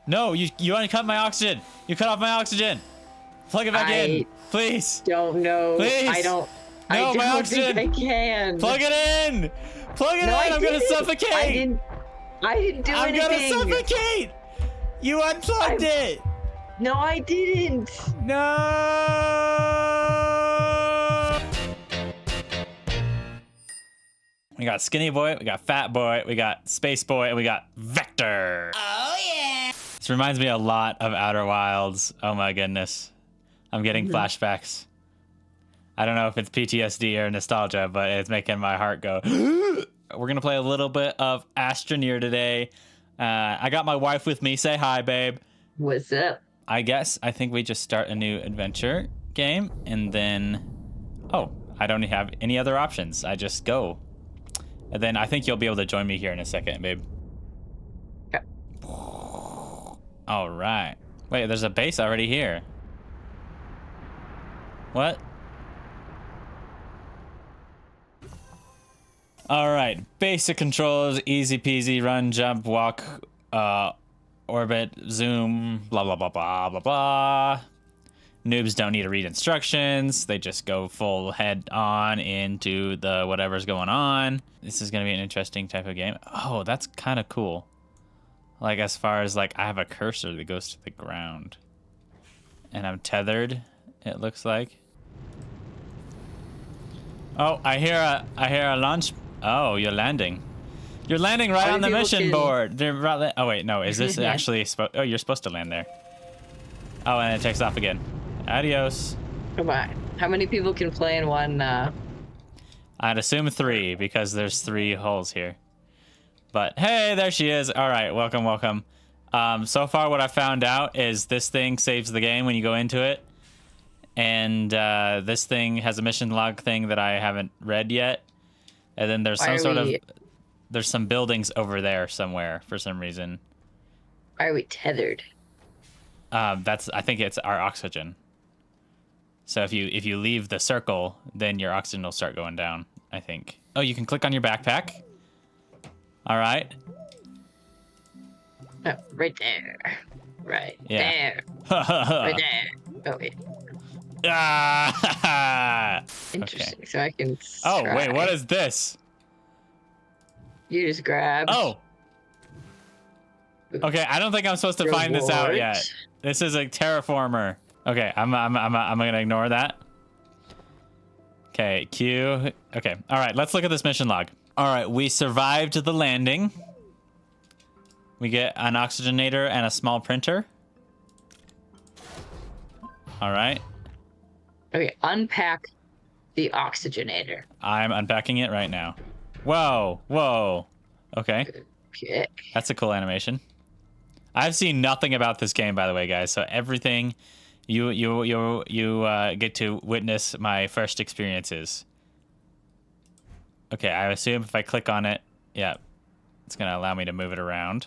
No, you uncut my oxygen. You cut off my oxygen. Plug it back in, please. Don't know. Please. I don't. No, I my don't oxygen. think I can. Plug it in. Plug it in. I'm gonna suffocate. I didn't do anything. I'm gonna suffocate. You unplugged it. No, I didn't. No. We got Skinny Boy, we got Fat Boy, we got Space Boy, and we got Vector. Oh, yeah. This reminds me a lot of Outer Wilds. Oh, my goodness. I'm getting flashbacks. I don't know if it's PTSD or nostalgia, but it's making my heart go. We're going to play a little bit of Astroneer today. I got my wife with me. Say hi, babe. What's up? I think we just start a new adventure game, and then... Oh, I don't have any other options. I just go. And then I think you'll be able to join me here in a second, babe. Okay. All right. Wait, there's a base already here. What? All right. Basic controls, easy peasy, run, jump, walk, orbit, zoom, blah, blah, blah, blah, blah, blah. Noobs don't need to read instructions. They just go full head on into the whatever's going on. This is going to be an interesting type of game. Oh, that's kind of cool. Like, as far as, like, I have a cursor that goes to the ground. And I'm tethered, it looks like. Oh, I hear a launch. Oh, you're landing. You're landing right on the mission board. Oh, wait, no. Is this actually supposed... Oh, you're supposed to land there. Oh, and it takes off again. Adios. Come on. How many people can play in one? I'd assume 3 because there's 3 holes here. But hey, there she is. All right, welcome, welcome. So far, what I found out is this thing saves the game when you go into it, and this thing has a mission log thing that I haven't read yet. And then there's there's some buildings over there somewhere for some reason. Why are we tethered? I think it's our oxygen. So if you leave the circle, then your oxygen will start going down, I think. Oh, you can click on your backpack. All right. Oh, right there. Right there. Right there. Oh, wait. Interesting. Okay. So I can Oh, wait, what is this? You just grab. Oh. Okay, I don't think I'm supposed to find this out yet. This is a terraformer. Okay, I'm gonna ignore that. Okay, Q. Okay, all right, let's look at this mission log. All right, we survived the landing. We get an oxygenator and a small printer. All right. Okay, unpack the oxygenator. I'm unpacking it right now. Whoa, whoa. Okay. Okay. That's a cool animation. I've seen nothing about this game, by the way, guys. So everything you get to witness my first experiences. Okay, I assume if I click on it, yeah, it's gonna allow me to move it around,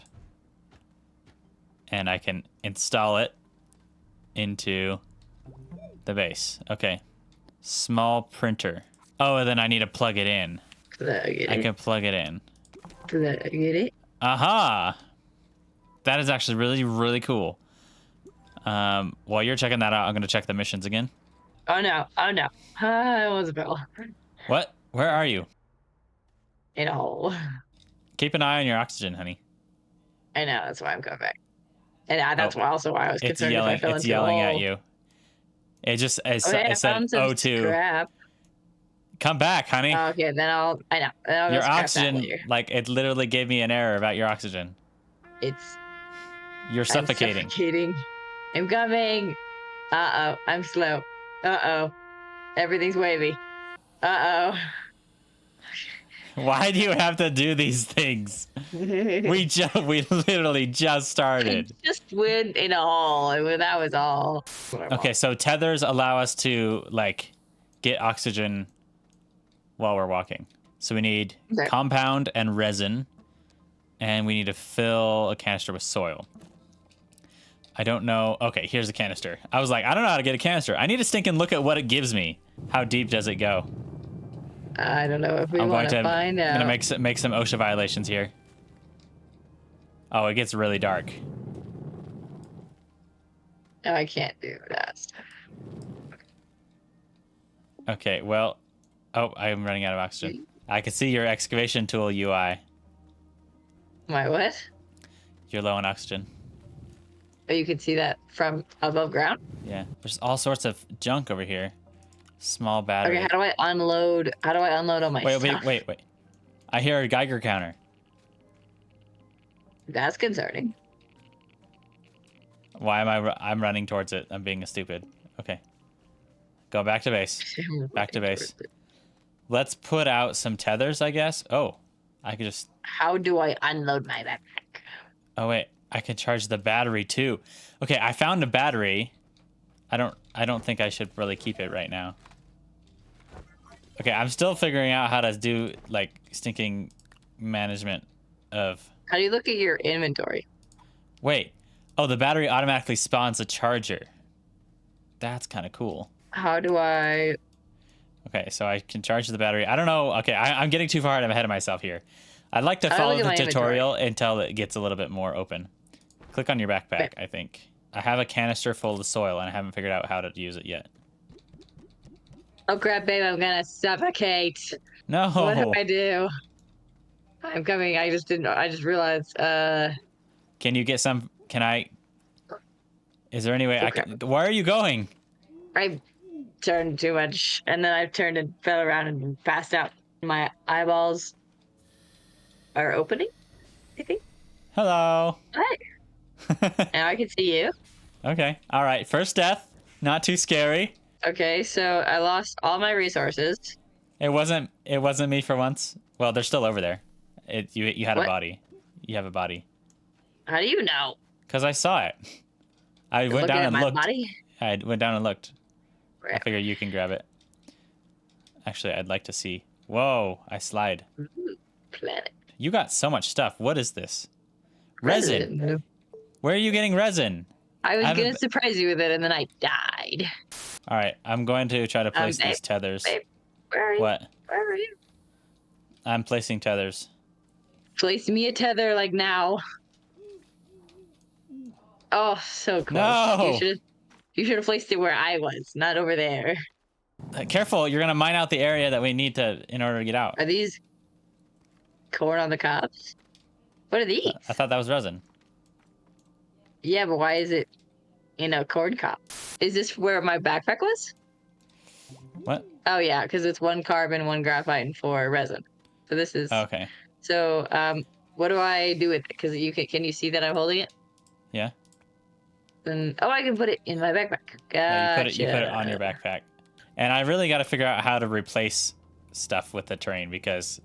and I can install it into the base. Okay, small printer. Oh, and then I need to plug it in. I can plug it in. Plug it. Aha! That is actually really, really cool. While you're checking that out, I'm gonna check the missions again. Oh no! Oh no! It was a bell. What? Where are you? In a hole. Keep an eye on your oxygen, honey. I know. That's why I'm coming back. And that's why also why I was concerned if I fell into It's yelling a hole. at you. It just it Okay, said O2. Scrap. Come back, honey. Okay, then I'll your oxygen, like, it literally gave me an error about your oxygen. You're suffocating. I'm suffocating. I'm coming. Uh-oh. I'm slow. Uh-oh. Everything's wavy. Uh-oh. Why do you have to do these things? we literally just started. I just went in a hole. That was all. Okay, so tethers allow us to, like, get oxygen while we're walking. So we need compound and resin, and we need to fill a canister with soil. I don't know. Okay, here's a canister. I was like, I don't know how to get a canister. I need to stink and look at what it gives me. How deep does it go? I don't know if we want to find out. I'm going to make some OSHA violations here. Oh, it gets really dark. No, I can't do that. Okay, well, oh, I'm running out of oxygen. I can see your excavation tool UI. My what? You're low on oxygen. Oh, you can see that from above ground? Yeah, there's all sorts of junk over here. Small battery. Okay, how do I unload all my stuff? Wait. I hear a Geiger counter. That's concerning. Why am I'm running towards it. I'm being a stupid. Okay. Go back to base. Back to base. Let's put out some tethers, I guess. Oh, I could just... How do I unload my backpack? Oh, wait. I can charge the battery, too. Okay, I found a battery. I don't think I should really keep it right now. Okay, I'm still figuring out how to do, like, stinking management of... How do you look at your inventory? Wait. Oh, the battery automatically spawns a charger. That's kind of cool. How do I... Okay, so I can charge the battery. I don't know. Okay, I'm getting too far ahead of myself here. I'd like to follow the tutorial until it gets a little bit more open. Click on your backpack, I think. I have a canister full of soil, and I haven't figured out how to use it yet. Oh, crap, babe, I'm gonna suffocate. No. What do I do? I'm coming. I just realized. Can you get some... Can I... Is there any way I can... Where are you going? I turned too much, and then I turned and fell around and passed out. My eyeballs are opening, I think. Hello. Hi. Now I can see you. Okay. All right. First death. Not too scary. Okay, so I lost all my resources. It wasn't me for once. Well, they're still over there. You had a body. You have a body. How do you know? Because I saw it. I went down and looked. Body? I went down and looked. Right. I figure you can grab it. Actually, I'd like to see. Whoa, I slide. Planet. You got so much stuff. What is this? Resin. Where are you getting resin? I was going to surprise you with it, and then I died. All right, I'm going to try to place these tethers. Babe, where are you? What? Where are you? I'm placing tethers. Place me a tether, like, now. Oh, so close. No! You should have placed it where I was, not over there. Careful, you're going to mine out the area that we need to in order to get out. Are these corn on the cobs? What are these? I thought that was resin. Yeah, but why is it in a corn cob? Is this where my backpack was? What? Oh, yeah, because it's 1 carbon, 1 graphite, and 4 resin. So this is... Okay. So, what do I do with it? Because can you see that I'm holding it? Yeah. Then, oh, I can put it in my backpack. Gotcha. Yeah, you put it on your backpack. And I really got to figure out how to replace stuff with the terrain, because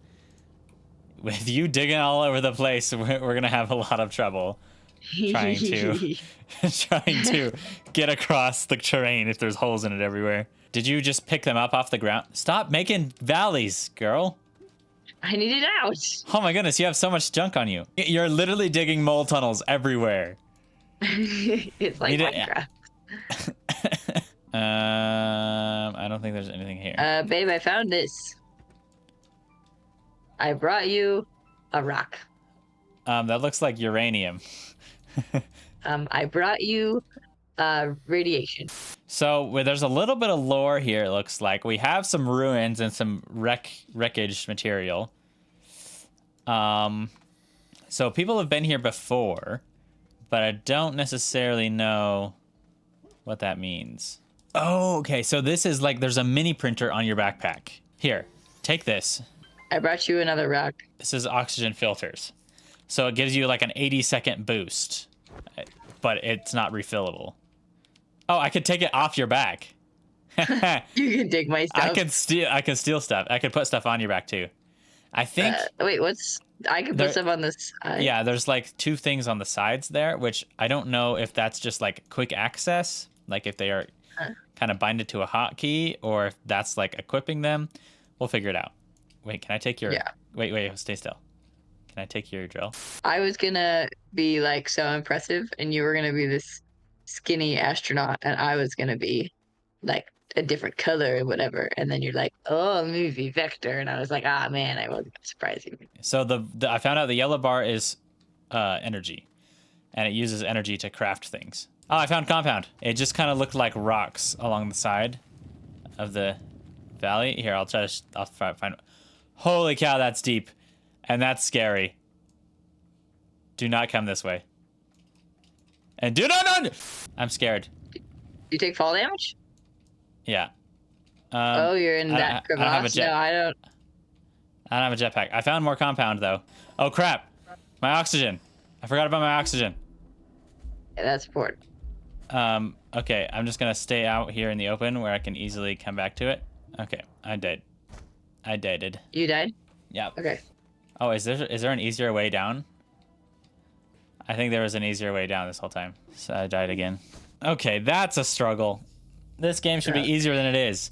with you digging all over the place, we're going to have a lot of trouble trying to get across the terrain if there's holes in it everywhere. Did you just pick them up off the ground? Stop making valleys, girl. I need it out. Oh my goodness, you have so much junk on you. You're literally digging mole tunnels everywhere. It's like Minecraft. I don't think there's anything here. Babe, I found this. I brought you a rock. That looks like uranium. I brought you radiation. So there's a little bit of lore here, it looks like. We have some ruins and some wreckage material. So people have been here before, but I don't necessarily know what that means. Oh, okay. So this is like, there's a mini printer on your backpack. Here, take this. I brought you another rock. This is oxygen filters. So it gives you like an 80-second boost, but it's not refillable. Oh, I could take it off your back. You can dig my stuff. I can steal stuff. I could put stuff on your back too. I think. Wait, I can put stuff on this side. Yeah, there's like 2 things on the sides there, which I don't know if that's just like quick access, like if they are kind of binded to a hotkey, or if that's like equipping them. We'll figure it out. Wait, can I take your? Yeah. Wait, stay still. Can I take your drill? I was gonna be like so impressive, and you were gonna be this skinny astronaut, and I was gonna be like a different color or whatever. And then you're like, oh, movie Vector, and I was like, ah, man, I wasn't surprising. So I found out the yellow bar is energy, and it uses energy to craft things. Oh, I found compound. It just kind of looked like rocks along the side of the valley. Here, I'll try to. I'll find. Holy cow, that's deep, and that's scary. Do not come this way. And do not. I'm scared. You take fall damage? Yeah. Oh, you're in that crevasse? I don't have a jet. No, I don't. I don't have a jetpack. I found more compound though. Oh crap! My oxygen. I forgot about my oxygen. Yeah, that's important. Okay, I'm just gonna stay out here in the open where I can easily come back to it. Okay, I died. I died. You died? Yeah. Okay. Oh, is there an easier way down? I think there was an easier way down this whole time. So I died again. Okay, that's a struggle. This game should be easier than it is.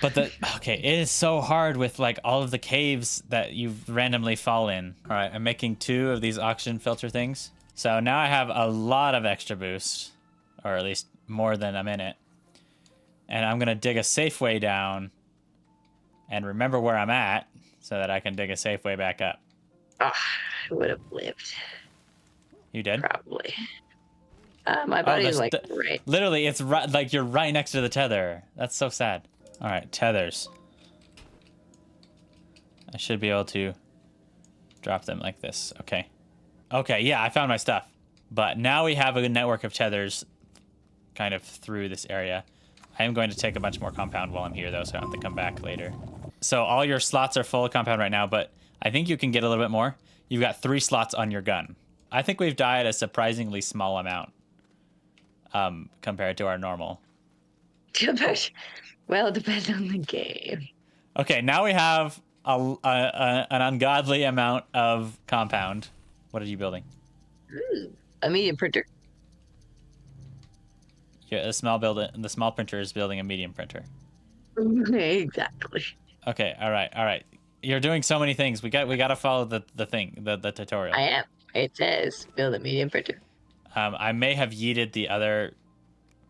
But okay, it is so hard with like all of the caves that you randomly fall in. All right, I'm making 2 of these oxygen filter things. So now I have a lot of extra boost, or at least more than a minute. And I'm gonna dig a safe way down and remember where I'm at so that I can dig a safe way back up. Oh, I would have lived. You did? Probably. My body is like right. Literally, it's right, like you're right next to the tether. That's so sad. All right, tethers. I should be able to drop them like this. Okay. Okay, yeah, I found my stuff. But now we have a network of tethers kind of through this area. I am going to take a bunch more compound while I'm here, though, so I don't have to come back later. So all your slots are full of compound right now, but I think you can get a little bit more. You've got 3 slots on your gun. I think we've died a surprisingly small amount compared to our normal. Well, it depends on the game. Okay, now we have an ungodly amount of compound. What are you building? Ooh, a medium printer. Yeah, the small printer is building a medium printer. Exactly. Okay, all right. You're doing so many things. We got to follow the tutorial. I am. It says build a medium printer. I may have yeeted the other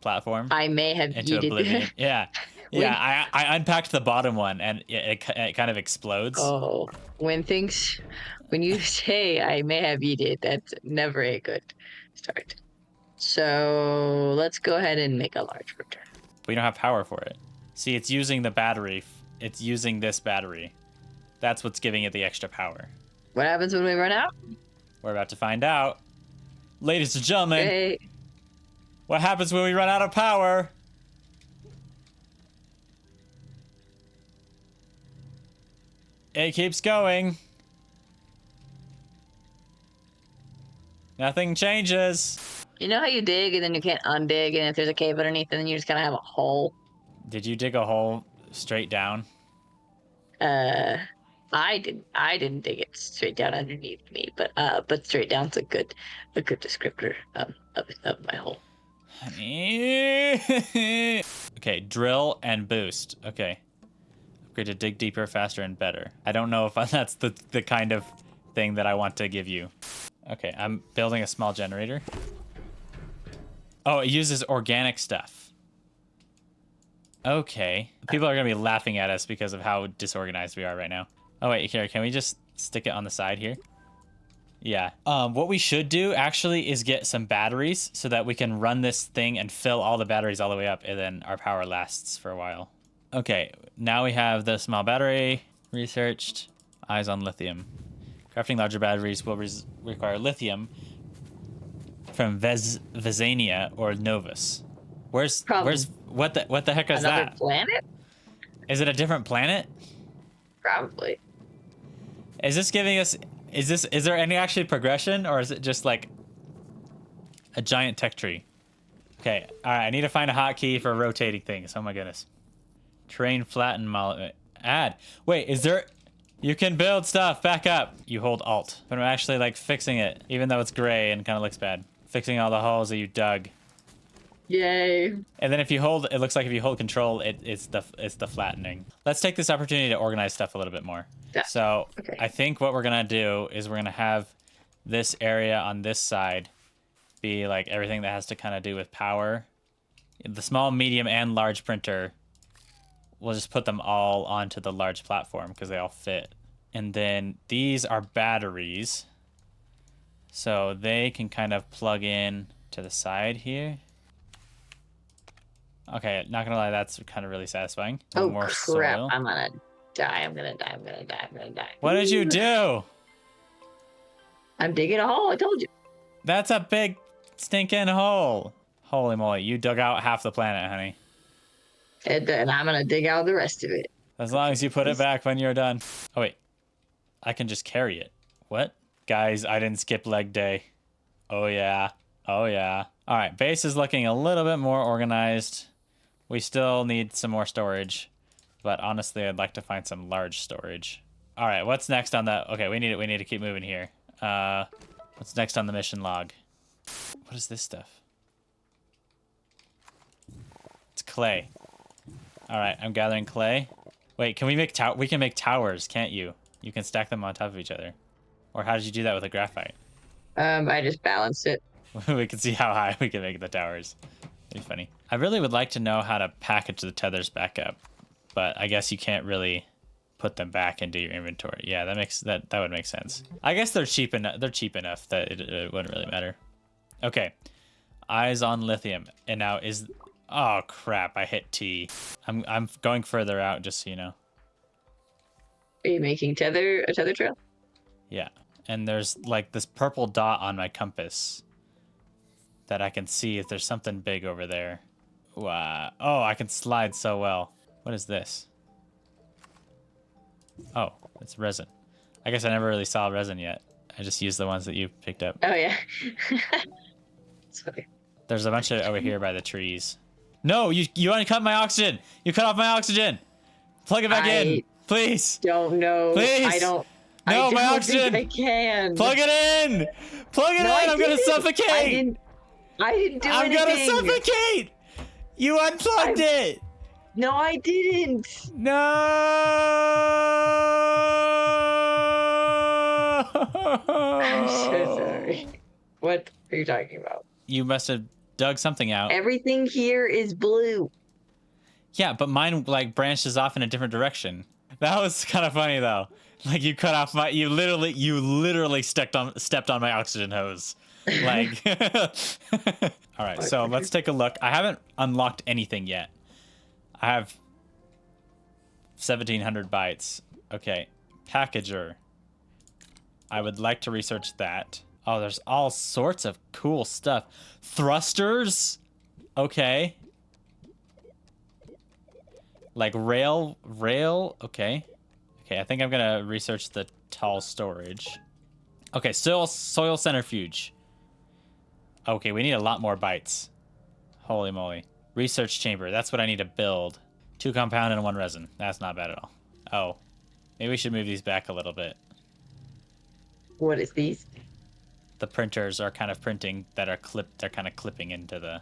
platform. I may have into yeeted oblivion. Yeah. Yeah, I unpacked the bottom one and it kind of explodes. Oh, when you say I may have yeeted, that's never a good start. So let's go ahead and make a large printer. We don't have power for it. See, it's using the battery. It's using this battery. That's what's giving it the extra power. What happens when we run out? We're about to find out. Ladies and gentlemen, Okay. What happens when we run out of power? It keeps going. Nothing changes. You know how you dig and then you can't undig, and if there's a cave underneath, then you just kind of have a hole? Did you dig a hole straight down? I didn't dig it straight down underneath me, but straight down's a good descriptor of my hole. Okay, drill and boost. Okay. Upgrade to dig deeper, faster, and better. I don't know if that's the kind of thing that I want to give you. Okay, I'm building a small generator. Oh, it uses organic stuff. Okay. People are going to be laughing at us because of how disorganized we are right now. Oh, wait, here. Can we just stick it on the side here? Yeah. What we should do, actually, is get some batteries so that we can run this thing and fill all the batteries all the way up, and then our power lasts for a while. Okay, now we have the small battery researched. Eyes on lithium. Crafting larger batteries will require lithium from Vezania or Novus. Where's what the heck is Another that? planet? Is it a different planet? Probably. Is this giving us? Is there any actually progression, or is it just like a giant tech tree? Okay, all right. I need to find a hotkey for rotating things. Oh my goodness. Terrain flatten add. Wait, is there? You can build stuff. Back up. You hold Alt. But I'm actually like fixing it, even though it's gray and kind of looks bad. Fixing all the holes that you dug. Yay. And then if you hold, it looks like if you hold Control, it's the flattening. Let's take this opportunity to organize stuff a little bit more. Yeah. So Okay. I think what we're gonna do is we're gonna have this area on this side be like everything that has to kind of do with power. The small, medium, and large printer, we'll just put them all onto the large platform because they all fit. And then these are batteries, so they can kind of plug in to the side here. Okay, not gonna lie, that's kind of really satisfying. Oh, More crap. soil. I'm gonna die. I'm gonna die. I'm gonna die. I'm gonna die. What did you do? I'm digging a hole. I told you. That's a big stinking hole. Holy moly, you dug out half the planet, honey. And I'm gonna dig out the rest of it. As long as you put it back when you're done. Oh, wait. I can just carry it. What? Guys, I didn't skip leg day. Oh, yeah. Oh, yeah. All right, base is looking a little bit more organized. We still need some more storage. But honestly, I'd like to find some large storage. All right, what's next on that? Okay, we need to keep moving here. What's next on the mission log? What is this stuff? It's clay. All right, I'm gathering clay. Wait, can we make we can make towers, can't you? You can stack them on top of each other. Or how did you do that with a graphite? I just balanced it. We can see how high we can make the towers. That'd be funny. I really would like to know how to package the tethers back up, but I guess you can't really put them back into your inventory. Yeah, that would make sense. I guess they're cheap enough. They're cheap enough that it wouldn't really matter. Okay, eyes on lithium, and now is. Oh crap! I hit T. I'm going further out, just so you know. Are you making a tether trail? Yeah, and there's like this purple dot on my compass that I can see if there's something big over there. Wow. Oh, I can slide so well. What is this? Oh, it's resin. I guess I never really saw resin yet. I just used the ones that you picked up. Oh yeah. Sorry. There's a bunch of over here by the trees. No, you uncut my oxygen. You cut off my oxygen. Plug it back in, please. Don't know. Please. I don't. No, I my don't oxygen. think I can. Plug it in. Plug it in. I'm gonna suffocate. I didn't do anything. I'm gonna suffocate. You unplugged it. No, I didn't. No. I'm so sorry. What are you talking about? You must have dug something out. Everything here is blue. Yeah, but mine like branches off in a different direction. That was kind of funny though. Like you cut off my, you literally stepped on my oxygen hose. Like, all right. So let's take a look. I haven't unlocked anything yet. I have 1,700 bytes. Okay, packager. I would like to research that. Oh, there's all sorts of cool stuff. Thrusters. Okay. Like rail. Okay. Okay, I think I'm gonna research the tall storage. Okay, soil centrifuge. Okay, we need a lot more bytes. Holy moly. Research chamber, that's what I need to build. 2 compound and 1 resin. That's not bad at all. Oh, maybe we should move these back a little bit. What is these? The printers are kind of printing that are they're kind of clipping into the...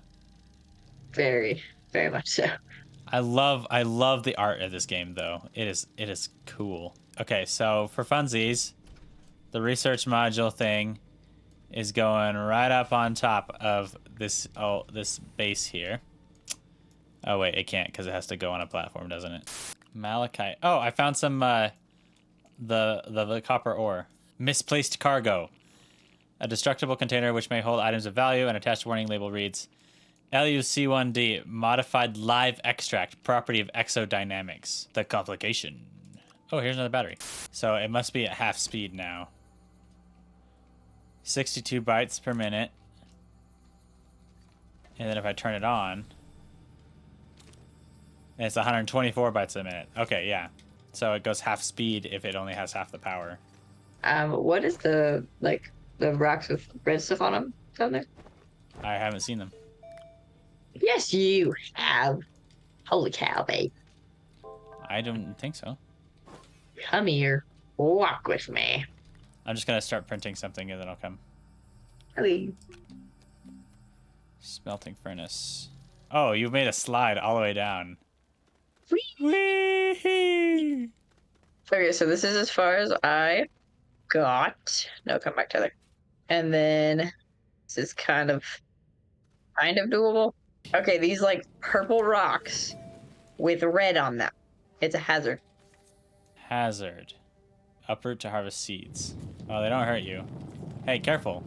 Very, very much so. I love the art of this game though. It is cool. Okay, so for funsies, the research module thing is going right up on top of this base here. Oh wait, it can't because it has to go on a platform, doesn't it? Malachite. Oh, I found some the copper ore. Misplaced cargo. A destructible container which may hold items of value. An attached warning label reads LUC1D, modified live extract, property of exodynamics. The complication. Oh, here's another battery. So it must be at half speed now. 62 bytes per minute. And then if I turn it on, it's 124 bytes a minute. Okay, yeah. So it goes half speed if it only has half the power. What is the rocks with red stuff on them down there? I haven't seen them. Yes, you have. Holy cow, babe. I don't think so. Come here. Walk with me. I'm just gonna start printing something and then I'll come. Hello. Smelting furnace. Oh, you've made a slide all the way down. Whee! Whee! Okay, so this is as far as I got. No, come back, Tyler. And then this is kind of doable. Okay, these like purple rocks with red on them. It's a hazard. Hazard. Uproot to harvest seeds. Oh, they don't hurt you. Hey, careful.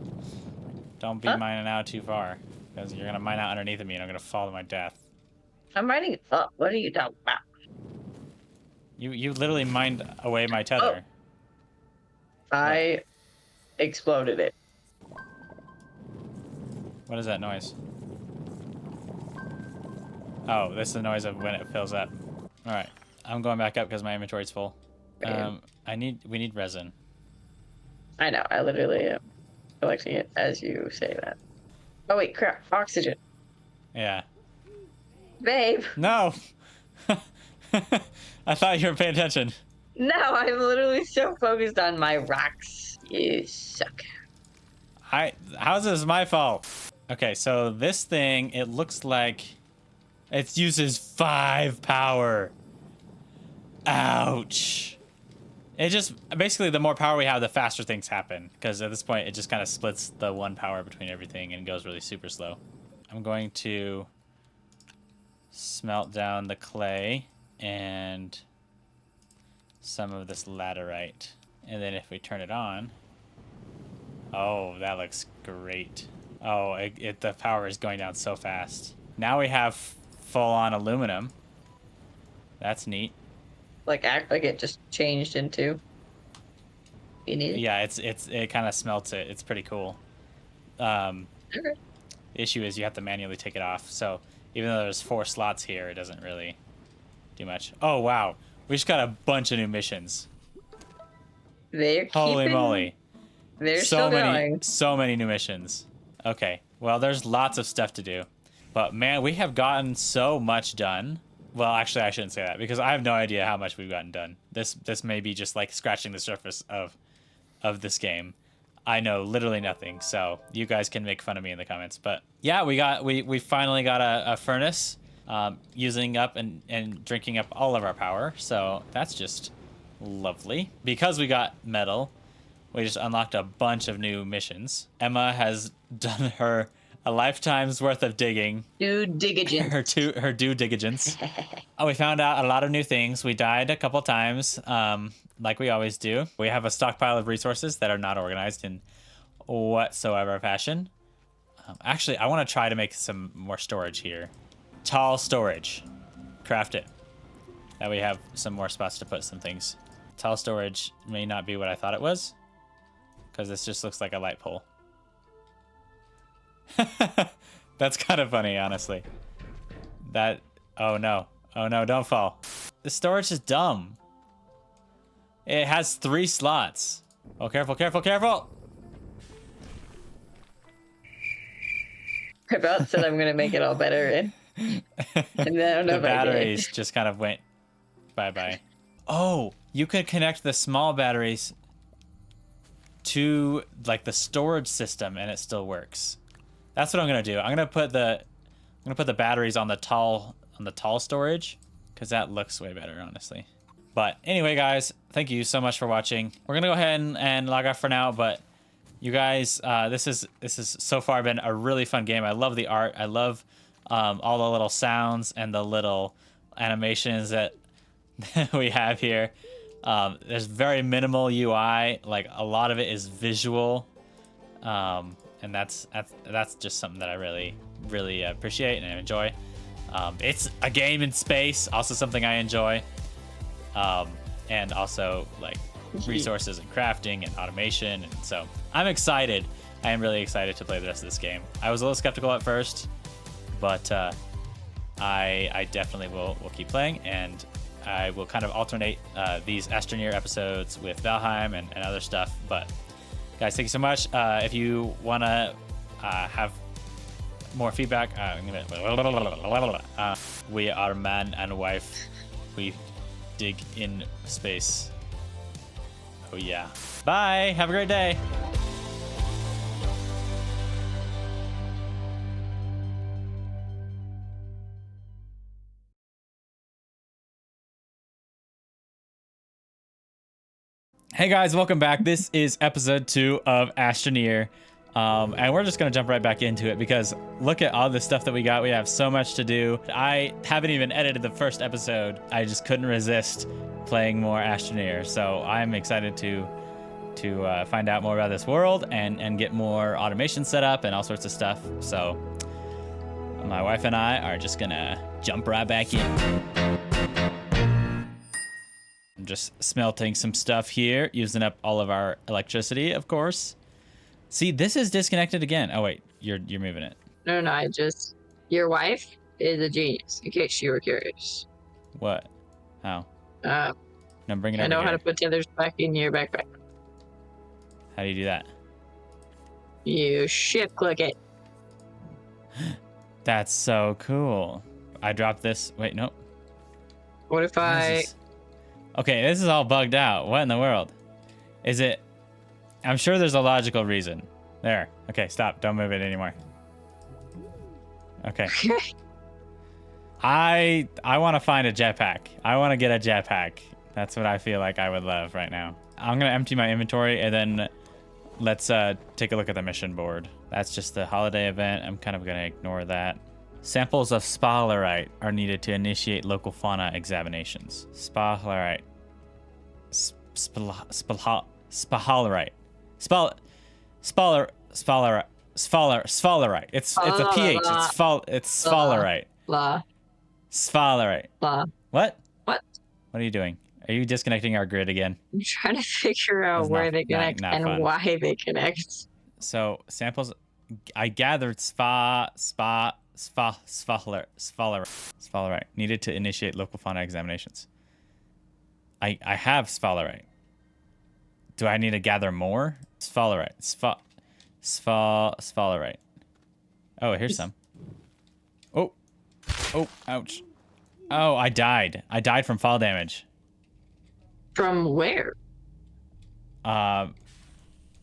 Don't be mining out too far. Because you're gonna mine out underneath of me and I'm gonna fall to my death. I'm mining up. What are you talking about? You literally mined away my tether. I exploded it. What is that noise? Oh, this is the noise of when it fills up. All right, I'm going back up because my inventory's full. We need resin. I know. I literally am collecting it as you say that. Oh wait, crap! Oxygen, Yeah. babe. No. I thought you were paying attention. No, I'm literally so focused on my rocks. You suck. How's this my fault? Okay, so this thing, it looks like it uses 5 power. Ouch. It just, basically the more power we have, the faster things happen. Because at this point, it just kind of splits the 1 power between everything and goes really super slow. I'm going to smelt down the clay and some of this laterite. And then if we turn it on, oh, that looks great. Oh, the power is going down so fast. Now we have full-on aluminum. That's neat. Like act like it just changed into. You need it. Yeah, it kind of smelts it. It's pretty cool. Okay. The issue is you have to manually take it off. So even though there's 4 slots here, it doesn't really do much. Oh wow, we just got a bunch of new missions. Holy moly! They're still going. So many new missions. Okay, well there's lots of stuff to do, but man, we have gotten so much done. Well, actually, I shouldn't say that because I have no idea how much we've gotten done. This may be just like scratching the surface of this game. I know literally nothing, so you guys can make fun of me in the comments. But yeah, we finally got a furnace, using up and drinking up all of our power. So that's just lovely. Because we got metal, we just unlocked a bunch of new missions. Emma has done a lifetime's worth of digging. Due diligence. Her due diligence. Oh, we found out a lot of new things. We died a couple times, like we always do. We have a stockpile of resources that are not organized in whatsoever fashion. Actually, I want to try to make some more storage here. Tall storage. Craft it. That we have some more spots to put some things. Tall storage may not be what I thought it was, because this just looks like a light pole. That's kind of funny, honestly. Oh no, don't fall. The storage is dumb. It has 3 slots. Oh, careful. I about said I'm gonna make it all better, and then I don't know The if I did. batteries just kind of went bye-bye. Oh, you could connect the small batteries to like the storage system and it still works. That's what I'm gonna do. I'm gonna put the batteries on the tall storage because that looks way better, honestly. But anyway, guys, thank you so much for watching. We're gonna go ahead and log off for now. But you guys, this is so far been a really fun game. I love the art. I love all the little sounds and the little animations that we have here. There's very minimal UI. Like a lot of it is visual. And that's just something that I really appreciate and enjoy. It's a game in space, also something I enjoy. And also like resources and crafting and automation. And so I'm excited. I am really excited to play the rest of this game. I was a little skeptical at first, but I definitely will keep playing, and I will kind of alternate these Astroneer episodes with Valheim and other stuff. But guys, thank you so much. If you want to have more feedback, we are man and wife. We dig in space. Oh yeah. Bye. Have a great day. Hey guys, welcome back. This is episode 2 of Astroneer. And we're just going to jump right back into it because look at all the stuff that we got. We have so much to do. I haven't even edited the first episode. I just couldn't resist playing more Astroneer. So I'm excited to find out more about this world and get more automation set up and all sorts of stuff. So My wife and I are just gonna jump right back in. I'm just smelting some stuff here, using up all of our electricity, of course. See, this is disconnected again. Oh wait, you're moving it. No, your wife is a genius, in case you were curious. What? How? No, bring it over I know here. how to put tethers back in your backpack. How do you do that? You shift click it. That's so cool. I dropped this. Wait, nope. What if Okay, this is all bugged out. What in the world? Is it? I'm sure there's a logical reason. There. Okay, stop. Don't move it anymore. Okay. I want to find a jetpack. I want to get a jetpack. That's what I feel like I would love right now. I'm going to empty my inventory and then let's take a look at the mission board. That's just the holiday event. I'm kind of going to ignore that. Samples of sphalerite are needed to initiate local fauna examinations. Sphalerite. Sphalerite. Sphalerite. It's a pH. It's sphalerite. Sphalerite. What? What are you doing? Are you disconnecting our grid again? I'm trying to figure out where they connect and fun. Why they connect. So samples, I gathered sphalerite needed to initiate local fauna examinations. I have sphalerite. Do I need to gather more? Sphalerite. Sphalerite. Oh, here's some. Oh, ouch. Oh, I died. I died from fall damage. From where?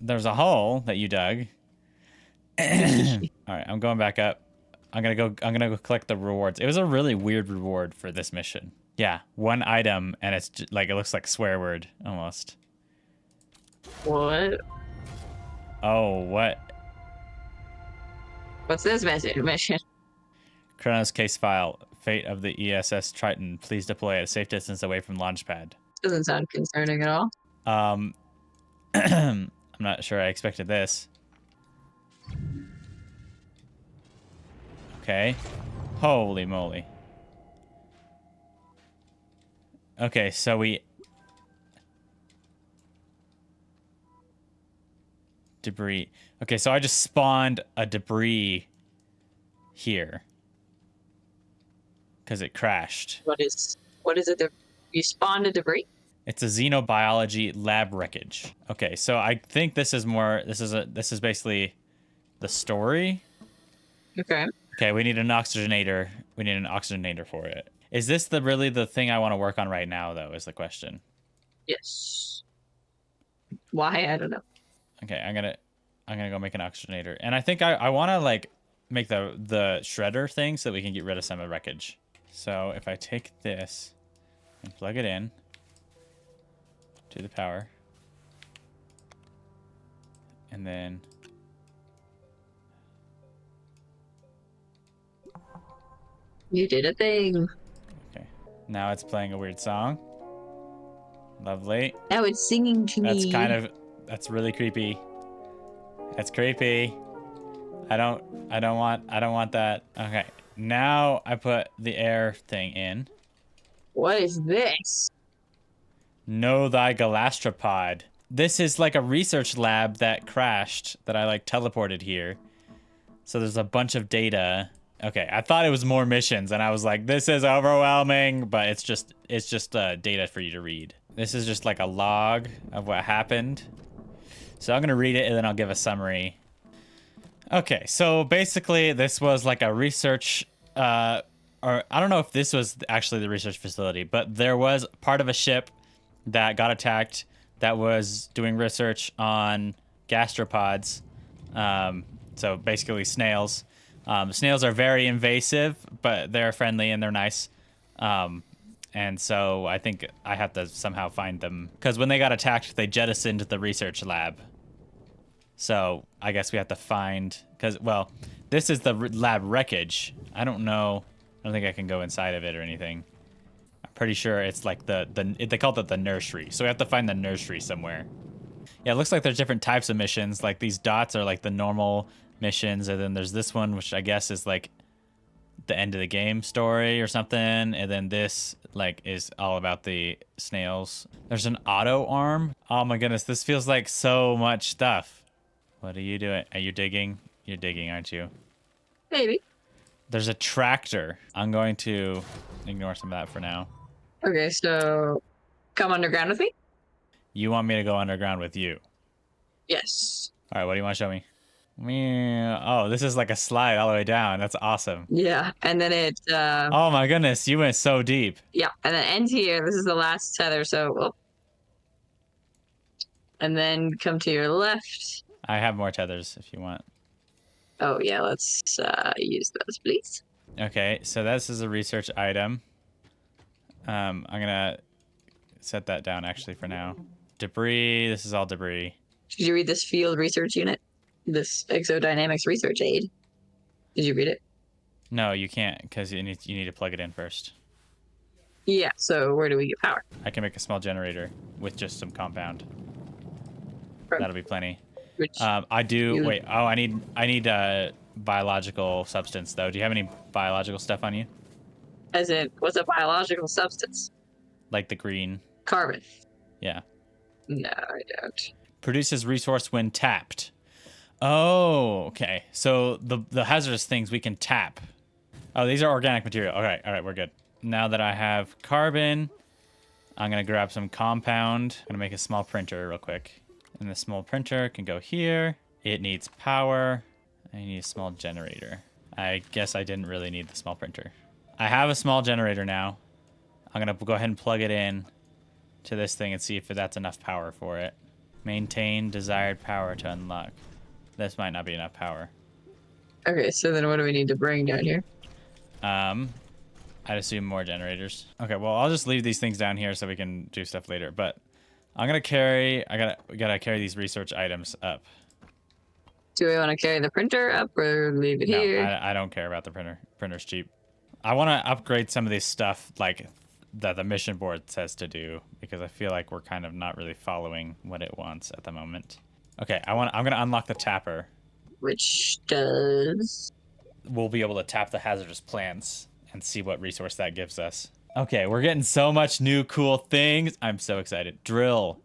There's a hole that you dug. All right, I'm going back up. I'm gonna go collect the rewards. It was a really weird reward for this mission. Yeah, one item, and it's just, like, it looks like swear word almost. What? Oh, what? What's this mission? Chronos case file. Fate of the ESS Triton. Please deploy at a safe distance away from launch pad. Doesn't sound concerning at all. I'm not sure I expected this. Okay. Holy moly. Okay, so we... Debris. Okay, so I just spawned a debris here. Because it crashed. What is it? You spawned a debris? It's a xenobiology lab wreckage. Okay, so I think this is more... This is basically the story. Okay. Okay, we need an oxygenator. We need an oxygenator for it. Is this really the thing I want to work on right now, though, is the question. Yes. Why? I don't know. Okay, I'm gonna go make an oxygenator. And I think I want to, like, make the shredder thing so that we can get rid of some of the wreckage. So if I take this and plug it in to the power, and then... You did a thing. Okay. Now it's playing a weird song. Lovely. Now it's singing to me. That's really creepy. That's creepy. I don't want that. Okay. Now I put the air thing in. What is this? Know thy galastropod. This is like a research lab that crashed that I like teleported here. So there's a bunch of data. Okay, I thought it was more missions, and I was like, this is overwhelming, but it's just data for you to read. This is just like a log of what happened. So I'm gonna read it, and then I'll give a summary. Okay, so basically this was like a research, or I don't know if this was actually the research facility, but there was part of a ship that got attacked that was doing research on gastropods. So basically snails. Snails are very invasive, but they're friendly and they're nice. And so I think I have to somehow find them. Because when they got attacked, they jettisoned the research lab. So I guess we have to find... Because, well, this is the lab wreckage. I don't know. I don't think I can go inside of it or anything. I'm pretty sure it's like they called it the nursery. So we have to find the nursery somewhere. Yeah, it looks like there's different types of missions. Like these dots are like the normal missions, and then there's this one, which I guess is like the end of the game story or something, and then this like is all about the snails. There's an auto arm. Oh my goodness, this feels like so much stuff. What are you doing? Are you digging? You're digging, aren't you? Maybe. There's a tractor. I'm going to ignore some of that for now. Okay, so come underground with me? You want me to go underground with you? Yes. All right, what do you want to show me? Oh, this is like a slide all the way down. That's awesome. Yeah, and then it, Oh my goodness, you went so deep. yeah, and then ends here. This is the last tether, so, oh. And then come to your left. I have more tethers if you want. Oh, yeah, let's use those, please. Okay, so this is a research item. I'm gonna set that down actually for now. Debris, this is all debris. Did you read this field research unit? This exodynamics research aid? Did you read it? No, you can't, because you need to plug it in first. Yeah, so where do we get power? I can make a small generator with just some compound. From That'll be plenty. which I do, you- wait, oh, I need biological substance though. Do you have any biological stuff on you? as in, what's a biological substance? Like the green? Carbon. Yeah. No, I don't. Produces resource when tapped. Oh, okay. So the hazardous things we can tap. Oh, these are organic material. Okay, all right, we're good. Now that I have carbon, I'm gonna grab some compound. I'm gonna make a small printer real quick. And the small printer can go here. It needs power. I need a small generator. I guess I didn't really need the small printer. I have a small generator now. I'm gonna go ahead and plug it in to this thing and see if that's enough power for it. Maintain desired power to unlock. This might not be enough power. Okay, so then what do we need to bring down here? I'd assume more generators. Okay, well, I'll just leave these things down here so we can do stuff later. But I'm gonna carry. We gotta carry these research items up. Do we want to carry the printer up or leave it No, here? I don't care about the printer. Printer's cheap. I want to upgrade some of this stuff like that the mission board says to do because I feel like we're kind of not really following what it wants at the moment. Okay, I'm gonna unlock the tapper. Which does... We'll be able to tap the hazardous plants and see what resource that gives us. Okay, we're getting so much new cool things. I'm so excited. Drill.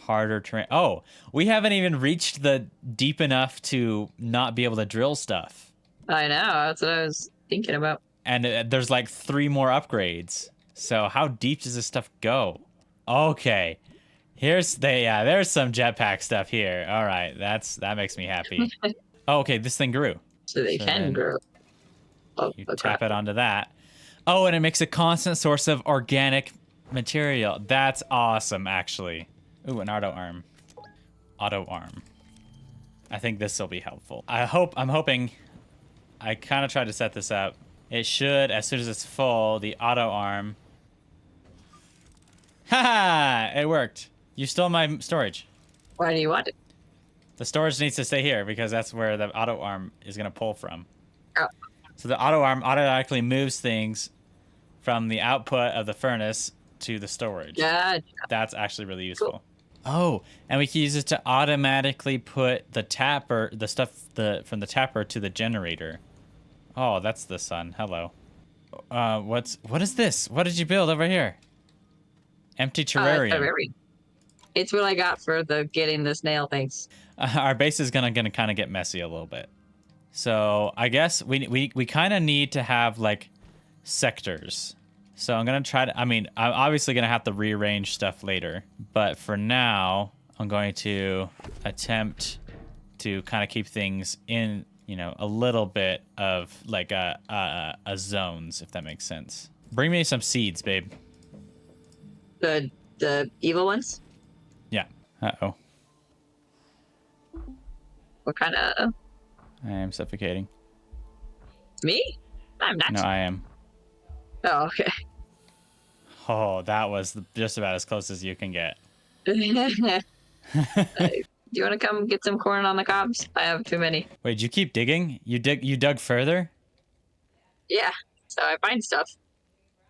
Harder terrain. Oh, we haven't even reached the deep enough to not be able to drill stuff. I know, that's what I was thinking about. And there's like 3 more upgrades. So how deep does this stuff go? Okay. There's some jetpack stuff here. All right, that makes me happy. Oh, okay, this thing grew. So they So can then grow. Oh, You okay. tap it onto that. Oh, and it makes a constant source of organic material. That's awesome, actually. Ooh, an auto arm. Auto arm. I think this will be helpful. I'm hoping. I kind of tried to set this up. It should, as soon as it's full, the auto arm. Haha! It worked. You stole my storage. Why do you want it? The storage needs to stay here because that's where the auto arm is going to pull from. Oh. So the auto arm automatically moves things from the output of the furnace to the storage. Yeah. That's actually really useful. Oh, and we can use it to automatically put the tapper, the stuff from the tapper to the generator. Oh, that's the sun. Hello. What is this? What did you build over here? Empty terrarium. Terrarium. It's what I got for getting the snail things. Our base is gonna kind of get messy a little bit. So I guess we kind of need to have like sectors. So I'm gonna try to. I mean, I'm obviously gonna have to rearrange stuff later, but for now, I'm going to attempt to kind of keep things in, a little bit of like a zones, if that makes sense. Bring me some seeds, babe. The evil ones? Yeah. Uh-oh. What kind of... I am suffocating. Me? I'm not. No, I am. Oh, okay. Oh, that was just about as close as you can get. Do you want to come get some corn on the cobs? I have too many. Wait, did you keep digging? You dug further? Yeah, so I find stuff.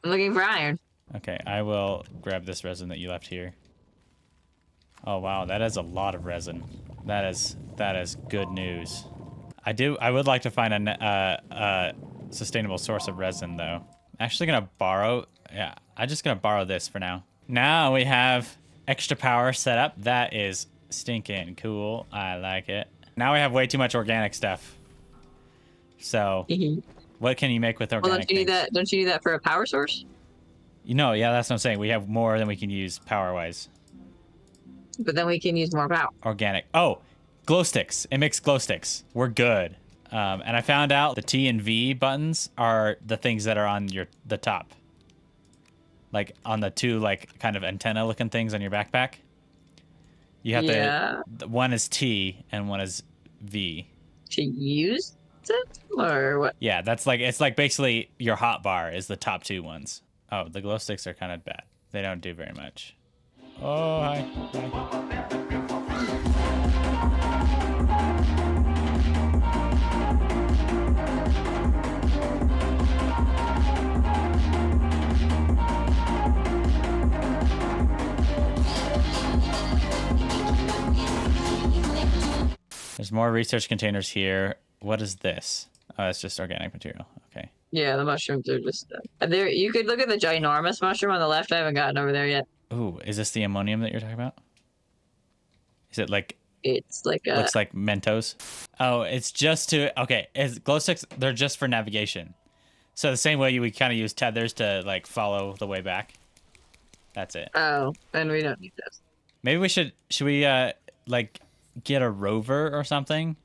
I'm looking for iron. Okay, I will grab this resin that you left here. Oh wow, that is a lot of resin. That is good news. I would like to find sustainable source of resin, though. Actually gonna borrow... Yeah, I'm just gonna borrow this for now. Now we have extra power set up. That is stinking cool. I like it. Now we have way too much organic stuff. So, what can you make with organic Well, don't you need things? that? Don't you need that for a power source? You know, yeah, that's what I'm saying. We have more than we can use power-wise. But then we can use more power. Organic. Oh, glow sticks. It makes glow sticks. We're good. And I found out the T and V buttons are the things that are on the top. Like on the two like kind of antenna looking things on your backpack. You have the one is T and one is V. To use it or what? Yeah, that's like it's like basically your hot bar is the top two ones. Oh, the glow sticks are kind of bad. They don't do very much. Oh, hi. There's more research containers here. What is this? Oh, it's just organic material. Okay. Yeah, the mushrooms are just there. You could look at the ginormous mushroom on the left. I haven't gotten over there yet. Ooh, is this the ammonium that you're talking about? Is it like... It's like a... Looks like Mentos. Oh, it's just to... Okay, glow sticks, they're just for navigation. So the same way you would kind of use tethers to, like, follow the way back. That's it. Oh, then we don't need those. Maybe we should we, like, get a rover or something?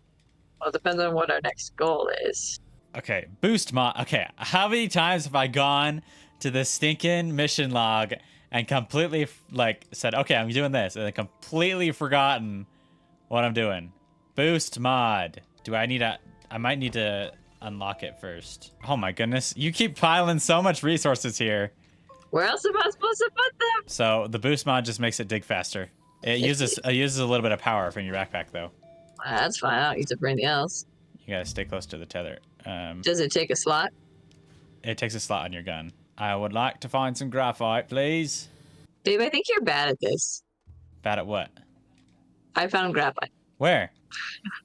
Well, it depends on what our next goal is. Okay, boost mod. Okay, how many times have I gone to the stinking mission log and completely, like, said, okay, I'm doing this, and then completely forgotten what I'm doing? Boost mod. Do I need I might need to unlock it first. Oh my goodness, you keep piling so much resources here. Where else am I supposed to put them? So the boost mod just makes it dig faster. It uses a little bit of power from your backpack, though. That's fine. I don't use it for anything else. You gotta stay close to the tether. Does it take a slot? It takes a slot on your gun. I would like to find some graphite, please. Babe, I think you're bad at this. Bad at what? I found graphite. Where?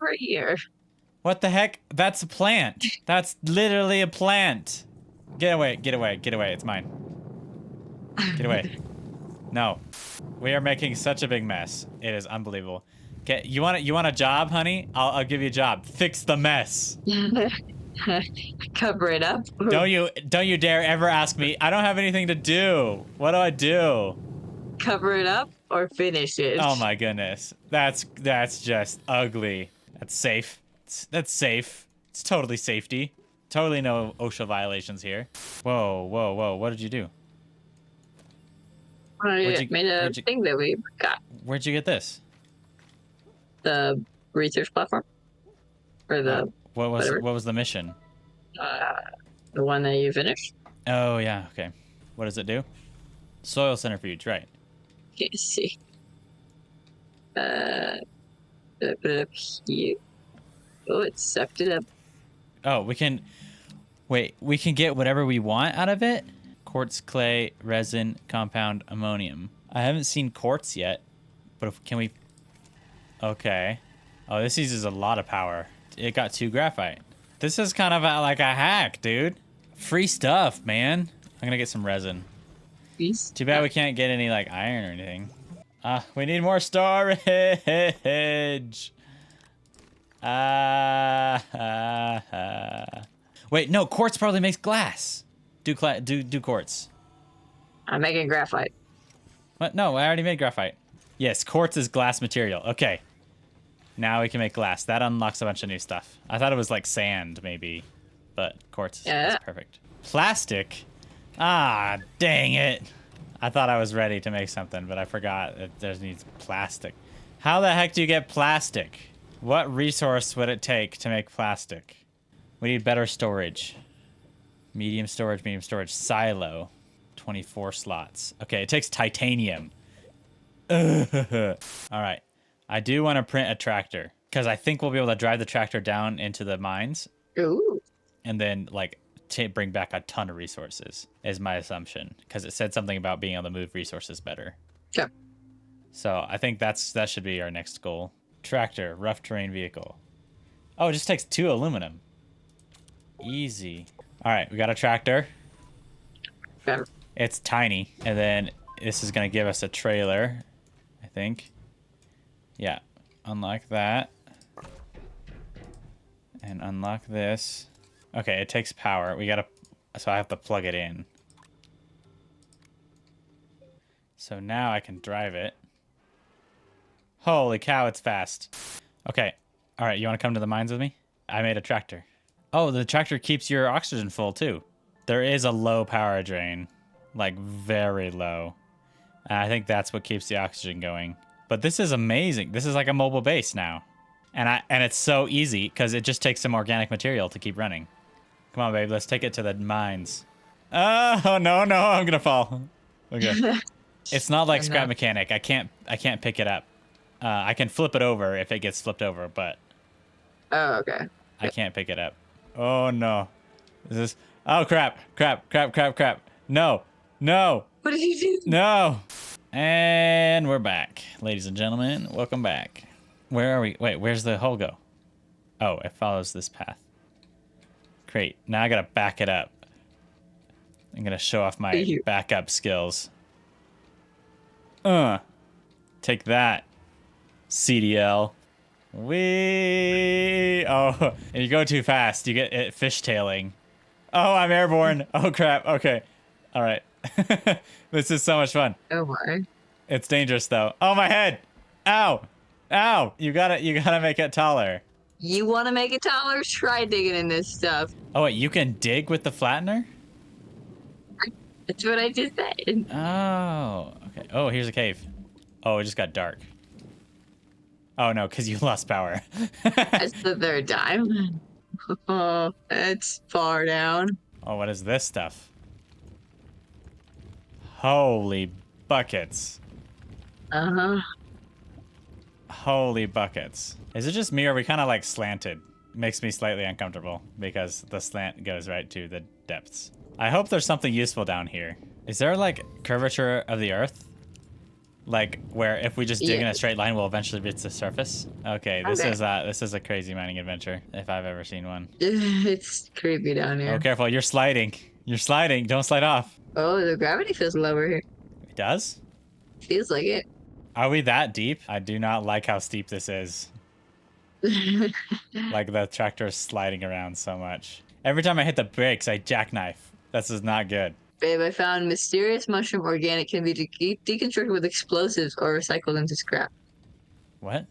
Right here. What the heck? That's a plant. That's literally a plant. Get away, get away, get away. It's mine. Get away. No. We are making such a big mess. It is unbelievable. Okay, you want a job, honey? I'll give you a job. Fix the mess. Cover it up. Don't you dare ever ask me. I don't have anything to do. What do I do? Cover it up or finish it. Oh my goodness. That's just ugly. That's safe. That's safe. It's totally safety. Totally no OSHA violations here. Whoa, whoa, whoa. What did you do? I made a thing that we got. Where'd you get this? The research platform. Or the what was the mission? The one that you finished. Oh yeah, okay. What does it do? Soil centrifuge, right. Can't see. Put it up here. Oh, it sucked it up. Oh, we can get whatever we want out of it? Quartz, clay, resin, compound, ammonium. I haven't seen quartz yet, but can we... Okay. Oh, this uses a lot of power. It got 2 graphite. This is kind of like a hack, dude. Free stuff, man. I'm gonna get some resin. Too bad we can't get any, like, iron or anything. We need more storage. Wait, no, quartz probably makes glass. Do quartz. I'm making graphite. What? No, I already made graphite. Yes, quartz is glass material. Okay. Now we can make glass. That unlocks a bunch of new stuff. I thought it was like sand, maybe. But quartz is perfect. Plastic? Ah, dang it. I thought I was ready to make something, but I forgot that there needs plastic. How the heck do you get plastic? What resource would it take to make plastic? We need better storage. Medium storage, silo. 24 slots. Okay, it takes titanium. All right. I do want to print a tractor because I think we'll be able to drive the tractor down into the mines. Ooh. And then, like, bring back a ton of resources is my assumption because it said something about being able to move resources better. Sure. So I think that should be our next goal. Tractor, rough terrain vehicle. Oh, it just takes 2 aluminum. Easy. All right, we got a tractor. Okay. It's tiny. And then this is going to give us a trailer, I think. Yeah. Unlock that. And unlock this. Okay, it takes power. We got to... So I have to plug it in. So now I can drive it. Holy cow, it's fast. Okay. All right, you want to come to the mines with me? I made a tractor. Oh, the tractor keeps your oxygen full, too. There is a low power drain. Like, very low. And I think that's what keeps the oxygen going. But this is amazing. This is like a mobile base now. And it's so easy, because it just takes some organic material to keep running. Come on, babe. Let's take it to the mines. Oh, no, I'm going to fall. Okay. It's not like scrap mechanic. I can't pick it up. I can flip it over if it gets flipped over, but... Oh, okay. I can't pick it up. Oh, no. Is this... Oh, crap. No. What did you do? No. And we're back. Ladies and gentlemen, welcome back. Where are we? Wait, where's the hole go? Oh, it follows this path. Great. Now I gotta back it up. I'm gonna show off my backup skills. Take that, CDL. Whee! Oh, and you go too fast, you get it fishtailing. Oh, I'm airborne. Oh crap. Okay. All right. This is so much fun. Oh my. It's dangerous though. Oh, my head. Ow. Ow. You gotta make it taller. You want to make it taller? Try digging in this stuff. Oh wait, you can dig with the flattener? That's what I just said. Oh, okay. Oh, here's a cave. Oh, it just got dark. Oh no, because you lost power. That's the third time. Oh, it's far down. Oh, what is this stuff? Holy buckets. Uh-huh. Holy buckets. Is it just me or are we kind of like slanted? Makes me slightly uncomfortable because the slant goes right to the depths. I hope there's something useful down here. Is there like curvature of the earth? Like where if we just dig in a straight line, we'll eventually reach the surface? Okay, this is a crazy mining adventure if I've ever seen one. It's creepy down here. Oh, careful, you're sliding. You're sliding, don't slide off. Oh, the gravity feels lower here. It does? Feels like it. Are we that deep? I do not like how steep this is. Like the tractor is sliding around so much. Every time I hit the brakes, I jackknife. This is not good. Babe, I found mysterious mushroom organic can be deconstructed with explosives or recycled into scrap. What?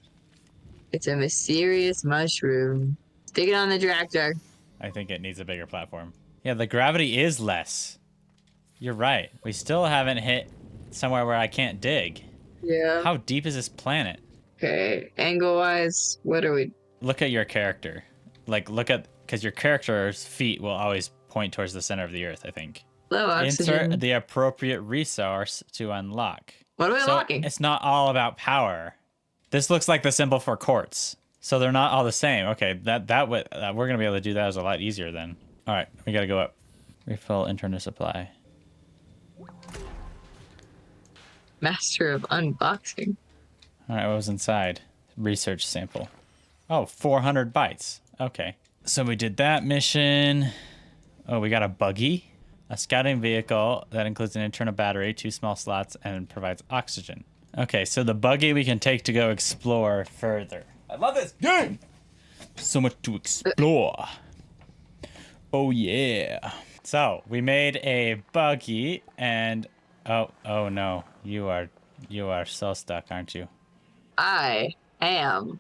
It's a mysterious mushroom. Stick it on the tractor. I think it needs a bigger platform. Yeah, the gravity is less. You're right. We still haven't hit somewhere where I can't dig. Yeah. How deep is this planet? Okay, angle-wise, what are we? Look at your character. Like, look at... Because your character's feet will always point towards the center of the earth, I think. Low oxygen. Insert the appropriate resource to unlock. What are we unlocking? It's not all about power. This looks like the symbol for quartz. So they're not all the same. Okay, we're going to be able to do that as a lot easier then. All right, we got to go up. Refill internal supply. Master of unboxing. All right, what was inside? Research sample. Oh, 400 bytes. Okay. So we did that mission. Oh, we got a buggy. A scouting vehicle that includes an internal battery, 2 small slots, and provides oxygen. Okay, so the buggy we can take to go explore further. I love this game! So much to explore. Oh, yeah. So, we made a buggy, and... Oh no. You are so stuck, aren't you? I am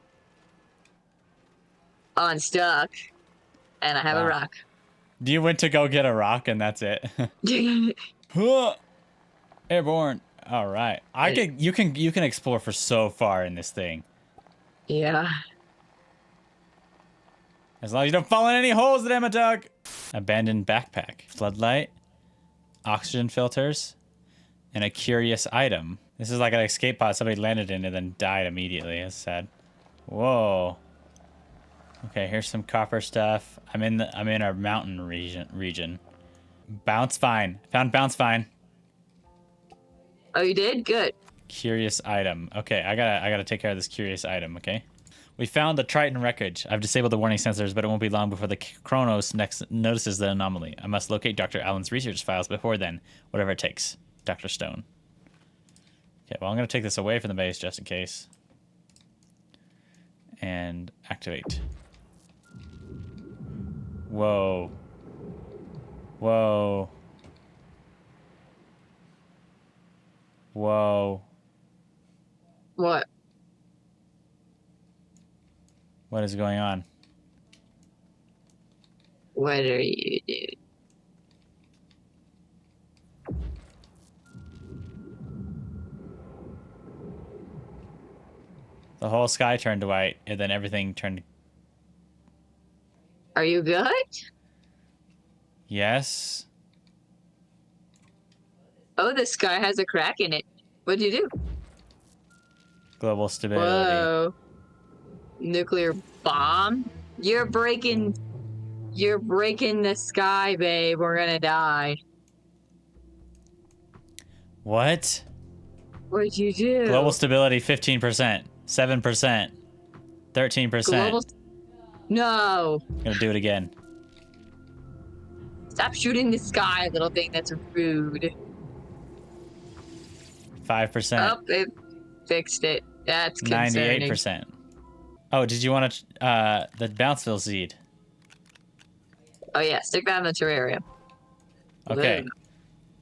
unstuck, and I have a rock. You went to go get a rock, and that's it. Airborne. All right. You can explore for so far in this thing. Yeah. As long as you don't fall in any holes, damn it, Doug. Abandoned backpack. Floodlight. Oxygen filters. And a curious item. This is like an escape pod somebody landed in and then died immediately. That's sad. Whoa. Okay, here's some copper stuff. I'm in our mountain region. Bounce vine. Found bounce vine. Oh, you did? Good. Curious item. Okay, I gotta take care of this curious item, okay? We found the Triton wreckage. I've disabled the warning sensors, but it won't be long before the Kronos next notices the anomaly. I must locate Dr. Allen's research files before then, whatever it takes. Dr. Stone. Okay, well, I'm going to take this away from the base just in case. And activate. Whoa. Whoa. Whoa. What? What is going on? What are you doing? The whole sky turned white, and then everything turned... Are you good? Yes? Oh, the sky has a crack in it. What'd you do? Global stability. Whoa. Nuclear bomb? You're breaking the sky, babe. We're gonna die. What? What'd you do? Global stability 15%, 7%, 13%. No. Gonna do it again. Stop shooting the sky, little thing. That's rude. 5%. Oh, it fixed it. That's concerning. 98%. Oh, did you want the Bounceville seed? Oh yeah, stick that in the terrarium. Okay. Boom.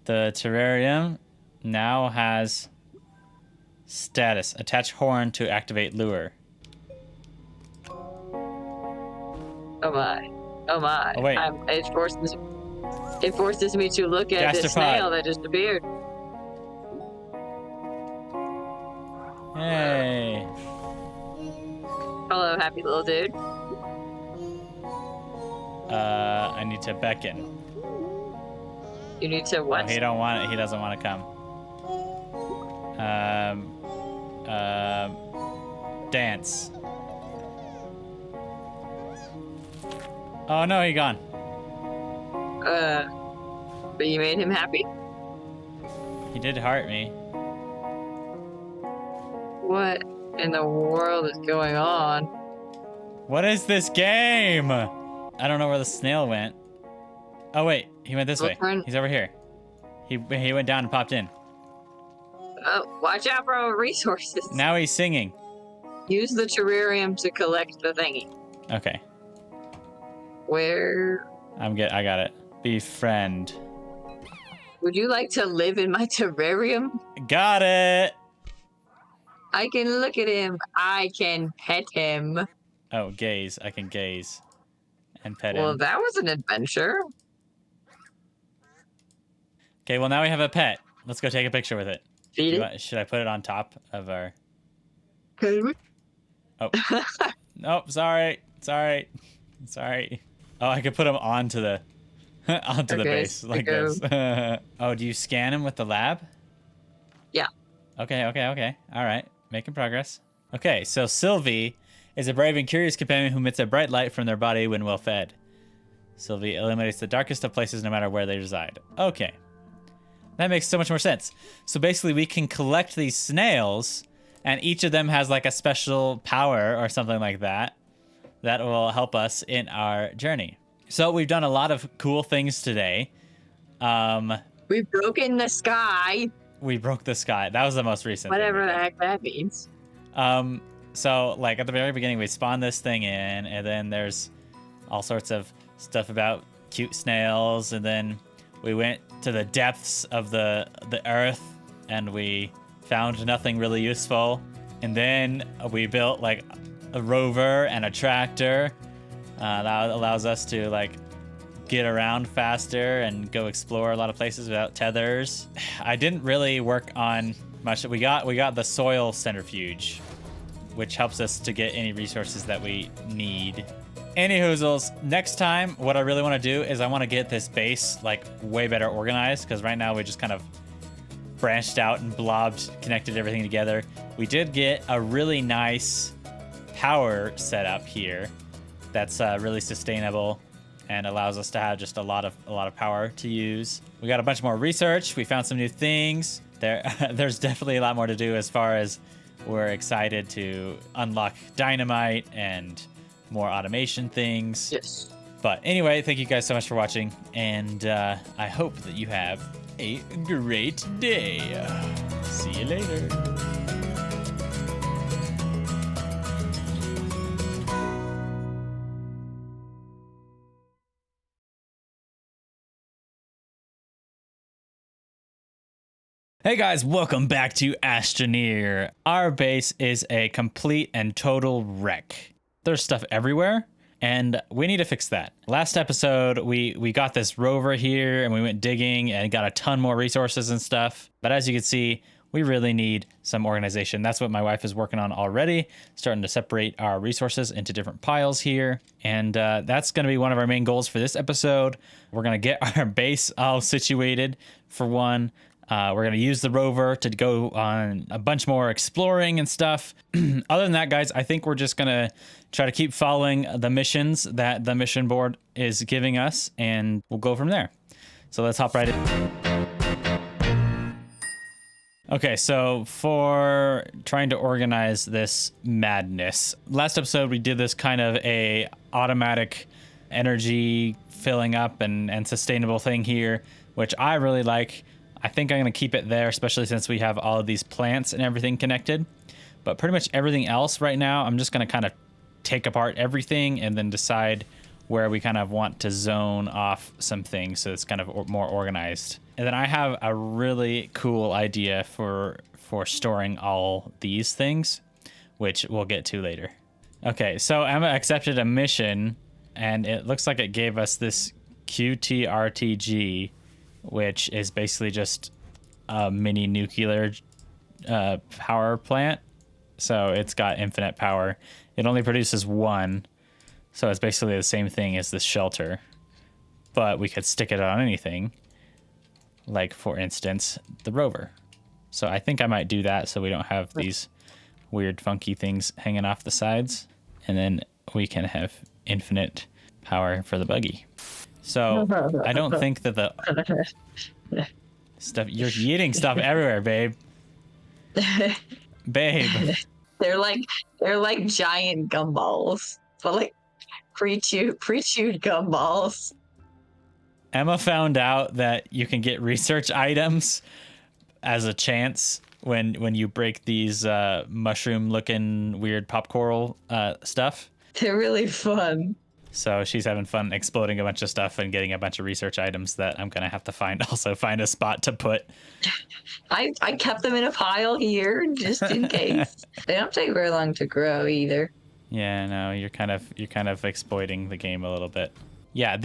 The terrarium now has status. Attach horn to activate lure. Oh my. Oh my. Oh, wait. It forces me to look at this Gastropod. snail that just appeared. Hey. Hello, happy little dude. I need to beckon. You need to what? Oh, he don't want it. He doesn't want to come. Dance. Oh no, he gone. But you made him happy. He did heart me. What in the world is going on? What is this game? I don't know where the snail went. Oh wait, he went this way. He's over here. He went down and popped in. Oh, watch out for our resources. Now he's singing. Use the terrarium to collect the thingy. Okay. Where? I got it. Befriend. Would you like to live in my terrarium? Got it. I can look at him. I can pet him. Oh, gaze. I can gaze and pet Well, him. that was an adventure. Okay, well now we have a pet. Let's go take a picture with it. Feed it. Should I put it on top of our... Can we? Oh. Nope, sorry. Oh, I could put him onto the onto the base like this. Oh, do you scan him with the lab? Yeah. Okay. All right. Making progress. Okay, so Sylvie is a brave and curious companion who emits a bright light from their body when well fed. Sylvie illuminates the darkest of places no matter where they reside. Okay. That makes so much more sense. So basically we can collect these snails and each of them has like a special power or something like that that will help us in our journey. So we've done a lot of cool things today. We've broken the sky. We broke the sky. That was the most recent Whatever thing the heck that means. So like at the very beginning we spawned this thing in and then there's all sorts of stuff about cute snails and then we went to the depths of the earth and we found nothing really useful. And then we built like a rover and a tractor that allows us to like get around faster and go explore a lot of places without tethers. I didn't really work on much. We got the soil centrifuge, which helps us to get any resources that we need. Anyhoozles, next time what I really want to do is I want to get this base like way better organized because right now we just kind of branched out and blobbed, connected everything together. We did get a really nice power setup here that's really sustainable and allows us to have just a lot of power to use. We got a bunch more research. We found some new things. There's definitely a lot more to do as far as We're excited to unlock dynamite and more automation things. Yes. But anyway, thank you guys so much for watching, and I hope that you have a great day. See you later. Hey guys, welcome back to Astroneer. Our base is a complete and total wreck. There's stuff everywhere, and we need to fix that. Last episode, we got this rover here, and we went digging and got a ton more resources and stuff. But as you can see, we really need some organization. That's what my wife is working on already, starting to separate our resources into different piles here. And that's going to be one of our main goals for this episode. We're going to get our base all situated for one. We're going to use the rover to go on a bunch more exploring and stuff. Other than that, guys, I think we're just going to try to keep following the missions that the mission board is giving us, and we'll go from there. So let's hop right in. Okay, so for trying to organize this madness, last episode we did this kind of a automatic energy filling up and sustainable thing here, which I really like. I think I'm going to keep it there, especially since we have all of these plants and everything connected. But pretty much everything else right now, I'm just going to kind of take apart everything and then decide where we kind of want to zone off some things so it's kind of more organized. And then I have a really cool idea for storing all these things, which we'll get to later. Okay, so Emma accepted a mission, and it looks like it gave us this QTRTG, which is basically just a mini nuclear power plant. So it's got infinite power. It only produces one, so it's basically the same thing as this shelter. But we could stick it on anything, like, for instance, the rover. So I think I might do that so we don't have these weird funky things hanging off the sides. And then we can have infinite power for the buggy. So I don't think that the stuff, you're eating stuff everywhere, babe. Babe. They're like giant gumballs, but like pre-chewed gumballs. Emma found out that you can get research items as a chance when you break these mushroom looking weird pop coral stuff. They're really fun. So she's having fun exploding a bunch of stuff and getting a bunch of research items that I'm going to have to find a spot to put. I kept them in a pile here just in case. They don't take very long to grow either. Yeah, no, you're kind of exploiting the game a little bit. Yeah,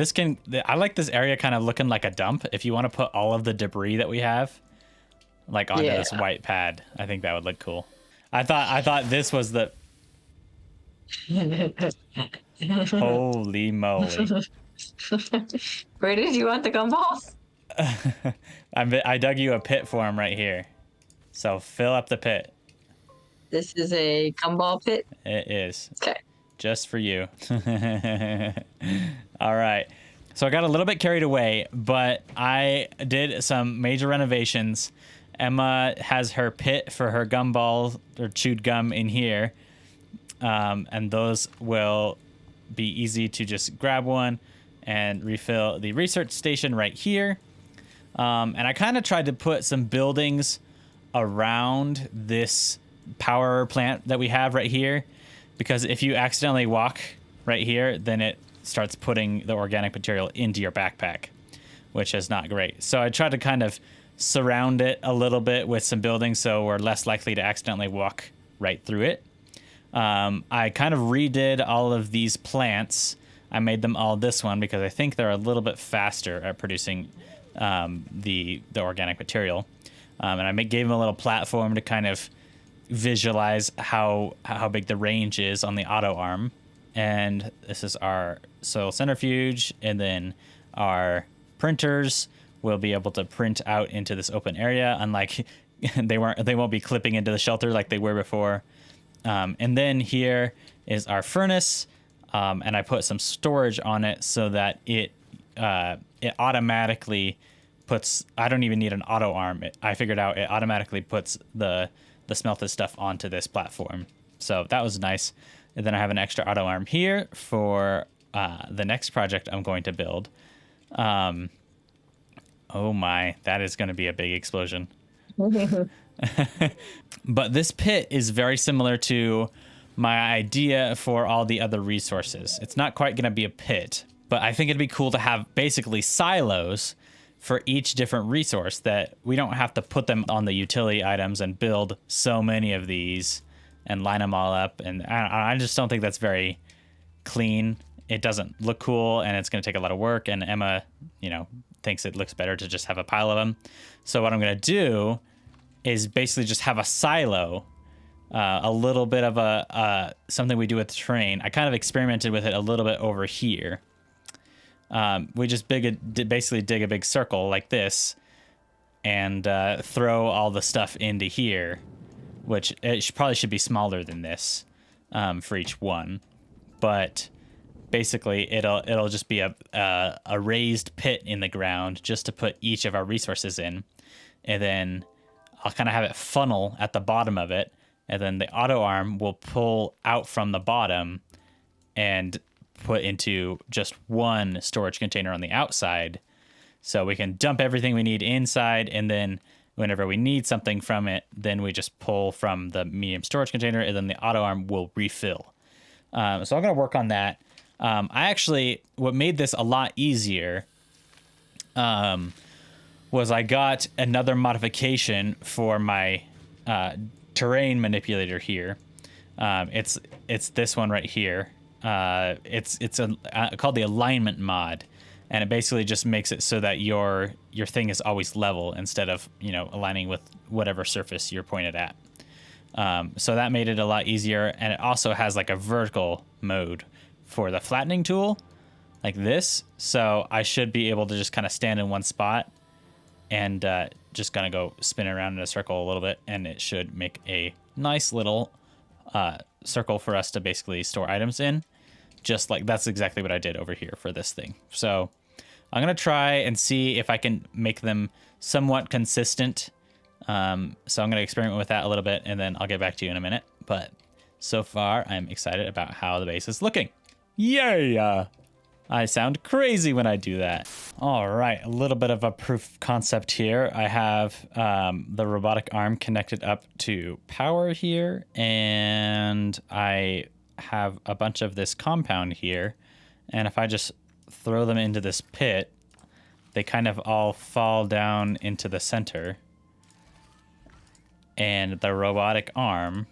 I like this area kind of looking like a dump. If you want to put all of the debris that we have like onto this white pad, I think that would look cool. I thought this was the holy moly. Where did you want the gumballs? I dug you a pit for him right here. So fill up the pit. This is a gumball pit? It is. Okay. Just for you. All right. So I got a little bit carried away, but I did some major renovations. Emma has her pit for her gumball or chewed gum in here. And those will be easy to just grab one and refill the research station right here. And I kind of tried to put some buildings around this power plant that we have right here, because if you accidentally walk right here, then it starts putting the organic material into your backpack, which is not great. So I tried to kind of surround it a little bit with some buildings so we're less likely to accidentally walk right through it. I kind of redid all of these plants. I made them all this one because I think they're a little bit faster at producing the organic material. And I gave them a little platform to kind of visualize how big the range is on the auto arm. And this is our soil centrifuge, and then our printers will be able to print out into this open area, unlike they won't be clipping into the shelter like they were before. And then here is our furnace, and I put some storage on it so that it automatically puts. I don't even need an auto arm. I figured out it automatically puts the the smelted stuff onto this platform. So that was nice. And then I have an extra auto arm here for the next project I'm going to build. Oh my, that is going to be a big explosion. But this pit is very similar to my idea for all the other resources. It's not quite going to be a pit, but I think it'd be cool to have basically silos for each different resource, that we don't have to put them on the utility items and build so many of these and line them all up. And I just don't think that's very clean. It doesn't look cool, and it's going to take a lot of work. And Emma, you know, thinks it looks better to just have a pile of them. So what I'm going to do is basically just have a silo, a little bit of a something we do with the terrain. I kind of experimented with it a little bit over here. We just basically dig a big circle like this and throw all the stuff into here, which it probably should be smaller than this for each one. But basically it'll just be a raised pit in the ground just to put each of our resources in. And then I'll kind of have it funnel at the bottom of it. And then the auto arm will pull out from the bottom and put into just one storage container on the outside, so we can dump everything we need inside, and then whenever we need something from it, then we just pull from the medium storage container, and then the auto arm will refill. So I'm going to work on that. What made this a lot easier was I got another modification for my terrain manipulator here. It's this one right here. It's called the alignment mod, and it basically just makes it so that your thing is always level instead of, you know, aligning with whatever surface you're pointed at. So that made it a lot easier, and it also has like a vertical mode for the flattening tool, like this. So I should be able to just kind of stand in one spot and just gonna go spin around in a circle a little bit, and it should make a nice little circle for us to basically store items in. Just like that's exactly what I did over here for this thing. So I'm gonna try and see if I can make them somewhat consistent. So I'm gonna experiment with that a little bit, and then I'll get back to you in a minute. But so far I'm excited about how the base is looking. Yay! I sound crazy when I do that. All right, a little bit of a proof of concept here. I have the robotic arm connected up to power here, and I have a bunch of this compound here. And if I just throw them into this pit, they kind of all fall down into the center. And the robotic arm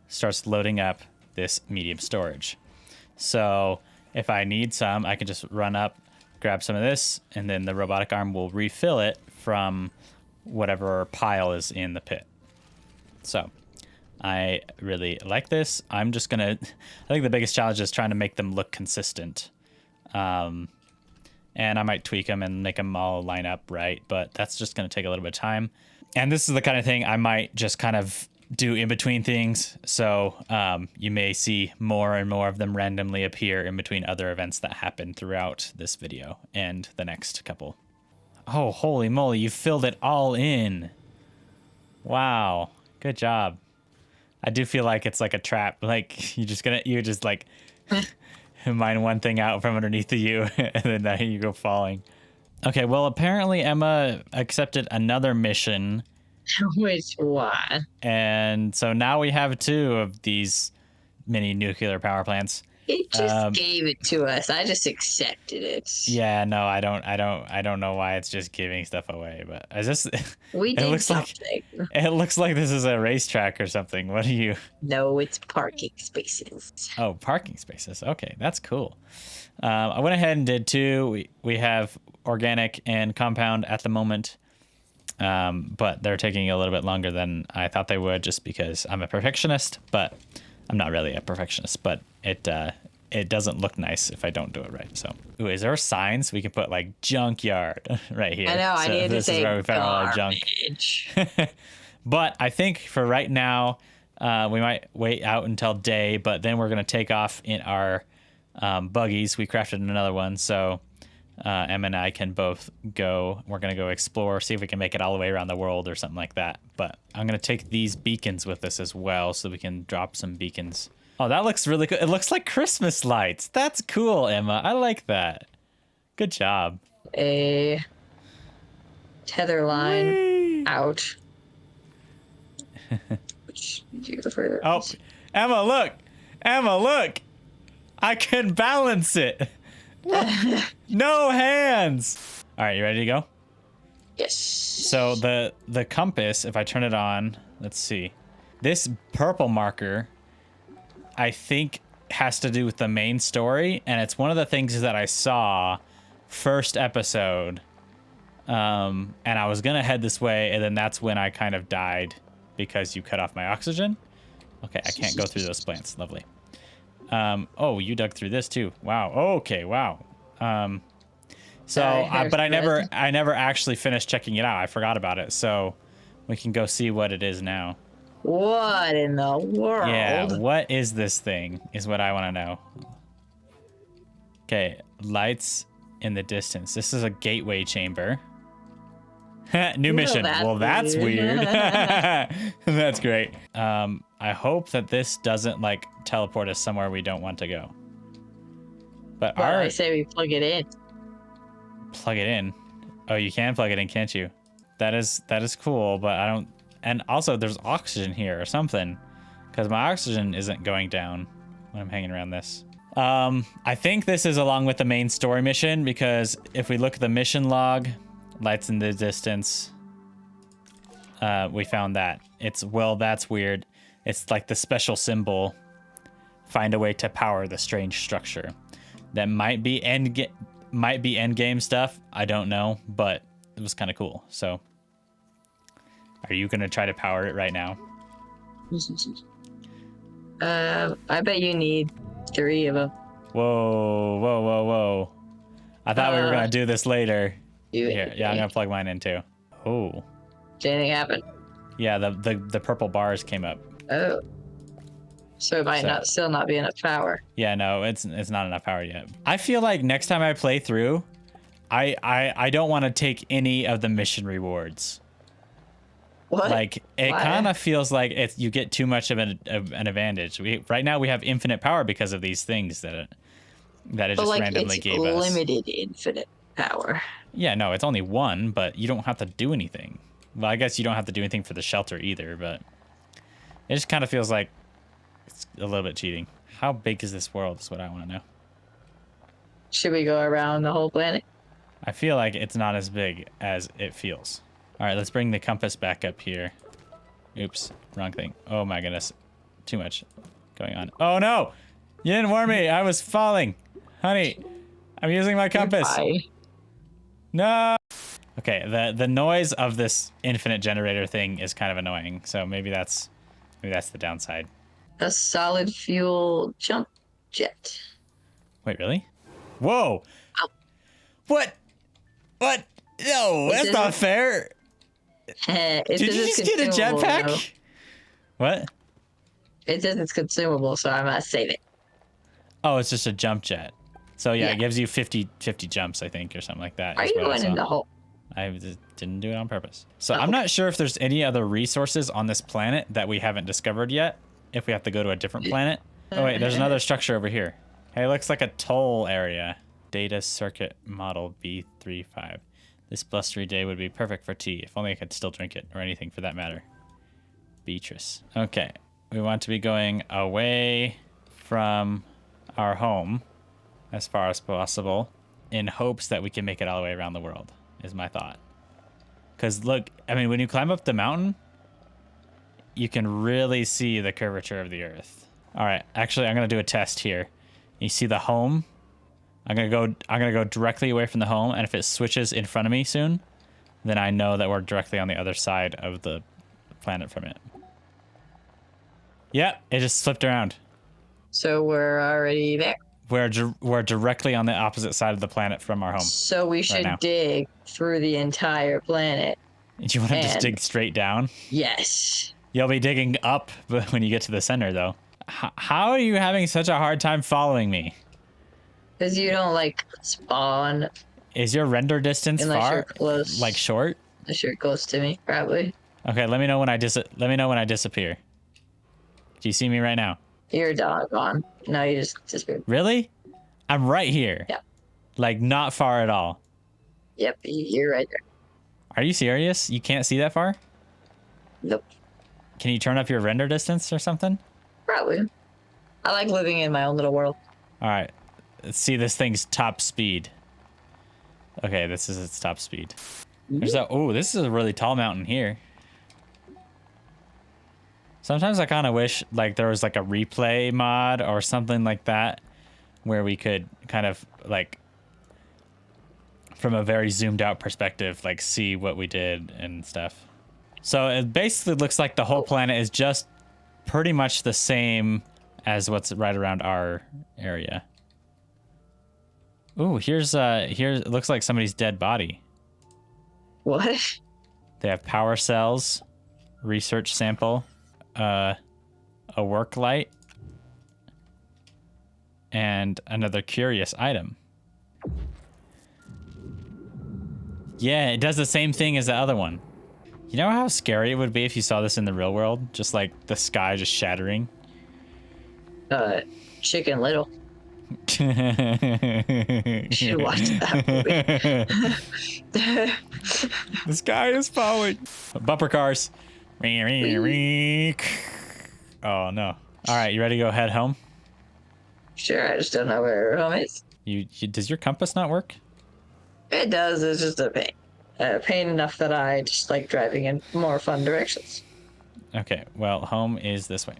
starts loading up this medium storage. So if I need some, I can just run up, grab some of this, and then the robotic arm will refill it from whatever pile is in the pit. So I really like this. I'm just gonna, I think the biggest challenge is trying to make them look consistent. And I might tweak them and make them all line up right, but that's just gonna take a little bit of time. And this is the kind of thing I might just kind of do in between things. So you may see more and more of them randomly appear in between other events that happen throughout this video and the next couple. Oh, holy moly, you filled it all in. Wow, good job. I do feel like it's like a trap. Like you're just like mine one thing out from underneath of you and then now you go falling. Okay, well, apparently Emma accepted another mission. Which one? And so now we have 2 of these mini nuclear power plants. It just gave it to us. I just accepted it. Yeah, no, I don't know why it's just giving stuff away, but is this We did something. It looks like this is a racetrack or something. What are you? No, it's parking spaces. Oh, parking spaces. Okay, that's cool. I went ahead and did 2. We have organic and compound at the moment. But they're taking a little bit longer than I thought they would, just because I'm a perfectionist, but I'm not really a perfectionist, but it doesn't look nice if I don't do it right. So, ooh, is there signs we can put like junkyard right here? I know, I needed to say this is where we found all our junk. But I think for right now, we might wait out until day, but then we're going to take off in our buggies. We crafted another one, so Emma and I can both go. We're going to go explore, see if we can make it all the way around the world or something like that. But I'm going to take these beacons with us as well so we can drop some beacons. Oh, that looks really good. It looks like Christmas lights. That's cool, Emma. I like that. Good job. A tether line out. Which do you prefer? Oh, Emma, look. Emma, look. I can balance it. No hands. All right, you ready to go? Yes. So the compass, if I turn it on, let's see. This purple marker, I think, has to do with the main story, and it's one of the things that I saw first episode. And I was gonna head this way, and then that's when I kind of died because you cut off my oxygen. Okay, I can't go through those plants. Lovely. Oh, you dug through this too. Wow. Okay. Wow. But I never actually finished checking it out. I forgot about it. So we can go see what it is now. What in the world? Yeah. What is this thing is what I want to know. Okay. Lights in the distance. This is a gateway chamber. New mission. Well, that's weird. That's great. I hope that this doesn't like teleport us somewhere we don't want to go. But I say we plug it in. Plug it in. Oh, you can plug it in, can't you? That is cool, but I don't. And also, there's oxygen here or something, because my oxygen isn't going down when I'm hanging around this. I think this is along with the main story mission, because if we look at the mission log, lights in the distance, we found that. That's weird. It's like the special symbol. Find a way to power the strange structure. That might be end game stuff. I don't know, but it was kind of cool. So, are you gonna try to power it right now? I bet you need 3 of them. Whoa! I thought we were gonna do this later. Here, yeah, I'm gonna plug mine in too. Oh. Did anything happen? Yeah, the purple bars came up. Oh. So it might still not be enough power. Yeah, no, it's not enough power yet. I feel like next time I play through, I don't want to take any of the mission rewards. What? Like it kind of feels like you get too much of an advantage. Right now we have infinite power because of these things that it just randomly gave us. Limited infinite power. Yeah, no, it's only 1, but you don't have to do anything. Well, I guess you don't have to do anything for the shelter either, but it just kind of feels like it's a little bit cheating. How big is this world is what I want to know. Should we go around the whole planet? I feel like it's not as big as it feels. All right, let's bring the compass back up here. Oops, wrong thing. Oh my goodness. Too much going on. Oh no! You didn't warn me. I was falling. Honey, I'm using my compass. Goodbye. No! Okay, the noise of this infinite generator thing is kind of annoying. So maybe that's the downside. A solid fuel jump jet. Wait, really? Whoa! Ow. What? No, that's not fair. Did you just get a jetpack? Though. What? It says it's consumable, so I must save it. Oh, it's just a jump jet. So yeah, it gives you 50 jumps, I think, or something like that. Are you going in the hole? I just didn't do it on purpose. So I'm not sure if there's any other resources on this planet that we haven't discovered yet. If we have to go to a different planet. Oh wait, there's another structure over here. Hey, it looks like a toll area. Data circuit model B35. This blustery day would be perfect for tea. If only I could still drink it, or anything for that matter. Beatrice. Okay, we want to be going away from our home as far as possible in hopes that we can make it all the way around the world, is my thought. Because look, I mean, when you climb up the mountain, you can really see the curvature of the Earth. All right, actually, I'm gonna do a test here. You see the home? I'm gonna go directly away from the home, and if it switches in front of me soon, then I know that we're directly on the other side of the planet from it. Yep, it just flipped around. So we're already there. We're directly on the opposite side of the planet from our home. So we should dig through the entire planet. Do you want to just dig straight down? Yes. You'll be digging up when you get to the center, though. How are you having such a hard time following me? Because you don't, like, spawn Is your render distance Unless you're far? close. Like short? Unless you're close to me, probably. Okay, let me know when I disappear. Do you see me right now? You're doggone. No, you just disappeared. Really? I'm right here. Yeah. Like not far at all. Yep, you're right there. Are you serious? You can't see that far? Nope. Can you turn up your render distance or something? Probably. I like living in my own little world. All right. Let's see this thing's top speed. Okay, this is its top speed. There's a, oh, this is a really tall mountain here. Sometimes I kind of wish like there was like a replay mod or something like that where we could kind of like from a very zoomed out perspective, like see what we did and stuff. So it basically looks like the whole planet is just pretty much the same as what's right around our area. Ooh, here's it looks like somebody's dead body. What? They have power cells, research sample, a work light, and another curious item. Yeah, it does the same thing as the other one. You know how scary it would be if you saw this in the real world? Just like the sky just shattering. Chicken Little. You should watch that movie. The sky is falling. Bumper cars. Oh no. All right, you ready to go head home? Sure, I just don't know where home is. You does your compass not work? It does. It's just a pain. Pain enough that I just like driving in more fun directions. Okay, well, home is this way.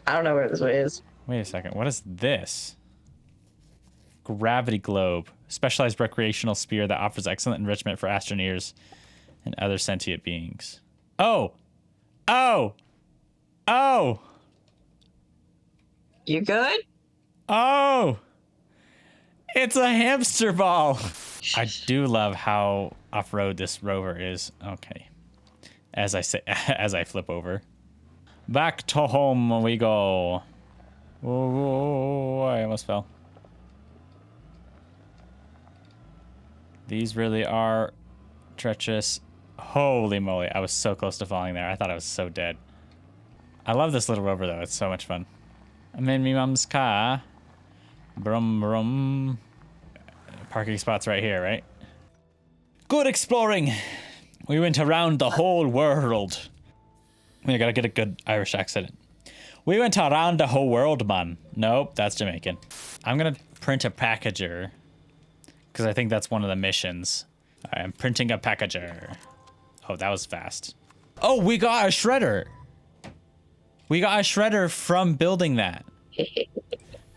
I don't know where this way is. Wait a second. What is this? Gravity globe. Specialized recreational spear that offers excellent enrichment for astroneers and other sentient beings. Oh! Oh! Oh! You good? Oh! It's a hamster ball! I do love how off-road this rover is. Okay. As I say, as I flip over. Back to home we go. Oh, I almost fell. These really are treacherous. Holy moly, I was so close to falling there. I thought I was so dead. I love this little rover though, it's so much fun. I'm in me mom's car. Brum brum. Parking spots right here, right? Good exploring. We went around the whole world. I gotta get a good Irish accent. We went around the whole world, man. Nope, that's Jamaican. I'm gonna print a packager because I think that's one of the missions. I am printing a packager. Oh, that was fast. Oh, we got a shredder. We got a shredder from building that.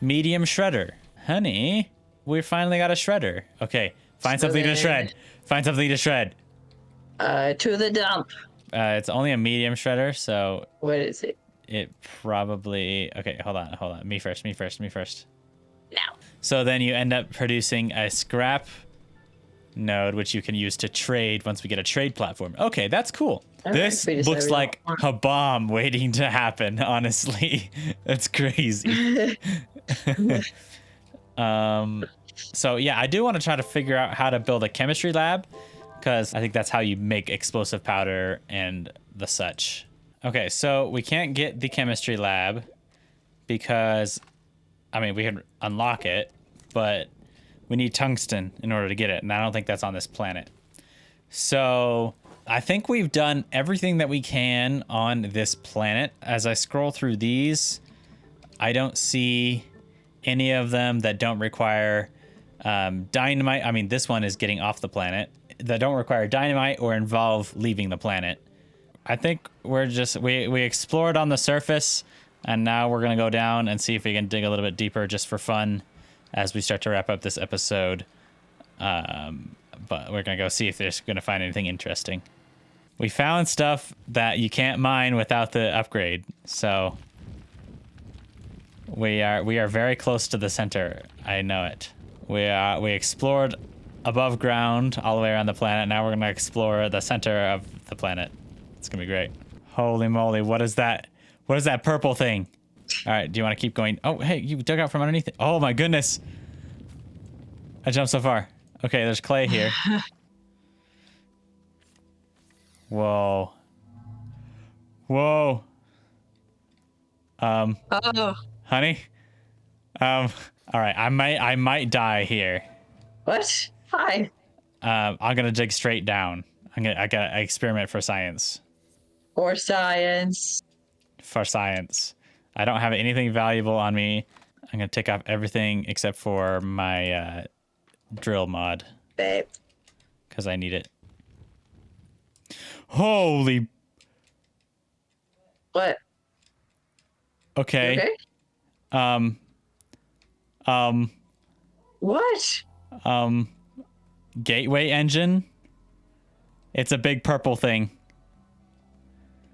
Medium shredder. Honey, we finally got a shredder. Okay, find something to shred. Find something to shred. To the dump. It's only a medium shredder, so... What is it? It probably... Okay, hold on. Me first. Now. So then you end up producing a scrap node, which you can use to trade once we get a trade platform. Okay, that's cool. This looks like a bomb waiting to happen, honestly. That's crazy. So yeah, I do want to try to figure out how to build a chemistry lab, because I think that's how you make explosive powder and the such. Okay, so we can't get the chemistry lab because, I mean, we can unlock it, but we need tungsten in order to get it, and I don't think that's on this planet. So I think we've done everything that we can on this planet. As I scroll through these, I don't see any of them that don't require dynamite. I mean, this one is getting off the planet. That don't require dynamite or involve leaving the planet. I think we're just, we explored on the surface, and now we're going to go down and see if we can dig a little bit deeper just for fun as we start to wrap up this episode. But we're going to go see if there's going to find anything interesting. We found stuff that you can't mine without the upgrade, so we are very close to the center. I know it. We explored above ground all the way around the planet. Now we're going to explore the center of the planet. It's going to be great. Holy moly, what is that? What is that purple thing? All right, do you want to keep going? Oh, hey, you dug out from underneath it. Oh my goodness. I jumped so far. Okay, there's clay here. Whoa. Whoa. Oh, Honey? All right, I might die here. what? Hi. I'm gonna dig straight down. I gotta experiment for science. For science. For science. I don't have anything valuable on me. I'm gonna take off everything except for my drill mod. Babe. Because I need it. Holy. What? Okay. You okay? What? Gateway engine. It's a big purple thing.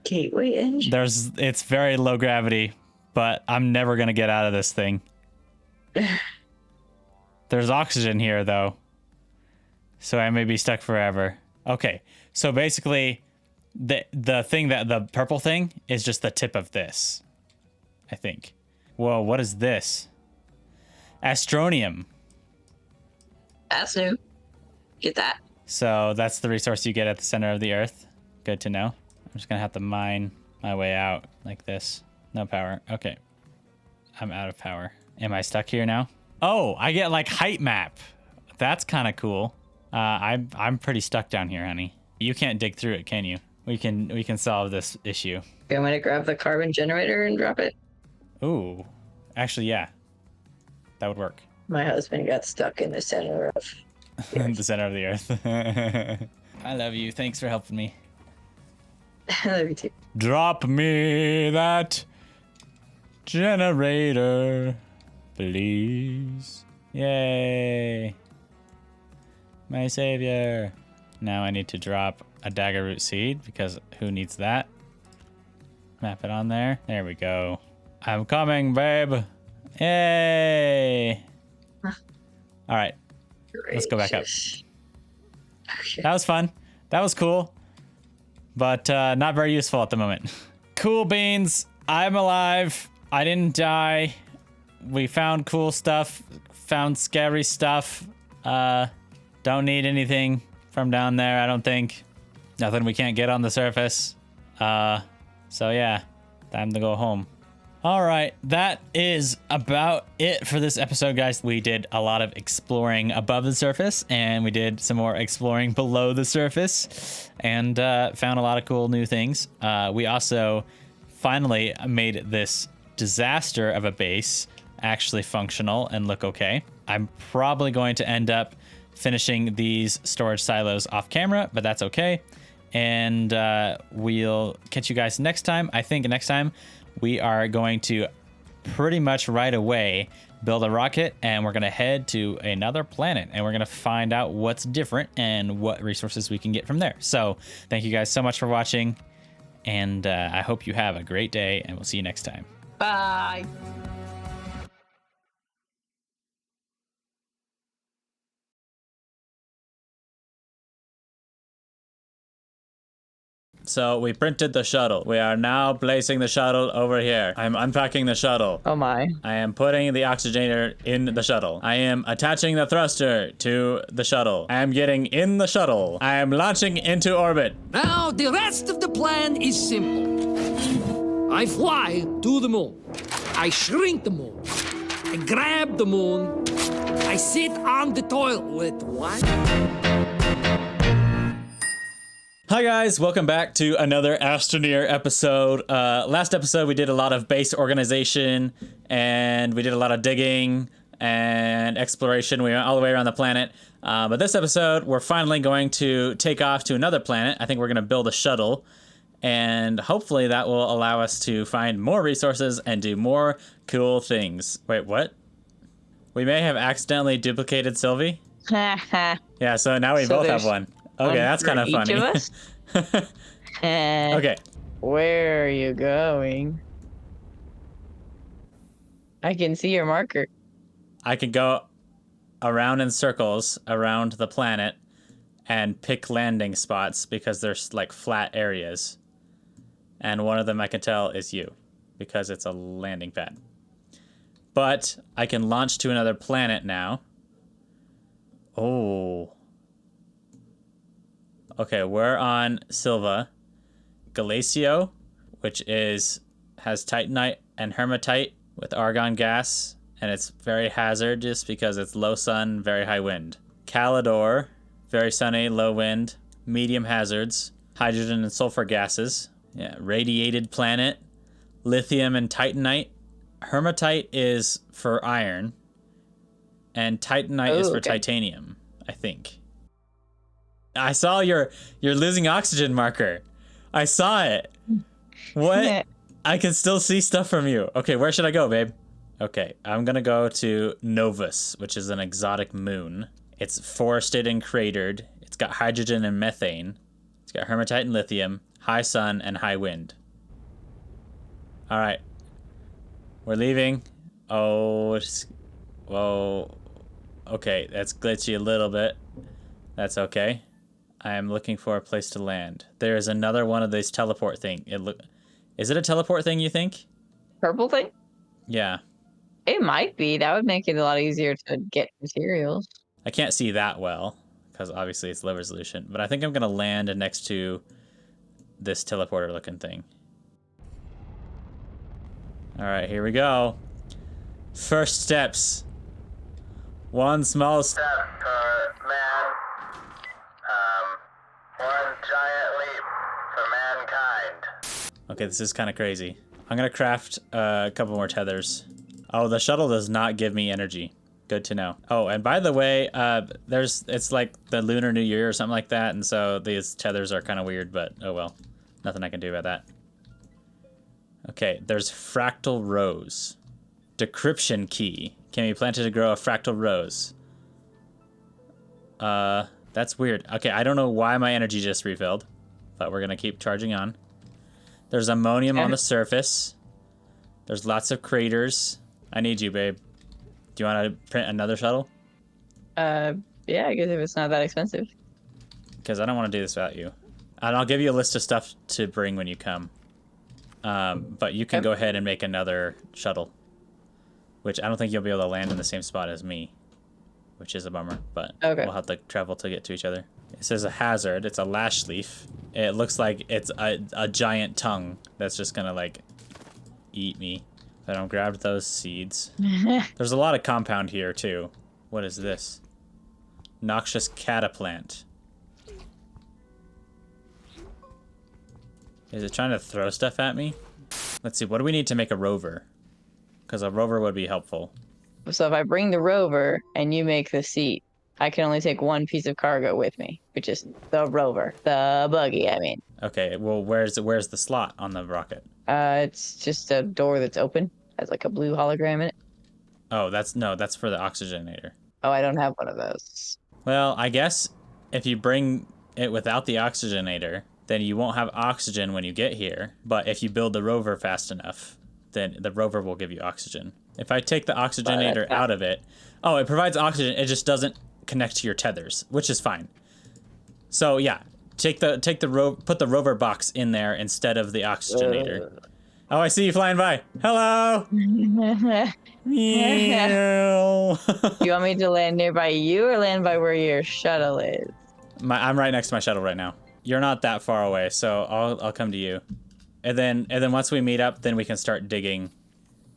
Gateway engine? It's very low gravity, but I'm never gonna get out of this thing. There's oxygen here though. So I may be stuck forever. Okay. So basically the thing that the purple thing is just the tip of this. I think. Whoa, what is this? Astronium. That's new. Get that. So that's the resource you get at the center of the earth. Good to know. I'm just gonna have to mine my way out like this. No power. Okay. I'm out of power. Am I stuck here now? Oh, I get like height map. That's kind of cool. I'm pretty stuck down here, honey. You can't dig through it, can you? We can solve this issue. Okay, I'm gonna grab the carbon generator and drop it. Ooh. Actually, yeah. That would work. My husband got stuck in the center of The center of the earth. I love you. Thanks for helping me. I love you too. Drop me that generator, please. Yay. My savior. Now I need to drop a dagger root seed because who needs that? Map it on there. There we go. I'm coming, babe. Yay. All right. Let's go back up. Okay. That was fun. That was cool. But not very useful at the moment. Cool beans. I'm alive. I didn't die. We found cool stuff. Found scary stuff. Don't need anything from down there, I don't think. Nothing we can't get on the surface. So yeah, time to go home. All right, that is about it for this episode, guys. We did a lot of exploring above the surface, and we did some more exploring below the surface, and found a lot of cool new things. We also finally made this disaster of a base actually functional and look okay. I'm probably going to end up finishing these storage silos off camera, but that's okay. And we'll catch you guys next time. I think next time we are going to pretty much right away build a rocket, and we're going to head to another planet, and we're going to find out what's different and what resources we can get from there. So thank you guys so much for watching, and I hope you have a great day, and we'll see you next time. Bye. So we printed the shuttle. We are now placing the shuttle over here. I'm unpacking the shuttle. Oh my. I am putting the oxygenator in the shuttle. I am attaching the thruster to the shuttle. I am getting in the shuttle. I am launching into orbit. Now, the rest of the plan is simple. I fly to the moon. I shrink the moon. I grab the moon. I sit on the toilet. What? Hi guys, welcome back to another Astroneer episode. Last episode we did a lot of base organization, and we did a lot of digging and exploration. We went all the way around the planet. But this episode we're finally going to take off to another planet. I think we're going to build a shuttle, and hopefully that will allow us to find more resources and do more cool things. Wait, what? We may have accidentally duplicated Sylvie? Yeah, so now we both have one. Okay, that's kind of funny. Each of us? Okay. Where are you going? I can see your marker. I can go around in circles around the planet and pick landing spots because there's like flat areas. And one of them I can tell is you because it's a landing pad. But I can launch to another planet now. Oh. Okay, we're on Silva. Galacio, which has Titanite and Hematite with argon gas, and it's very hazardous because it's low sun, very high wind. Calidor, very sunny, low wind, medium hazards, hydrogen and sulfur gases. Yeah, radiated planet, lithium and titanite. Hematite is for iron, and titanite is for titanium, I think. I saw you're losing oxygen marker. I saw it. What? I can still see stuff from you. Okay, where should I go, babe? Okay, I'm gonna go to Novus, which is an exotic moon. It's forested and cratered. It's got hydrogen and methane. It's got hematite and lithium, high sun, and high wind. All right. We're leaving. Oh, whoa. Okay, that's glitchy a little bit. That's okay. I am looking for a place to land. There is another one of these teleport thing. Is it a teleport thing, you think? Purple thing? Yeah. It might be. That would make it a lot easier to get materials. I can't see that well, because obviously it's low resolution. But I think I'm going to land next to this teleporter looking thing. All right, here we go. First steps. One small step for man. One giant leap for mankind. Okay, this is kind of crazy. I'm going to craft a couple more tethers. Oh, the shuttle does not give me energy. Good to know. Oh, and by the way, it's like the Lunar New Year or something like that, and so these tethers are kind of weird, but oh well. Nothing I can do about that. Okay, there's fractal rose. Decryption key. Can be planted to grow a fractal rose. That's weird. Okay, I don't know why my energy just refilled, but we're gonna keep charging on. There's ammonium on the surface. There's lots of craters. I need you, babe. Do you want to print another shuttle? Yeah, I guess if it's not that expensive. Because I don't want to do this without you. And I'll give you a list of stuff to bring when you come. But you can go ahead and make another shuttle. Which I don't think you'll be able to land in the same spot as me. Which is a bummer, but we'll have to travel to get to each other. It says a hazard. It's a lash leaf. It looks like it's a giant tongue that's just gonna, like, eat me. I don't grab those seeds. There's a lot of compound here, too. What is this? Noxious cataplant. Is it trying to throw stuff at me? Let's see, what do we need to make a rover? Because a rover would be helpful. So if I bring the rover and you make the seat, I can only take one piece of cargo with me, which is the rover. The buggy, I mean. Okay, well, where's the slot on the rocket? It's just a door that's open. Has like a blue hologram in it. Oh, that's for the oxygenator. Oh, I don't have one of those. Well, I guess if you bring it without the oxygenator, then you won't have oxygen when you get here. But if you build the rover fast enough, then the rover will give you oxygen. If I take the oxygenator out of it, oh, it provides oxygen. It just doesn't connect to your tethers, which is fine. So yeah, put the rover box in there instead of the oxygenator. Oh, I see you flying by. Hello. Meow. Do you want me to land nearby you or land by where your shuttle is? I'm right next to my shuttle right now. You're not that far away, so I'll come to you. And then once we meet up, then we can start digging.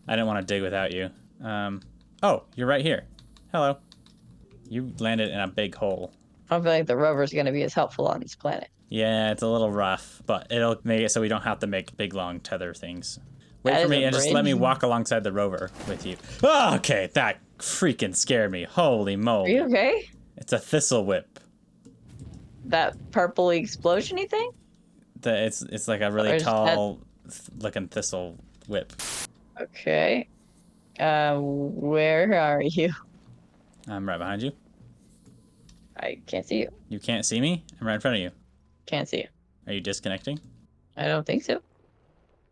I didn't want to dig without you. Oh, you're right here. Hello. You landed in a big hole. I don't feel like the rover's going to be as helpful on this planet. Yeah, it's a little rough, but it'll make it so we don't have to make big, long tether things. Wait for me and just let me walk alongside the rover with you. Oh, okay, that freaking scared me. Holy moly. Are you okay? It's a thistle whip. That purpley explosion-y thing? It's like a really tall looking thistle whip. Okay. Where are you? I'm right behind you. I can't see you. You can't see me? I'm right in front of you. Can't see you. Are you disconnecting? I don't think so.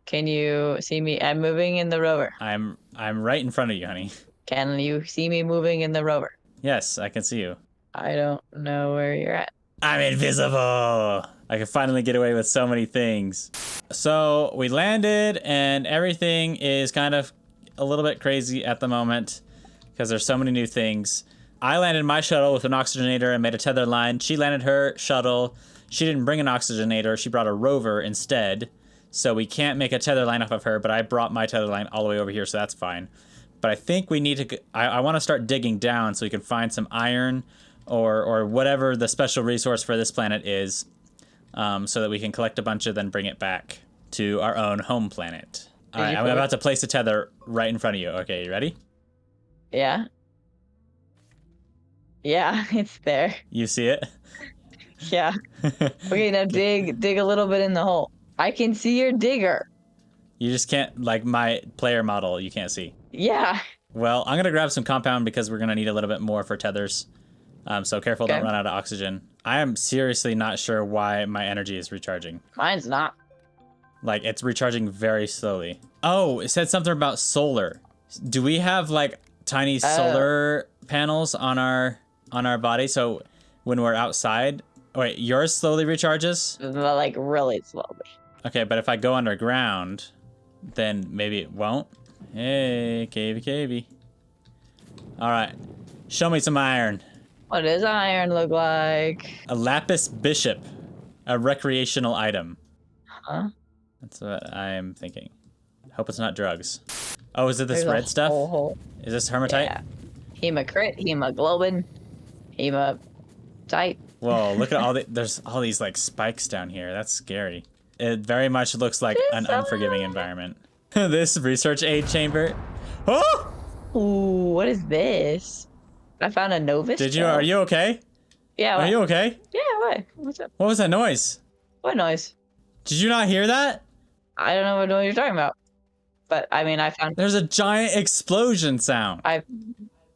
Can you see me? I'm moving in the rover. I'm right in front of you, honey. Can you see me moving in the rover? Yes, I can see you. I don't know where you're at. I'm invisible! I can finally get away with so many things. So we landed and everything is kind of a little bit crazy at the moment because there's so many new things. I landed my shuttle with an oxygenator and made a tether line. She landed her shuttle. She didn't bring an oxygenator. She brought a rover instead. So we can't make a tether line off of her, but I brought my tether line all the way over here, so that's fine. But I think we need to... I want to start digging down so we can find some iron or whatever the special resource for this planet is, so that we can collect a bunch of, then bring it back to our own home planet. All right, I'm about to place a tether right in front of you. Okay, you ready? Yeah. Yeah, it's there. You see it? Yeah. Okay, now dig a little bit in the hole. I can see your digger. You just can't, like my player model, you can't see. Yeah. Well, I'm going to grab some compound because we're going to need a little bit more for tethers. So careful, don't run out of oxygen. I am seriously not sure why my energy is recharging. Mine's not. Like, it's recharging very slowly. Oh, it said something about solar. Do we have, like, tiny solar panels on our body? So when we're outside... Wait, yours slowly recharges? Like, really slowly. Okay, but if I go underground, then maybe it won't. Hey, cavey. All right, show me some iron. What does iron look like? A lapis bishop, a recreational item. Huh? That's what I'm thinking. Hope it's not drugs. Oh, is it this There's red a stuff? whole hole. Is this hematite? Yeah. Hemocrit, hemoglobin, hematite. Whoa, look at there's all these like spikes down here. That's scary. It very much looks like an unforgiving environment. This research aid chamber. Oh! Ooh, what is this? I found a Novus. Are you okay? Yeah. Are you okay? Yeah, what? What's up? What was that noise? What noise? Did you not hear that? I don't know what noise you're talking about. But, I mean, I found... There's a giant explosion sound. I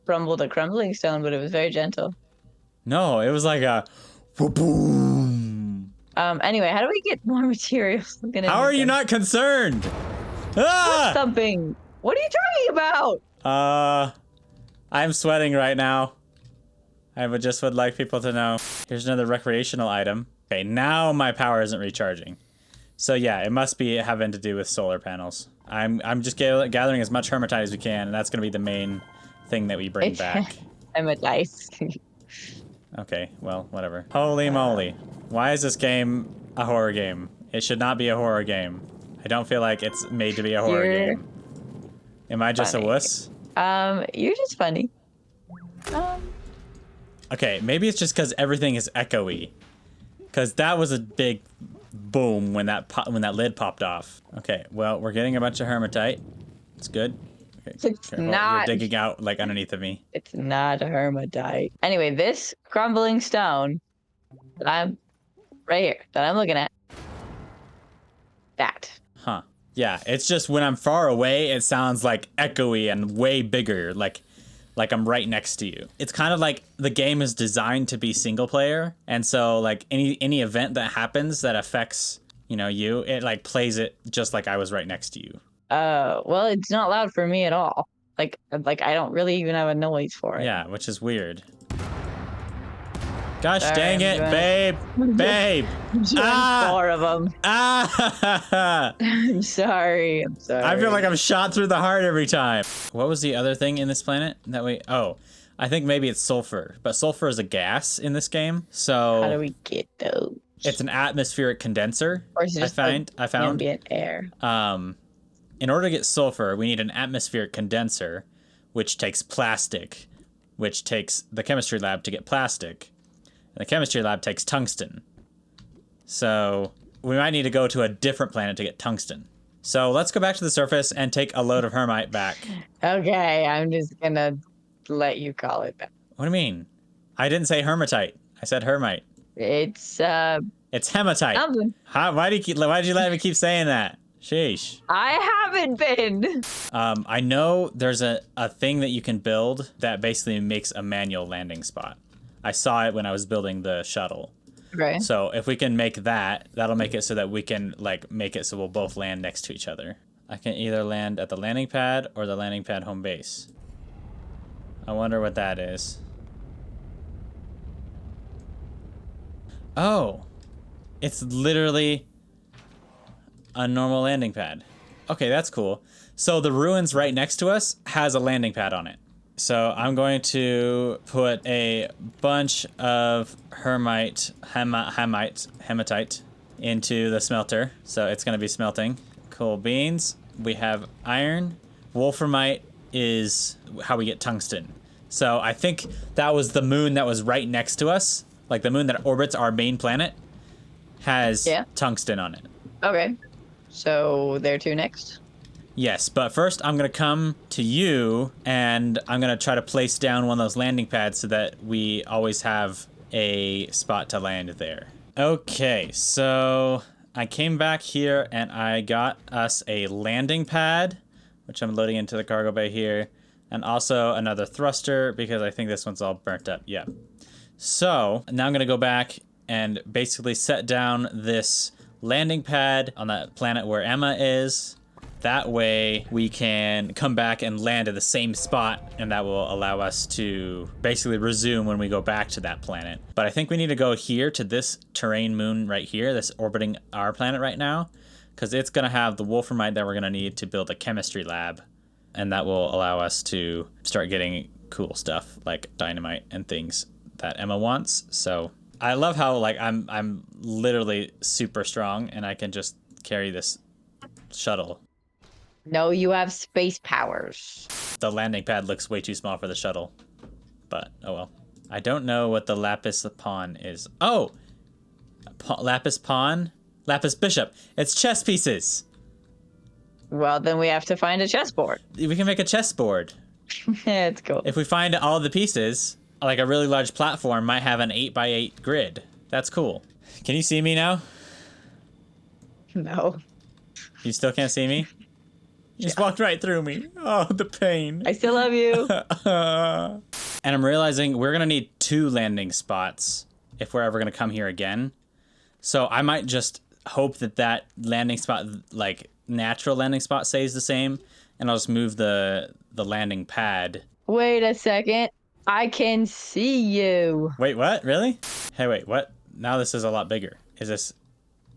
rumbled a crumbling stone, but it was very gentle. No, it was like a... boom. Anyway, how do we get more materials? How are you not concerned? Ah! Something. What are you talking about? I'm sweating right now. I would like people to know. Here's another recreational item. Okay, now my power isn't recharging. So yeah, it must be having to do with solar panels. I'm just gathering as much hematite as we can, and that's gonna be the main thing that we bring back. I'm a dice. Okay, well, whatever. Holy moly. Why is this game a horror game? It should not be a horror game. I don't feel like it's made to be a horror game. Am I just a wuss? You're just funny. Okay, maybe it's just because everything is echoey. Because that was a big boom when that lid popped off. Okay, well, we're getting a bunch of hematite. It's good. Okay, it's not. You're digging out like underneath of me. It's not a hematite. Anyway, this crumbling stone that I'm right here, that I'm looking at. That. Huh. Yeah, it's just when I'm far away, it sounds like echoey and way bigger, like I'm right next to you. It's kind of like the game is designed to be single player, and so like any event that happens that affects, you, it like plays it just like I was right next to you. Well, it's not loud for me at all. Like I don't really even have a noise for it. Yeah, which is weird. Gosh Sorry, dang it, babe! Babe! Four of them. I'm sorry. I feel like I'm shot through the heart every time. What was the other thing in this planet that we... Oh, I think maybe it's sulfur. But sulfur is a gas in this game, so... How do we get those? It's an atmospheric condenser, Or is it just I found. ambient air? In order to get sulfur, we need an atmospheric condenser, which takes plastic, which takes the chemistry lab to get plastic. And the chemistry lab takes tungsten. So we might need to go to a different planet to get tungsten. So let's go back to the surface and take a load of hermite back. Okay, I'm just gonna let you call it that. What do you mean? I didn't say hermitite. I said hermite. It's hematite. something. Why did you let me keep saying that? Sheesh. I haven't been. I know there's a thing that you can build that basically makes a manual landing spot. I saw it when I was building the shuttle. Right. So if we can make that, that'll make it so that we can like make it so we'll both land next to each other. I can either land at the landing pad or the landing pad home base. I wonder what that is. Oh, it's literally a normal landing pad. Okay, that's cool. So the ruins right next to us has a landing pad on it. So I'm going to put a bunch of hematite into the smelter. So it's going to be smelting. Cool beans. We have iron. Wolframite is how we get tungsten. So I think that was the moon that was right next to us. Like the moon that orbits our main planet has tungsten on it. Okay. So there two next? Yes, but first I'm going to come to you and I'm going to try to place down one of those landing pads so that we always have a spot to land there. Okay, so I came back here and I got us a landing pad, which I'm loading into the cargo bay here, and also another thruster because I think this one's all burnt up. Yeah. So now I'm going to go back and basically set down this landing pad on that planet where Emma is. That way we can come back and land at the same spot, and that will allow us to basically resume when we go back to that planet. But I think we need to go here to this terrain moon right here that's orbiting our planet right now, because it's going to have the wolframite that we're going to need to build a chemistry lab, and that will allow us to start getting cool stuff like dynamite and things that Emma wants. So I love how like I'm literally super strong and I can just carry this shuttle. No, you have space powers. The landing pad looks way too small for the shuttle, but oh well. I don't know what the lapis pawn is. Oh, lapis pawn, lapis bishop. It's chess pieces. Well, then we have to find a chessboard. We can make a chessboard. Yeah, it's cool. If we find all the pieces, like a really large platform might have an 8x8 grid. That's cool. Can you see me now? No. You still can't see me? You just walked right through me. Oh, the pain. I still love you. And I'm realizing we're going to need 2 landing spots if we're ever going to come here again. So I might just hope that that landing spot, like natural landing spot, stays the same. And I'll just move the landing pad. Wait a second. I can see you. Wait, what? Really? Hey, wait, what? Now this is a lot bigger. Is this...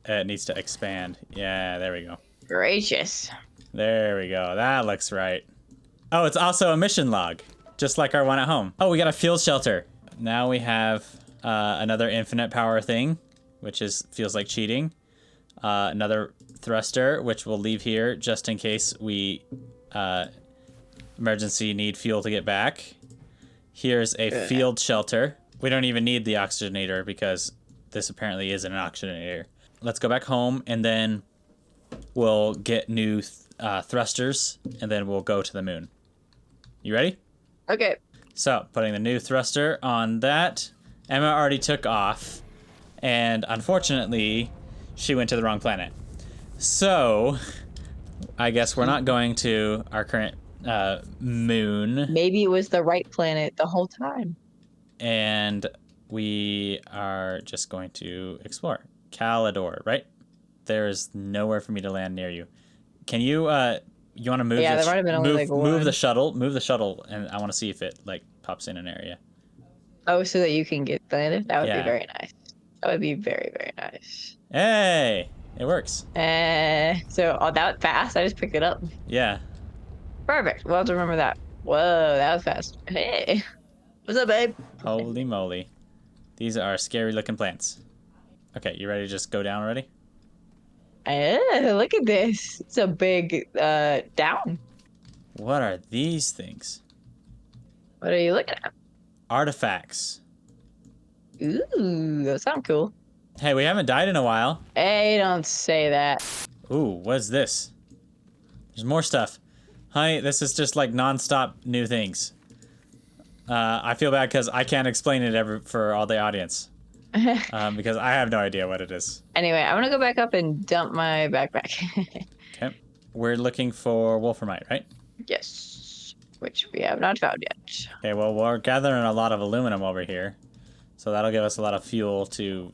it needs to expand. Yeah, there we go. Gracious. There we go. That looks right. Oh, it's also a mission log, just like our one at home. Oh, we got a fuel shelter. Now we have another infinite power thing, which feels like cheating. Another thruster, which we'll leave here just in case we emergency need fuel to get back. Here's a field shelter. We don't even need the oxygenator because this apparently isn't an oxygenator. Let's go back home and then we'll get new thrusters and then we'll go to the moon. You ready? Okay. So, putting the new thruster on that. Emma already took off, and unfortunately, she went to the wrong planet. So, I guess we're not going to our current moon. Maybe it was the right planet the whole time. And we are just going to explore. Kauderer, right? There's nowhere for me to land near you. Can you, you want to move? Yeah, there might have been only like one. Move the shuttle, and I want to see if it like pops in an area. Oh, so that you can get landed? That would be very nice. That would be very, very nice. Hey, it works. So that fast? I just picked it up. Yeah. Perfect. We'll have to remember that. Whoa, that was fast. Hey, what's up, babe? Holy moly, these are scary looking plants. Okay, you ready to just go down already? Look at this. It's a big down. What are these things? What are you looking at? Artifacts. Ooh, those sound cool. Hey, we haven't died in a while. Hey, don't say that. Ooh, what's this? There's more stuff. Honey, this is just like non-stop new things. I feel bad because I can't explain it for all the audience. Because I have no idea what it is. Anyway, I'm gonna go back up and dump my backpack. Okay. We're looking for wolframite, right? Yes. Which we have not found yet. Okay, well, we're gathering a lot of aluminum over here. So that'll give us a lot of fuel to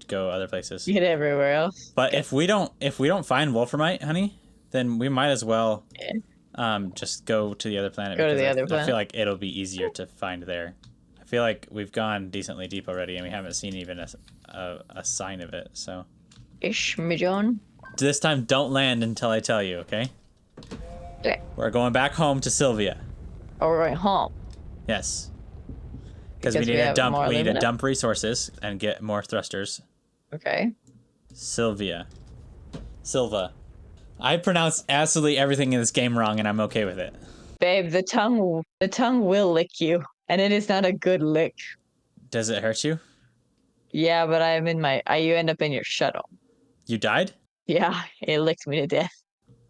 go other places. Get everywhere else. But okay. if we don't find wolframite, honey, then we might as well just go to the other planet. Go to the other planet. I feel like it'll be easier to find there. I feel like we've gone decently deep already, and we haven't seen even a sign of it. So. Ish, John. This time, don't land until I tell you. Okay. Okay. We're going back home to Sylvia. Oh, we're going home. Yes. Because we Because need we to have dump. more We need to aluminum? dump resources and get more thrusters. Okay. Silva. I pronounced absolutely everything in this game wrong, and I'm okay with it. Babe, the tongue will lick you, and it is not a good lick. Does it hurt you? Yeah, but you end up in your shuttle. You died? Yeah, it licked me to death.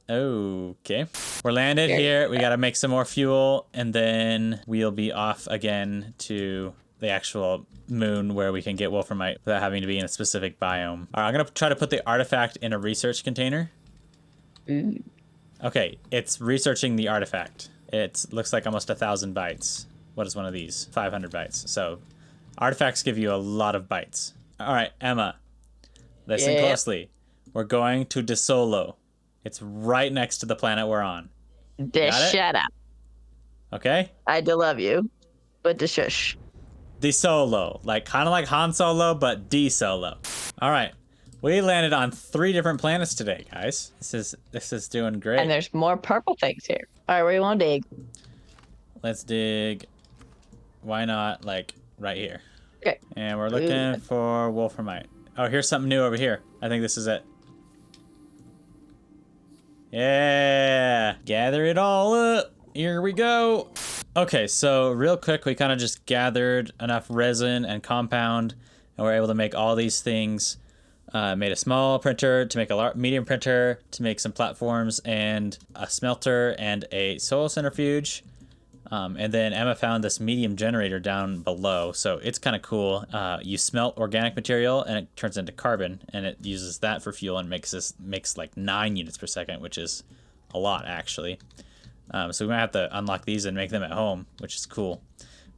Okay. We're landed Very here. We gotta make some more fuel, and then we'll be off again to the actual moon where we can get wolframite without having to be in a specific biome. All right, I'm gonna try to put the artifact in a research container. Ooh. Okay, it's researching the artifact. It looks like almost 1,000 bytes. What is one of these? 500 bytes. So artifacts give you a lot of bytes. All right, Emma, listen closely. We're going to DeSolo. It's right next to the planet we're on. Just shut up. Okay? I do love you, but the shush. DeSolo. Kind of like Han Solo, but DeSolo. All right. We landed on 3 different planets today, guys. This is doing great. And there's more purple things here. All right, where you want to dig? Let's dig. Why not, right here? Okay. And we're looking for wolframite. Oh, here's something new over here. I think this is it. Yeah. Gather it all up. Here we go. Okay, so real quick, we kind of just gathered enough resin and compound, and we're able to make all these things. Made a small printer to make a medium printer to make some platforms and a smelter and a soil centrifuge. And then Emma found this medium generator down below, so it's kind of cool. You smelt organic material and it turns into carbon, and it uses that for fuel and makes like 9 units per second, which is a lot actually. So we're gonna have to unlock these and make them at home, which is cool.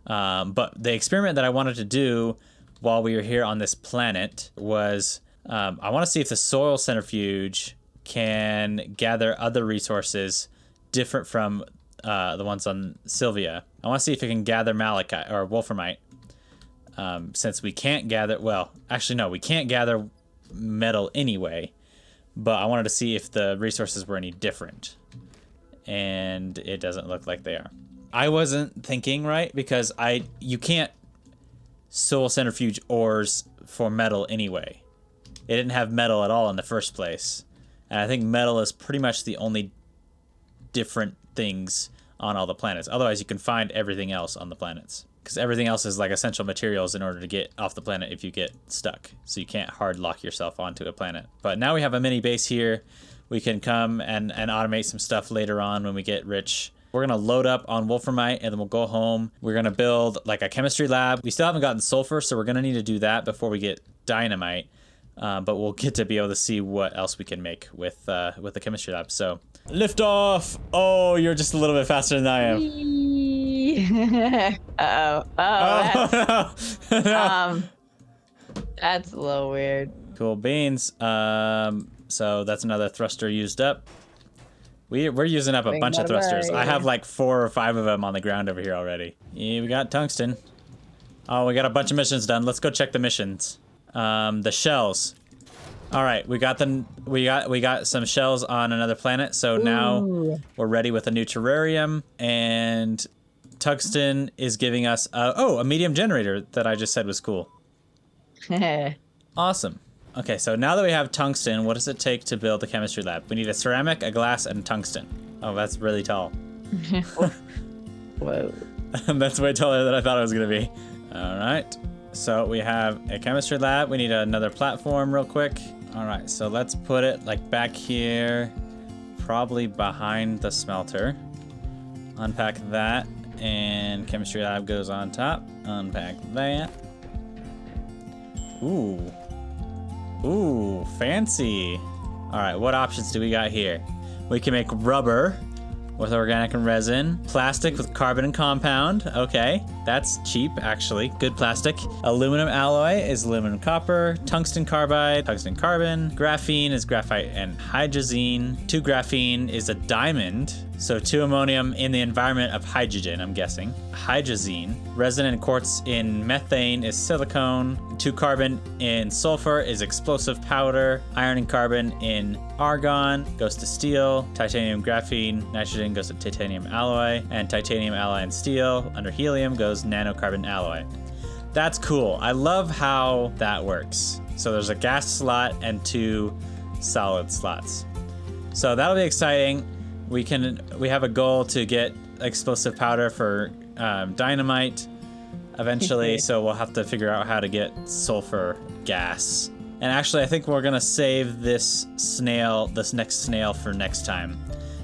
But the experiment that I wanted to do while we were here on this planet was I want to see if the soil centrifuge can gather other resources different from the ones on Sylvia. I want to see if it can gather malachite or wolframite. Since we can't gather, well, actually no, we can't gather metal anyway, but I wanted to see if the resources were any different. And it doesn't look like they are. I wasn't thinking right because you can't soil centrifuge ores for metal anyway. It didn't have metal at all in the first place. And I think metal is pretty much the only different things on all the planets. Otherwise, you can find everything else on the planets. Because everything else is like essential materials in order to get off the planet if you get stuck. So you can't hard lock yourself onto a planet. But now we have a mini base here. We can come and automate some stuff later on when we get rich. We're going to load up on wolframite and then we'll go home. We're going to build like a chemistry lab. We still haven't gotten sulfur, so we're going to need to do that before we get dynamite. But we'll get to be able to see what else we can make with the chemistry lab. So lift off. Oh, you're just a little bit faster than I am. No. That's a little weird. Cool beans. So that's another thruster used up. We're using up a bunch of thrusters. I have like 4 or 5 of them on the ground over here already. Yeah, we got tungsten. Oh, we got a bunch of missions done. Let's go check the missions. The shells. All right, we got some shells on another planet. So now we're ready with a new terrarium, and tungsten is giving us a medium generator that I just said was cool. Awesome. Okay, so now that we have tungsten, what does it take to build the chemistry lab? We need a ceramic, a glass, and tungsten. Oh, that's really tall. Whoa. That's way taller than I thought it was gonna be. All right. So we have a chemistry lab. We need another platform real quick. All right, so let's put it like back here, probably behind the smelter. Unpack that, and chemistry lab goes on top. Unpack that. Ooh. Ooh, fancy. All right, what options do we got here? We can make rubber with organic and resin, plastic with carbon and compound. Okay, that's cheap, actually. Good plastic. Aluminum alloy is aluminum copper. Tungsten carbide, tungsten carbon. Graphene is graphite and hydrazine. 2 graphene is a diamond. So 2 ammonium in the environment of hydrogen, I'm guessing. Hydrazine. Resonant quartz in methane is silicone. 2 carbon in sulfur is explosive powder. Iron and carbon in argon goes to steel. Titanium graphene, nitrogen goes to titanium alloy. And titanium alloy and steel under helium goes nanocarbon alloy. That's cool. I love how that works. So there's a gas slot and 2 solid slots. So that'll be exciting. We have a goal to get explosive powder for dynamite eventually, so we'll have to figure out how to get sulfur gas. And actually, I think we're gonna save this next snail for next time,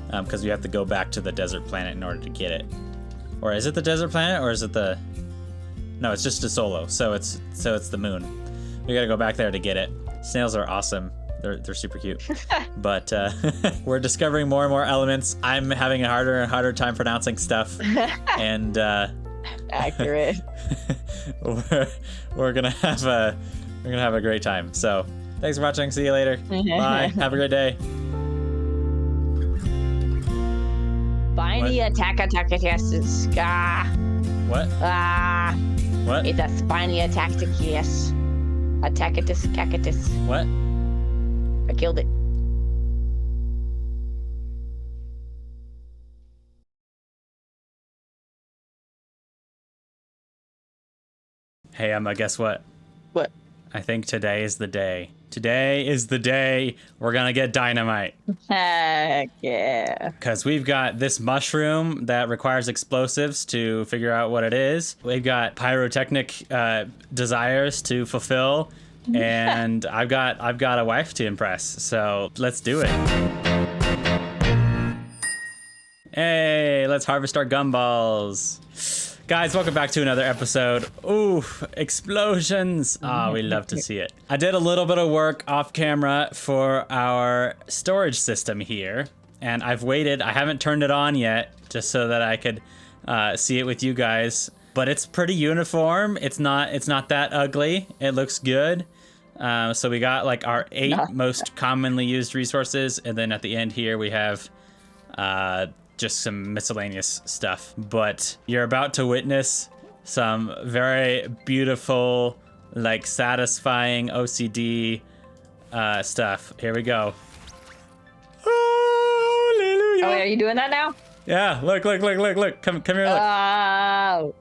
because we have to go back to the desert planet in order to get it. Or is it the desert planet, or is it the? No, it's just a solo. So it's the moon. We gotta go back there to get it. Snails are awesome. They're super cute. But we're discovering more and more elements. I'm having a harder and harder time pronouncing stuff. And Accurate. we're gonna have a great time. So thanks for watching. See you later. Bye. Have a great day. Spiny attack yes. What? What? It's a spiny attack yes. Attackatus cacatus. What? I killed it. Hey, Emma, guess what? What? I think today is the day. Today is the day we're gonna get dynamite. Heck yeah. Because we've got this mushroom that requires explosives to figure out what it is. We've got pyrotechnic desires to fulfill. And I've got a wife to impress, so let's do it. Hey, let's harvest our gumballs. Guys, welcome back to another episode. Ooh, explosions. Ah, we love to see it. I did a little bit of work off camera for our storage system here, and I've waited. I haven't turned it on yet, just so that I could see it with you guys. But it's pretty uniform. It's not that ugly. It looks good. So we got like our 8 most commonly used resources, and then at the end here we have just some miscellaneous stuff. But you're about to witness some very beautiful, like satisfying OCD stuff. Here we go. Oh, hallelujah. Oh, wait, are you doing that now? Yeah, look. Come here, look. Oh.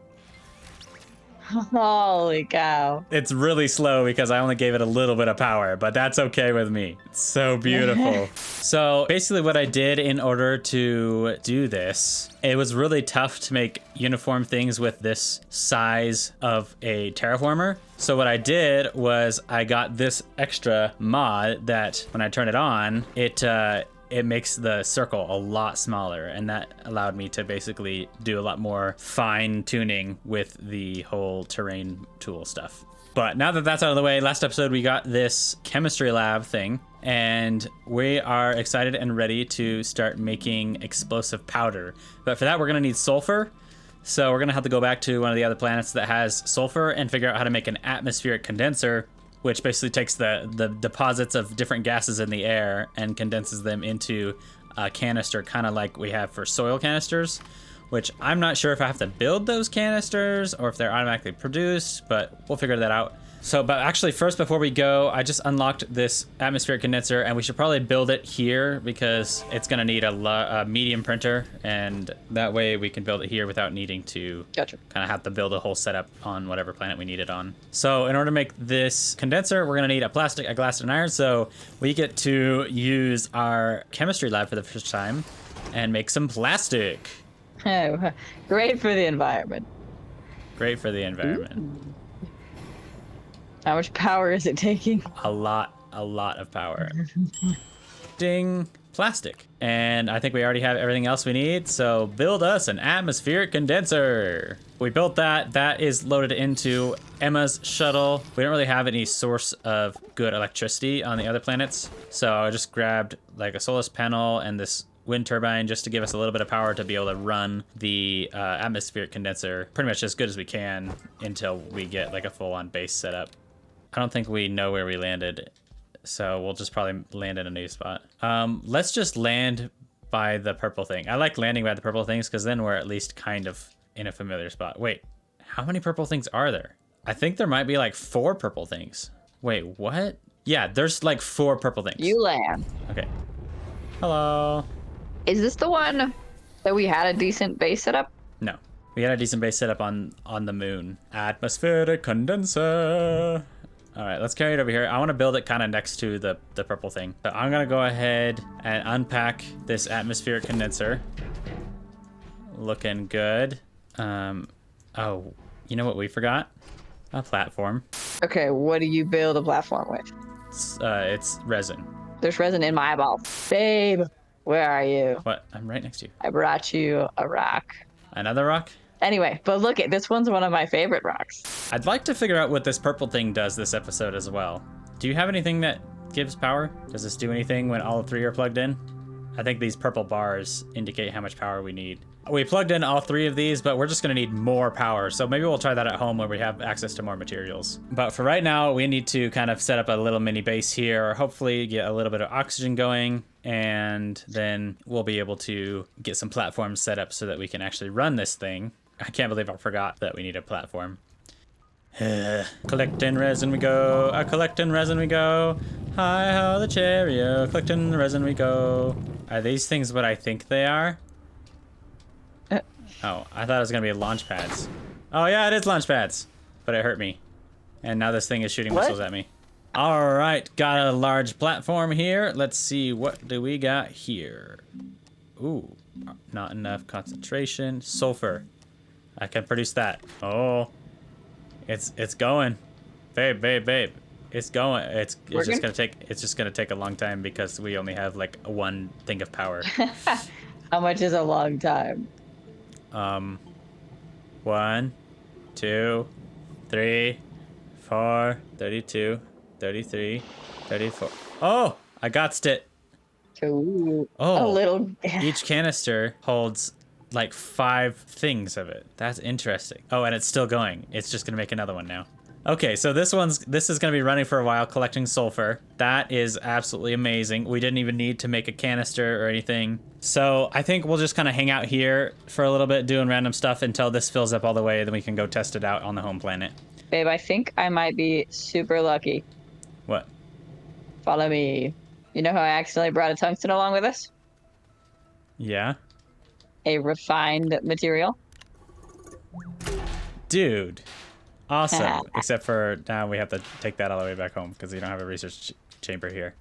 Holy cow. It's really slow because I only gave it a little bit of power, but that's okay with me. It's so beautiful. So basically what I did in order to do this, it was really tough to make uniform things with this size of a terraformer. So what I did was I got this extra mod that when I turn it on, it makes the circle a lot smaller, and that allowed me to basically do a lot more fine tuning with the whole terrain tool stuff. But now that that's out of the way, last episode we got this chemistry lab thing, and we are excited and ready to start making explosive powder. But for that, we're gonna need sulfur. So we're gonna have to go back to one of the other planets that has sulfur and figure out how to make an atmospheric condenser, which basically takes the deposits of different gases in the air and condenses them into a canister, kind of like we have for soil canisters, which I'm not sure if I have to build those canisters or if they're automatically produced, but we'll figure that out. So, but actually first, before we go, I just unlocked this atmospheric condenser, and we should probably build it here because it's gonna need a medium printer, and that way we can build it here without needing to kind of have to build a whole setup on whatever planet we need it on. So in order to make this condenser, we're gonna need a plastic, a glass, and an iron. So we get to use our chemistry lab for the first time and make some plastic. Oh, great for the environment. Great for the environment. Ooh. How much power is it taking? A lot of power. Ding. Plastic. And I think we already have everything else we need, so build us an atmospheric condenser. We built that. That is loaded into Emma's shuttle. We don't really have any source of good electricity on the other planets, so I just grabbed like a solar panel and this wind turbine just to give us a little bit of power to be able to run the atmospheric condenser pretty much as good as we can until we get like a full-on base set up. I don't think we know where we landed, so we'll just probably land in a new spot. Let's just land by the purple thing. I like landing by the purple things because then we're at least kind of in a familiar spot. Wait, how many purple things are there? I think there might be like 4 purple things. Wait, what? Yeah, there's like 4 purple things. You land. Okay. Hello. Is this the one that we had a decent base set up? No. We had a decent base set up on the moon. Atmospheric condenser. All right, let's carry it over here. I want to build it kind of next to the purple thing. So I'm going to go ahead and unpack this atmospheric condenser. Looking good. Oh, you know what we forgot? A platform. Okay, what do you build a platform with? It's resin. There's resin in my eyeball. Babe, where are you? What? I'm right next to you. I brought you a rock. Another rock? Anyway, but look, this one's one of my favorite rocks. I'd like to figure out what this purple thing does this episode as well. Do you have anything that gives power? Does this do anything when all 3 are plugged in? I think these purple bars indicate how much power we need. We plugged in all 3 of these, but we're just gonna need more power. So maybe we'll try that at home where we have access to more materials. But for right now, we need to kind of set up a little mini base here, or hopefully get a little bit of oxygen going. And then we'll be able to get some platforms set up so that we can actually run this thing. I can't believe I forgot that we need a platform. Collecting resin we go, collecting resin we go. Hi ho the chariot, collecting resin we go. Are these things what I think they are? Oh, I thought it was gonna be launch pads. Oh yeah, it is launch pads, but it hurt me. And now this thing is shooting missiles at me. All right, got a large platform here. Let's see, what do we got here? Ooh, not enough concentration. Sulfur. I can produce that. Oh, it's going, babe. It's going. It's just gonna take a long time because we only have like 1 thing of power. How much is a long time? 1, 2, 3, 4, 32, 33, 34. Oh, I got it. Ooh, Oh, a little. Each canister holds like 5 things of it. That's interesting. Oh, and it's still going. It's just gonna make another one now. Okay, so this is gonna be running for a while, collecting sulfur. That is absolutely amazing. We didn't even need to make a canister or anything. So I think we'll just kind of hang out here for a little bit, doing random stuff until this fills up all the way, then we can go test it out on the home planet. Babe, I think I might be super lucky. What? Follow me. You know how I accidentally brought a tungsten along with us? Yeah? A refined material? Dude. Awesome. Except for now we have to take that all the way back home because we don't have a research chamber here.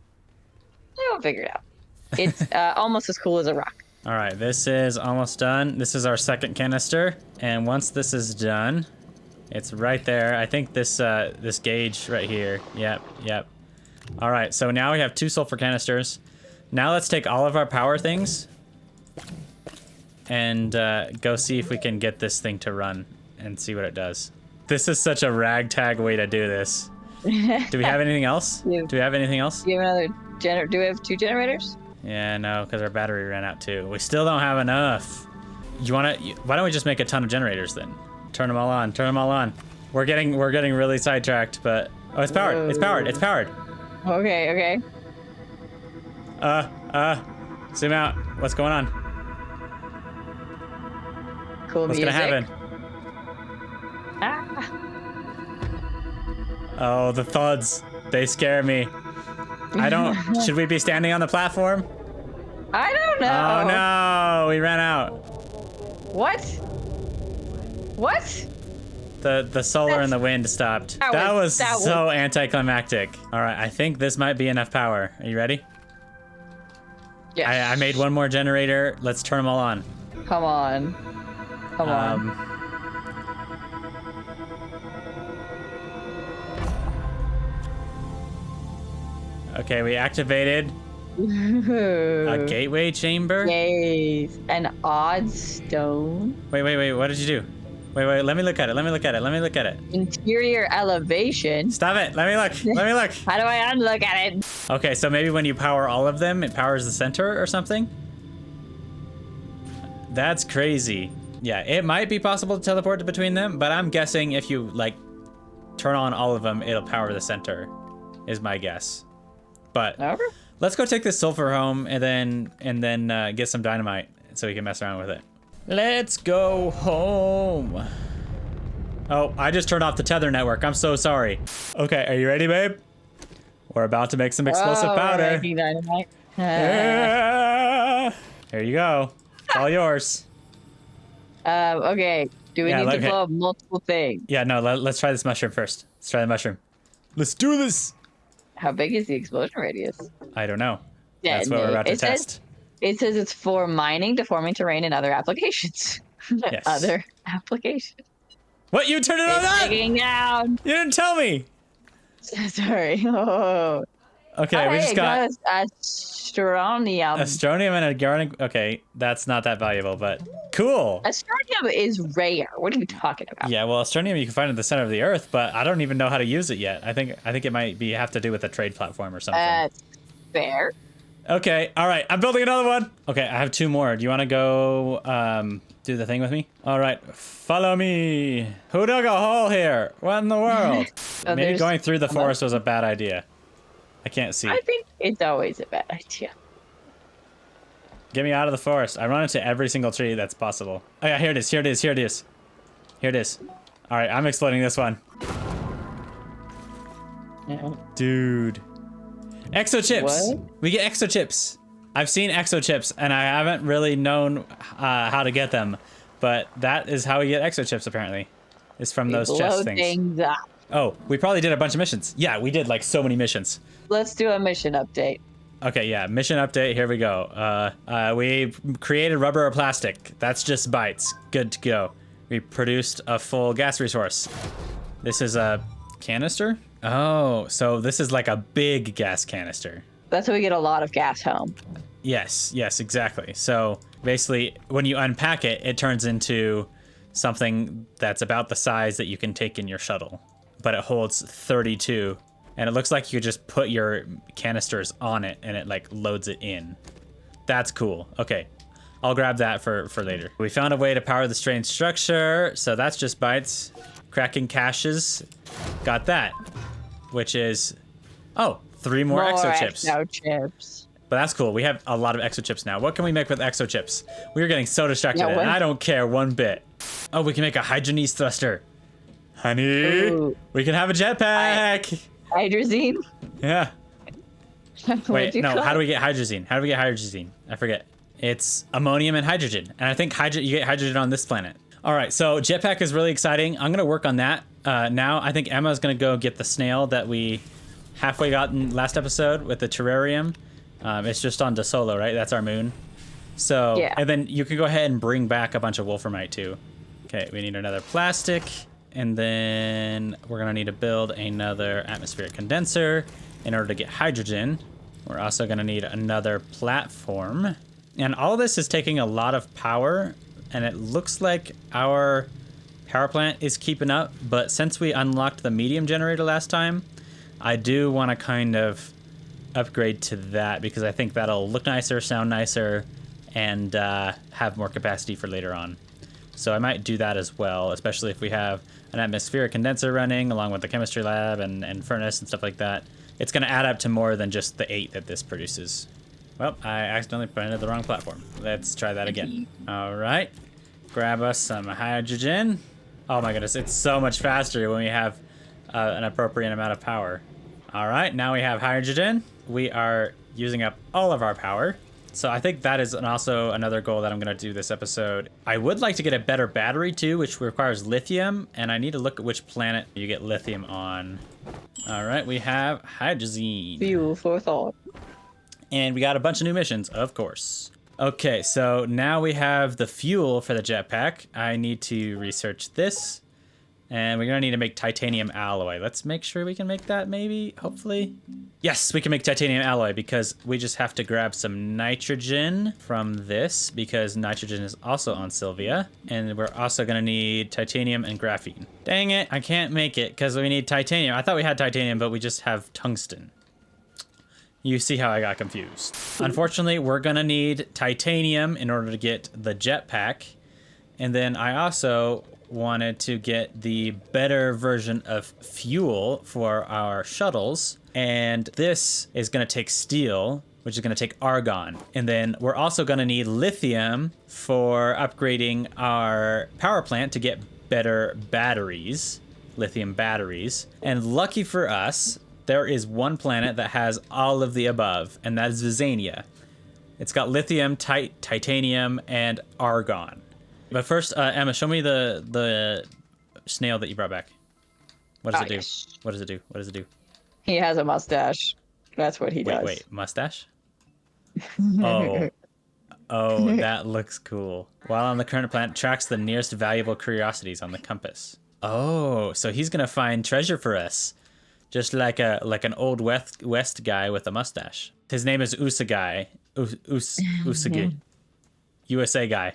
We'll figure it out. It's almost as cool as a rock. All right, this is almost done. This is our 2nd canister. And once this is done, it's right there. I think this this gauge right here. Yep. All right, so now we have 2 sulfur canisters. Now let's take all of our power things and go see if we can get this thing to run and see what it does. This is such a ragtag way to do this. Do we have anything else? Yeah. Do we have anything else? Do you have another generator? Do we have 2 generators? Yeah, no, because our battery ran out too. We still don't have enough. Why don't we just make a ton of generators then? Turn them all on. Turn them all on. We're getting really sidetracked, but oh, it's powered. Whoa. It's powered. It's powered. Okay. Zoom out. What's going on? Cool What's music. gonna happen? Ah. Oh, the thuds. They scare me. Should we be standing on the platform? I don't know. Oh no, we ran out. What? The solar and the wind stopped. That was so anticlimactic. All right, I think this might be enough power. Are you ready? Yeah. I made 1 more generator. Let's turn them all on. Come on. Okay, we activated a gateway chamber. Yes, an odd stone. Wait, what did you do? Wait, let me look at it. Interior elevation. Stop it, let me look. How do I unlook at it? Okay, so maybe when you power all of them, it powers the center or something? That's crazy. Yeah, it might be possible to teleport between them, but I'm guessing if you, like, turn on all of them, it'll power the center, is my guess. But Let's go take this sulfur home and then get some dynamite so we can mess around with it. Let's go home. Oh, I just turned off the tether network. I'm so sorry. Okay, are you ready, babe? We're about to make some explosive powder. Making dynamite. Yeah. Here you go. It's all yours. Okay. Do we Yeah, need to okay. blow up multiple things? Yeah, no, let's try this mushroom first. Let's try the mushroom. Let's do this. How big is the explosion radius? I don't know. That's what we're about to test. It says it's for mining, deforming terrain, and other applications. Yes. Other applications. What? You turned it on that? Digging down. You didn't tell me. Sorry. Oh. Okay, we just got Astronium. Astronium and a garnet. Okay, that's not that valuable, but cool. Astronium is rare. What are you talking about? Yeah, well, Astronium you can find at the center of the Earth, but I don't even know how to use it yet. I think it might have to do with a trade platform or something. Fair. Okay, all right, I'm building another one. Okay, I have 2 more. Do you want to go do the thing with me? All right, follow me. Who dug a hole here? What in the world? Oh, Maybe going through the forest was a bad idea. I can't see. I think it's always a bad idea. Get me out of the forest. I run into every single tree that's possible. Oh yeah, here it is, here it is, here it is. Here it is. All right, I'm exploding this one. Dude. Exochips. What? We get exochips. I've seen exochips and I haven't really known how to get them, but that is how we get exochips apparently. Is from those chest things. Up. Oh, we probably did a bunch of missions. Yeah, we did like so many missions. Let's do a mission update. Okay, yeah, mission update, here we go. We created rubber or plastic. That's just bytes. Good to go. We produced a full gas resource. This is a canister? Oh, so this is like a big gas canister. That's how we get a lot of gas home. Yes, exactly. So basically, when you unpack it, it turns into something that's about the size that you can take in your shuttle. But it holds 32. And it looks like you could just put your canisters on it and it like loads it in. That's cool. Okay, I'll grab that for later. We found a way to power the strange structure. So that's just bytes. Cracking caches. Got that. Which is, 3 more exochips. Exochips. But that's cool. We have a lot of exochips now. What can we make with exochips? We're getting so distracted Yeah, and I don't care one bit. Oh, we can make a hydrogenese thruster. Honey, Ooh. we can have a jetpack. Hydrazine? Yeah. Wait, no, how do we get hydrazine? How do we get hydrazine? I forget. It's ammonium and hydrogen. And I think you get hydrogen on this planet. All right, so jetpack is really exciting. I'm gonna work on that now. I think Emma's gonna go get the snail that we halfway got in last episode with the terrarium. It's just on Dasolo, right? That's our moon. So, yeah. And then you can go ahead and bring back a bunch of wolframite too. Okay, we need another plastic. And then we're gonna need to build another atmospheric condenser in order to get hydrogen. We're also gonna need another platform. And all this is taking a lot of power, and it looks like our power plant is keeping up, but since we unlocked the medium generator last time, I do wanna kind of upgrade to that because I think that'll look nicer, sound nicer, and have more capacity for later on. So I might do that as well, especially if we have an atmospheric condenser running along with the chemistry lab and furnace and stuff like that. It's going to add up to more than just the 8 that this produces. Well, I accidentally planted the wrong platform. Let's try that again. All right. Grab us some hydrogen. Oh my goodness, it's so much faster when we have an appropriate amount of power. All right, now we have hydrogen. We are using up all of our power. So I think that is also another goal that I'm going to do this episode. I would like to get a better battery too, which requires lithium, and I need to look at which planet you get lithium on. All right, we have hydrazine. Fuel for thought. And we got a bunch of new missions, of course. Okay, so now we have the fuel for the jetpack. I need to research this. And we're gonna need to make titanium alloy. Let's make sure we can make that maybe, hopefully. Yes, we can make titanium alloy because we just have to grab some nitrogen from this because nitrogen is also on Sylvia. And we're also gonna need titanium and graphene. Dang it, I can't make it because we need titanium. I thought we had titanium, but we just have tungsten. You see how I got confused. Unfortunately, we're gonna need titanium in order to get the jetpack. And then I also wanted to get the better version of fuel for our shuttles, and this is going to take steel, which is going to take argon. And then we're also going to need lithium for upgrading our power plant to get better batteries, lithium batteries. And lucky for us, there is one planet that has all of the above, and that is Vizania. It's got lithium, titanium, and argon. But first, Emma, show me the snail that you brought back. What does it do? Yes. What does it do? What does it do? He has a mustache. That's what he does. Wait, mustache? Oh. Oh, that looks cool. While on the current planet, tracks the nearest valuable curiosities on the compass. Oh, so he's gonna find treasure for us. Just like an old West guy with a mustache. His name is Usagi. Usagi. USA guy.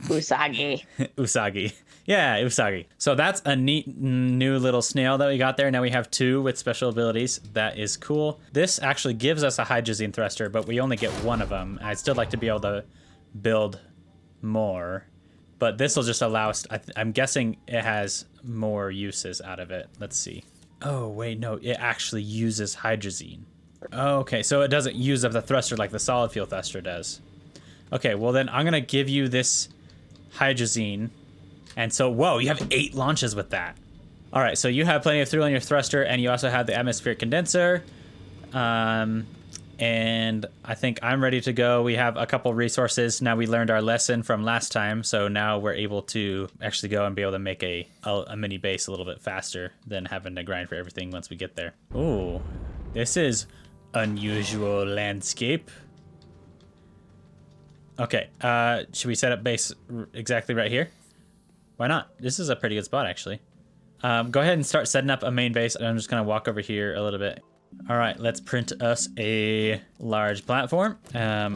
Usagi. Usagi. Yeah, Usagi. So that's a neat new little snail that we got there. Now we have 2 with special abilities. That is cool. This actually gives us a hydrazine thruster, but we only get 1 of them. I'd still like to be able to build more. But this will just allow us... I'm guessing it has more uses out of it. Let's see. Oh, wait, no. It actually uses hydrazine. Okay, so it doesn't use up the thruster like the solid fuel thruster does. Okay, well then I'm going to give you this hydrazine. And so, whoa, you have 8 launches with that. All right, so you have plenty of fuel on your thruster, and you also have the atmospheric condenser. And I think I'm ready to go. We have a couple resources. Now we learned our lesson from last time, so now we're able to actually go and be able to make a mini base a little bit faster than having to grind for everything once we get there. Ooh, this is unusual landscape. Okay, should we set up base exactly right here? Why not? This is a pretty good spot, actually. Go ahead and start setting up a main base. I'm just gonna walk over here a little bit. All right, let's print us a large platform.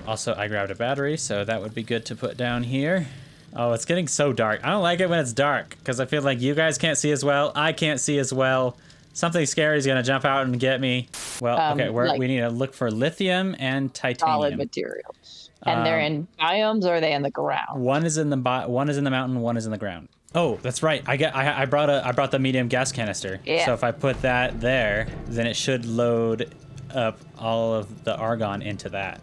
Also, I grabbed a battery, so that would be good to put down here. Oh, it's getting so dark. I don't like it when it's dark, because I feel like you guys can't see as well. I can't see as well. Something scary is gonna jump out and get me. Well, okay, we need to look for lithium and titanium. Solid materials. And they're in biomes, or are they in the ground? One is in the mountain, one is in the ground. Oh, that's right. I brought the medium gas canister. Yeah. So if I put that there, then it should load up all of the argon into that.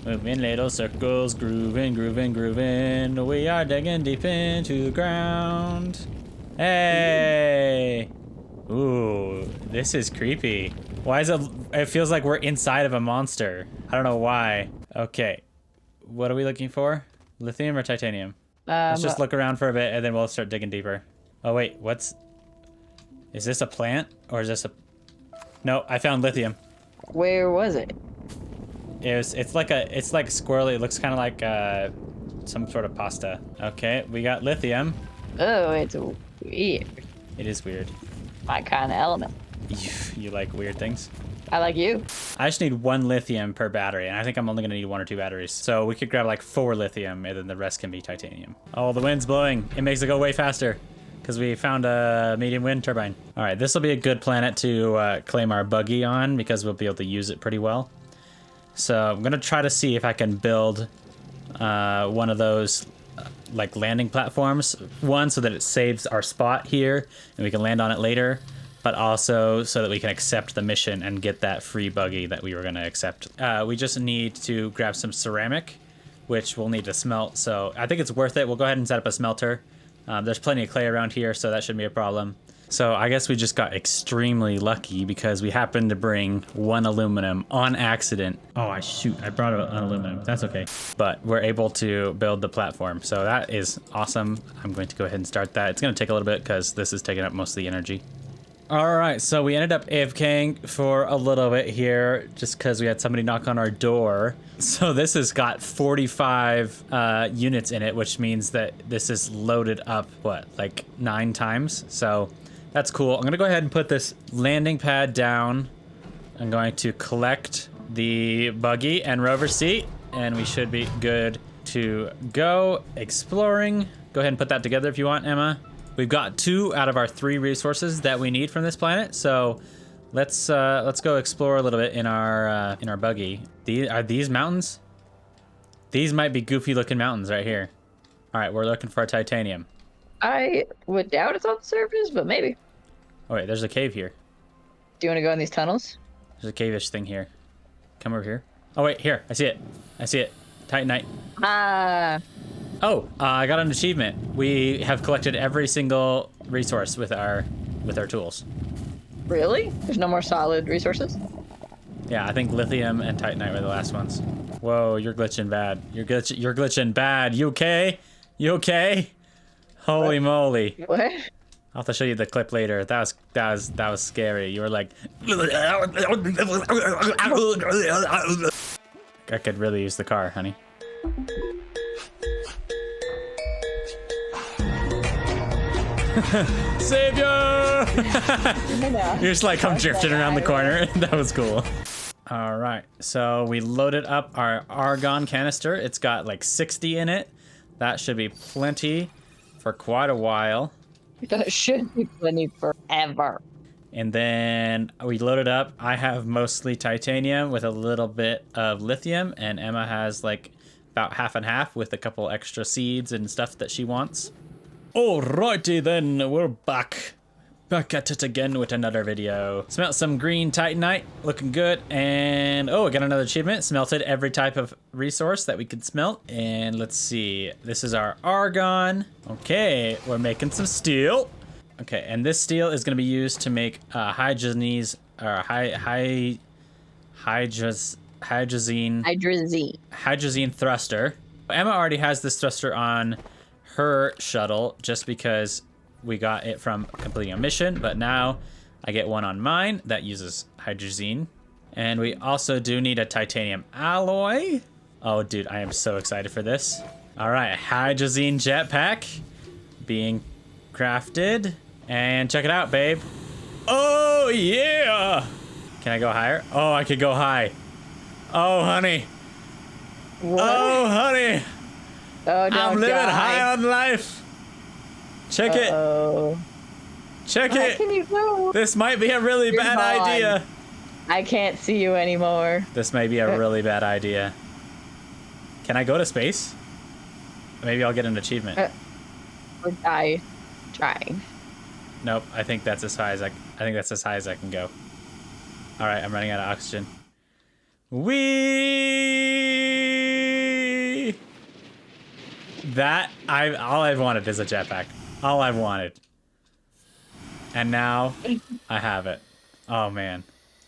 Moving little circles, grooving, grooving, grooving. We are digging deep into the ground. Hey! Ooh, this is creepy. Why is it? It feels like we're inside of a monster. I don't know why. Okay, what are we looking for? Lithium or titanium? Let's just look around for a bit and then we'll start digging deeper. Oh wait, is this a plant or is this a... No, I found lithium. Where was it? It's like squirrely. It looks kind of like some sort of pasta. Okay, we got lithium. Oh, it's weird. It is weird. My kind of element. You like weird things? I like you. I just need 1 lithium per battery, and I think I'm only gonna need 1 or 2 batteries. So we could grab like 4 lithium, and then the rest can be titanium. Oh, the wind's blowing. It makes it go way faster, because we found a medium wind turbine. All right, this will be a good planet to claim our buggy on, because we'll be able to use it pretty well. So I'm gonna try to see if I can build one of those like landing platforms. One, so that it saves our spot here, and we can land on it later. But also so that we can accept the mission and get that free buggy that we were going to accept. We just need to grab some ceramic, which we'll need to smelt. So I think it's worth it. We'll go ahead and set up a smelter. There's plenty of clay around here, so that shouldn't be a problem. So I guess we just got extremely lucky because we happened to bring 1 aluminum on accident. Oh, shoot, I brought an aluminum. That's okay. But we're able to build the platform. So that is awesome. I'm going to go ahead and start that. It's going to take a little bit because this is taking up most of the energy. All right, so we ended up AFKing for a little bit here just because we had somebody knock on our door. So this has got 45 units in it, which means that this is loaded up, like 9 times? So that's cool. I'm gonna go ahead and put this landing pad down. I'm going to collect the buggy and rover seat, and we should be good to go exploring. Go ahead and put that together if you want, Emma. We've got 2 out of our 3 resources that we need from this planet, so let's go explore a little bit in our buggy. Are these mountains? These might be goofy looking mountains right here. All right, we're looking for titanium. I would doubt it's on the surface, but maybe. Oh wait, there's a cave here. Do you want to go in these tunnels? There's a cave-ish thing here. Come over here. Oh wait, here. I see it. I see it. Titanite. Ah. Oh, I got an achievement. We have collected every single resource with our tools. Really? There's no more solid resources? Yeah, I think lithium and titanite were the last ones. Whoa, you're glitching bad. You're glitching bad. You okay? You okay? Holy moly. What? I'll have to show you the clip later. That was scary. You were like I could really use the car, honey. Savior! You're just like, I'm drifting around the corner. That was cool. All right, so we loaded up our argon canister. It's got like 60 in it. That should be plenty for quite a while. That should be plenty forever. And then we loaded up. I have mostly titanium with a little bit of lithium, and Emma has like about half and half with a couple extra seeds and stuff that she wants. Alrighty then, we're back. Back at it again with another video. Smelt some green titanite, looking good. And oh, I got another achievement. Smelted every type of resource that we could smelt. And let's see, this is our argon. Okay, we're making some steel. Okay, and this steel is gonna be used to make hydrazine thruster. Emma already has this thruster on her shuttle just because we got it from completing a mission, but now I get one on mine that uses hydrazine. And we also do need a titanium alloy. Oh, dude, I am so excited for this. All right, hydrazine jetpack being crafted. And check it out, babe. Oh, yeah. Can I go higher? Oh, I could go high. Oh, honey. What? Oh, honey. Oh, don't I'm living die. high on life. Check it. Check What it. can you do? This might be a really You're bad gone. idea. I can't see you anymore. This may be a really bad idea. Can I go to space? Maybe I'll get an achievement. Or die trying. Nope. I think that's as high as I can go. All right, I'm running out of oxygen. Whee! All I've wanted is a jetpack. All I've wanted. And now I have it. Oh man,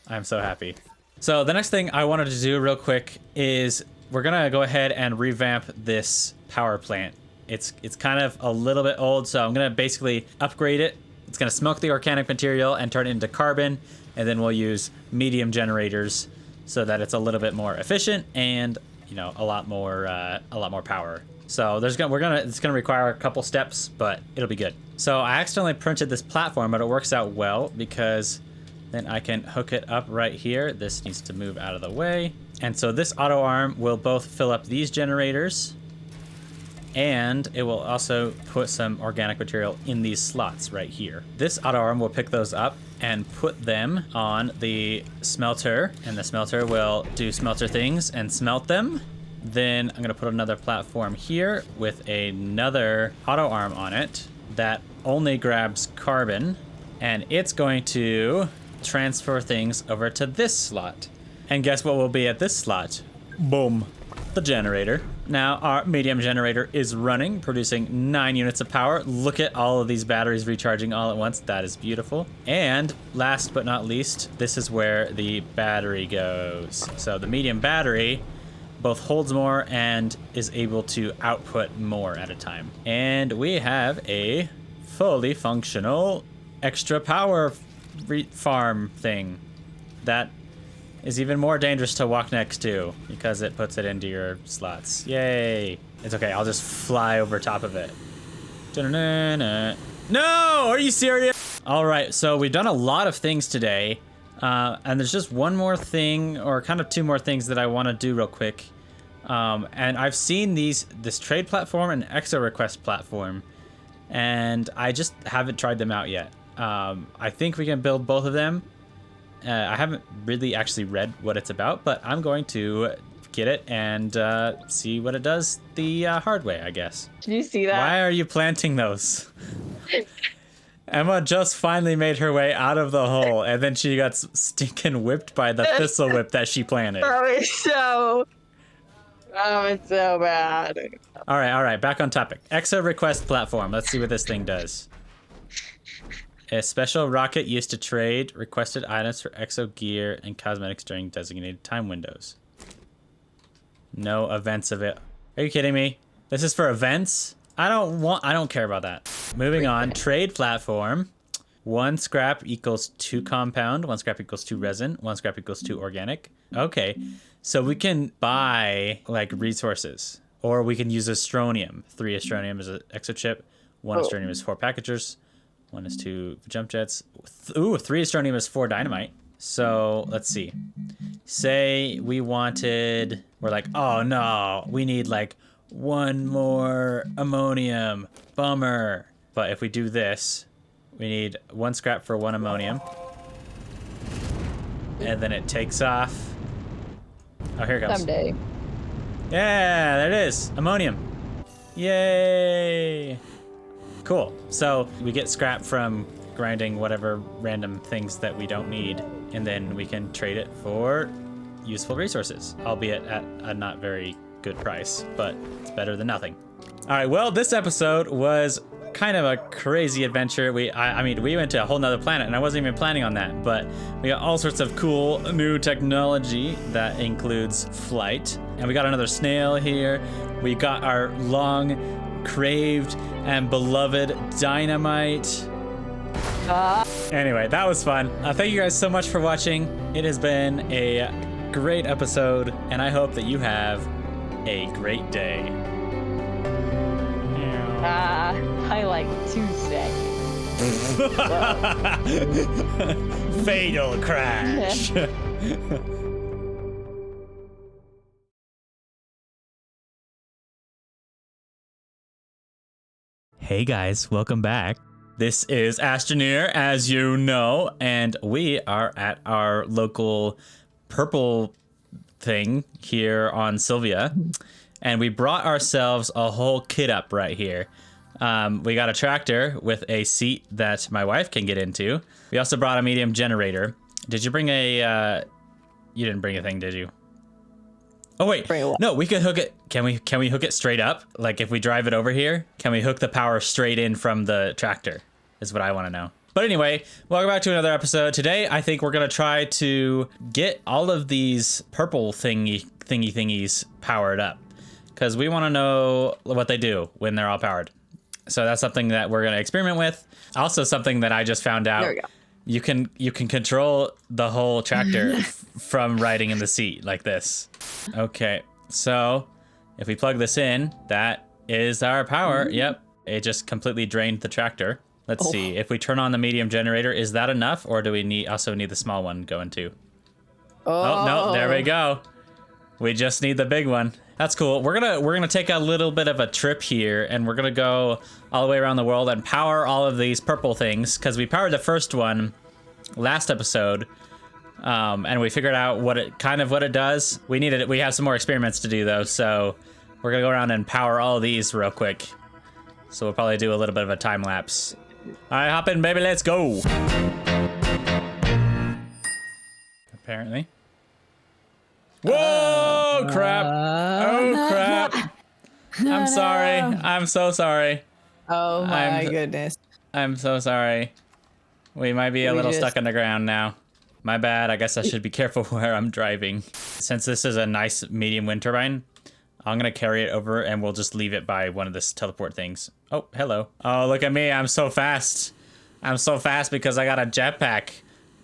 I'm so happy. So the next thing I wanted to do real quick is we're gonna go ahead and revamp this power plant. It's kind of a little bit old, so I'm gonna basically upgrade it. It's gonna smoke the organic material and turn it into carbon, and then we'll use medium generators so that it's a little bit more efficient and, you know, a lot more power. So it's gonna require a couple steps, but it'll be good. So I accidentally printed this platform, but it works out well because then I can hook it up right here. This needs to move out of the way. And so this auto arm will both fill up these generators, and it will also put some organic material in these slots right here. This auto arm will pick those up and put them on the smelter, and the smelter will do smelter things and smelt them. Then I'm gonna put another platform here with another auto arm on it that only grabs carbon, and it's going to transfer things over to this slot. And guess what will be at this slot? Boom, the generator. Now our medium generator is running, producing 9 units of power. Look at all of these batteries recharging all at once. That is beautiful. And last but not least, this is where the battery goes. So the medium battery both holds more and is able to output more at a time. And we have a fully functional extra power farm thing that is even more dangerous to walk next to because it puts it into your slots. Yay. It's okay, I'll just fly over top of it. Da-na-na-na. No, are you serious? All right, so we've done a lot of things today. And there's just one more thing, or kind of two more things that I want to do real quick. And I've seen this trade platform and exo request platform, and I just haven't tried them out yet. I think we can build both of them. I haven't really actually read what it's about, but I'm going to get it and see what it does the hard way, I guess. Did you see that? Why are you planting those? Emma just finally made her way out of the hole, and then she got stinking whipped by the thistle whip that she planted. It's so bad. All right, back on topic. Exo request platform. Let's see what this thing does. A special rocket used to trade requested items for exo gear and cosmetics during designated time windows. No events of it. Are you kidding me? This is for events? I don't care about that. Moving on, trade platform. 1 scrap equals 2 compound, 1 scrap equals 2 resin, 1 scrap equals 2 organic. Okay, so we can buy like resources, or we can use astronium. 3 astronium is an exo chip, 1 astronium is 4 packagers, 1 is 2 jump jets. Ooh, 3 astronium is 4 dynamite. So let's see. Say we wanted, we're like, oh no, we need like 1 more ammonium. Bummer. But if we do this, we need 1 scrap for 1 ammonium. And then it takes off. Oh, here it comes. Someday. Yeah, there it is. Ammonium. Yay. Cool. So we get scrap from grinding whatever random things that we don't need, and then we can trade it for useful resources, albeit at a not very good price, but it's better than nothing. All right, well, this episode was kind of a crazy adventure. I mean, we went to a whole nother planet, and I wasn't even planning on that, but we got all sorts of cool new technology that includes flight, and we got another snail here. We got our long craved and beloved dynamite. Anyway, that was fun. Thank you guys so much for watching. It has been a great episode, and I hope that you have a great day. I like Tuesday. Fatal crash. Hey guys, welcome back. This is Astroneer, as you know, and we are at our local purple thing here on Sylvia, and we brought ourselves a whole kit up right here. We got a tractor with a seat that my wife can get into. We also brought a medium generator. Did you bring a, you didn't bring a thing, did you? Oh wait, no, we could hook it. Can we hook it straight up? Like if we drive it over here, can we hook the power straight in from the tractor? Is what I want to know. But anyway, welcome back to another episode. Today, I think we're gonna try to get all of these purple thingies powered up, because we want to know what they do when they're all powered. So that's something that we're gonna experiment with. Also, something that I just found out. There we go. You can control the whole tractor from riding in the seat like this. Okay, so if we plug this in, that is our power. Yep, it just completely drained the tractor. Let's see, if we turn on the medium generator, is that enough, or do we also need the small one going too? Oh no, there we go. We just need the big one. That's cool. We're gonna take a little bit of a trip here, and we're gonna go all the way around the world and power all of these purple things, because we powered the first one last episode, and we figured out what it does. We have some more experiments to do though, so we're gonna go around and power all of these real quick. So we'll probably do a little bit of a time lapse. All right, hop in, baby. Let's go. Apparently. Whoa, crap. Oh, crap. I'm sorry. I'm so sorry. Oh, my goodness. I'm so sorry. We might be a little stuck on the ground now. My bad. I guess I should be careful where I'm driving. Since this is a nice medium wind turbine, I'm going to carry it over, and we'll just leave it by one of this teleport things. Oh, hello. Oh, look at me. I'm so fast. I'm so fast because I got a jetpack.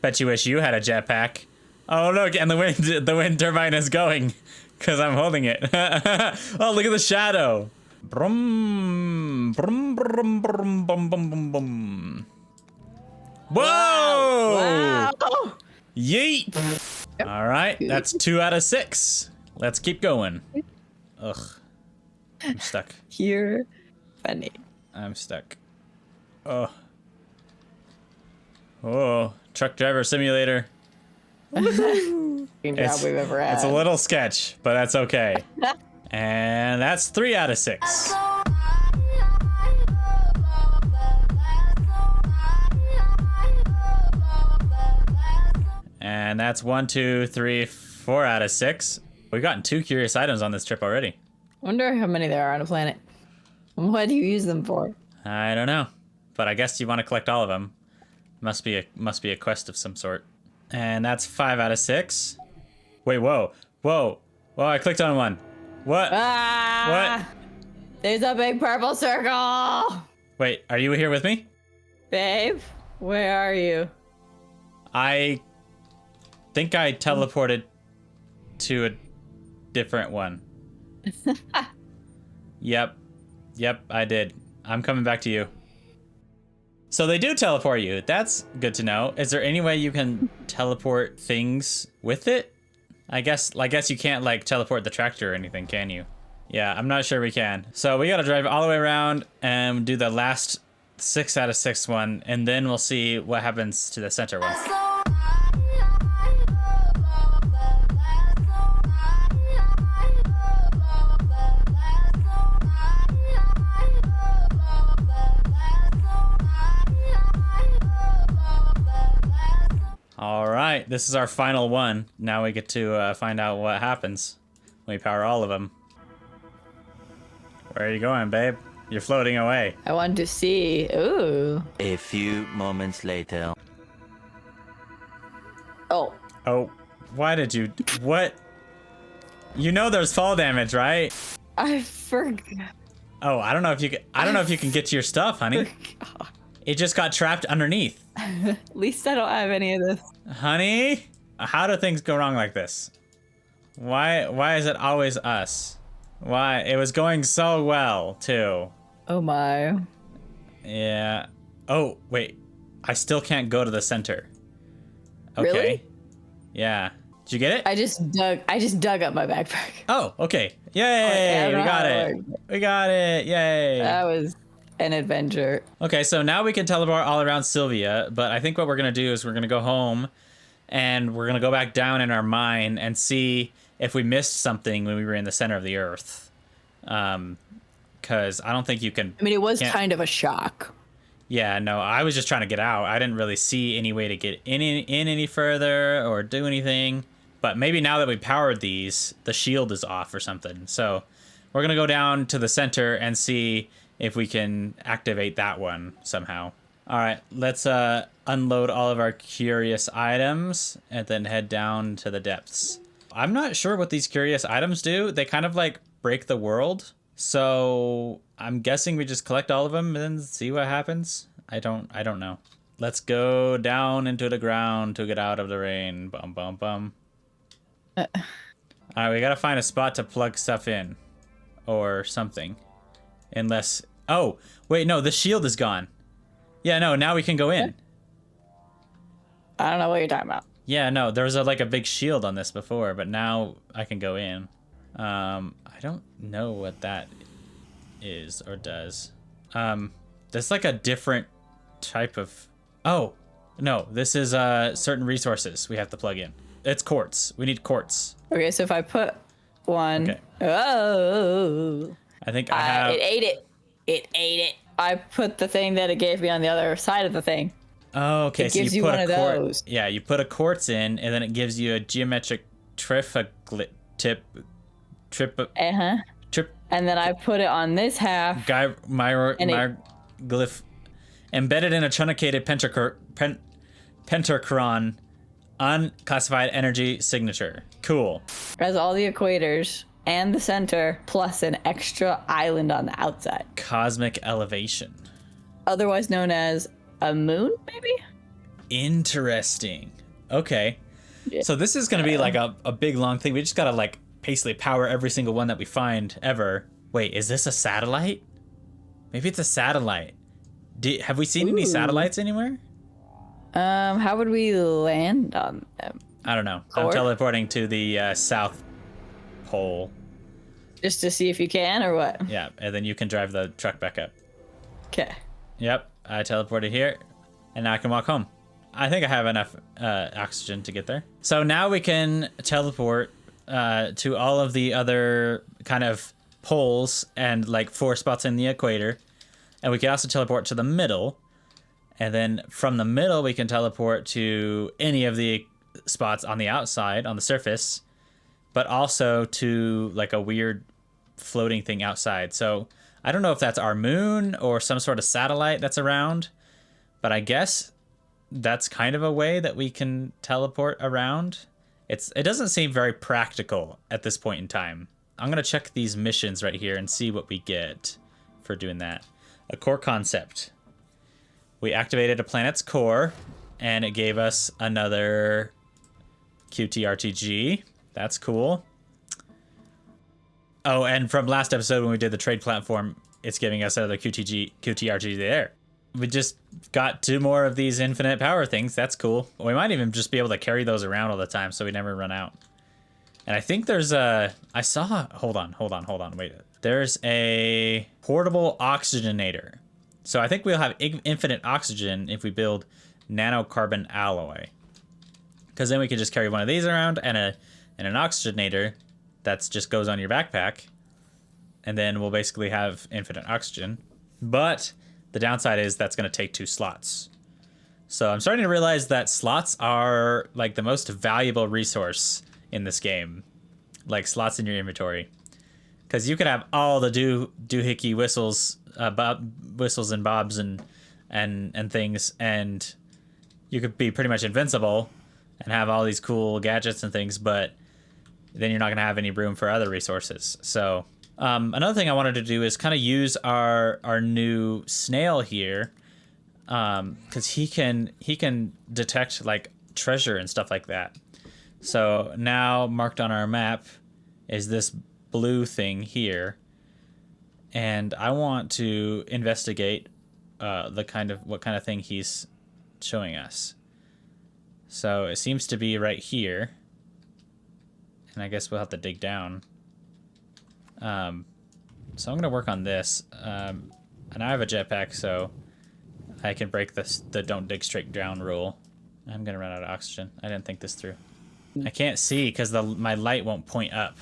Bet you wish you had a jetpack. Oh, look, and the wind turbine is going because I'm holding it. Oh, look at the shadow. Brum, brum, brum, brum, bum, bum, bum, bum. Whoa! Wow. Yeet. All right, that's 2 out of 6. Let's keep going. Ugh. I'm stuck. You're funny. I'm stuck. Oh. Oh, truck driver simulator. Job we've ever had. It's a little sketch, but that's okay. And that's 3 out of 6. And that's 1, 2, 3, 4 out of 6. We've gotten 2 curious items on this trip already. Wonder how many there are on a planet. What do you use them for? I don't know, but I guess you want to collect all of them. Must be a quest of some sort. And that's 5 out of 6. Wait, whoa. I clicked on one. What? Ah! What? There's a big purple circle! Wait, are you here with me? Babe, where are you? I think I teleported to a different one. Yep, I did. I'm coming back to you. So they do teleport you. That's good to know. Is there any way you can teleport things with it? I guess you can't like teleport the tractor or anything, can you? Yeah, I'm not sure we can. So we gotta drive all the way around and do the last 6 out of 6 one, and then we'll see what happens to the center one. All right, this is our final one. Now we get to find out what happens when we power all of them. Where are you going, babe? You're floating away. I want to see. Ooh. A few moments later. Oh. Oh, why did you... What? You know there's fall damage, right? I forgot. Oh, I don't know if you can get to your stuff, honey. It just got trapped underneath. At least I don't have any of this. Honey, how do things go wrong like this? Why is it always us? Why? It was going so well, too. Oh my. Yeah. Oh, wait. I still can't go to the center. Okay. Really? Yeah. Did you get it? I just dug up my backpack. Oh, okay. Yay! We got it. We got it. Yay. That was an adventure. Okay, so now we can teleport all around Sylvia, but I think what we're going to do is we're going to go home and we're going to go back down in our mine and see if we missed something when we were in the center of the earth. Because I don't think you can... I mean, it was kind of a shock. Yeah, no, I was just trying to get out. I didn't really see any way to get in any further or do anything. But maybe now that we powered these, the shield is off or something. So we're going to go down to the center and see if we can activate that one somehow. All right, let's unload all of our curious items and then head down to the depths. I'm not sure what these curious items do. They kind of like break the world. So I'm guessing we just collect all of them and then see what happens. I don't know. Let's go down into the ground to get out of the rain. Bum, bum, bum. All right, we got to find a spot to plug stuff in or something. Unless... Oh, wait, no, the shield is gone. Yeah, no, now we can go in. I don't know what you're talking about. Yeah, no, there was like a big shield on this before, but now I can go in. I don't know what that is or does. There's like a different type of... Oh, no, this is certain resources we have to plug in. It's quartz. We need quartz. Okay, so if I put one... Okay. Oh. I think I have... It ate it. It ate it. I put the thing that it gave me on the other side of the thing. Oh, okay. It So gives you you put one a of quartz. those. Yeah, you put a quartz in, and then it gives you a geometric trip. Uh-huh. And then I put it on this half. Glyph embedded in a truncated pentachron unclassified energy signature. Cool. It has all the equators and the center, plus an extra island on the outside. Cosmic elevation. Otherwise known as a moon, maybe? Interesting. Okay. Yeah. So this is going to be like a big, long thing. We just got to like basically power every single one that we find ever. Wait, is this a satellite? Maybe it's a satellite. Have we seen any satellites anywhere? How would we land on them? I don't know. I'm teleporting to the South Pole. Just to see if you can, or what? Yeah, and then you can drive the truck back up. Okay. Yep, I teleported here, and now I can walk home. I think I have enough oxygen to get there. So now we can teleport to all of the other kind of poles and like 4 spots in the equator. And we can also teleport to the middle. And then from the middle, we can teleport to any of the spots on the outside, on the surface, but also to like a weird floating thing outside. So I don't know if that's our moon or some sort of satellite that's around, but I guess that's kind of a way that we can teleport around. It doesn't seem very practical at this point in time. I'm going to check these missions right here and see what we get for doing that. A core concept. We activated a planet's core, and it gave us another QTRTG. That's cool. Oh, and from last episode when we did the trade platform, it's giving us another QTRTG there. We just got 2 more of these infinite power things. That's cool. We might even just be able to carry those around all the time so we never run out. And I think there's a... I saw... Hold on. Wait. There's a portable oxygenator. So I think we'll have infinite oxygen if we build nanocarbon alloy. Because then we can just carry one of these around and an oxygenator that just goes on your backpack. And then we'll basically have infinite oxygen. But the downside is that's going to take 2 slots. So I'm starting to realize that slots are like the most valuable resource in this game. Like slots in your inventory. Because you could have all the doohickey whistles, whistles and bobs and things, and you could be pretty much invincible and have all these cool gadgets and things, but then you're not going to have any room for other resources. So another thing I wanted to do is kind of use our new snail here, because he can detect like treasure and stuff like that. So now marked on our map is this blue thing here, and I want to investigate what kind of thing he's showing us. So it seems to be right here, and I guess we'll have to dig down. So I'm gonna work on this, and I have a jetpack, so I can break the don't dig straight down rule. I'm gonna run out of oxygen. I didn't think this through. I can't see because my light won't point up.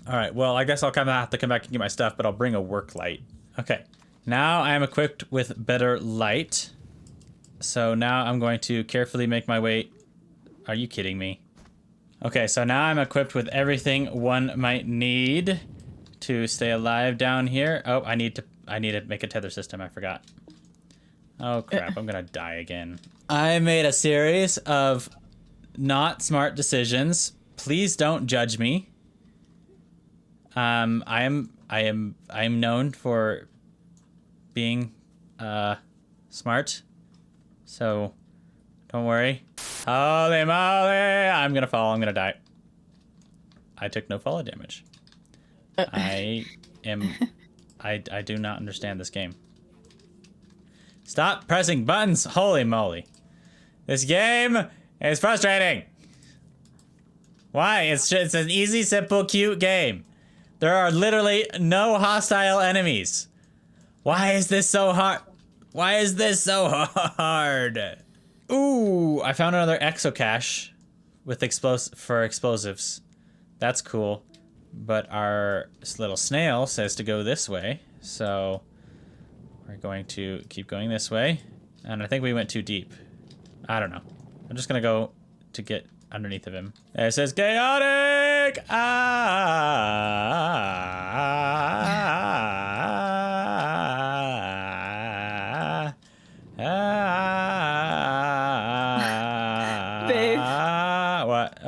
All right, well, I guess I'll have to come back and get my stuff, but I'll bring a work light. Okay, now I am equipped with better light. So now I'm going to carefully make my way. Are you kidding me? Okay, so now I'm equipped with everything one might need to stay alive down here. Oh, I need to make a tether system. I forgot. Oh crap! I'm gonna die again. I made a series of not smart decisions. Please don't judge me. I am known for being smart, so don't worry. Holy moly! I'm gonna fall. I'm gonna die. I took no fall damage. I do not understand this game. Stop pressing buttons! Holy moly! This game is frustrating. Why? It's an easy, simple, cute game. There are literally no hostile enemies. Why is this so hard? Why is this so hard? Ooh, I found another exocache with explosives. That's cool. But our little snail says to go this way, so we're going to keep going this way. And I think we went too deep. I don't know. I'm just gonna go to get underneath of him. It says chaotic! Babe. What?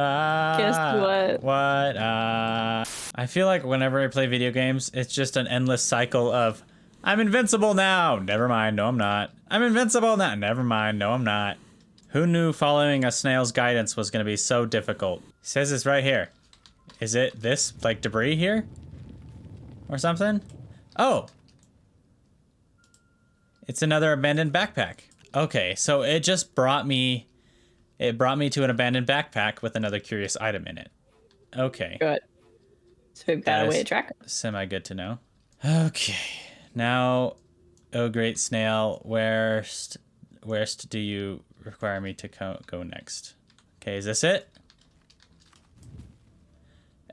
Guess what? What? I feel like whenever I play video games, it's just an endless cycle of, I'm invincible now! Never mind, no I'm not. I'm invincible now! Never mind, no I'm not. Who knew following a snail's guidance was going to be so difficult? It says it's right here. Is it this, like, debris here? Or something? Oh! It's another abandoned backpack. Okay, so it just brought me... It brought me to an abandoned backpack with another curious item in it. Okay. Good. So we've got a way to track it. Semi-good to know. Okay. Now, oh great snail, where's do you require me to go next? Okay, is this it?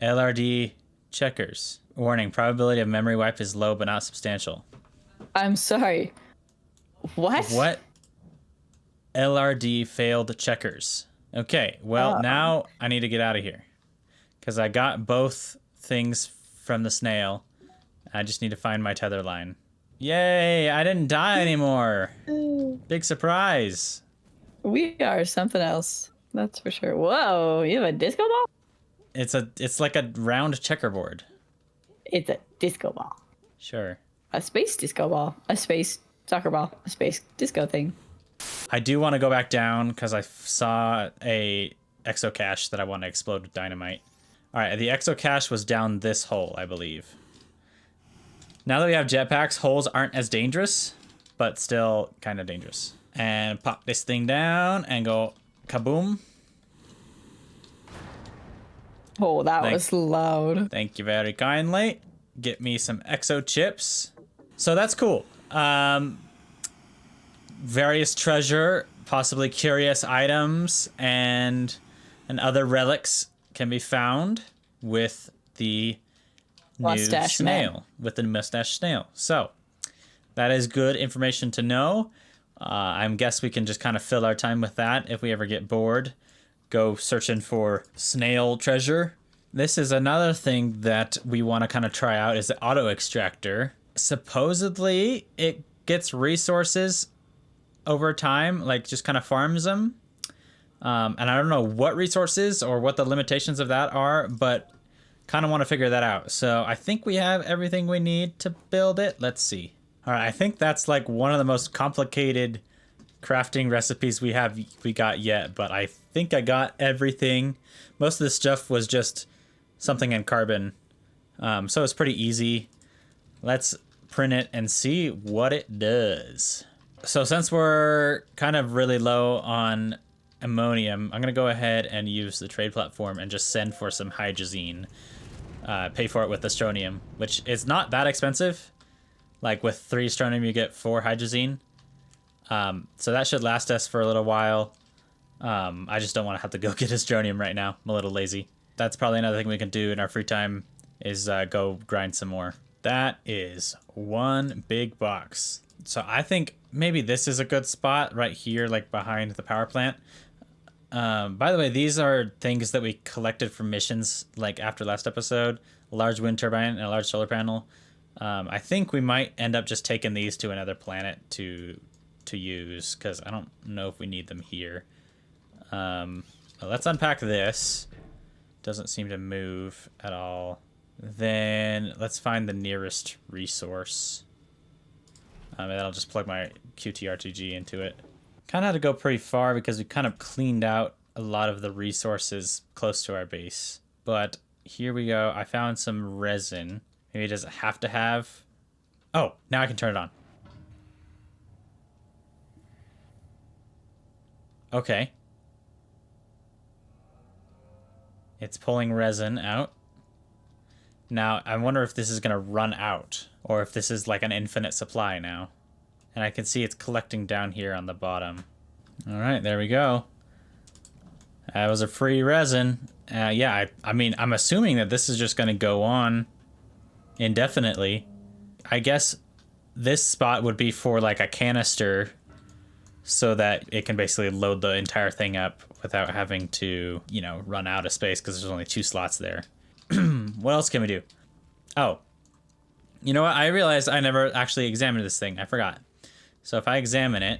LRD checkers. Warning, probability of memory wipe is low but not substantial. I'm sorry. What? What? LRD failed checkers. Okay, well, now I need to get out of here. Because I got both things from the snail. I just need to find my tether line. Yay, I didn't die anymore. Big surprise. We are something else. That's for sure. Whoa, you have a disco ball? It's like a round checkerboard. It's a disco ball. Sure. A space disco ball. A space soccer ball. A space disco thing. I do want to go back down because I saw a exocache that I want to explode with dynamite. All right, the exocache was down this hole, I believe. Now that we have jetpacks, holes aren't as dangerous, but still kind of dangerous. And pop this thing down and go kaboom. Oh, that was loud. Thank you very kindly. Get me some exo chips. So that's cool. Various treasure, possibly curious items, and other relics can be found with the Mustache new snail. man. With the mustache snail. So that is good information to know. I guess we can just kind of fill our time with that if we ever get bored. Go searching for snail treasure. This is another thing that we want to kind of try out is the auto extractor. Supposedly it gets resources over time, like just kind of farms them. And I don't know what resources or what the limitations of that are, but kind of want to figure that out. So I think we have everything we need to build it. Let's see. All right, I think that's like one of the most complicated crafting recipes we got yet, but I think I got everything. Most of the stuff was just something in carbon, so it's pretty easy. Let's print it and see what it does. So since we're kind of really low on ammonium, I'm gonna go ahead and use the trade platform and just send for some hydrazine. Pay for it with astronium, which is not that expensive. Like with 3 astronium you get 4 hydrazine. So that should last us for a little while. I just don't want to have to go get astronium right now. I'm a little lazy. That's probably another thing we can do in our free time is go grind some more. That is one big box. So I think maybe this is a good spot right here, like behind the power plant. By the way, these are things that we collected from missions, like after last episode. A large wind turbine and a large solar panel. I think we might end up just taking these to another planet to use, because I don't know if we need them here. Let's unpack this. Doesn't seem to move at all. Then let's find the nearest resource. And then I'll just plug my QTRTG into it. Kind of had to go pretty far because we kind of cleaned out a lot of the resources close to our base. But here we go. I found some resin. Maybe it doesn't have to have... Oh, now I can turn it on. Okay. It's pulling resin out. Now, I wonder if this is going to run out, or if this is like an infinite supply now. And I can see it's collecting down here on the bottom. All right, there we go. That was a free resin. Yeah, I mean, I'm assuming that this is just going to go on indefinitely. I guess this spot would be for like a canister so that it can basically load the entire thing up without having to, you know, run out of space because there's only 2 slots there. What else can we do? Oh, you know what? I realized I never actually examined this thing. I forgot. So if I examine it...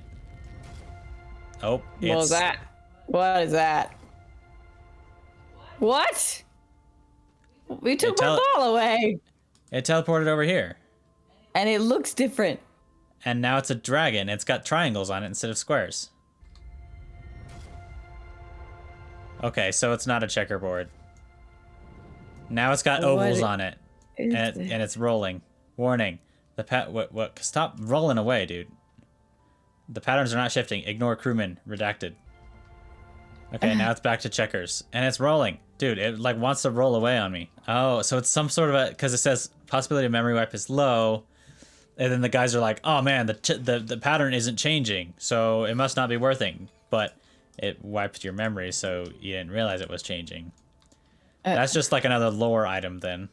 Oh, it's... What was that? What is that? What? We took my ball away. It teleported over here. And it looks different. And now it's a dragon. It's got triangles on it instead of squares. Okay, so it's not a checkerboard. Now it's got ovals on it. And it's rolling. Warning. What? Stop rolling away, dude. The patterns are not shifting. Ignore crewman. Redacted. Okay, now it's back to checkers. And it's rolling. Dude, it like wants to roll away on me. Oh, so it's some sort of a... Because it says possibility of memory wipe is low. And then the guys are like, oh man, the pattern isn't changing. So it must not be working. But it wiped your memory, so you didn't realize it was changing. That's just like another lore item then.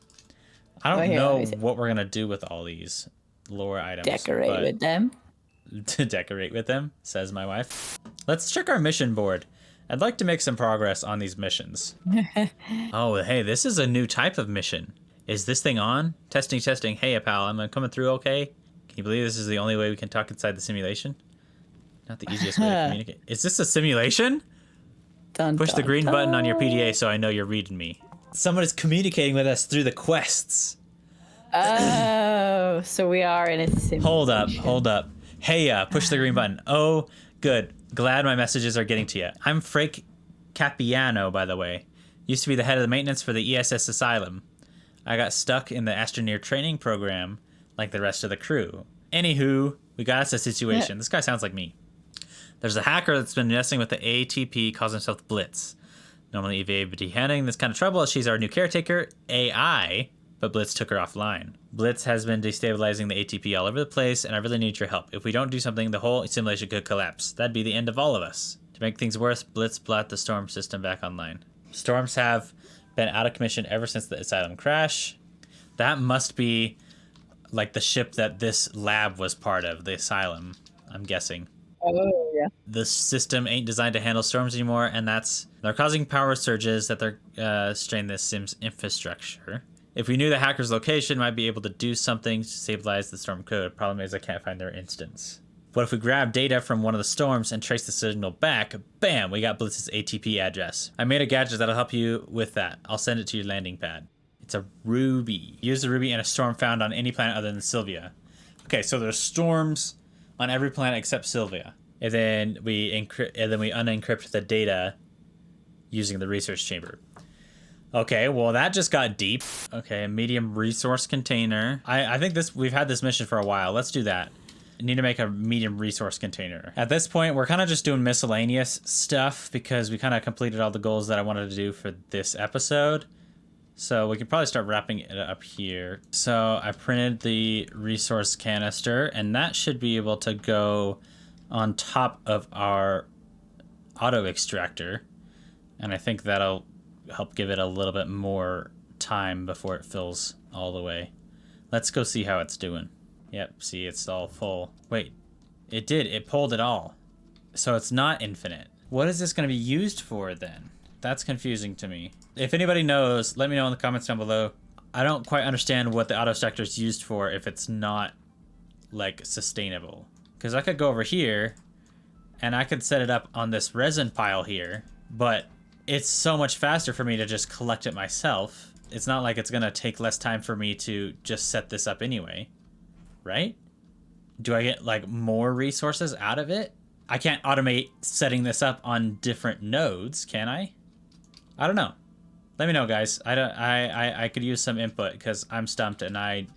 I don't know what we're going to do with all these lore items. Decorate with them. To decorate with them, says my wife. Let's check our mission board. I'd like to make some progress on these missions. Oh, hey, this is a new type of mission. Is this thing on? Testing, testing. Hey, pal, am I coming through okay? Can you believe this is the only way we can talk inside the simulation? Not the easiest way to communicate. Is this a simulation? Dun, Push the dun, green dun. button on your PDA so I know you're reading me. Someone is communicating with us through the quests. Oh, so we are in a simulation. Hold up. Hey, push the green button. Oh, good. Glad my messages are getting to you. I'm Frank Capiano, by the way. Used to be the head of the maintenance for the ESS Asylum. I got stuck in the Astroneer training program like the rest of the crew. Anywho, we got us a situation. This guy sounds like me. There's a hacker that's been messing with the ATP, calls himself Blitz. Normally Eva would be handling this kind of trouble as she's our new caretaker, AI, but Blitz took her offline. Blitz has been destabilizing the ATP all over the place, and I really need your help. If we don't do something, the whole simulation could collapse. That'd be the end of all of us. To make things worse, Blitz brought the storm system back online. Storms have been out of commission ever since the Asylum crash. That must be like the ship that this lab was part of, the Asylum, I'm guessing. Oh, yeah. The system ain't designed to handle storms anymore, and they're causing power surges that they're strain the sim's infrastructure. If we knew the hacker's location, might be able to do something to stabilize the storm code. Problem is I can't find their instance. What if we grab data from one of the storms and trace the signal back? Bam, we got Blitz's ATP address. I made a gadget that'll help you with that. I'll send it to your landing pad. It's a ruby. Use the ruby in a storm found on any planet other than Sylvia. Okay, so there's storms on every planet except Sylvia. And then we unencrypt the data using the research chamber. Okay, well that just got deep. Okay, a medium resource container. I think we've had this mission for a while. Let's do that. I need to make a medium resource container. At this point, we're kind of just doing miscellaneous stuff because we kind of completed all the goals that I wanted to do for this episode. So we can probably start wrapping it up here. So I printed the resource canister, and that should be able to go on top of our auto extractor. And I think that'll help give it a little bit more time before it fills all the way. Let's go see how it's doing. Yep, see, it's all full. Wait, it did. It pulled it all. So it's not infinite. What is this going to be used for then? That's confusing to me. If anybody knows, let me know in the comments down below. I don't quite understand what the auto extractor is used for if it's not, like, sustainable. Because I could go over here, and I could set it up on this resin pile here, but it's so much faster for me to just collect it myself. It's not like it's going to take less time for me to just set this up anyway. Right? Do I get like more resources out of it? I can't automate setting this up on different nodes, can I? I don't know. Let me know, guys. I could use some input because I'm stumped and I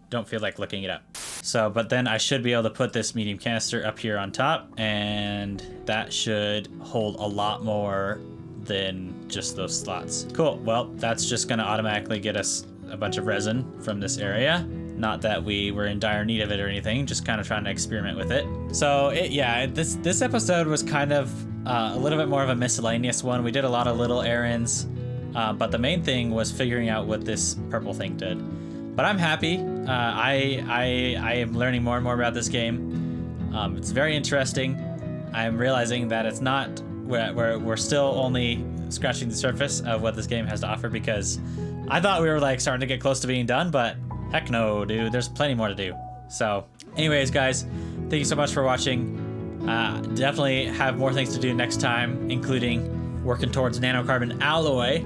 don't feel like looking it up. So, but then I should be able to put this medium canister up here on top, and that should hold a lot more than just those slots. Cool. Well, that's just gonna automatically get us a bunch of resin from this area. Not that we were in dire need of it or anything, just kind of trying to experiment with it. So this episode was kind of a little bit more of a miscellaneous one. We did a lot of little errands, but the main thing was figuring out what this purple thing did. But I'm happy. I am learning more and more about this game. It's very interesting. I'm realizing that it's not, we're still only scratching the surface of what this game has to offer, because I thought we were like starting to get close to being done, but heck no, dude, there's plenty more to do. So anyways, guys, thank you so much for watching. Definitely have more things to do next time, including working towards nanocarbon alloy,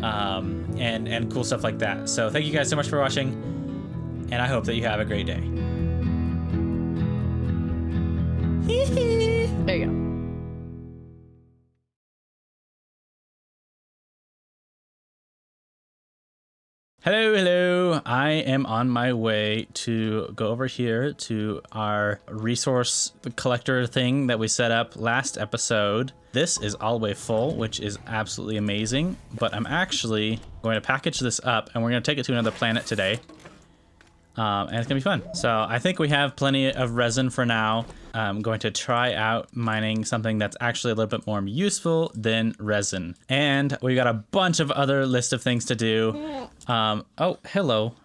and cool stuff like that. So thank you guys so much for watching, and I hope that you have a great day. There you go. Hello. I am on my way to go over here to our resource collector thing that we set up last episode. This is all the way full, which is absolutely amazing, but I'm actually going to package this up and we're going to take it to another planet today. And it's gonna be fun. So I think we have plenty of resin for now. I'm going to try out mining something that's actually a little bit more useful than resin. And we got a bunch of other list of things to do. Oh, hello.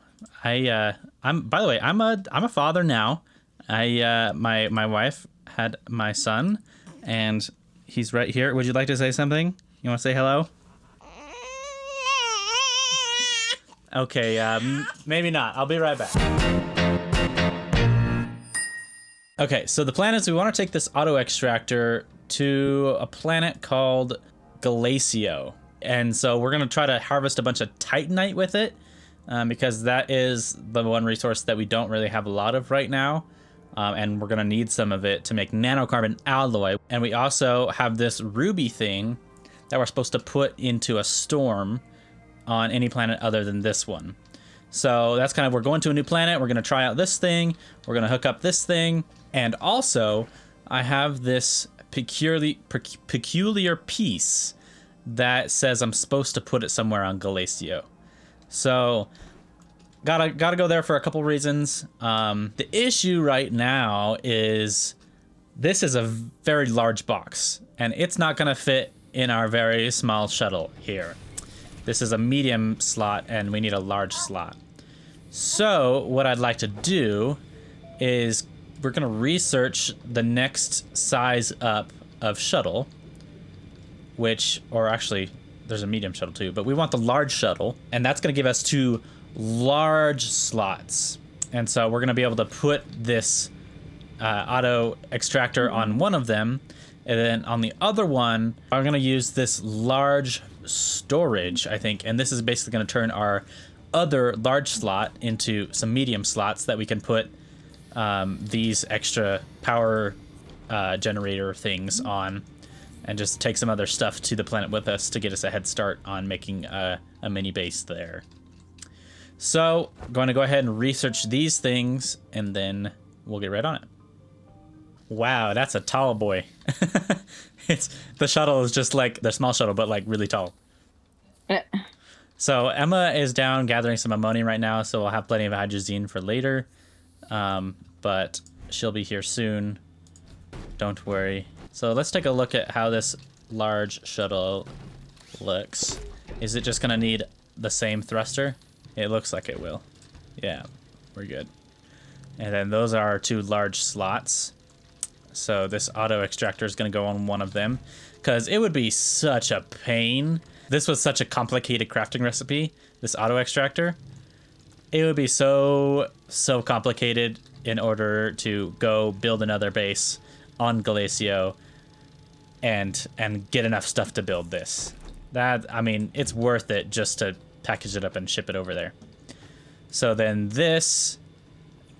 By the way, I'm a father now. My wife had my son, and He's right here. Would you like to say something? You want to say hello? Okay, maybe not. I'll be right back. Okay, so the plan is we want to take this auto extractor to a planet called Glacio. And so we're going to try to harvest a bunch of Titanite with it, because that is the one resource that we don't really have a lot of right now. And we're going to need some of it to make nanocarbon alloy. And we also have this ruby thing that we're supposed to put into a storm on any planet other than this one. So that's kind of, we're going to a new planet. We're going to try out this thing. We're going to hook up this thing. And also, I have this peculiar piece that says I'm supposed to put it somewhere on Glacio. So gotta go there for a couple reasons. The issue right now is this is a very large box, and it's not gonna fit in our very small shuttle here. This is a medium slot, and we need a large slot. So what I'd like to do is we're gonna research the next size up of shuttle, or actually there's a medium shuttle too, but we want the large shuttle, and that's gonna give us 2 large slots. And so we're gonna be able to put this auto extractor on one of them, and then on the other one, I'm gonna use this large storage, I think, and this is basically gonna turn our other large slot into some medium slots that we can put these extra power generator things on, and just take some other stuff to the planet with us to get us a head start on making a mini base there. So I'm going to go ahead and research these things, and then we'll get right on it. Wow, that's a tall boy. The shuttle is just like the small shuttle, but like really tall. So Emma is down gathering some ammonia right now, so we'll have plenty of hydrazine for later. But she'll be here soon. Don't worry. So let's take a look at how this large shuttle looks. Is it just gonna need the same thruster? It looks like it will. Yeah, we're good. And then those are our 2 large slots. So this auto extractor is gonna go on one of them, because it would be such a pain. This was such a complicated crafting recipe, this auto extractor. It would be so complicated in order to go build another base on Glacio and get enough stuff to build this. I mean, it's worth it just to package it up and ship it over there. So then this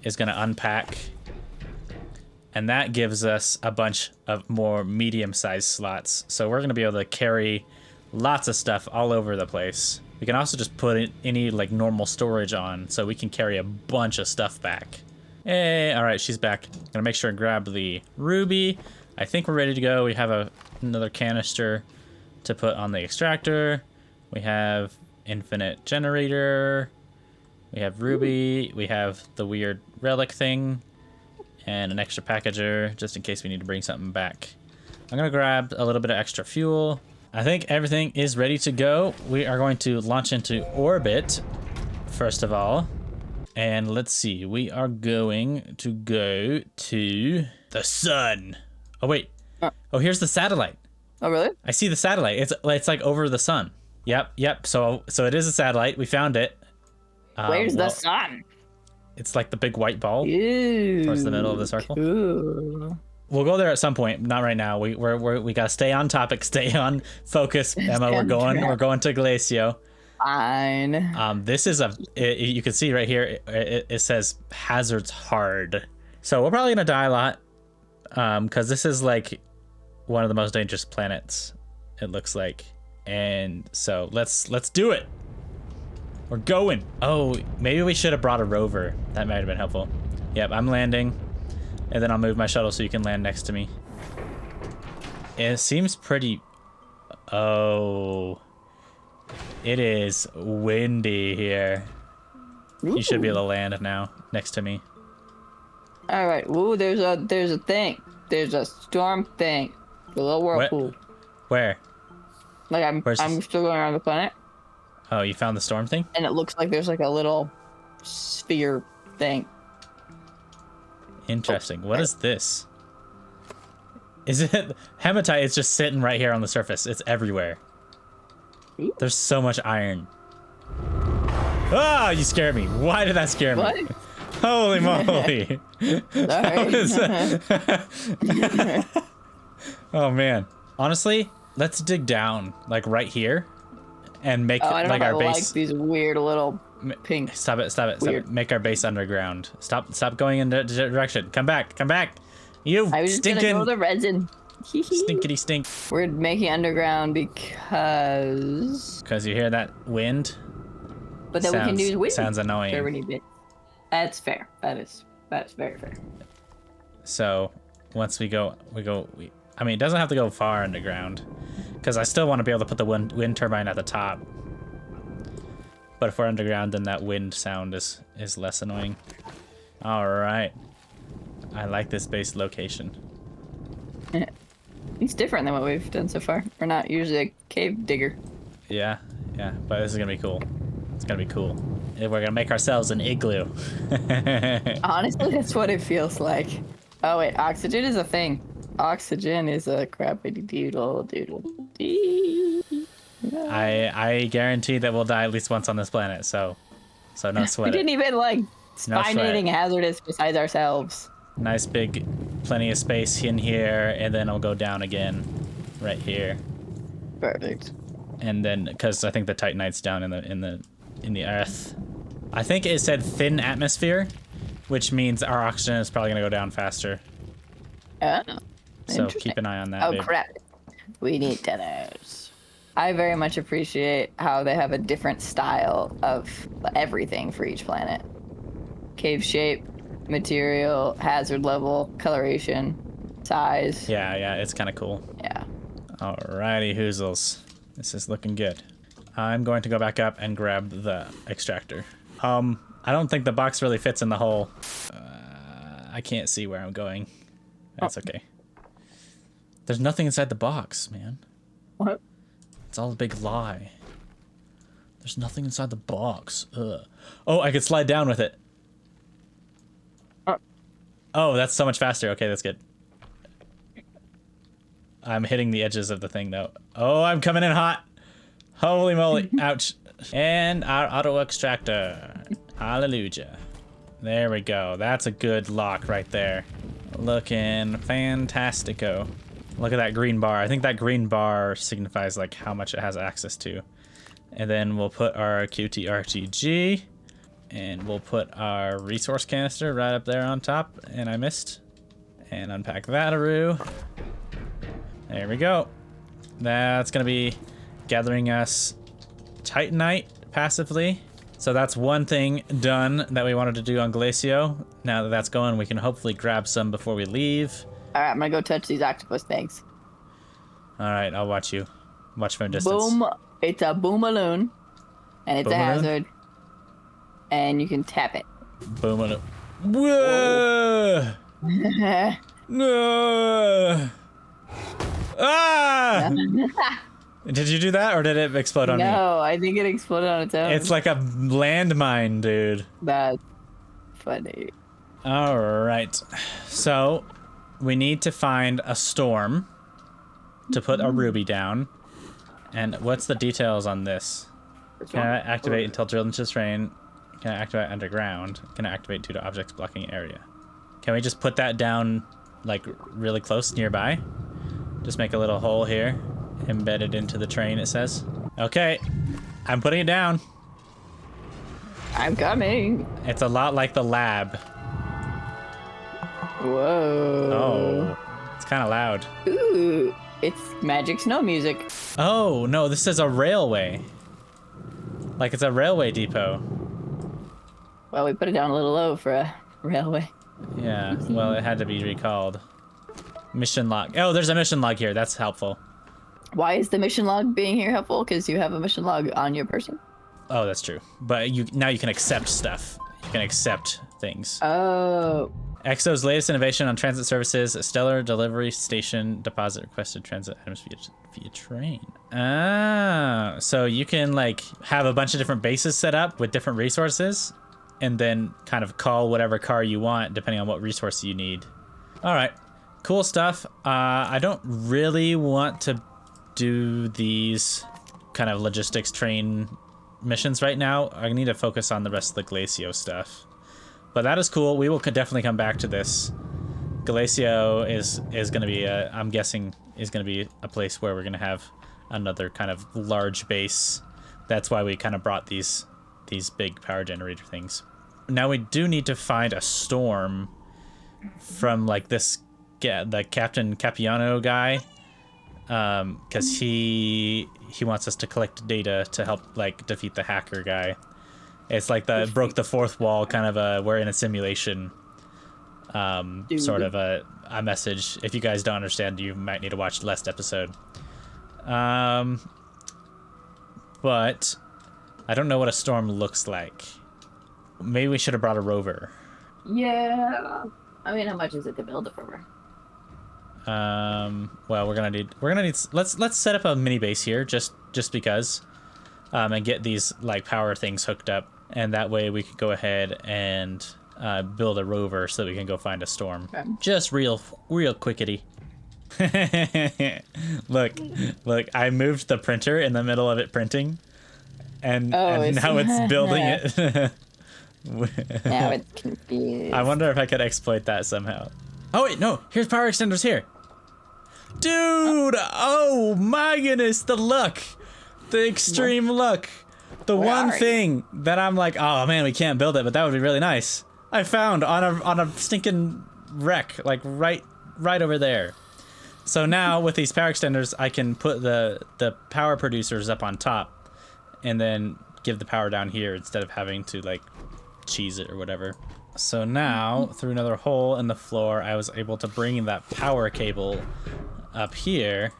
is gonna unpack, and that gives us a bunch of more medium-sized slots. So we're gonna be able to carry lots of stuff all over the place. We can also just put any like normal storage on, so we can carry a bunch of stuff back. Hey, all right, she's back. Gonna make sure and grab the ruby. I think we're ready to go. We have another canister to put on the extractor. We have infinite generator. We have ruby. We have the weird relic thing, and an extra packager just in case we need to bring something back. I'm gonna grab a little bit of extra fuel. I think everything is ready to go. We are going to launch into orbit first of all. And let's see, we are going to go to the sun. Oh, wait. Oh, here's the satellite. Oh, really? I see the satellite. It's like over the sun. Yep. So it is a satellite. We found it. Where's the sun? It's like the big white ball Ew, towards the middle of the circle. Cool. We'll go there at some point. Not right now. We gotta stay on topic, stay on focus. Emma, we're going to Glacio. Fine. This is you can see right here, it says hazards hard. So we're probably gonna die a lot, because this is like one of the most dangerous planets, it looks like. And so let's do it. We're going. Oh, maybe we should have brought a rover. That might have been helpful. Yep, I'm landing, and then I'll move my shuttle so you can land next to me. It seems pretty. Oh. It is windy here. Ooh. You should be able to land now next to me. All right. Ooh, there's a thing. There's a storm thing. A little whirlpool. Where? Like I'm still going around the planet. Oh, you found the storm thing? And it looks like there's like a little sphere thing. Interesting. What is this? Is it hematite? It's just sitting right here on the surface. It's everywhere. There's so much iron. Ah, you scared me. Why did that scare me? What? Holy moly. Sorry. Oh man. Honestly, let's dig down like right here and make I don't like know our if I base. like these weird little pink. Stop it, stop it, stop Weird. it. Make our base underground. Stop going in that direction. Come back, come back. You I was just gonna stinking go the resin. stinkity stink. We're making underground because. Because you hear that wind? But then we can use wind. Sounds annoying. Sure, we need it. That's fair. That's very fair. So once we go, I mean, it doesn't have to go far underground, because I still want to be able to put the wind turbine at the top. But if we're underground, then that wind sound is less annoying. All right, I like this base location. It's different than what we've done so far. We're not usually a cave digger. Yeah, but this is gonna be cool. It's gonna be cool. We're gonna make ourselves an igloo. Honestly, that's what it feels like. Oh wait, oxygen is a thing. Oxygen is a crappity doodle. I guarantee that we'll die at least once on this planet. So no We sweat. didn't even like No find sweat. anything hazardous besides ourselves. Nice big, plenty of space in here, and then I'll go down again, right here, Perfect. and then because I think the Titanite's down in the earth. I think it said thin atmosphere, which means our oxygen is probably gonna go down faster. Oh, So interesting. keep an eye on that. Oh babe. crap. We need tethers. I very much appreciate how they have a different style of everything for each planet. Cave shape, material, hazard level, coloration, size. Yeah, it's kind of cool. Yeah. Alrighty, hoozles. This is looking good. I'm going to go back up and grab the extractor. I don't think the box really fits in the hole. I can't see where I'm going. That's okay. There's nothing inside the box, man. What? It's all a big lie. There's nothing inside the box. Ugh. Oh, I could slide down with it. Oh, that's so much faster. Okay, that's good. I'm hitting the edges of the thing, though. Oh, I'm coming in hot. Holy moly. Ouch. And our auto extractor. Hallelujah. There we go. That's a good lock right there. Looking fantastico. Look at that green bar. I think that green bar signifies like how much it has access to. And then we'll put our QTRTG. And we'll put our resource canister right up there on top. And I missed. And unpack that-a-roo. There we go. That's going to be gathering us Titanite passively. So that's one thing done that we wanted to do on Glacio. Now that that's going, we can hopefully grab some before we leave. All right, I'm gonna go touch these octopus things. All right, I'll watch you. Watch from a distance. Boom! It's a boom-a-loon, and it's a Boom-a-loon? hazard, and you can tap it. Boom on it. Whoa! No! Ah! Did you do that, or did it explode on me? No, I think it exploded on its own. It's like a landmine, dude. That's funny. All right. So we need to find a storm to put a ruby down. And what's the details on this? Can I activate until drilled into terrain? Can I activate underground? Can I activate due to objects blocking area? Can we just put that down like really close nearby? Just make a little hole here. Embedded into the train, it says. Okay. I'm putting it down. I'm coming. It's a lot like the lab. Whoa. Oh. It's kind of loud. Ooh, it's magic snow music. Oh, no, this is a railway. Like it's a railway depot. Well, we put it down a little low for a railway. Yeah, well, it had to be recalled. Mission log. Oh, there's a mission log here. That's helpful. Why is the mission log being here helpful? Because you have a mission log on your person. Oh, that's true. But now you can accept stuff. You can accept things. Oh. EXO's latest innovation on transit services, a stellar delivery station deposit requested transit items via train. Ah, so you can like have a bunch of different bases set up with different resources and then kind of call whatever car you want depending on what resource you need. All right, cool stuff. I don't really want to do these kind of logistics train missions right now. I need to focus on the rest of the Glacio stuff. But that is cool. We will definitely come back to this. Glacio is going to be, I'm guessing, is going to be a place where we're going to have another kind of large base. That's why we kind of brought these big power generator things. Now we do need to find a storm from like the Captain Capiano guy, because he wants us to collect data to help like defeat the hacker guy. It's like the broke the fourth wall kind of we're in a simulation sort of a message. If you guys don't understand, you might need to watch the last episode. But I don't know what a storm looks like. Maybe we should have brought a rover. Yeah. I mean, how much is it to build a rover? Well, we're gonna need. Let's set up a mini base here, just because, and get these like power things hooked up, and that way we could go ahead and build a rover so that we can go find a storm. Okay. Just real quickity. Look! I moved the printer in the middle of it printing, and now it's building it. Now it's confused. I wonder if I could exploit that somehow. Oh wait, no! Here's power extenders here. Dude! Oh my goodness! The luck, the extreme luck. The one thing that I'm like, oh man, we can't build it, but that would be really nice. I found on a stinking wreck, like right over there. So now with these power extenders, I can put the power producers up on top, and then give the power down here instead of having to like cheese it or whatever. So now through another hole in the floor, I was able to bring that power cable up here,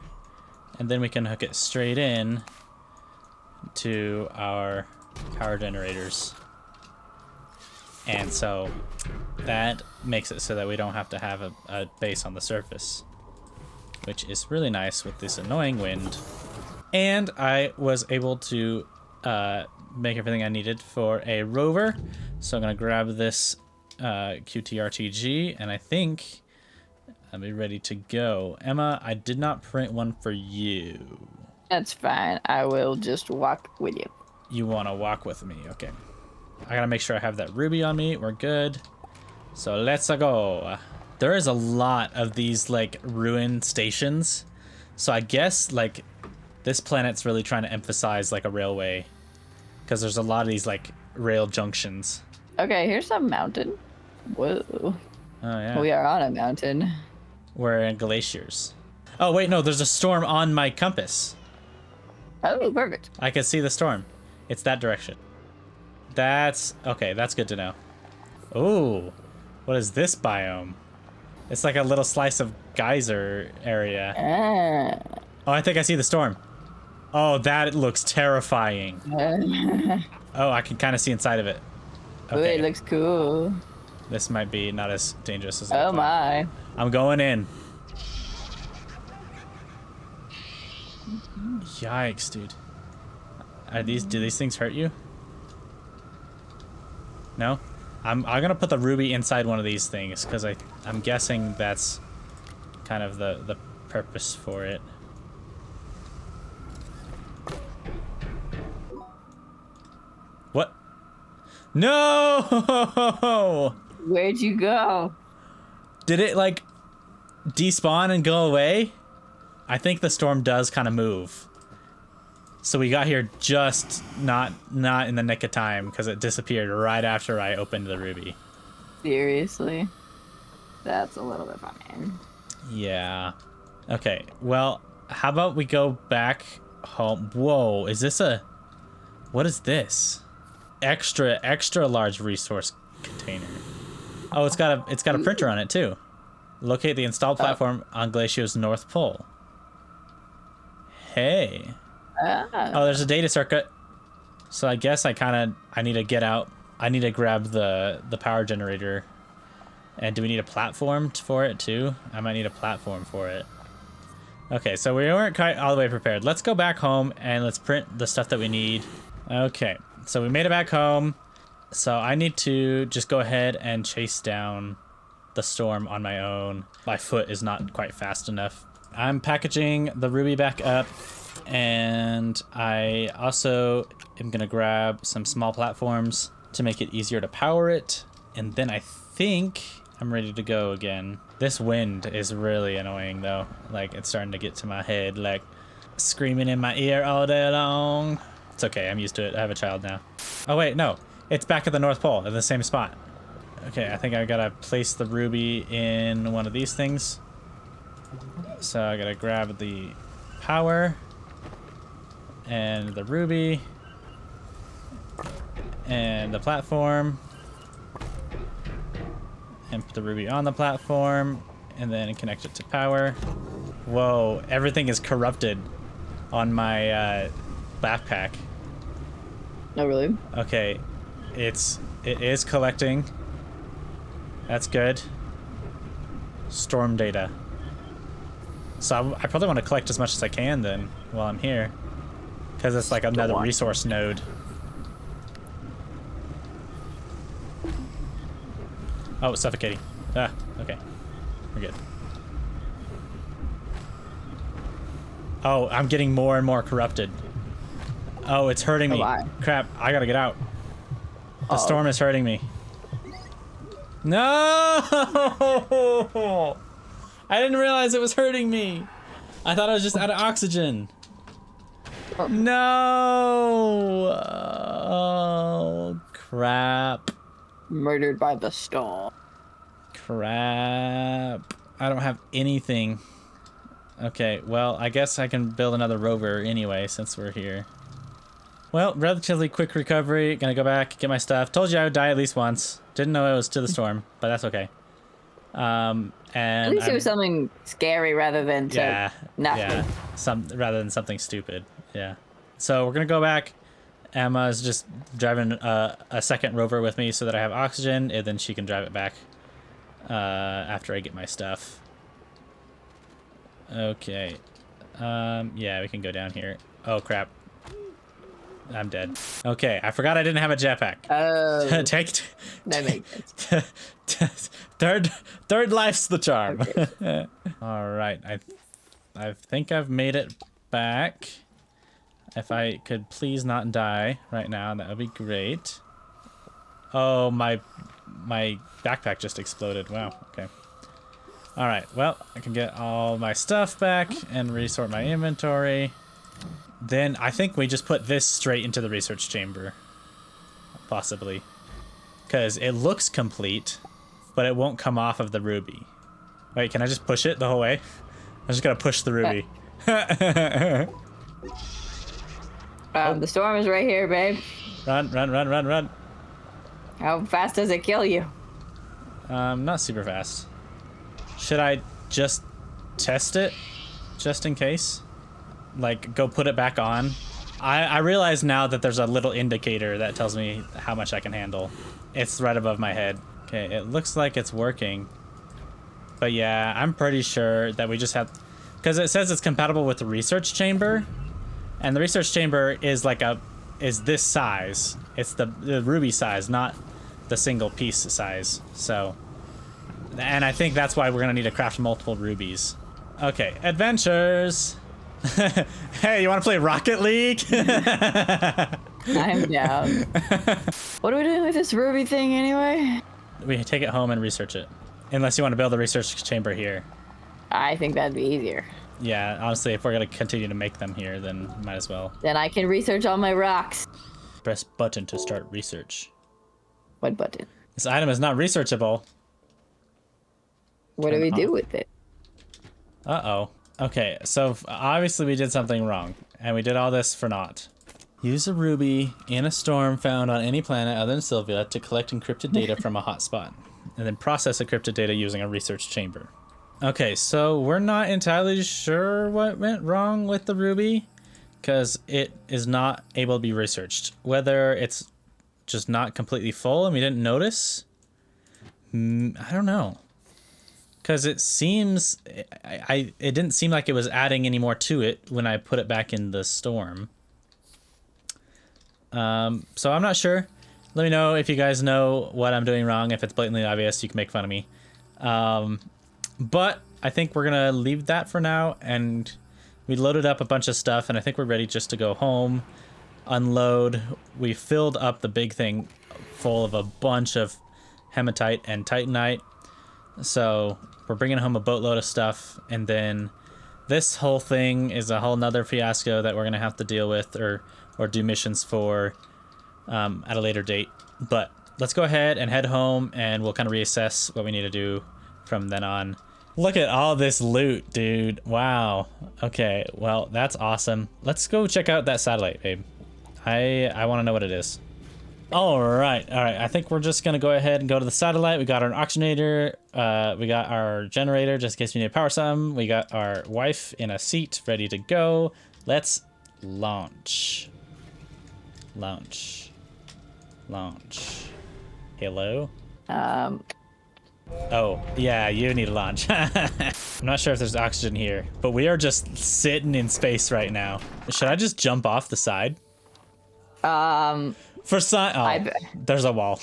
and then we can hook it straight in to our power generators. And so that makes it so that we don't have to have a base on the surface, which is really nice with this annoying wind. And I was able to make everything I needed for a rover. So I'm gonna grab this QTRTG, and I think I'll be ready to go. Emma, I did not print one for you. That's fine. I will just walk with you. You want to walk with me? Okay. I gotta make sure I have that ruby on me. We're good. So let's go. There is a lot of these like ruined stations. So I guess like this planet's really trying to emphasize like a railway, because there's a lot of these like rail junctions. Okay, here's a mountain. Whoa. Oh yeah. We are on a mountain. We're in glaciers. Oh wait, no, there's a storm on my compass. Oh, perfect. I can see the storm. It's that direction. That's okay. That's good to know. Oh, what is this biome? It's like a little slice of geyser area. Oh, I think I see the storm. Oh, that looks terrifying. Oh, I can kind of see inside of it. Okay. Ooh, it looks cool. This might be not as dangerous as I thought. Oh my. I'm going in. Yikes, dude. Do these things hurt you? No? I'm gonna put the ruby inside one of these things, because I'm guessing that's kind of the purpose for it. What? No! Where'd you go? Did it like despawn and go away? I think the storm does kind of move. So we got here just not in the nick of time, because it disappeared right after I opened the ruby. Seriously? That's a little bit funny. Yeah. Okay, well, how about we go back home? Whoa, is this what is this? Extra large resource container. Oh, it's got a printer on it too. Locate the installed platform on Glacio's North Pole. Hey. Oh, there's a data circuit. So I guess I need to get out. I need to grab the power generator. And do we need a platform for it too? I might need a platform for it. Okay, so we weren't quite all the way prepared. Let's go back home and let's print the stuff that we need. Okay, so we made it back home. So I need to just go ahead and chase down the storm on my own. My foot is not quite fast enough. I'm packaging the ruby back up, and I also am gonna grab some small platforms to make it easier to power it, and then I think I'm ready to go again. This wind is really annoying though. Like, it's starting to get to my head, like screaming in my ear all day long. It's okay, I'm used to it. I have a child now. Oh wait, no. It's back at the North Pole in the same spot. Okay, I think I gotta place the ruby in one of these things. So I gotta grab the power and the ruby and the platform and put the ruby on the platform and then connect it to power. Whoa, everything is corrupted on my backpack. Oh, really? Okay, it is collecting. That's good. Storm data. So I probably want to collect as much as I can then while I'm here, because it's like another resource node. Oh, it's suffocating. Ah, okay. We're good. Oh, I'm getting more and more corrupted. Oh, it's hurting me. Why? Crap, I gotta get out. The storm is hurting me. No! I didn't realize it was hurting me. I thought I was just out of oxygen. No! Oh, crap. Murdered by the storm. Crap. I don't have anything. Okay, well, I guess I can build another rover anyway since we're here. Well, relatively quick recovery. Gonna go back, get my stuff. Told you I would die at least once. Didn't know it was to the storm, but that's okay. And At least it was something scary rather than nothing. Yeah, rather than something stupid. Yeah. So we're gonna go back. Emma's just driving a second rover with me so that I have oxygen, and then she can drive it back after I get my stuff. Okay. Yeah, we can go down here. Oh crap. I'm dead. Okay, I forgot I didn't have a jetpack. Oh. That makes sense. Third life's the charm. Okay. All right, I think I've made it back. If I could please not die right now, that would be great. Oh, my backpack just exploded. Wow. Okay. All right. Well, I can get all my stuff back and resort my inventory. Then I think we just put this straight into the research chamber. Possibly. Because it looks complete, but it won't come off of the ruby. Wait, can I just push it the whole way? I'm just gonna push the ruby. The storm is right here, babe. Run, run, run, run, run. How fast does it kill you? Not super fast. Should I just test it? Just in case? Like, go put it back on? I realize now that there's a little indicator that tells me how much I can handle. It's right above my head. Okay, it looks like it's working. But yeah, I'm pretty sure that we just have... Because it says it's compatible with the research chamber. And the research chamber is like is this size. It's the ruby size, not the single piece size. So, and I think that's why we're gonna need to craft multiple rubies. Okay, adventures. Hey, you want to play Rocket League? I'm down. What are we doing with this ruby thing anyway? We take it home and research it. Unless you want to build a research chamber here. I think that'd be easier. Yeah, honestly, if we're going to continue to make them here, then might as well. Then I can research all my rocks. Press button to start research. What button? This item is not researchable. What do we do with it? Uh-oh. Okay, so obviously we did something wrong, and we did all this for naught. Use a ruby in a storm found on any planet other than Sylvia to collect encrypted data from a hotspot, and then process encrypted data using a research chamber. Okay, so we're not entirely sure what went wrong with the ruby, because it is not able to be researched. Whether it's just not completely full and we didn't notice, I don't know. Because it seems, it didn't seem like it was adding any more to it when I put it back in the storm. So I'm not sure. Let me know if you guys know what I'm doing wrong. If it's blatantly obvious, you can make fun of me. But I think we're gonna leave that for now, and we loaded up a bunch of stuff, and I think we're ready just to go home, unload. We filled up the big thing full of a bunch of hematite and titanite, so we're bringing home a boatload of stuff, and then this whole thing is a whole nother fiasco that we're gonna have to deal with or do missions for at a later date. But let's go ahead and head home, and we'll kind of reassess what we need to do from then on. Look at all this loot, dude. Wow. Okay, well, that's awesome. Let's go check out that satellite, babe. I want to know what it is. All right. I think we're just gonna go ahead and go to the satellite. We got our oxygenator. We got our generator just in case we need to power some. We got our wife in a seat ready to go. Let's launch. Launch. Hello? Oh, yeah, you need a launch. I'm not sure if there's oxygen here, but we are just sitting in space right now. Should I just jump off the side? For science, there's a wall.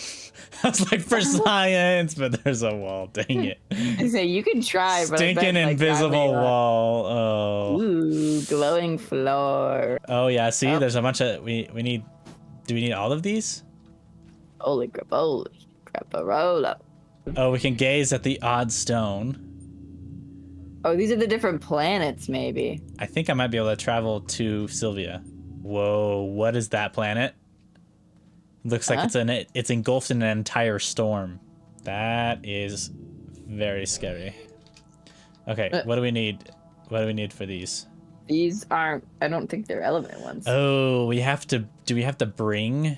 I was like, for science, but there's a wall. Dang it. I say you can try, but Stinking invisible wall. Oh. Ooh, glowing floor. Oh yeah. See, there's a bunch of we need. Do we need all of these? Holy craparola. Oh, we can gaze at the odd stone. Oh, these are the different planets, maybe. I think I might be able to travel to Sylvia. Whoa, what is that planet? Looks like it's engulfed in an entire storm. That is very scary. Okay, what do we need? What do we need for these? These aren't, I don't think they're element ones. Oh, we have to, do we have to bring?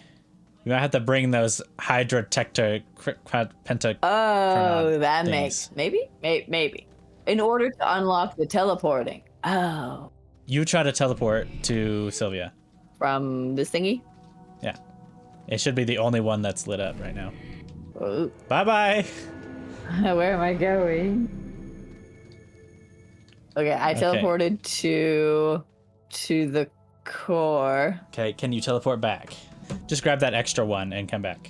We might have to bring those hydrotector penta. Oh, that makes, maybe. In order to unlock the teleporting. Oh. You try to teleport to Sylvia. From this thingy? Yeah. It should be the only one that's lit up right now. Oh. Bye-bye. Where am I going? Okay, I teleported to the core. Okay, can you teleport back? Just grab that extra one and come back.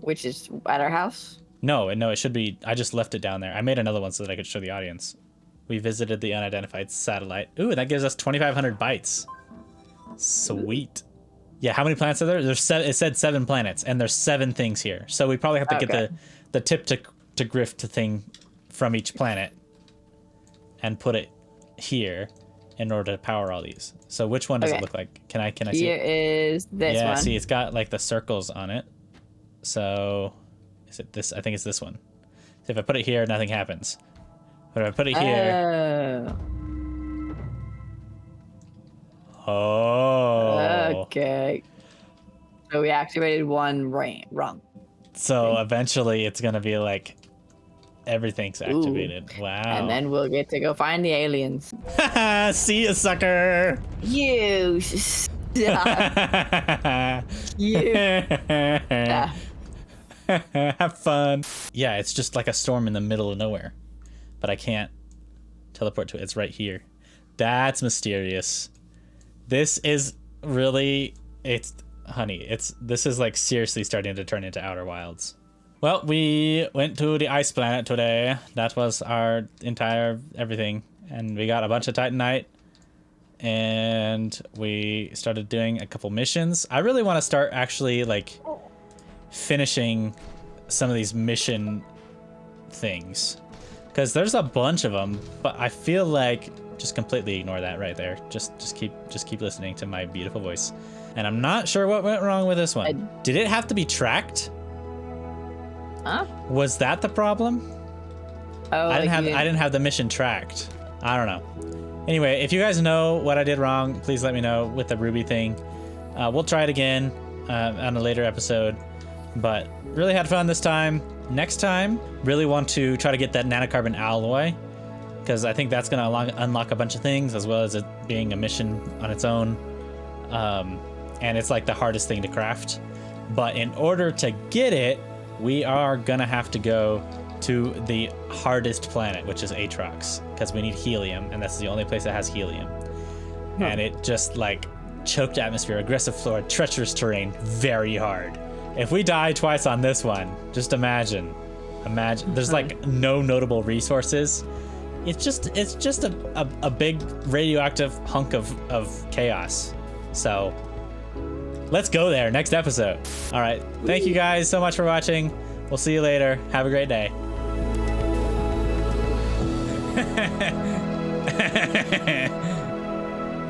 Which is at our house? No, it should be, I just left it down there. I made another one so that I could show the audience. We visited the unidentified satellite. Ooh, that gives us 2,500 bytes. Sweet. Yeah, how many planets are there? There's seven. It said 7 planets, and there's 7 things here. So we probably have to get the tip to grift thing from each planet and put it here in order to power all these. So which one does it look like? Can I see Here it? is this one. Yeah, see, it's got like the circles on it. So is it this? I think it's this one. So if I put it here, nothing happens. But if I put it here. Oh. Okay. So we activated one wrong. So eventually it's going to be like everything's activated. Wow. And then we'll get to go find the aliens. See ya, sucker. You stop. You. Have fun. Yeah, it's just like a storm in the middle of nowhere. But I can't teleport to it. It's right here. That's mysterious. This is really, this is like seriously starting to turn into Outer Wilds. Well, we went to the ice planet today. That was our entire everything. And we got a bunch of Titanite. And we started doing a couple missions. I really want to start actually like finishing some of these mission things. Because there's a bunch of them, but I feel like just completely ignore that right there. Just keep listening to my beautiful voice. And I'm not sure what went wrong with this one. Did it have to be tracked? Huh? Was that the problem? Oh, I didn't have the mission tracked. I don't know. Anyway, if you guys know what I did wrong, please let me know with the Ruby thing. We'll try it again on a later episode. But really had fun this time. Next time, really want to try to get that nanocarbon alloy, because I think that's going to unlock a bunch of things, as well as it being a mission on its own. And it's like the hardest thing to craft. But in order to get it, we are going to have to go to the hardest planet, which is Atrox, because we need helium, and that's the only place that has helium. And it just like choked atmosphere, aggressive flora, treacherous terrain, very hard. If we die twice on this one, just imagine Imagine there's like no notable resources. It's just a big radioactive hunk of chaos. So let's go there next episode. All right. Thank you guys so much for watching. We'll see you later. Have a great day.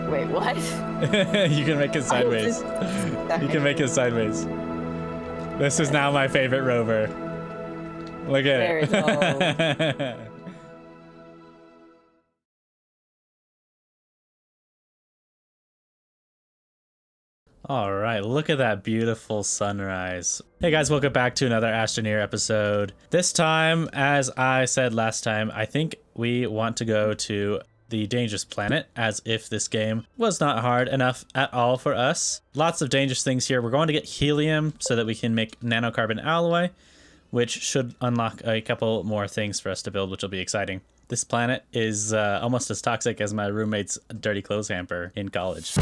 Wait, what? You can make it sideways. You can make it sideways. This is now my favorite rover. Look at There it. we go. All right, look at that beautiful sunrise. Hey guys, welcome back to another Astroneer episode. This time, as I said last time, I think we want to go to the dangerous planet, as if this game was not hard enough at all for us. Lots of dangerous things here. We're going to get helium so that we can make nanocarbon alloy, which should unlock a couple more things for us to build, which will be exciting. This planet is almost as toxic as my roommate's dirty clothes hamper in college.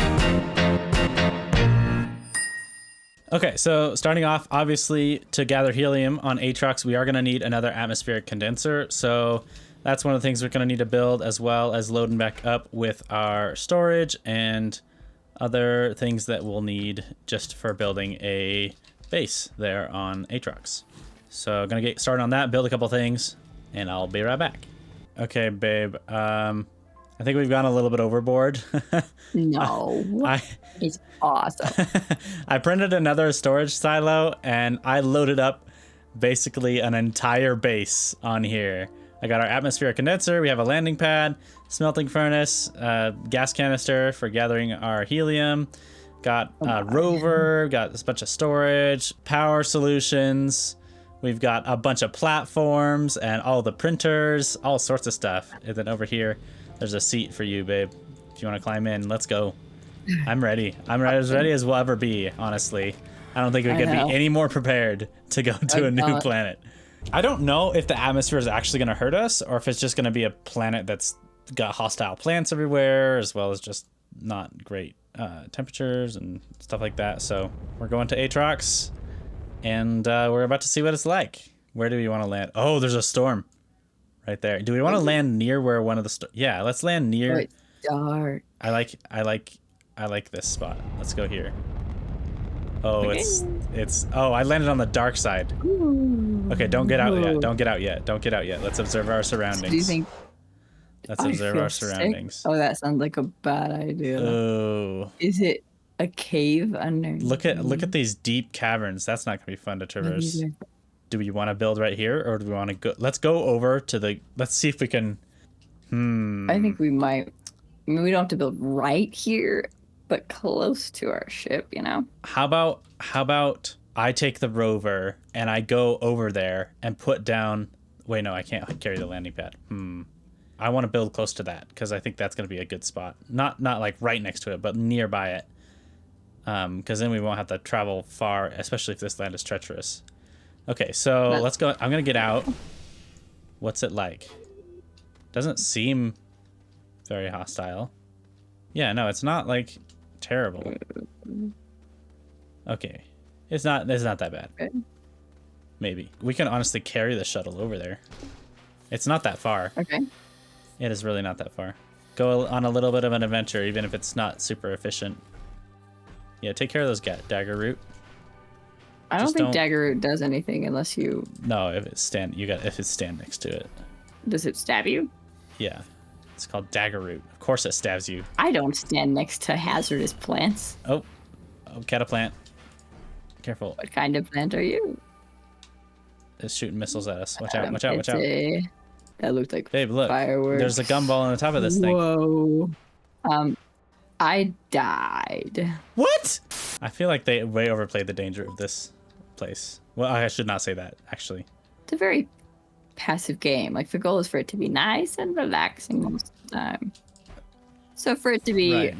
Okay, so starting off, obviously, to gather helium on Atrox, we are going to need another atmospheric condenser. So that's one of the things we're going to need to build, as well as loading back up with our storage and other things that we'll need just for building a base there on Atrox. So I'm going to get started on that, build a couple things, and I'll be right back. Okay, babe. I think we've gone a little bit overboard. No. It's awesome. I printed another storage silo and I loaded up basically an entire base on here. I got our atmospheric condenser, we have a landing pad, smelting furnace, gas canister for gathering our helium, got a rover, got a bunch of storage, power solutions, we've got a bunch of platforms and all the printers, all sorts of stuff. And then over here, there's a seat for you, babe. If you want to climb in, let's go. I'm ready. I'm as ready as we'll ever be, honestly. I don't think we could be any more prepared to go to a new planet. I don't know if the atmosphere is actually going to hurt us or if it's just going to be a planet that's got hostile plants everywhere, as well as just not great temperatures and stuff like that. So we're going to Atrox and we're about to see what it's like. Where do we want to land? Oh, there's a storm right there. Do we want to land near where one of the yeah, let's land near. Oh, it's dark. I like this spot. Let's go here. Oh, okay. it's oh, I landed on the dark side. Ooh. Okay, don't get out yet. Don't get out yet. Don't get out yet. Let's observe our surroundings. Do you think Let's observe our surroundings. Sick? Oh, that sounds like a bad idea. Oh. Is it a cave under? Look at these deep caverns. That's not gonna be fun to traverse. Do we want to build right here, or do we want to go? Let's go over to the. Let's see if we can. I think we might. I mean, we don't have to build right here, but close to our ship, you know? How about I take the rover and I go over there and put down. Wait, no, I can't carry the landing pad. I want to build close to that because I think that's going to be a good spot. Not like right next to it, but nearby it. Because then we won't have to travel far, especially if this land is treacherous. Okay, so let's go. I'm going to get out. What's it like? Doesn't seem very hostile. Yeah, no, it's not like terrible. Okay. It's not that bad. Okay. Maybe. We can honestly carry the shuttle over there. It's not that far. Okay. It is really not that far. Go on a little bit of an adventure, even if it's not super efficient. Yeah, take care of those dagger root. I don't think dagger root does anything unless you. No, if it's stand next to it. Does it stab you? Yeah. It's called dagger root. Of course it stabs you. I don't stand next to hazardous plants. Oh, cataplant. Careful. What kind of plant are you? It's shooting missiles at us. Watch out, watch out, watch out. That looked like Babe, look. fireworks. There's a gumball on the top of this thing. Whoa. I died. What? I feel like they way overplayed the danger of this place. Well, I should not say that, actually. It's a very passive game. Like, the goal is for it to be nice and relaxing most of the time. So for it to be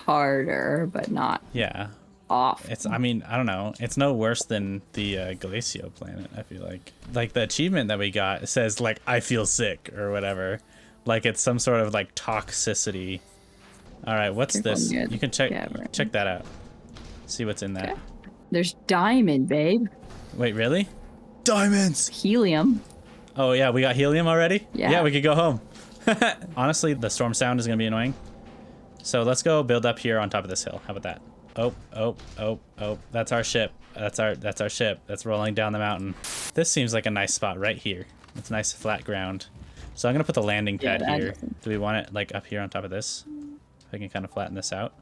harder, but not off. I mean, I don't know. It's no worse than the Glacio planet, I feel like. Like, the achievement that we got says, like, I feel sick or whatever. Like, it's some sort of, like, toxicity. All right, what's this? You can check that out. See what's in that. Okay. There's diamond, babe. Wait, really? Diamonds! Helium. Oh yeah, we got helium already? Yeah. Yeah, we could go home. Honestly, the storm sound is gonna be annoying. So let's go build up here on top of this hill. How about that? Oh, that's our ship. That's our ship. That's rolling down the mountain. This seems like a nice spot right here. It's nice flat ground. So I'm gonna put the landing pad here. Do we want it like up here on top of this? If I can kind of flatten this out.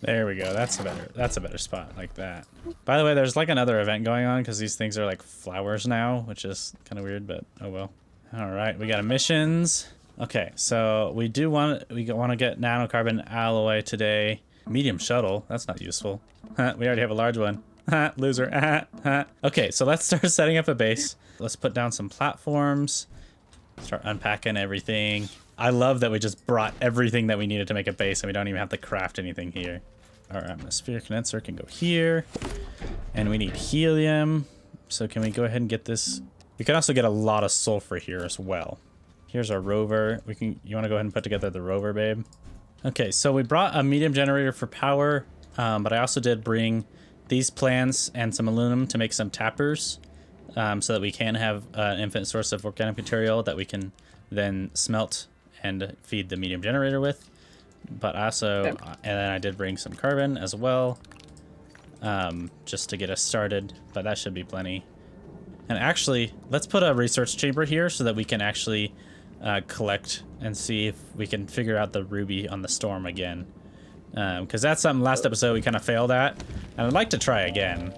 There we go. That's a better spot like that. By the way, there's like another event going on because these things are like flowers now, which is kind of weird, but oh well. All right, we got emissions. Okay, so we want to get nanocarbon alloy today. Medium shuttle. That's not useful. We already have a large one. Loser. Okay, so let's start setting up a base. Let's put down some platforms. Start unpacking everything. I love that we just brought everything that we needed to make a base and we don't even have to craft anything here. Our atmosphere condenser can go here. And we need helium. So can we go ahead and get this? We can also get a lot of sulfur here as well. Here's our rover. You want to go ahead and put together the rover, babe? Okay, so we brought a medium generator for power, but I also did bring these plants and some aluminum to make some tappers, so that we can have an infinite source of organic material that we can then smelt and feed the medium generator with. But also, and then I did bring some carbon as well, just to get us started, but that should be plenty. And actually, let's put a research chamber here so that we can actually collect and see if we can figure out the ruby on the storm again. Because that's something last episode we kind of failed at, and I'd like to try again.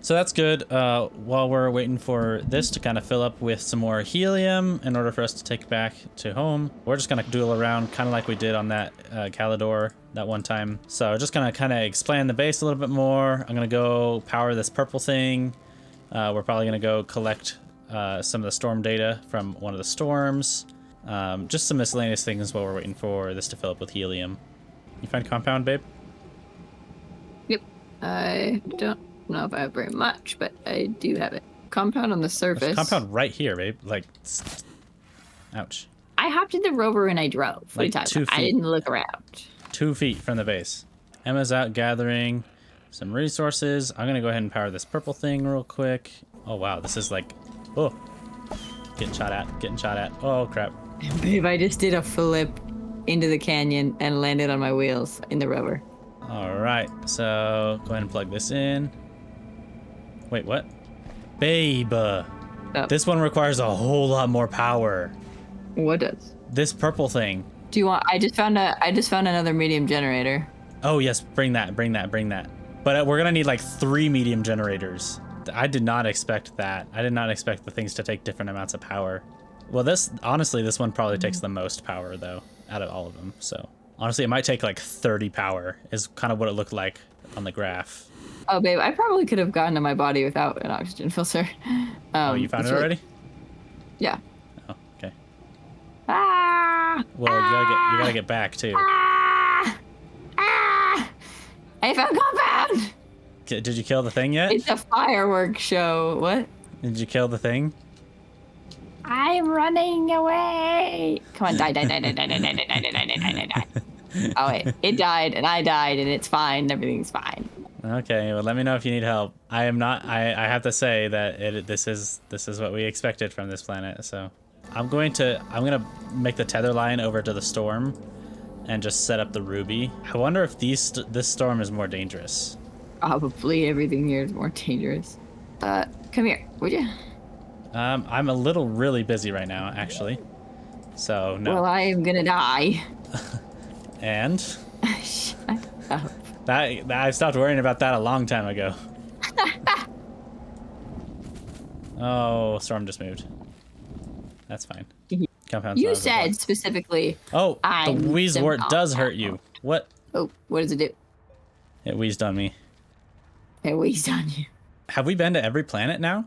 So that's good. While we're waiting for this to kind of fill up with some more helium in order for us to take back to home, we're just gonna duel around kind of like we did on that Kauderer that one time. So just gonna kind of expand the base a little bit more. I'm gonna go power this purple thing. We're probably gonna go collect some of the storm data from one of the storms. Just some miscellaneous things while we're waiting for this to fill up with helium. You find compound, babe? Yep. I don't know if I have very much, but I do have it. Compound on the surface. There's compound right here, babe. Like, ouch. I hopped in the rover and I drove. What are you Like talking 2 about? feet. I didn't look around. 2 feet from the base. Emma's out gathering some resources. I'm gonna go ahead and power this purple thing real quick. Oh wow, this is like, oh, getting shot at. Oh crap. Babe, I just did a flip into the canyon and landed on my wheels in the rover. All right, so go ahead and plug this in. Wait, what? Babe, this one requires a whole lot more power. What does? This purple thing. Do you want? I just found another medium generator. Oh yes, bring that. But we're gonna need like 3 medium generators. I did not expect that. I did not expect the things to take different amounts of power. Well, honestly, this one probably takes the most power though, out of all of them. So honestly, it might take like 30 power is kind of what it looked like on the graph. Oh, babe, I probably could have gotten to my body without an oxygen filter. Oh, you found it already? Yeah. Oh, okay. Ah! Well, you gotta get back too. Ah! Ah! I found compound. Did you kill the thing yet? It's a fireworks show. What? Did you kill the thing? I'm running away. Come on, die. Oh wait, it died and I died and it's fine. Everything's fine. Okay, well, let me know if you need help. I am not. I have to say that this is what we expected from this planet. So I'm gonna make the tether line over to the storm, and just set up the ruby. I wonder if this storm is more dangerous. Probably everything here is more dangerous. Come here, would you? I'm a little really busy right now, actually. So no. Well, I am gonna die. And Shut up. that I stopped worrying about that a long time ago. Oh, storm just moved. That's fine. Compound's You not said overflow. specifically. Oh, the I'm wheezewort the does hurt you. What? Oh, what does it do? It wheezed on me. It wheezed on you. Have we been to every planet now?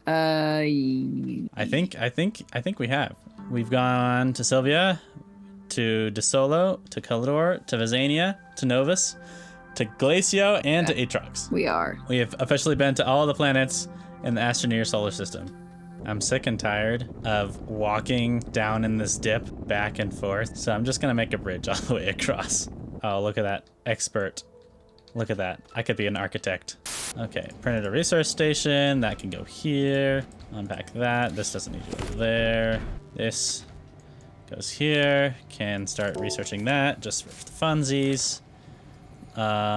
I think we have. We've gone to Sylvia, to Desolo, to Kauderer, to Vizania, to Novus, to Glacio, and to Atrox. We are. We have officially been to all the planets in the Astroneer solar system. I'm sick and tired of walking down in this dip back and forth, so I'm just gonna make a bridge all the way across. Oh, look at that. Expert. Look at that. I could be an architect. Okay, printed a resource station. That can go here. Unpack that. This doesn't need to go there. This goes here. Can start researching that just for the funsies.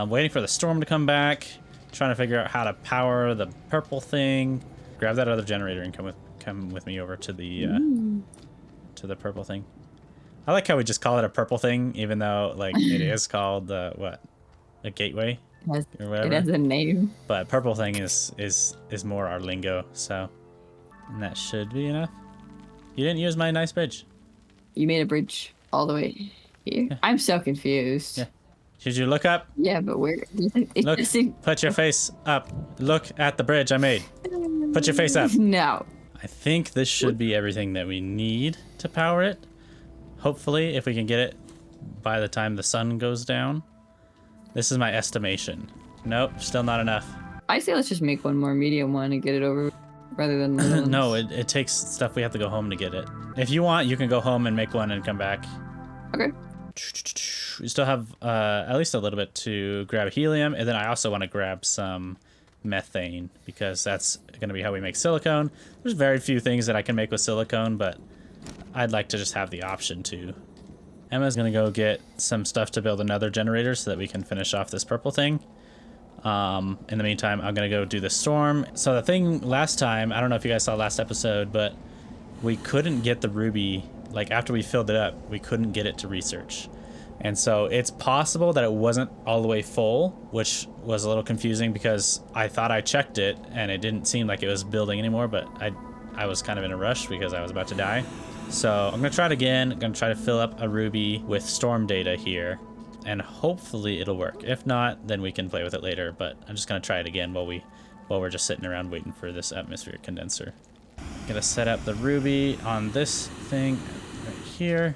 Waiting for the storm to come back. Trying to figure out how to power the purple thing. Grab that other generator and come with me over to the purple thing. I like how we just call it a purple thing, even though like it is called what? A gateway or whatever. It has a name. But purple thing is more our lingo, so. And that should be enough. You didn't use my nice bridge. You made a bridge all the way here. Yeah. I'm so confused. Yeah. Should you look up? Yeah, but where? Look, put your face up. Look at the bridge I made. Put your face up. No. I think this should be everything that we need to power it. Hopefully, if we can get it by the time the sun goes down. This is my estimation. Nope, still not enough. I say let's just make one more medium one and get it over rather than little ones. No, it takes stuff. We have to go home to get it. If you want, you can go home and make one and come back. Okay. We still have at least a little bit to grab helium, and then I also want to grab some methane because that's going to be how we make silicone. There's very few things that I can make with silicone, but I'd like to just have the option to. Emma's going to go get some stuff to build another generator so that we can finish off this purple thing. In the meantime, I'm going to go do the storm. So the thing last time, I don't know if you guys saw last episode, but we couldn't get the ruby, like after we filled it up, we couldn't get it to research. And so it's possible that it wasn't all the way full, which was a little confusing because I thought I checked it and it didn't seem like it was building anymore, but I was kind of in a rush because I was about to die. So I'm going to try it again. I'm going to try to fill up a ruby with storm data here, and hopefully it'll work. If not, then we can play with it later, but I'm just going to try it again while we're just sitting around waiting for this atmospheric condenser. I'm going to set up the ruby on this thing right here.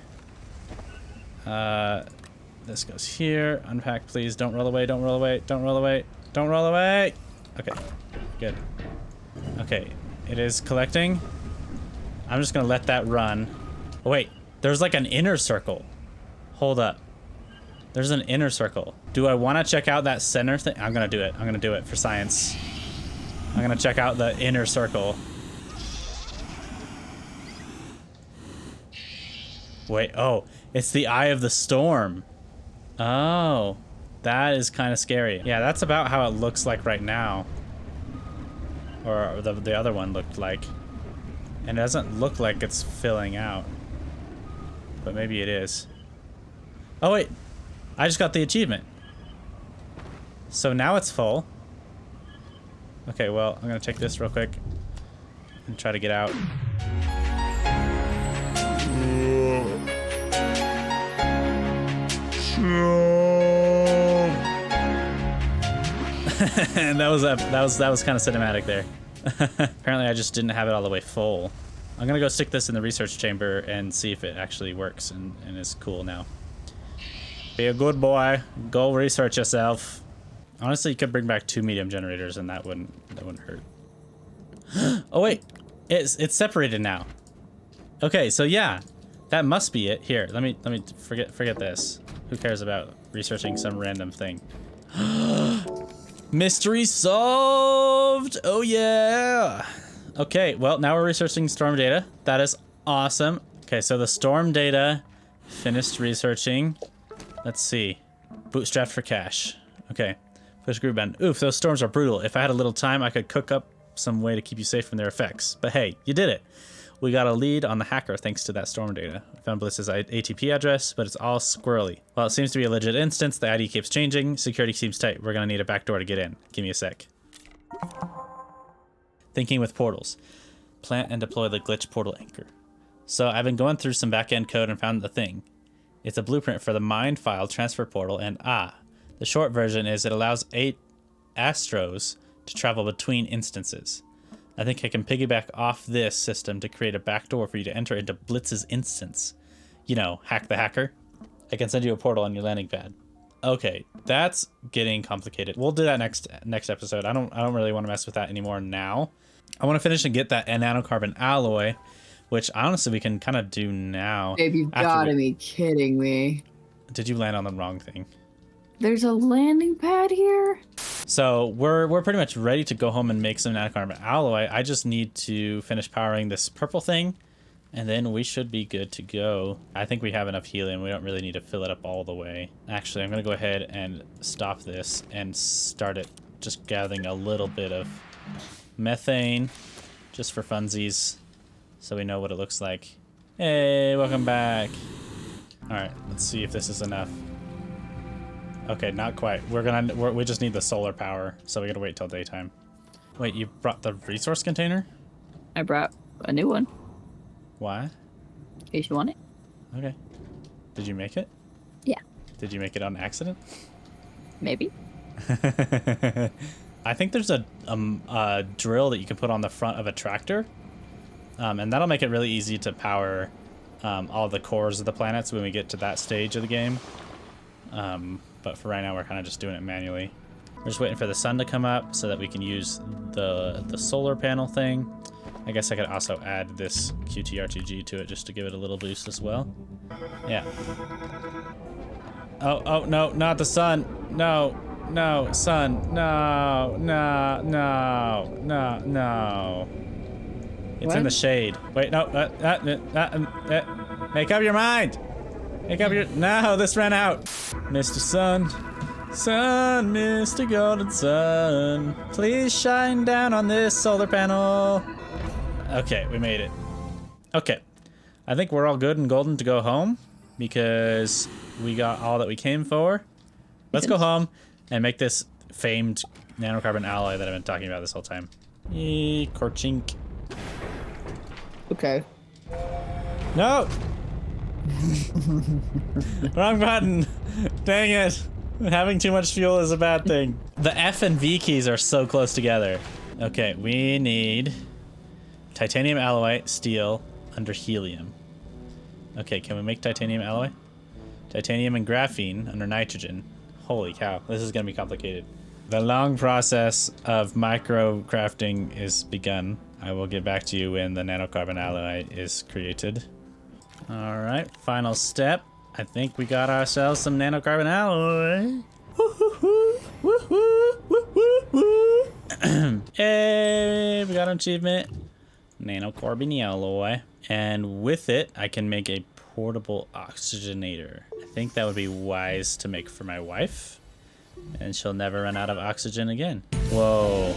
This goes here. Unpack, please. Don't roll away. Don't roll away. Don't roll away. Don't roll away. Okay, good. Okay, it is collecting. I'm just gonna let that run. Oh, wait, there's like an inner circle. Hold up. There's an inner circle. Do I want to check out that center thing? I'm gonna do it. I'm gonna do it for science. I'm gonna check out the inner circle. Wait, oh, it's the eye of the storm. Oh, that is kind of scary. Yeah, that's about how it looks like right now. Or the other one looked like. And it doesn't look like it's filling out. But maybe it is. Oh, wait. I just got the achievement. So now it's full. Okay, well, I'm going to take this real quick and try to get out. And that was kind of cinematic there. Apparently I just didn't have it all the way full. I'm gonna go stick this in the research chamber and see if it actually works and is cool now. Be a good boy. Go research yourself. Honestly, you could bring back 2 medium generators and that wouldn't hurt. Oh wait, it's separated now. Okay, so yeah, that must be it. Here, let me forget this. Who cares about researching some random thing? Mystery solved! Oh yeah! Okay, well, now we're researching storm data. That is awesome. Okay, so the storm data, finished researching. Let's see. Bootstrapped for cash. Okay, push group band. Oof, those storms are brutal. If I had a little time, I could cook up some way to keep you safe from their effects. But hey, you did it. We got a lead on the hacker thanks to that storm data. We found Bliss's ATP address, but it's all squirrely. While it seems to be a legit instance, the ID keeps changing. Security seems tight. We're gonna need a backdoor to get in. Give me a sec. Thinking with portals. Plant and deploy the glitch portal anchor. So I've been going through some backend code and found the thing. It's a blueprint for the mind file transfer portal, and the short version is it allows 8 Astros to travel between instances. I think I can piggyback off this system to create a backdoor for you to enter into Blitz's instance. You know, hack the hacker. I can send you a portal on your landing pad. Okay, that's getting complicated. We'll do that next episode. I don't really want to mess with that anymore now. I want to finish and get that nanocarbon alloy, which honestly we can kind of do now. Babe, you've gotta be kidding me. Did you land on the wrong thing? There's a landing pad here? So we're pretty much ready to go home and make some nanocarbon alloy. I just need to finish powering this purple thing, and then we should be good to go. I think we have enough helium. We don't really need to fill it up all the way. Actually, I'm gonna go ahead and stop this and start it just gathering a little bit of methane just for funsies so we know what it looks like. Hey, welcome back. All right, let's see if this is enough. Okay, not quite. We just need the solar power, so we gotta wait till daytime. Wait, you brought the resource container? I brought a new one. Why? In case you want it. Okay. Did you make it? Yeah. Did you make it on accident? Maybe. I think there's a drill that you can put on the front of a tractor, and that'll make it really easy to power all the cores of the planets when we get to that stage of the game. But for right now, we're kind of just doing it manually. We're just waiting for the sun to come up so that we can use the solar panel thing. I guess I could also add this QTRTG to it just to give it a little boost as well. Yeah. Oh, no, not the sun. No, sun. No. It's in the shade. Wait, no. Make up your mind. No, this ran out. Mr. Sun, Mr. Golden Sun, please shine down on this solar panel. Okay, we made it. Okay, I think we're all good and golden to go home because we got all that we came for. Let's go home and make this famed nanocarbon alloy that I've been talking about this whole time. Yee, Korchink. Okay. No! Wrong button. Dang it. Having too much fuel is a bad thing. The F and V keys are so close together. Okay, we need titanium alloy, steel, under helium. Okay, can we make titanium alloy? Titanium and graphene under nitrogen. Holy cow, this is gonna be complicated. The long process of micro crafting is begun. I will get back to you when the nanocarbon alloy is created. All right, final step. I think we got ourselves some nanocarbon alloy. Hey, we got an achievement. Nanocarbon alloy. And with it, I can make a portable oxygenator. I think that would be wise to make for my wife. And she'll never run out of oxygen again. Whoa.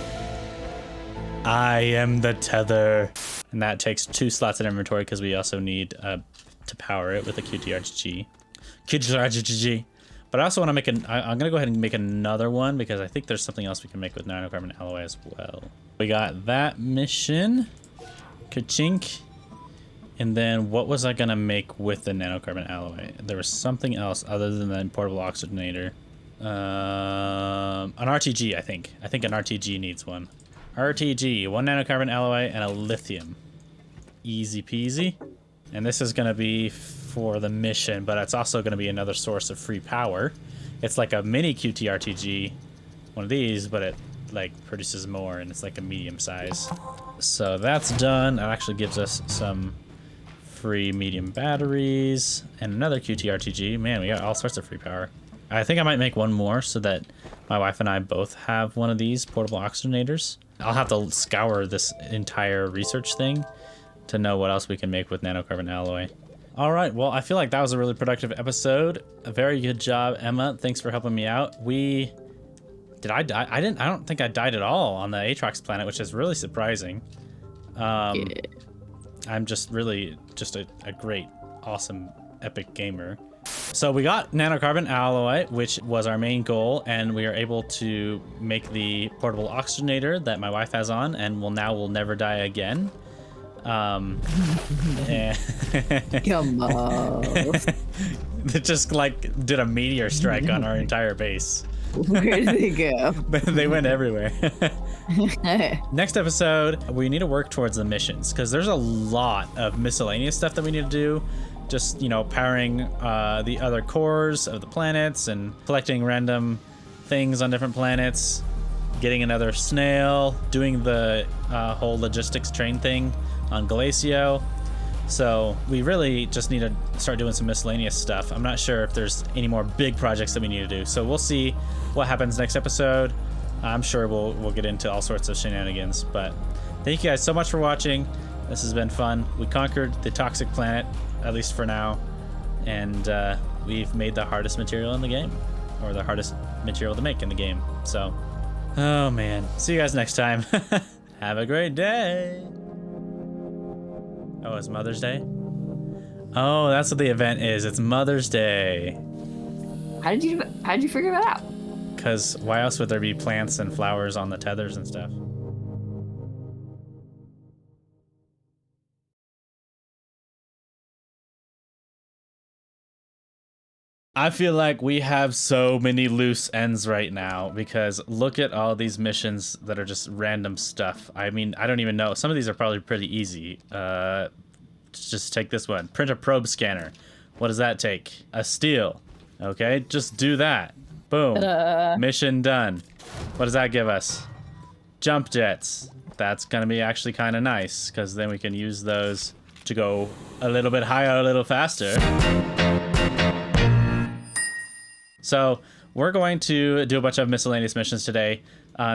I am the tether. And that takes 2 slots in inventory because we also need to power it with a QTRGG. But I also want to make I'm going to go ahead and make another one because I think there's something else we can make with nanocarbon alloy as well. We got that mission. Ka-chink. And then what was I going to make with the nanocarbon alloy? There was something else other than the portable oxygenator. An RTG, I think. I think an RTG needs one. RTG, 1 nanocarbon alloy and a lithium. Easy peasy. And this is going to be for the mission, but it's also going to be another source of free power. It's like a mini QTRTG, one of these, but it like produces more and it's like a medium size. So that's done. That actually gives us some free medium batteries and another QTRTG. Man, we got all sorts of free power. I think I might make one more so that my wife and I both have one of these portable oxygenators. I'll have to scour this entire research thing to know what else we can make with nanocarbon alloy. All right, well, I feel like that was a really productive episode. A very good job, Emma. Thanks for helping me out. Did I die? I don't think I died at all on the Atrox planet, which is really surprising. I'm just really a great, awesome, epic gamer. So we got nanocarbon alloy, which was our main goal, and we are able to make the portable oxygenator that my wife has on, and we'll never die again. Come on. It just like did a meteor strike on our entire base. Where did they go? They went everywhere. Next episode, we need to work towards the missions because there's a lot of miscellaneous stuff that we need to do. Just, you know, powering the other cores of the planets and collecting random things on different planets, getting another snail, doing the whole logistics train thing on Glacio. So we really just need to start doing some miscellaneous stuff. I'm not sure if there's any more big projects that we need to do. So we'll see what happens next episode. I'm sure we'll get into all sorts of shenanigans. But thank you guys so much for watching. This has been fun. We conquered the toxic planet, at least for now, and we've made the hardest material in the game, or the hardest material to make in the game. So, oh man, see you guys next time. Have a great day. Oh, it's Mother's Day? Oh, that's what the event is. It's Mother's Day. How did you figure that out? Because why else would there be plants and flowers on the tethers and stuff? I feel like we have so many loose ends right now because look at all these missions that are just random stuff. I mean, I don't even know. Some of these are probably pretty easy. Just take this one. Print a probe scanner. What does that take? A steel. Okay, just do that. Boom. Mission done. What does that give us? Jump jets. That's gonna be actually kind of nice because then we can use those to go a little bit higher, a little faster. So we're going to do a bunch of miscellaneous missions today.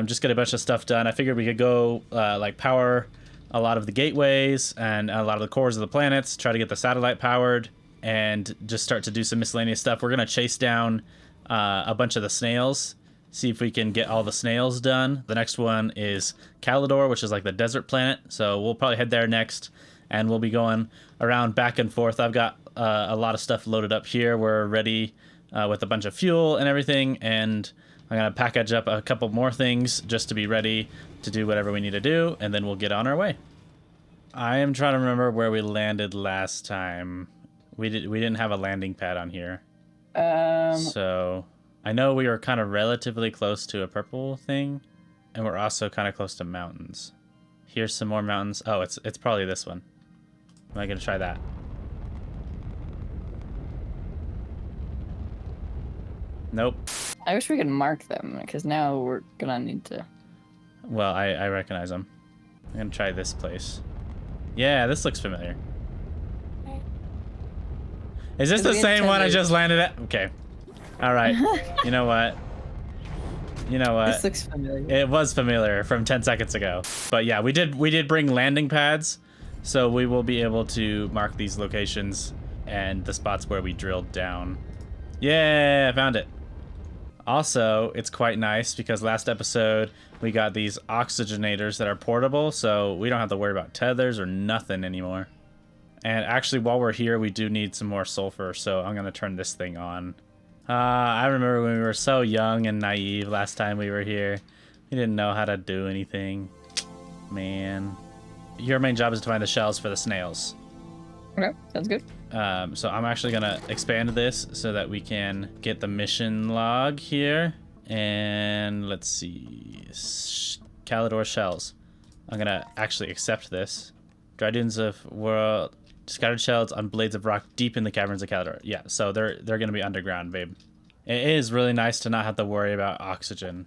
Just get a bunch of stuff done. I figured we could go like power a lot of the gateways and a lot of the cores of the planets, try to get the satellite powered, and just start to do some miscellaneous stuff. We're going to chase down a bunch of the snails, see if we can get all the snails done. The next one is Kauderer, which is like the desert planet. So we'll probably head there next, and we'll be going around back and forth. I've got a lot of stuff loaded up here. We're ready with a bunch of fuel and everything, and I'm gonna package up a couple more things just to be ready to do whatever we need to do, and then we'll get on our way. I am trying to remember where we landed last time. We didn't have a landing pad on here. So I know we were kind of relatively close to a purple thing, and we're also kind of close to mountains. Here's some more mountains. Oh, it's probably this one. Am I gonna try that? Nope. I wish we could mark them, because now we're gonna need to... Well, I recognize them. I'm gonna try this place. Yeah, this looks familiar. Is this the same one I just landed at? Okay. Alright. You know what? You know what? This looks familiar. It was familiar from 10 seconds ago. But yeah, we did bring landing pads, so we will be able to mark these locations and the spots where we drilled down. Yeah, I found it. Also, it's quite nice because last episode we got these oxygenators that are portable, so we don't have to worry about tethers or nothing anymore. And actually, while we're here, we do need some more sulfur, so I'm gonna turn this thing on. I remember when we were so young and naive last time we were here. We didn't know how to do anything. Man. Your main job is to find the shells for the snails. Okay, sounds good. So I'm actually gonna expand this so that we can get the mission log here. And let's see, Kauderer shells. I'm gonna actually accept this. Dry dunes of world, scattered shells on blades of rock deep in the caverns of Kauderer. Yeah, so they're gonna be underground, babe. It is really nice to not have to worry about oxygen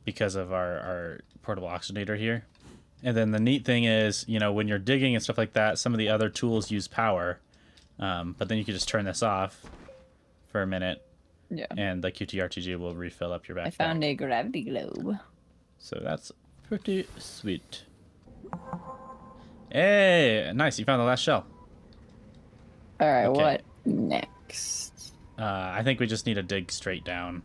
because of our portable oxygenator here. And then the neat thing is, you know, when you're digging and stuff like that, some of the other tools use power. But then you can just turn this off for a minute. Yeah. And the QTRTG will refill up your backpack. I found a gravity globe. So that's pretty sweet. Hey, nice. You found the last shell. All right, Okay. what next? I think we just need to dig straight down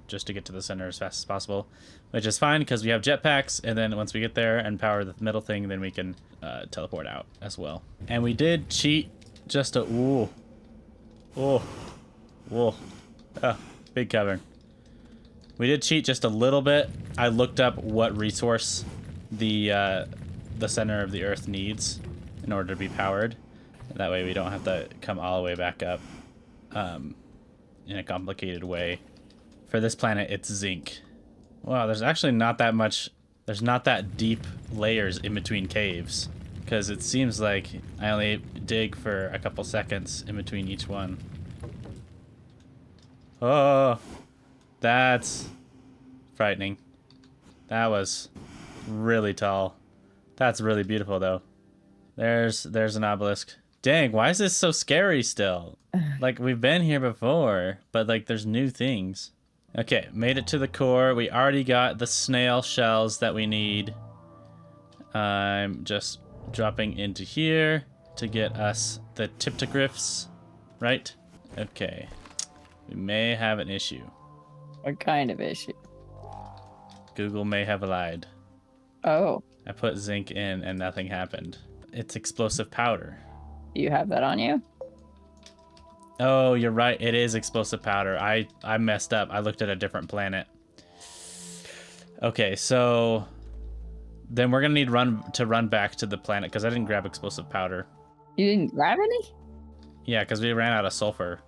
just to get to the center as fast as possible, which is fine because we have jetpacks, and then once we get there and power the middle thing, then we can teleport out as well. And we did cheat just a... Ooh. Oh. Whoa. Oh, big cavern. We did cheat just a little bit. I looked up what resource the center of the Earth needs in order to be powered. That way we don't have to come all the way back up in a complicated way. For this planet, it's zinc. Wow, there's actually not that much... There's not that deep layers in between caves. Because it seems like I only dig for a couple seconds in between each one. Oh, that's frightening. That was really tall. That's really beautiful, though. There's an obelisk. Dang, why is this so scary still? Like, we've been here before, but, like, there's new things. Okay, made it to the core. We already got the snail shells that we need. I'm just dropping into here to get us the tiptogriffs, right? Okay. We may have an issue. What kind of issue? Google may have lied. Oh, I put zinc in and nothing happened. It's explosive powder. you have that on you? Oh, you're right. It is explosive powder. I messed up. I looked at a different planet. Okay, so then we're gonna need to run back to the planet because I didn't grab explosive powder. You didn't grab any? Yeah, because we ran out of sulfur.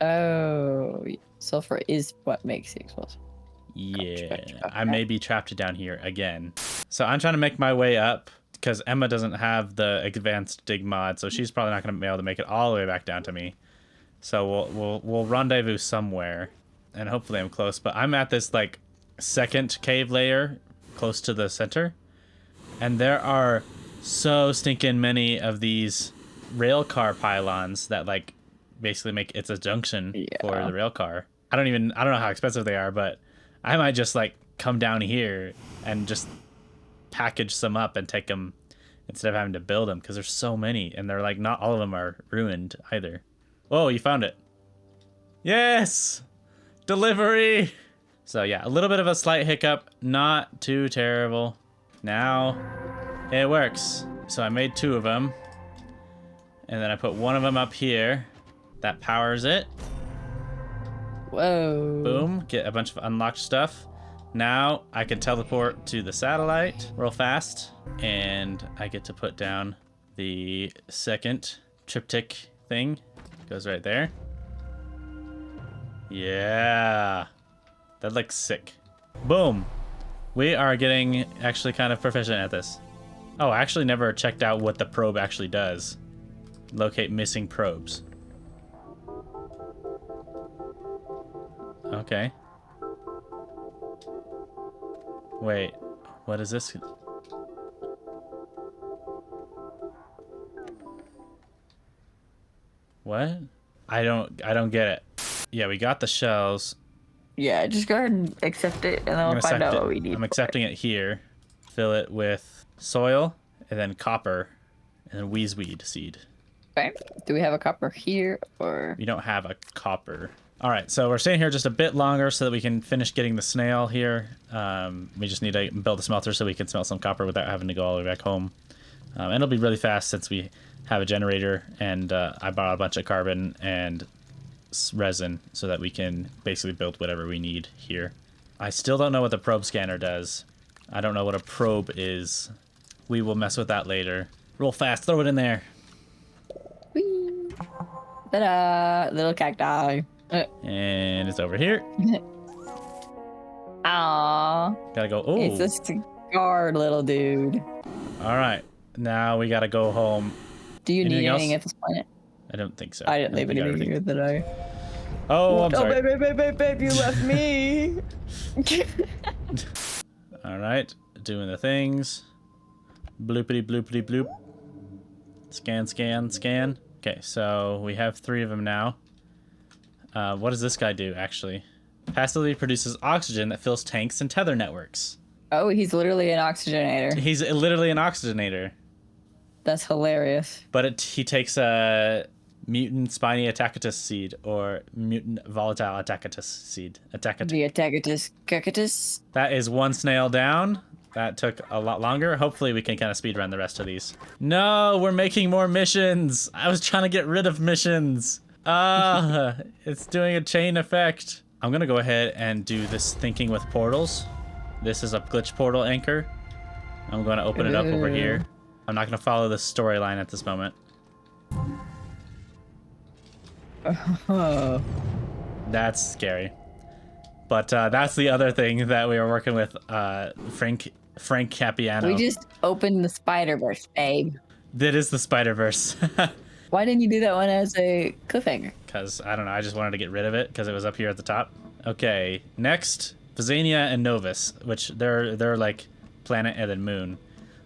Oh, sulfur is what makes the explosive. Yeah, Gotcha. I may be trapped down here again. So I'm trying to make my way up because Emma doesn't have the advanced dig mod, so she's probably not gonna be able to make it all the way back down to me. So we'll rendezvous somewhere, and hopefully I'm close. But I'm at this like second cave layer close to the center, and there are so stinking many of these rail car pylons that like basically make it's a junction for the rail car. I don't know how expensive they are, but I might just like come down here and just package some up and take them instead of having to build them because there's so many, and they're like not all of them are ruined either. Whoa, you found it. Yes! Delivery! So yeah, a little bit of a slight hiccup. Not too terrible. Now, it works. So I made 2 of them. And then I put one of them up here. That powers it. Whoa. Boom. Get a bunch of unlocked stuff. Now I can teleport to the satellite real fast. And I get to put down the second triptych thing. Goes right there. Yeah. That looks sick. Boom. We are getting actually kind of proficient at this. Oh, I actually never checked out what the probe actually does. Locate missing probes. Okay. Wait, what is this? What? I don't get it. Yeah, we got the shells. Yeah, just go ahead and accept it, and then we'll find out what we need. I'm accepting it here. Fill it with soil, and then copper, and then wheezeweed seed. Okay. Do we have a copper here, or? We don't have a copper. All right, so we're staying here just a bit longer so that we can finish getting the snail here. We just need to build a smelter so we can smelt some copper without having to go all the way back home. And it'll be really fast since we have a generator, and I bought a bunch of carbon and resin so that we can basically build whatever we need here. I still don't know what the probe scanner does. I don't know what a probe is. We will mess with that later. Roll fast, throw it in there. Whee! Ta-da! Little cacti. And it's over here. Aww. Gotta go. Oh, It's a cigar, little dude. all right. Now we gotta go home. Do you Anything need else? anything at this planet? I don't think so. I didn't leave think got anything everything. here, did I? Oh, I'm sorry. babe, you left me. All right, doing the things. Bloopity bloopity bloop. Scan, scan, scan. Okay, so we have 3 of them now. What does this guy do, actually? Passively produces oxygen that fills tanks and tether networks. Oh, he's literally an oxygenator. He's literally an oxygenator. That's hilarious. But he takes a mutant spiny attacatus seed or mutant volatile attacatus seed. The Attacatus Cacatus. That is 1 snail down. That took a lot longer. Hopefully we can kind of speedrun the rest of these. No, we're making more missions. I was trying to get rid of missions. It's doing a chain effect. I'm gonna go ahead and do this thinking with portals. This is a glitch portal anchor. I'm gonna open it up over here. I'm not gonna follow the storyline at this moment. Oh. That's scary. But that's the other thing that we were working with Frank Capiano. We just opened the Spider-Verse, babe. That is the Spider-Verse. Why didn't you do that one as a cliffhanger? Because, I don't know, I just wanted to get rid of it because it was up here at the top. Okay, next, Visania and Novus, which they're like planet and then moon.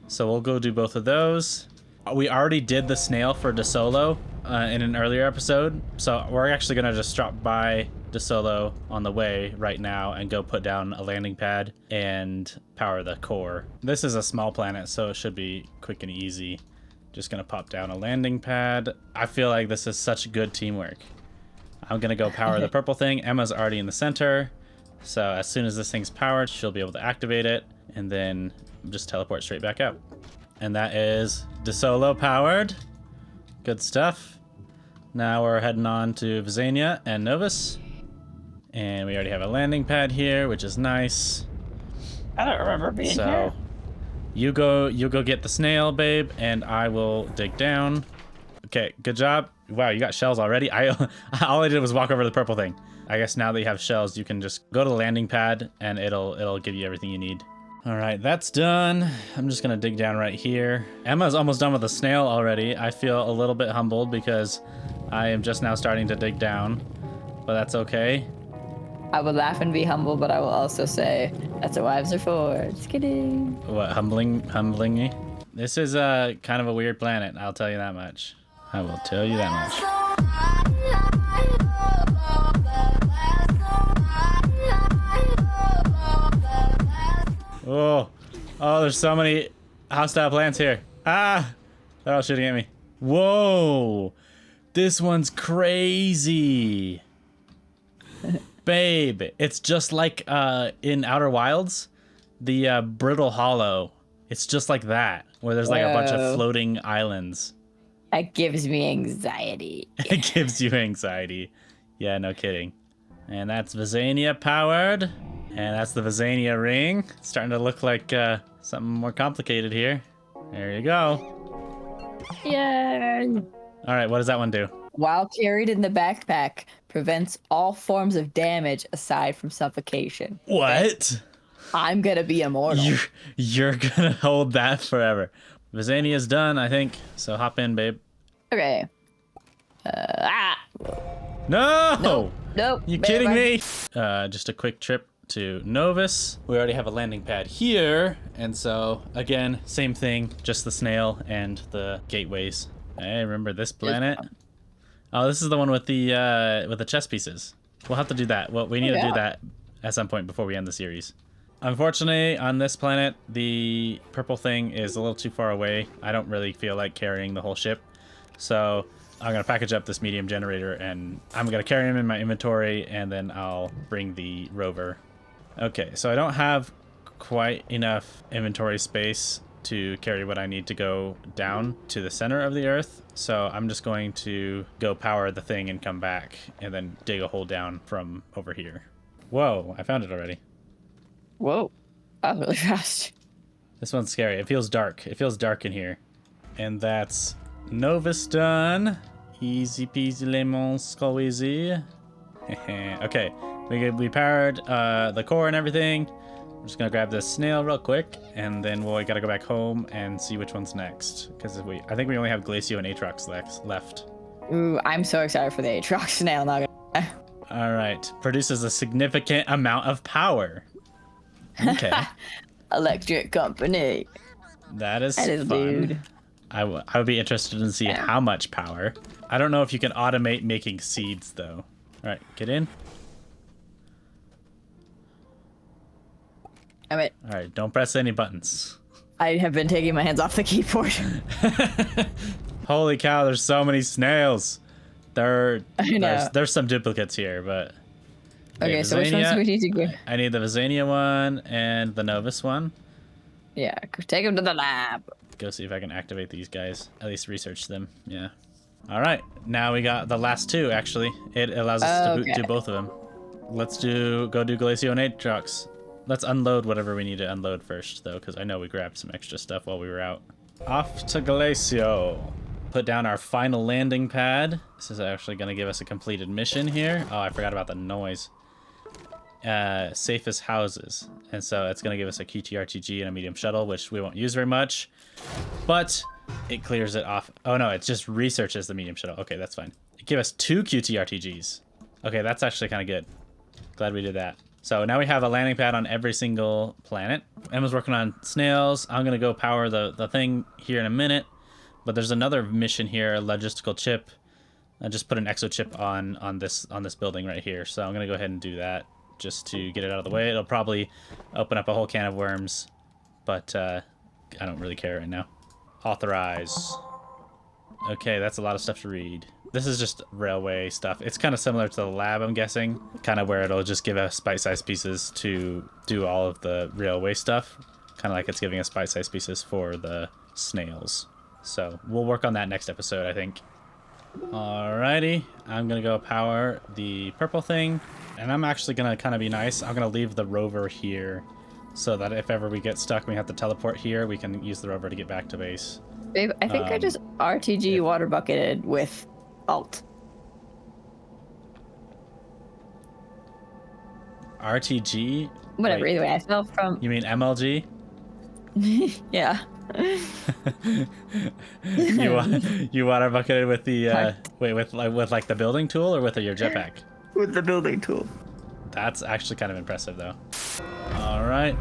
So we'll go do both of those. We already did the snail for DeSolo in an earlier episode, so we're actually going to just drop by DeSolo on the way right now and go put down a landing pad and power the core. This is a small planet, so it should be quick and easy. Just gonna pop down a landing pad. I feel like this is such good teamwork. I'm gonna go power the purple thing. Emma's already in the center, so as soon as this thing's powered, she'll be able to activate it and then just teleport straight back up. And that is DeSolo powered. Good stuff. Now we're heading on to Visania and Novus. And we already have a landing pad here, which is nice. I don't remember being here. You go get the snail, babe, and I will dig down. Okay, good job. Wow, you got shells already? All I did was walk over the purple thing. I guess now that you have shells, you can just go to the landing pad and it'll give you everything you need. All right, that's done. I'm just gonna dig down right here. Emma's almost done with the snail already. I feel a little bit humbled because I am just now starting to dig down, but that's okay. I will laugh and be humble, but I will also say that's what wives are for. Just kidding. What, humbling me? This is kind of a weird planet, I'll tell you that much. I will tell you that much. Oh, there's so many hostile plants here. Ah, they're all shooting at me. Whoa, this one's crazy. Babe, it's just like in Outer Wilds, the Brittle Hollow. It's just like that, where there's like a bunch of floating islands. That gives me anxiety. It gives you anxiety. Yeah, no kidding. And that's Visania powered. And that's the Visania ring. It's starting to look like something more complicated here. There you go. Yay! All right, what does that one do? While carried in the backpack, prevents all forms of damage aside from suffocation. What? I'm gonna be immortal. You're gonna hold that forever. Visania's done, I think. So hop in, babe. Okay. No! Nope. You kidding me? Just a quick trip to Novus. We already have a landing pad here, and so again, same thing, just the snail and the gateways. Hey, remember this planet? Oh, this is the one with the chess pieces. We'll have to do that. Well, we need to do that at some point before we end the series. Unfortunately, on this planet, the purple thing is a little too far away. I don't really feel like carrying the whole ship, so I'm gonna package up this medium generator and I'm gonna carry him in my inventory, and then I'll bring the rover. Okay, so I don't have quite enough inventory space to carry what I need to go down to the center of the Earth, so I'm just going to go power the thing and come back and then dig a hole down from over here. Whoa, I found it already. Whoa, that was really fast. This one's scary. It feels dark. It feels dark in here. And that's Novus done. Easy peasy lemon squeezy. Okay, we powered the core and everything. I'm just gonna grab this snail real quick, and then we gotta go back home and see which one's next. Because I think we only have Glacio and Atrox left. Ooh, I'm so excited for the Atrox snail. Not gonna... All right, produces a significant amount of power. Okay. Electric company. That is fun. Dude. I would be interested to see how much power. I don't know if you can automate making seeds, though. All right, get in. All right, don't press any buttons. I have been taking my hands off the keyboard. Holy cow, there's so many snails. I know. There's some duplicates here, but... Okay, so which ones do we need to go? I need the Visania one and the Novus one. Yeah, take them to the lab. Go see if I can activate these guys. At least research them, yeah. All right, now we got the last two, actually. It allows us to do both of them. Let's go do Glacio and Atrox. Let's unload whatever we need to unload first, though, because I know we grabbed some extra stuff while we were out. Off to Glacio. Put down our final landing pad. This is actually going to give us a completed mission here. Oh, I forgot about the noise. Safest houses. And so it's going to give us a QTRTG and a medium shuttle, which we won't use very much. But it clears it off. Oh, no, it just researches the medium shuttle. Okay, that's fine. It gave us 2 QTRTGs. Okay, that's actually kind of good. Glad we did that. So now we have a landing pad on every single planet. Emma's working on snails. I'm going to go power the thing here in a minute. But there's another mission here, a logistical chip, I just put an exo chip on this building right here. So I'm gonna go ahead and do that just to get it out of the way. It'll probably open up a whole can of worms, but I don't really care right now. Authorize. Okay, that's a lot of stuff to read. This is just railway stuff. It's kind of similar to the lab, I'm guessing. Kind of where it'll just give us bite-sized pieces to do all of the railway stuff. Kind of like it's giving us bite-sized pieces for the snails. So we'll work on that next episode, I think. Alrighty, I'm gonna go power the purple thing. And I'm actually gonna kind of be nice. I'm gonna leave the rover here so that if ever we get stuck and we have to teleport here, we can use the rover to get back to base. Babe, I think I just RTG water bucketed with Alt. RTG? Whatever, Wait, either way, I fell from... you mean MLG? Yeah. you water bucketed with the wait, with like the building tool or with your jetpack? With the building tool. That's actually kind of impressive though. All right,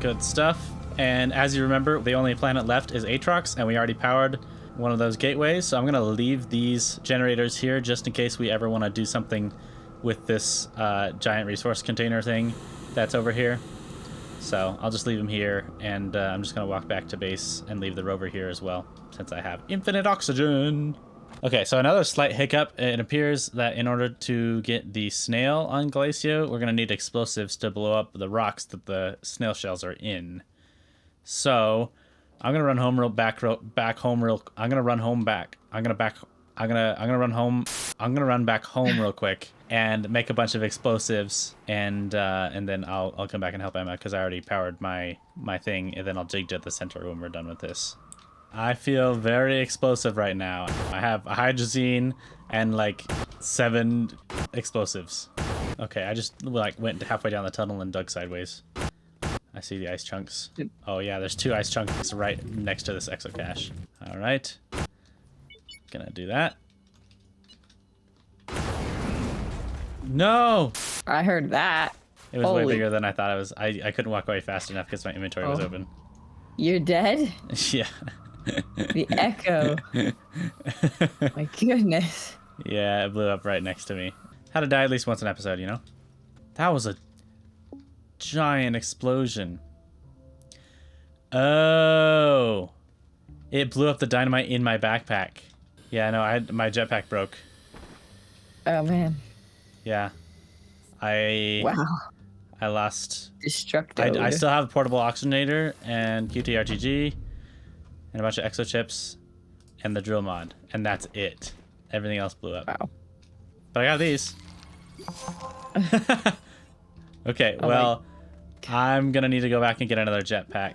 good stuff. And as you remember, the only planet left is Atrox, and we already powered one of those gateways. So I'm gonna leave these generators here just in case we ever want to do something with this giant resource container thing that's over here. So I'll just leave them here, and I'm just gonna walk back to base and leave the rover here as well, since I have infinite oxygen. Okay, so another slight hiccup. It appears that in order to get the snail on Glacio, we're gonna need explosives to blow up the rocks that the snail shells are in. So I'm gonna run home real back home real. I'm gonna run home back. I'm gonna run home. I'm gonna run back home real quick and make a bunch of explosives, and then I'll come back and help Emma because I already powered my thing, and then I'll dig to the center when we're done with this. I feel very explosive right now. I have a hydrazine and like 7 explosives. Okay, I just like went halfway down the tunnel and dug sideways. I see the ice chunks. Oh yeah, there's 2 ice chunks right next to this exocache. All right, gonna do that. No! I heard that. It was way Holy- bigger than I thought it was. I couldn't walk away fast enough because my inventory was open. You're dead? Yeah. The echo. My goodness. Yeah, it blew up right next to me. Had to die at least once an episode, you know? That was a giant explosion. Oh. It blew up the dynamite in my backpack. Yeah, no, my jetpack broke. Oh man. Yeah. Wow. I lost. Destructo. I still have a portable oxygenator and QTRTG and a bunch of exo chips and the drill mod, and that's it. Everything else blew up. Wow. But I got these. Okay, Oh well, I'm gonna need to go back and get another jetpack.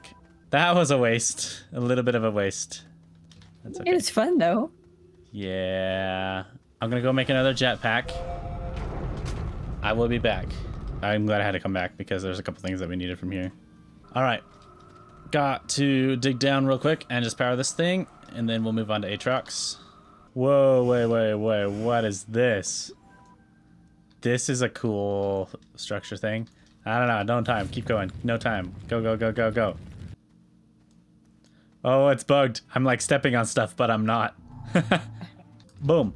That was a waste. A little bit of a waste. That's okay. It was fun though. Yeah. I'm gonna go make another jetpack. I will be back. I'm glad I had to come back because there's a couple things that we needed from here. All right. Got to dig down real quick and just power this thing, and then we'll move on to Atrox. Whoa, wait. What is this? This is a cool structure thing. I don't know. No time. Keep going. No time. Go. Oh, it's bugged. I'm like stepping on stuff, but I'm not. Boom.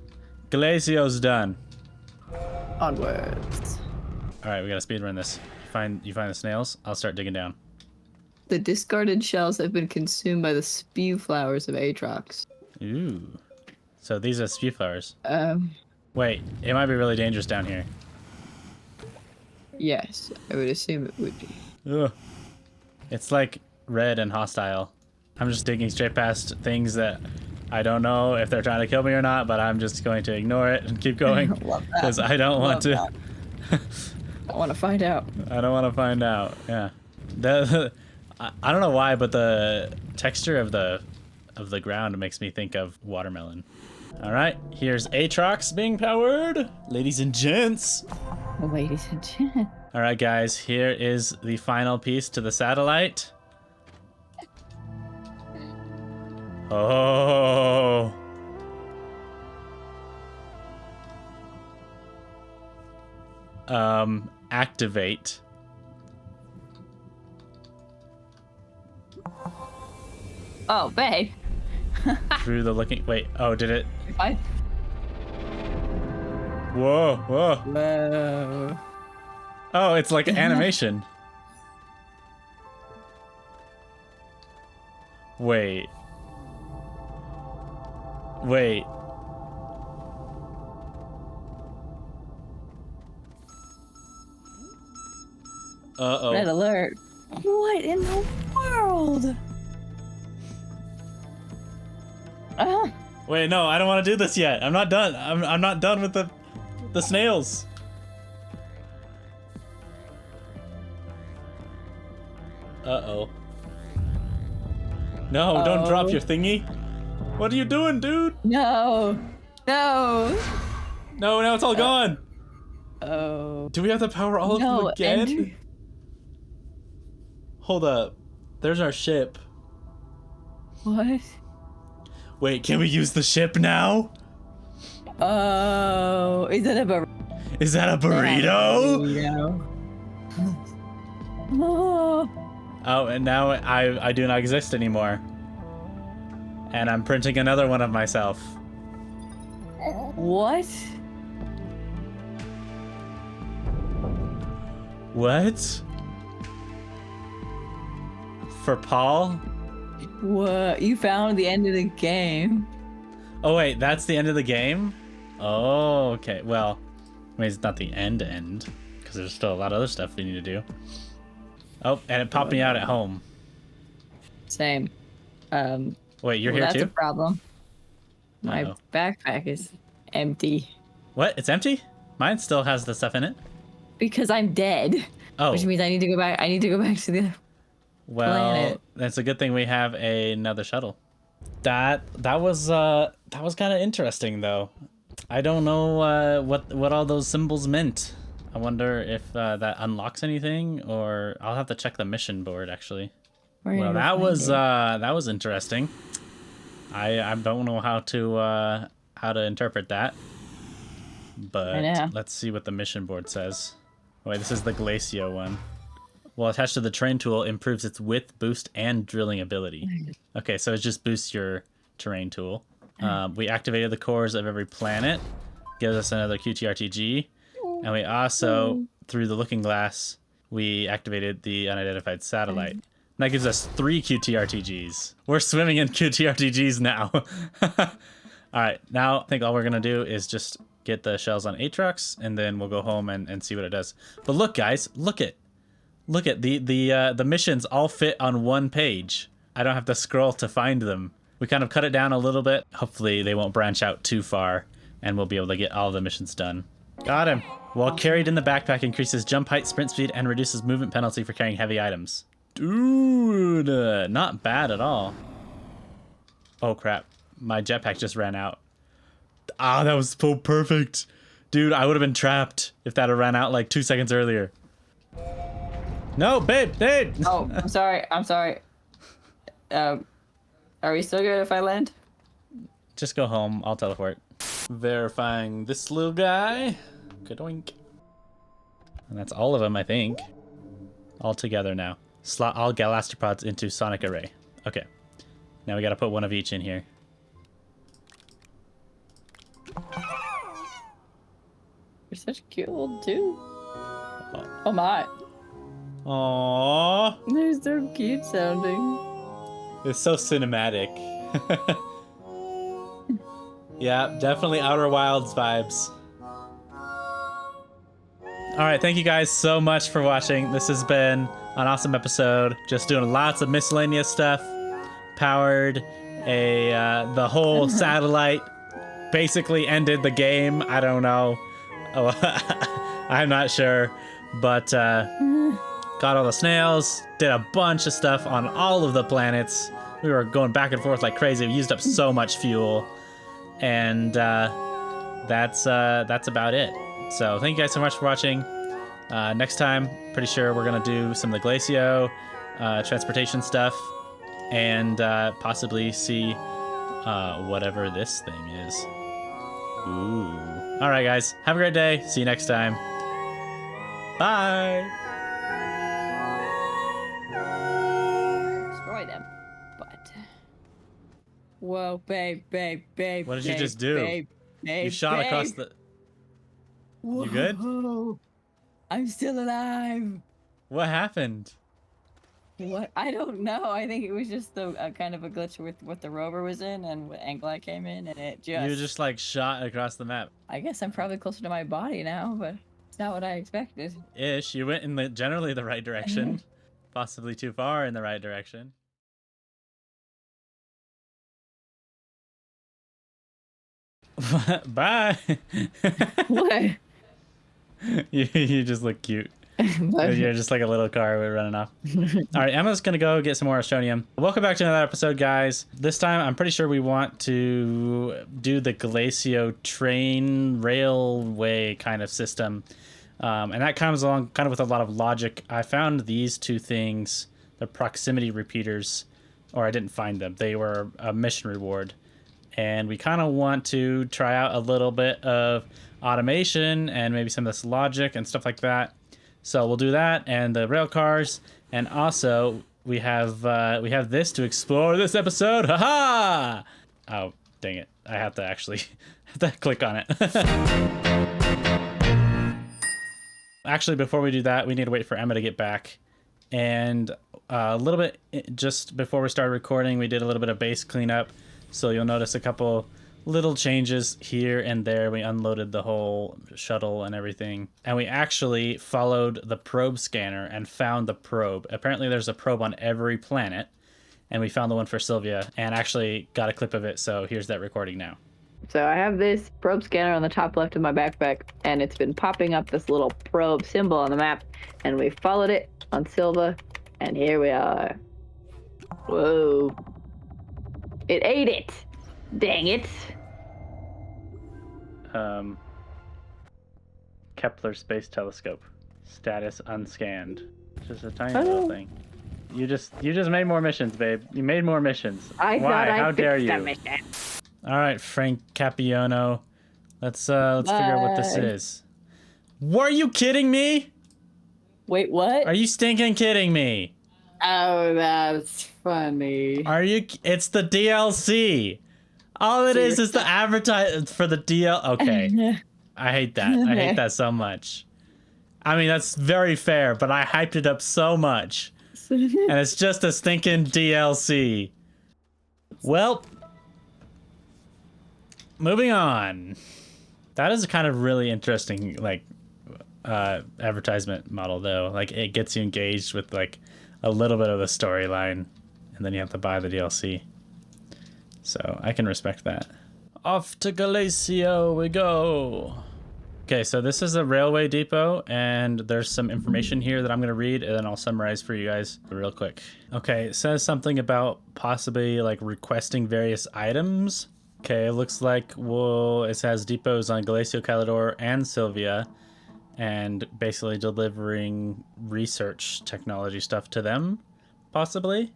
Glacio's done. Onwards. All right, we gotta speedrun this. You find the snails. I'll start digging down. The discarded shells have been consumed by the spew flowers of Atrox. Ooh. So these are spew flowers. Um, Wait, it might be really dangerous down here. yes, I would assume it would be. Ugh. It's like red and hostile. I'm just digging straight past things that I don't know if they're trying to kill me or not, but I'm just going to ignore it and keep going Love that. because I don't want to. I want to find out. I don't want to find out. Yeah. I don't know why, but the texture of the ground makes me think of watermelon. All right, here's Atrox being powered, ladies and gents. Ladies and gents. All right, guys, here is the final piece to the satellite. Oh. Activate. Oh, babe. Through the looking. Wait. Oh, did it? Whoa, whoa. Whoa. Oh, it's like animation. Wait. Wait. Uh-oh. Red alert. What in the world? Wait, no, I don't want to do this yet. I'm not done. I'm not done with the snails. Uh-oh. No, don't drop your thingy. What are you doing, dude? No. No. No, now it's all gone. Oh. Do we have to power all of them again? Entry. Hold up. There's our ship. What? Wait, can we use the ship now? Oh, is that a Is that a burrito? burrito? Oh. Oh, and now I do not exist anymore. And I'm printing another one of myself. What? What? For Paul? What? You found the end of the game. Oh wait, that's the end of the game? Oh, okay. Well, I mean, it's not the end, because there's still a lot of other stuff we need to do. Oh, and it popped me out at home. Same. Wait, you're Well, here that's too? a problem. My Uh-oh. backpack is empty What? It's empty? Mine still has the stuff in it. because I'm dead. Oh, Which means I need to go back. I need to go back to the. well, planet. that's a good thing we have another shuttle. That was kind of interesting though. I don't know what all those symbols meant. I wonder if that unlocks anything, or I'll have to check the mission board actually. Well, that was interesting. I don't know how to interpret that, but let's see what the mission board says. Wait, this is the Glacio one. Well, attached to the terrain tool improves its width, boost, and drilling ability. Okay, so it just boosts your terrain tool. We activated the cores of every planet, gives us another QTRTG, and we also, through the looking glass, we activated the unidentified satellite. And that gives us 3 QTRTGs. We're swimming in QTRTGs now. All right, now I think all we're gonna do is just get the shells on Atrox, and then we'll go home and see what it does. But look, guys, look at the missions all fit on one page. I don't have to scroll to find them. We kind of cut it down a little bit. Hopefully they won't branch out too far, and we'll be able to get all the missions done. Got him. While carried in the backpack, increases jump height, sprint speed, and reduces movement penalty for carrying heavy items. Dude, not bad at all. Oh crap, my jetpack just ran out. Ah, that was so perfect. Dude, I would have been trapped if that had ran out like 2 seconds earlier. No, babe. Oh, I'm sorry. I'm sorry. Are we still good if I land? Just go home. I'll teleport. Verifying this little guy. Good oink. And that's all of them, I think. All together now. Slot all Galasteropods into Sonic Array. Okay. Now we gotta put one of each in here. You're such a cute little dude. Oh my. Aww. They're so cute sounding. It's so cinematic. Yeah, definitely Outer Wilds vibes. Alright, thank you guys so much for watching. This has been an awesome episode. Just doing lots of miscellaneous stuff. Powered the whole satellite. Basically ended the game. I don't know. Oh, I'm not sure. But got all the snails. Did a bunch of stuff on all of the planets. We were going back and forth like crazy. We used up so much fuel. And that's about it. So thank you guys so much for watching. Next time, pretty sure we're gonna do some of the Glacio transportation stuff, and possibly see whatever this thing is. Ooh. All right, guys. Have a great day. See you next time. Bye. Destroy them. But. Whoa, babe. What did you just do? Babe, You shot across babe. the... You good? Whoa. I'm still alive. What happened? What? I don't know. I think it was just the kind of a glitch with what the rover was in and what angle I came in, and it just. You just like shot across the map. I guess I'm probably closer to my body now, but it's not what I expected. Ish. You went in the generally the right direction. Possibly too far in the right direction. Bye. What? You just look cute. You're just like a little car running off. All right, Emma's gonna go get some more Astronium. Welcome back to another episode, guys. This time, I'm pretty sure we want to do the Glacio train railway kind of system, and that comes along kind of with a lot of logic. I found these two things, the proximity repeaters, or I didn't find them. They were a mission reward, and we kind of want to try out a little bit of automation and maybe some of this logic and stuff like that. So we'll do that and the rail cars, and also we have this to explore this episode. Haha! Oh, dang it! I have to actually click on it. Actually, before we do that, we need to wait for Emma to get back. And a little bit just before we started recording, we did a little bit of base cleanup. So you'll notice a couple little changes here and there. We unloaded the whole shuttle and everything, and we actually followed the probe scanner and found the probe. Apparently there's a probe on every planet, and we found the one for Sylvia and actually got a clip of it. So here's that recording now. So I have this probe scanner on the top left of my backpack, and it's been popping up this little probe symbol on the map, and we followed it on Silva, and here we are. Whoa. It ate it. Dang it. Kepler Space Telescope. Status unscanned. Just a tiny little thing. You just made more missions, babe. You made more missions. I Why? thought I How dare fixed you? the mission. All right, Frank Capiono. Let's figure out what this Bye. is. Were you kidding me? Wait, what? Are you stinking kidding me? Oh, that's funny. Are you? It's the DLC. All it is the advertise for the DL. Okay, I hate that. I hate that so much. I mean, that's very fair, but I hyped it up so much, and it's just a stinking DLC. Well, moving on. That is a kind of really interesting, like, advertisement model, though. Like, it gets you engaged with like a little bit of the storyline, and then you have to buy the DLC. So I can respect that. Off to Glacio we go. Okay, so this is a railway depot, and there's some information here that I'm gonna read, and then I'll summarize for you guys real quick. Okay, it says something about possibly like requesting various items. Okay, it looks like it has depots on Glacio, Kauderer, and Sylvia, and basically delivering research technology stuff to them, possibly.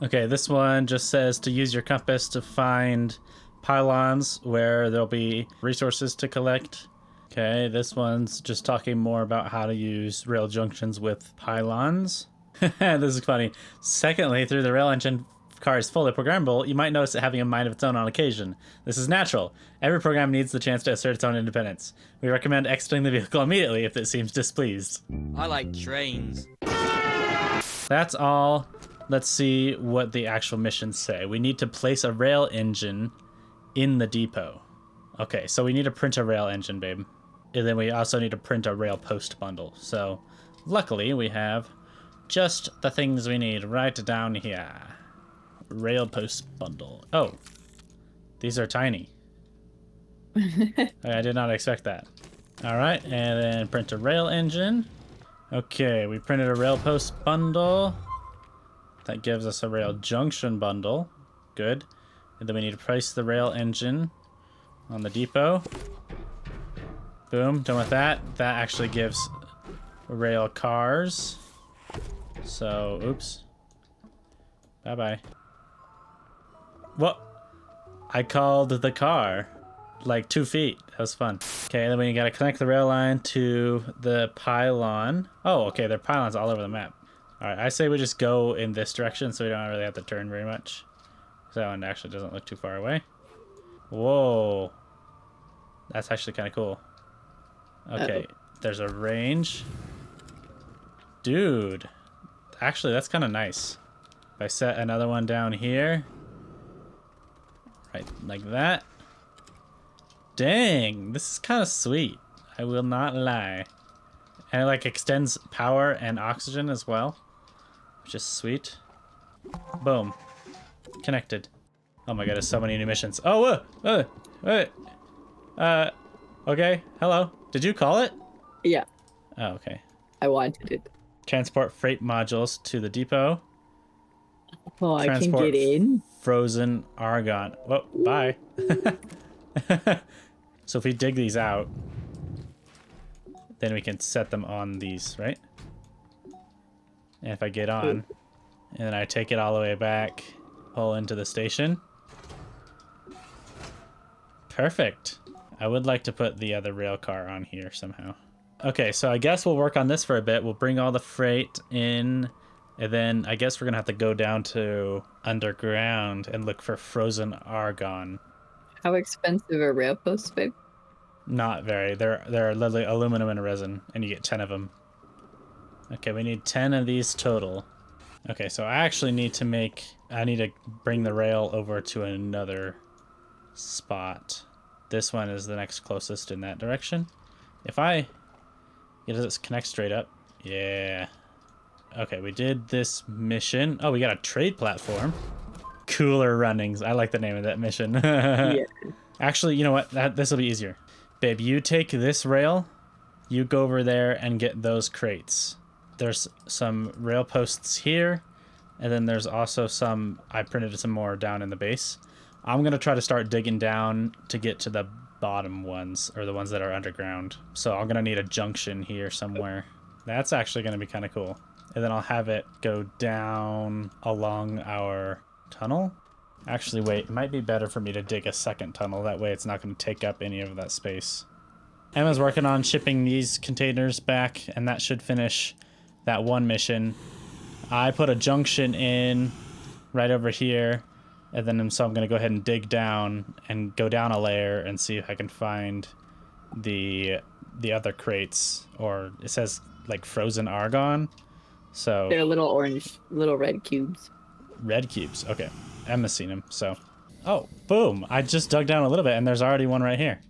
Okay, this one just says to use your compass to find pylons where there'll be resources to collect. Okay, this one's just talking more about how to use rail junctions with pylons. This is funny. Secondly, through the rail engine car is fully programmable, you might notice it having a mind of its own on occasion. This is natural. Every program needs the chance to assert its own independence. We recommend exiting the vehicle immediately if it seems displeased. I like trains. That's all. Let's see what the actual missions say. We need to place a rail engine in the depot. Okay, so we need to print a rail engine, babe. And then we also need to print a rail post bundle. So luckily we have just the things we need right down here. Rail post bundle. Oh, these are tiny. I did not expect that. All right, and then print a rail engine. Okay, we printed a rail post bundle. That gives us a rail junction bundle. Good. And then we need to place the rail engine on the depot. Boom, done with that. That actually gives rail cars. So, oops. Bye-bye. What? I called the car like 2 feet. That was fun. Okay, then we gotta connect the rail line to the pylon. Oh, okay, there are pylons all over the map. All right, I say we just go in this direction so we don't really have to turn very much. That one actually doesn't look too far away. Whoa. That's actually kind of cool. Okay, there's a range. Dude, actually, that's kind of nice. If I set another one down here, right, like that. Dang, this is kind of sweet. I will not lie. And it like extends power and oxygen as well, which is sweet. Boom. Connected. Oh my god, there's so many new missions. Oh, wait. Okay, hello. Did you call it? Yeah, Oh, okay. I wanted it. Transport freight modules to the depot. Oh, I can Transport get in. Frozen argon. Whoa, bye. So if we dig these out, then we can set them on these, right? And if I get on, and then I take it all the way back, pull into the station. Perfect. I would like to put the other rail car on here somehow. Okay, so I guess we'll work on this for a bit. We'll bring all the freight in, and then I guess we're gonna have to go down to underground and look for frozen argon. How expensive are rail posts, babe? Not very. They're literally aluminum and resin, and you get 10 of them. Okay, we need 10 of these total. Okay, so I actually need to bring the rail over to another spot. This one is the next closest in that direction. If I... Does it connect straight up? Yeah. Okay, we did this mission. Oh, we got a trade platform. Cooler runnings. I like the name of that mission. Yeah. Actually, you know what? This will be easier. Babe, you take this rail, you go over there and get those crates. There's some rail posts here, and then there's also some, I printed some more down in the base. I'm going to try to start digging down to get to the bottom ones, or the ones that are underground. So I'm going to need a junction here somewhere. That's actually going to be kind of cool. And then I'll have it go down along our tunnel. Actually, wait, it might be better for me to dig a second tunnel. That way it's not going to take up any of that space. Emma's working on shipping these containers back, and that should finish that one mission. I put a junction in right over here, and then so I'm going to go ahead and dig down and go down a layer and see if I can find the other crates. Or it says like frozen argon. So They're little red cubes. Red cubes. Okay. Emma's seen them, so. Oh, boom. I just dug down a little bit, and there's already one right here.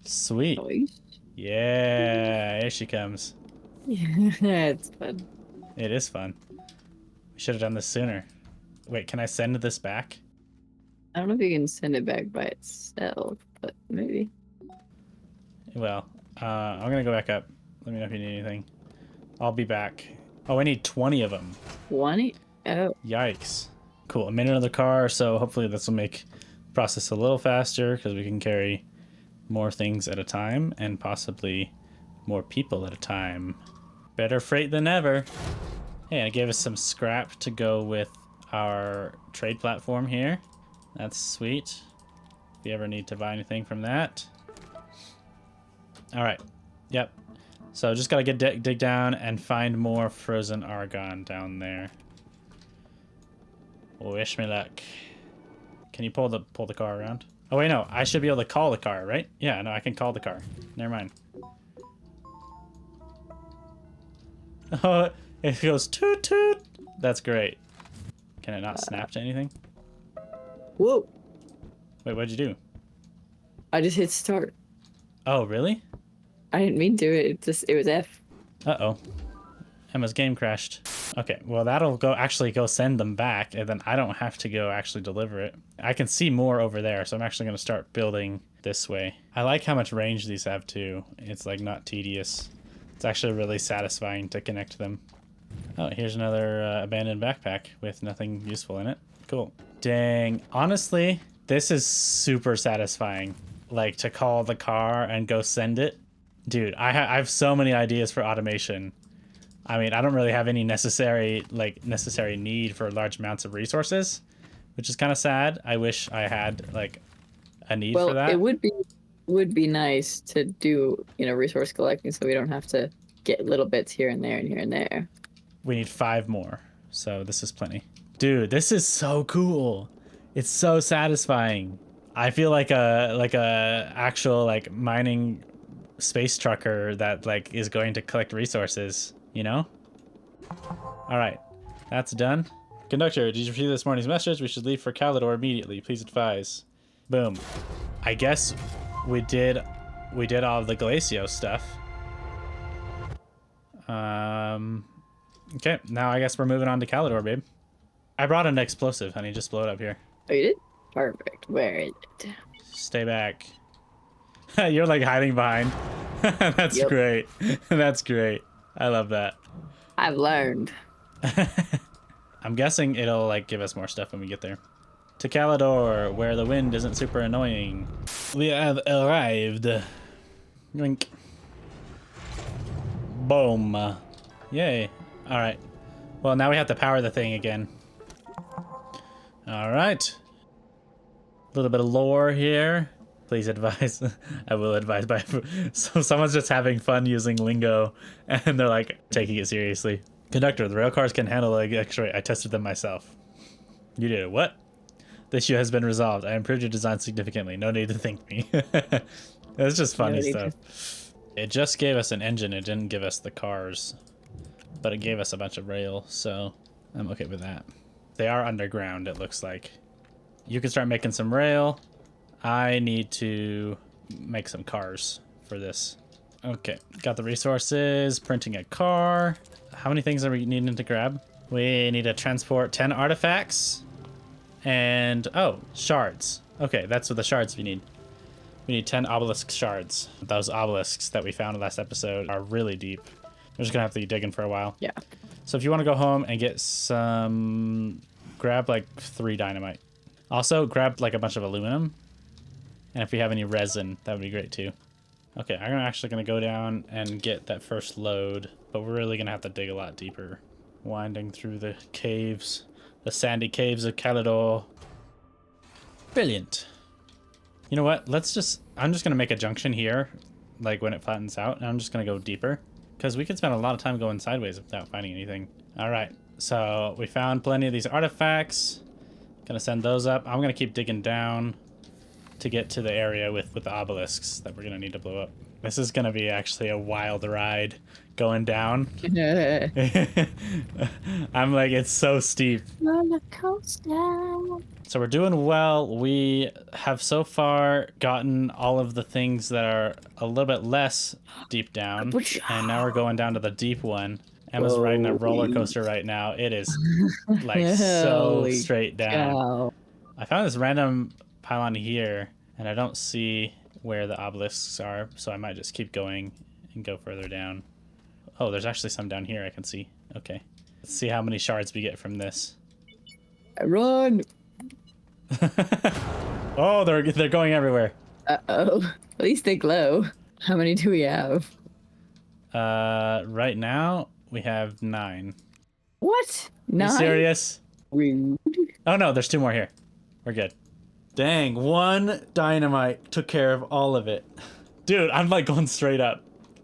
Sweet. Nice. Yeah, here she comes. Yeah, it's fun. It is fun. We should have done this sooner. Wait, can I send this back? I don't know if you can send it back by itself, but maybe. Well, I'm going to go back up. Let me know if you need anything. I'll be back. Oh, I need 20 of them. 20? Oh. Yikes. Cool. I'm in another car, so hopefully this will make the process a little faster because we can carry more things at a time and possibly more people at a time. Better freight than ever. Hey, I gave us some scrap to go with our trade platform here. That's sweet. If you ever need to buy anything from that. All right. Yep. So just gotta dig down and find more frozen argon down there. Wish me luck. Can you pull the car around? Oh wait, no. I should be able to call the car, right? Yeah, no, I can call the car. Never mind. Oh, it goes toot toot. That's great. Can it not snap to anything? Whoa! Wait, what'd you do? I just hit start. Oh, really? I didn't mean to. It was F. Uh-oh. Emma's game crashed. Okay, well that'll actually go send them back, and then I don't have to go actually deliver it. I can see more over there, so I'm actually going to start building this way. I like how much range these have too. It's like not tedious. It's actually really satisfying to connect them. Oh, here's another abandoned backpack with nothing useful in it. Cool. Dang, honestly, this is super satisfying. Like to call the car and go send it. Dude, I have so many ideas for automation. I mean, I don't really have any necessary need for large amounts of resources, which is kind of sad. I wish I had like a need for that. It would be nice to do, resource collecting so we don't have to get little bits here and there and here and there. We need 5 more, so this is plenty. Dude, this is so cool. It's so satisfying. I feel like a actual mining space trucker that like is going to collect resources, you know? All right, that's done. Conductor, did you receive this morning's message? We should leave for Kauderer immediately. Please advise. Boom. I guess we did all of the Glacio stuff. Okay, now I guess we're moving on to Kauderer, babe. I brought an explosive, honey. Just blow it up here. Oh, you did? Perfect. Where is it? Stay back. You're like hiding behind. That's Yep. great. That's great. I love that. I've learned. I'm guessing it'll like give us more stuff when we get there. To Kauderer, where the wind isn't super annoying. We have arrived. Yoink. Boom. Yay. All right. Well, now we have to power the thing again. All right. A little bit of lore here. Please advise. I will advise by. So someone's just having fun using lingo, and they're like taking it seriously. Conductor, the rail cars can handle like X-ray. I tested them myself. You did it. What? The issue has been resolved. I improved your design significantly. No need to thank me. It's just funny stuff. It just gave us an engine. It didn't give us the cars, but it gave us a bunch of rail, so I'm okay with that. They are underground, it looks like. You can start making some rail. I need to make some cars for this. Okay, got the resources, printing a car. How many things are we needing to grab? We need to transport 10 artifacts and, oh, shards. Okay, that's what the shards we need. We need 10 obelisk shards. Those obelisks that we found in last episode are really deep. We're just gonna have to be digging for a while. Yeah. So if you want to go home and get some, grab like 3 dynamite. Also grab like a bunch of aluminum. And if we have any resin, that would be great too. Okay, I'm actually gonna go down and get that first load, but we're really gonna have to dig a lot deeper. Winding through the caves, the sandy caves of Kauderer. Brilliant. You know what? I'm just gonna make a junction here, like when it flattens out, and I'm just gonna go deeper. Because we could spend a lot of time going sideways without finding anything. Alright, so we found plenty of these artifacts. Gonna send those up. I'm gonna keep digging down to get to the area with the obelisks that we're gonna need to blow up. This is gonna be actually a wild ride going down. I'm like, it's so steep. Roller coaster. So we're doing well. We have so far gotten all of the things that are a little bit less deep down. And now we're going down to the deep one. Emma's riding a roller coaster right now. It is like so Holy straight down. cow. I found this random pylon here, and I don't see where the obelisks are, so I might just keep going and go further down. Oh, there's actually some down here I can see. Okay. Let's see how many shards we get from this. Run! Oh, they're going everywhere. Uh-oh. At least they glow. How many do we have? Right now we have 9. What? You 9? serious? Rude. Oh no, there's 2 more here. We're good. Dang, 1 dynamite took care of all of it. Dude, I'm like going straight up.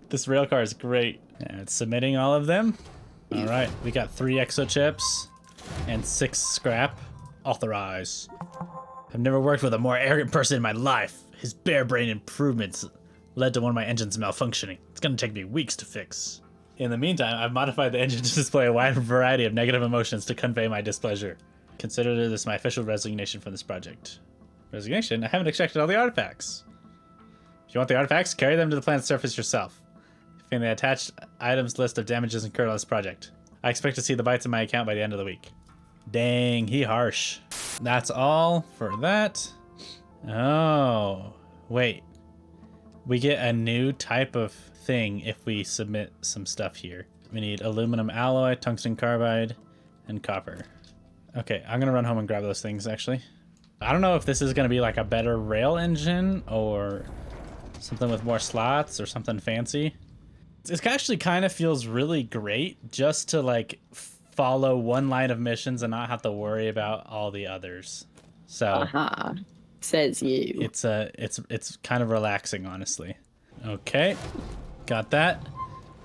This rail car is great. And it's submitting all of them. All right, we got 3 exochips and 6 scrap. Authorize. I've never worked with a more arrogant person in my life. His bare brain improvements led to one of my engines malfunctioning. It's gonna take me weeks to fix. In the meantime, I've modified the engine to display a wide variety of negative emotions to convey my displeasure. Consider this my official resignation from this project. Resignation? I haven't extracted all the artifacts. If you want the artifacts, carry them to the planet's surface yourself. Find the attached items list of damages incurred on this project. I expect to see the bites in my account by the end of the week. Dang, he harsh. That's all for that. Oh, wait. We get a new type of thing if we submit some stuff here. We need aluminum alloy, tungsten carbide, and copper. Okay, I'm gonna run home and grab those things actually. I don't know if this is gonna be like a better rail engine or something with more slots or something fancy. It actually kind of feels really great just to like follow one line of missions and not have to worry about all the others. So Says you. it's kind of relaxing, honestly. Okay, got that.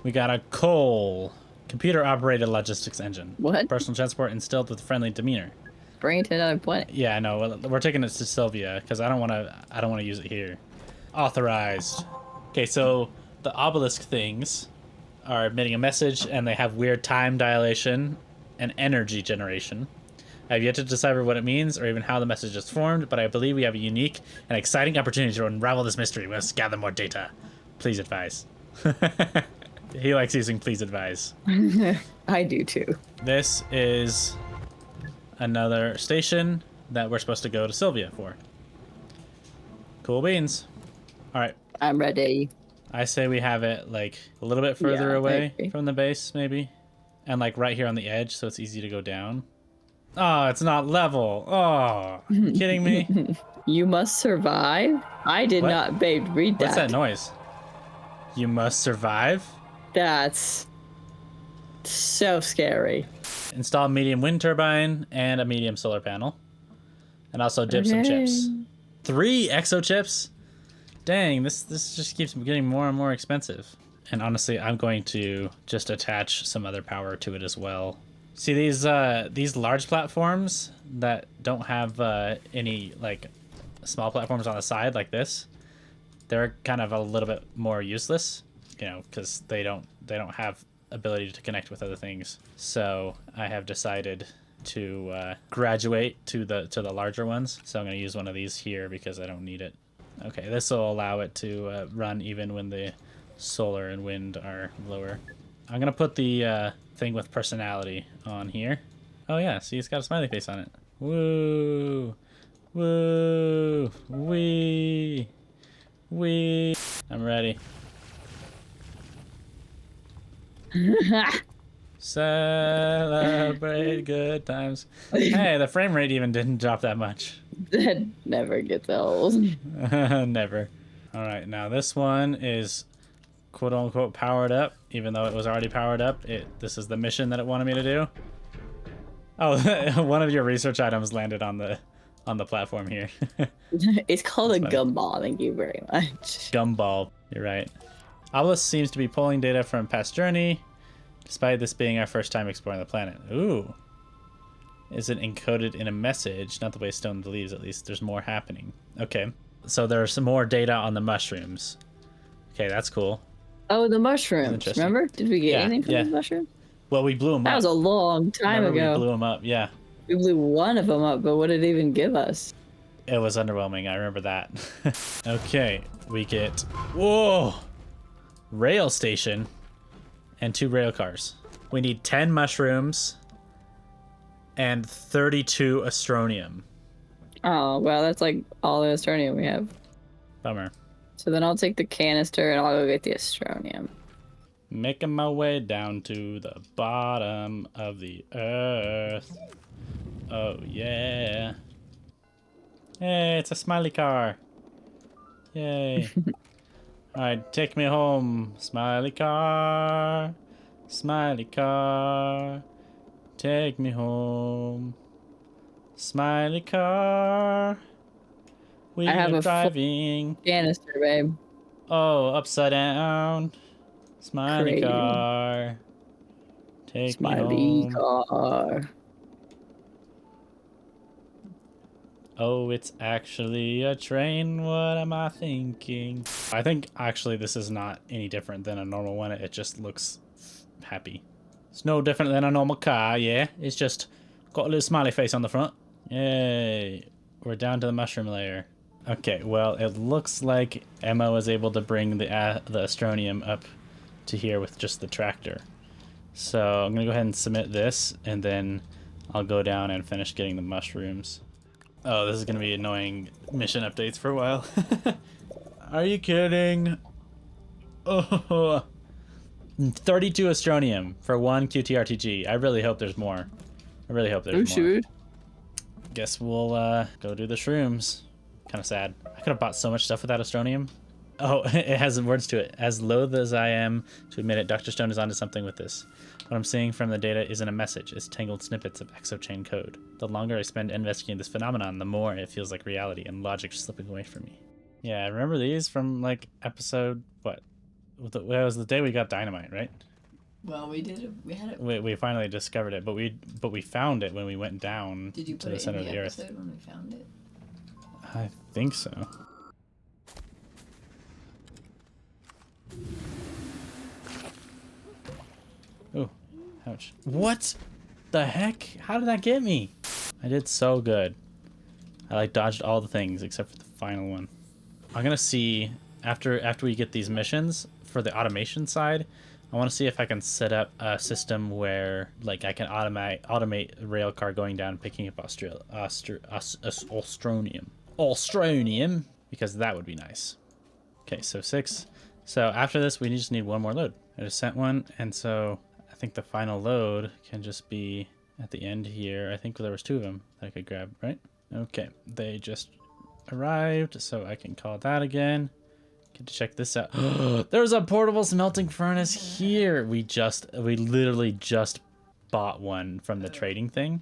We got a coal computer operated logistics engine. What? Personal transport instilled with friendly demeanor. Bring it to another planet. Yeah, no, we're taking it to Sylvia because I don't want to use it here. Authorized. Okay, so the obelisk things are emitting a message, and they have weird time dilation and energy generation. I have yet to decipher what it means or even how the message is formed, but I believe we have a unique and exciting opportunity to unravel this mystery. We must gather more data. Please advise. He likes using please advise. I do too. This is another station that we're supposed to go to Sylvia for. Cool beans. All right. I'm ready. I say we have it like a little bit further Yeah, I away agree. from the base, maybe. And like right here on the edge, so it's easy to go down. Oh, it's not level. Oh, you kidding me? You must survive? I did What? not, babe, read What's that that. noise? You must survive? That's so scary. Install a medium wind turbine and a medium solar panel. And also dip some chips. 3 exo chips? Dang, this just keeps getting more and more expensive. And honestly, I'm going to just attach some other power to it as well. See these large platforms that don't have any like small platforms on the side like this, they're kind of a little bit more useless, you know, because they don't have ability to connect with other things. So I have decided to graduate to the larger ones. So I'm going to use one of these here because I don't need it. Okay, this will allow it to run even when the solar and wind are lower. I'm going to put the thing with personality on here. Oh yeah, see, it's got a smiley face on it. Woo! Woo! Wee! Wee! I'm ready. Celebrate good times. Hey, the frame rate even didn't drop that much. That never gets old. Never. Alright, now this one is quote-unquote powered up, even though it was already powered up. This is the mission that it wanted me to do. Oh, one of your research items landed on the platform here. It's called That's a funny. gumball, thank you very much. Gumball. You're right. Obelisk seems to be pulling data from past journey, despite this being our first time exploring the planet. Ooh. Is it encoded in a message? Not the way Stone believes, at least. There's more happening. Okay. So there's some more data on the mushrooms. Okay, that's cool. Oh, the mushrooms. Interesting. Remember? Did we get Yeah, anything from yeah. the mushrooms? Well, we blew them up. That was a long time Remember ago. we blew them up, yeah. We blew one of them up, but what did it even give us? It was underwhelming, I remember that. Okay, we get... Whoa! Rail station and 2 rail cars. We need 10 mushrooms and 32 astronium. Oh, well, that's like all the astronium we have. Bummer. So then I'll take the canister and I'll go get the astronium. Making my way down to the bottom of the earth. Oh, yeah. Hey, it's a smiley car. Yay. Alright, take me home. Smiley car. Smiley car. Take me home. Smiley car. We I have are a full driving. Canister, babe. Oh, upside down. Smiley Crazy. car. Take me Smiley home. car. Oh, it's actually a train. What am I thinking? I think actually this is not any different than a normal one. It just looks happy. It's no different than a normal car, yeah. It's just got a little smiley face on the front. Yay. We're down to the mushroom layer. Okay, well, it looks like Emma was able to bring the astronium up to here with just the tractor. So I'm gonna go ahead and submit this, and then I'll go down and finish getting the mushrooms. Oh, this is gonna be annoying mission updates for a while. Are you kidding? Oh, 32 astronium for 1 QTRTG. I really hope there's more. I really hope there's more. Sure. Guess we'll go do the shrooms. Kind of sad. I could have bought so much stuff with that astronium. Oh, it has words to it. As loath as I am to admit it, Dr. Stone is onto something with this. What I'm seeing from the data isn't a message, it's tangled snippets of exochain code. The longer I spend investigating this phenomenon, the more it feels like reality and logic slipping away from me. Yeah, I remember these from like episode, what? It was the day we got dynamite, right? Well, we did it. We had it. We finally discovered it, but we found it when we went down Did you to put the it center in of the the earth. episode when we found it? I think so. Ouch. What the heck? How did that get me? I did so good. I like dodged all the things except for the final one. I'm gonna see after we get these missions for the automation side. I want to see if I can set up a system where like I can automate a rail car going down and picking up Austronium, because that would be nice. Okay, so 6. So after this, we just need one more load. I just sent one, and so I think the final load can just be at the end here. I think there was 2 of them that I could grab, right? Okay, they just arrived, so I can call that again. Get to check this out. There's a portable smelting furnace here. We literally just bought one from the trading thing,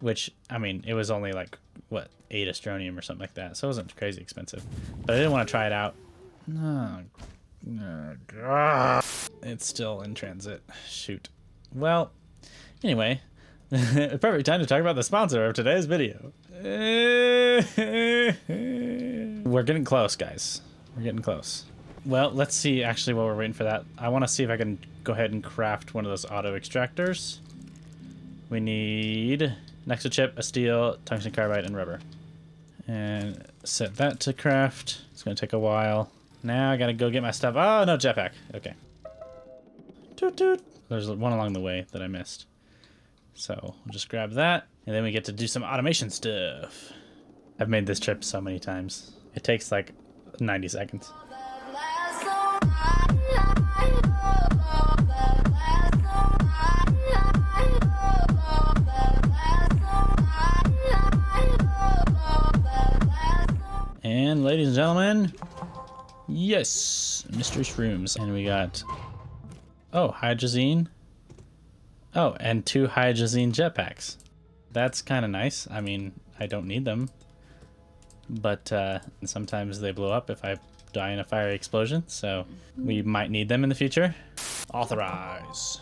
which, I mean, it was only like, what, 8 Astronium or something like that, so it wasn't crazy expensive. But I didn't want to try it out. No. It's still in transit. Shoot. Well, anyway, perfect time to talk about the sponsor of today's video. We're getting close, guys. We're getting close. Well, let's see actually while we're waiting for that. I want to see if I can go ahead and craft one of those auto extractors. We need an extra chip, a steel, tungsten carbide, and rubber. And set that to craft. It's going to take a while. Now I got to go get my stuff. Oh, no jetpack. Okay. Toot toot. There's one along the way that I missed. So we'll just grab that. And then we get to do some automation stuff. I've made this trip so many times. It takes like 90 seconds. And ladies and gentlemen, yes, mystery shrooms. And we got, oh, hydrazine. Oh, and 2 hydrazine jetpacks. That's kind of nice. I mean, I don't need them, but sometimes they blow up if I die in a fiery explosion, so we might need them in the future. Authorize.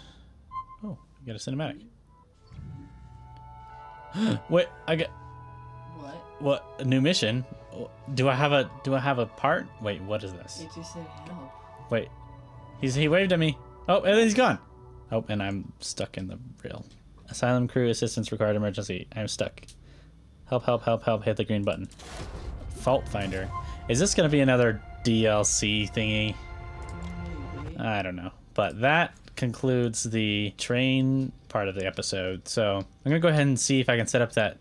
Oh, we got a cinematic. Wait, I got what? A new mission? Do I have a part? Wait, what is this? It just said help. Wait, he waved at me. Oh, and then he's gone. Oh, and I'm stuck in the rail. Asylum crew assistance required emergency. I'm stuck. Help, help, help, help, hit the green button. Fault finder. Is this gonna be another DLC thingy? I don't know. But that concludes the train part of the episode. So I'm gonna go ahead and see if I can set up the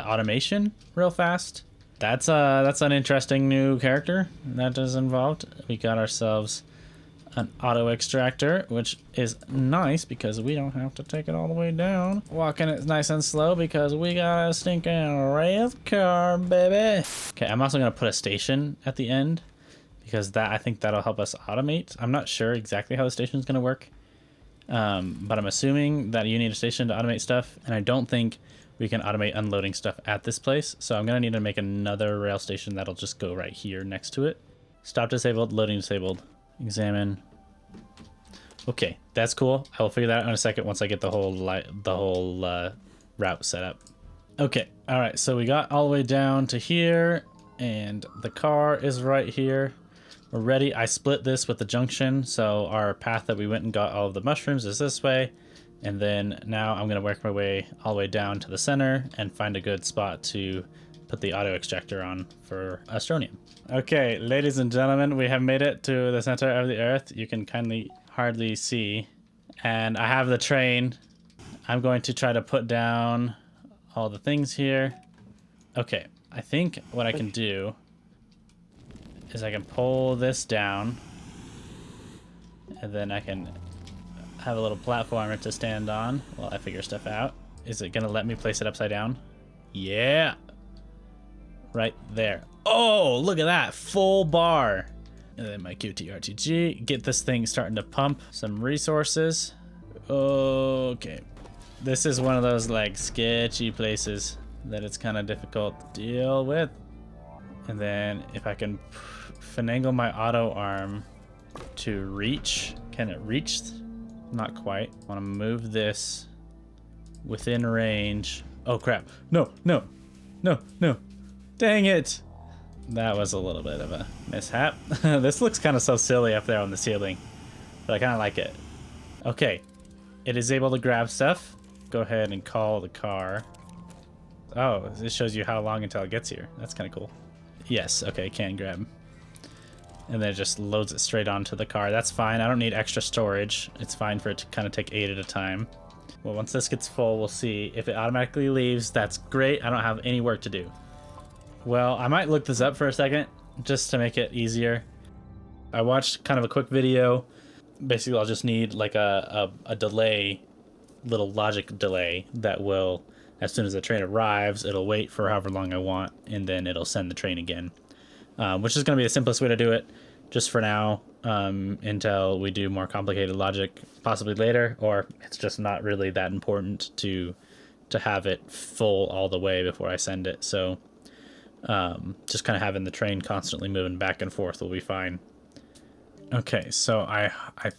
automation real fast. That's an interesting new character that is involved. We got ourselves an auto extractor, which is nice because we don't have to take it all the way down. Walking it nice and slow because we got a stinking rail car, baby. Okay, I'm also gonna put a station at the end because I think that'll help us automate. I'm not sure exactly how the station is gonna work, but I'm assuming that you need a station to automate stuff, and I don't think we can automate unloading stuff at this place. So I'm gonna need to make another rail station that'll just go right here next to it. Stop disabled, loading disabled. Examine. Okay, that's cool. I will figure that out in a second once I get the whole route set up. Okay, all right. So we got all the way down to here, and the car is right here. We're ready. I split this with the junction, so our path that we went and got all of the mushrooms is this way, and then now I'm gonna work my way all the way down to the center and find a good spot to put the auto extractor on for Astronium. Okay, ladies and gentlemen, we have made it to the center of the Earth. You can hardly see. And I have the train. I'm going to try to put down all the things here. Okay, I think what I can do is I can pull this down. And then I can have a little platformer to stand on while I figure stuff out. Is it gonna let me place it upside down? Yeah! Right there. Oh, look at that, full bar. And then my QTRTG, get this thing starting to pump some resources. Okay. This is one of those like sketchy places that it's kind of difficult to deal with. And then if I can finagle my auto arm to reach, can it reach? Not quite. I want to move this within range. Oh crap, no, no, no, no. Dang it. That was a little bit of a mishap. This looks kind of so silly up there on the ceiling, but I kind of like it. Okay, it is able to grab stuff. Go ahead and call the car. Oh, this shows you how long until it gets here. That's kind of cool. Yes, okay, can grab. And then it just loads it straight onto the car. That's fine. I don't need extra storage. It's fine for it to kind of take 8 at a time. Well, once this gets full, we'll see. If it automatically leaves, that's great. I don't have any work to do. Well, I might look this up for a second, just to make it easier. I watched kind of a quick video. Basically, I'll just need like a delay, little logic delay that will, as soon as the train arrives, it'll wait for however long I want, and then it'll send the train again. Which is going to be the simplest way to do it, just for now, until we do more complicated logic, possibly later, or it's just not really that important to have it full all the way before I send it. So just kind of having the train constantly moving back and forth will be fine. Okay, so I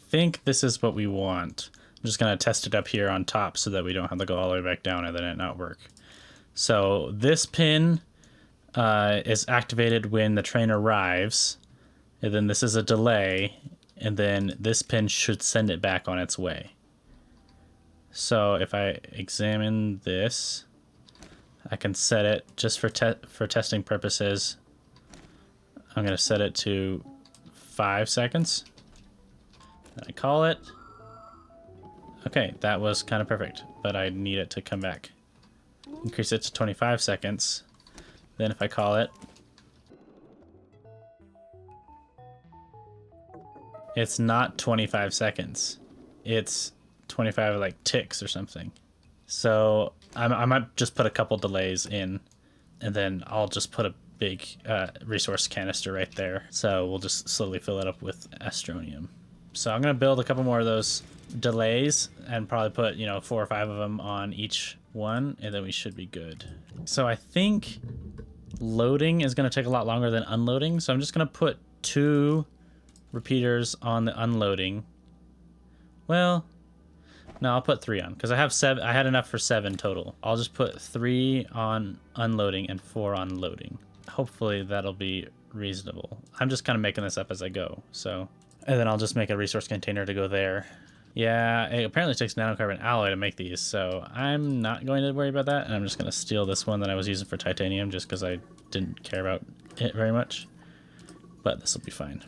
think this is what we want. I'm just going to test it up here on top so that we don't have to go all the way back down and then it not work. So this pin is activated when the train arrives, and then this is a delay, and then this pin should send it back on its way. So if I examine this, I can set it just for testing purposes. I'm going to set it to 5 seconds. I call it. Okay, that was kind of perfect, but I need it to come back. Increase it to 25 seconds. Then if I call it, it's not 25 seconds. It's 25 like ticks or something. So I might just put a couple delays in, and then I'll just put a big resource canister right there. So we'll just slowly fill it up with astronium. So I'm gonna build a couple more of those delays and probably put, 4 or 5 of them on each one, and then we should be good. So I think loading is going to take a lot longer than unloading, so I'm just going to put 2 repeaters on the unloading. Well, no, I'll put 3 on because I have 7. I had enough for 7 total. I'll just put 3 on unloading and 4 on loading. Hopefully that'll be reasonable. I'm just kind of making this up as I go. So, and then I'll just make a resource container to go there. Yeah, it apparently takes nanocarbon alloy to make these, so I'm not going to worry about that, and I'm just going to steal this one that I was using for titanium just because I didn't care about it very much. But this will be fine.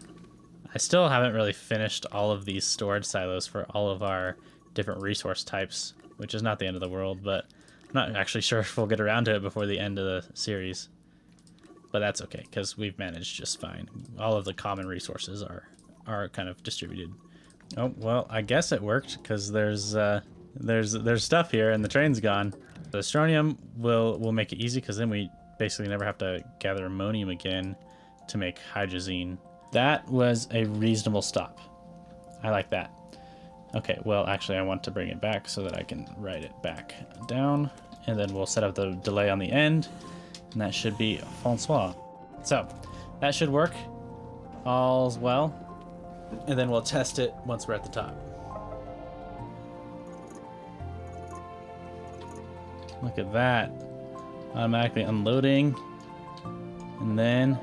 I still haven't really finished all of these storage silos for all of our different resource types, which is not the end of the world, but I'm not actually sure if we'll get around to it before the end of the series. But that's okay, because we've managed just fine. All of the common resources are kind of distributed. Oh, well, I guess it worked, because there's stuff here, and the train's gone. The astronium will make it easy, because then we basically never have to gather ammonium again to make hydrazine. That was a reasonable stop. I like that. Okay, well, actually, I want to bring it back so that I can write it back down, and then we'll set up the delay on the end, and that should be François. So, that should work. All's well. And then we'll test it once we're at the top. Look at that. Automatically unloading. And then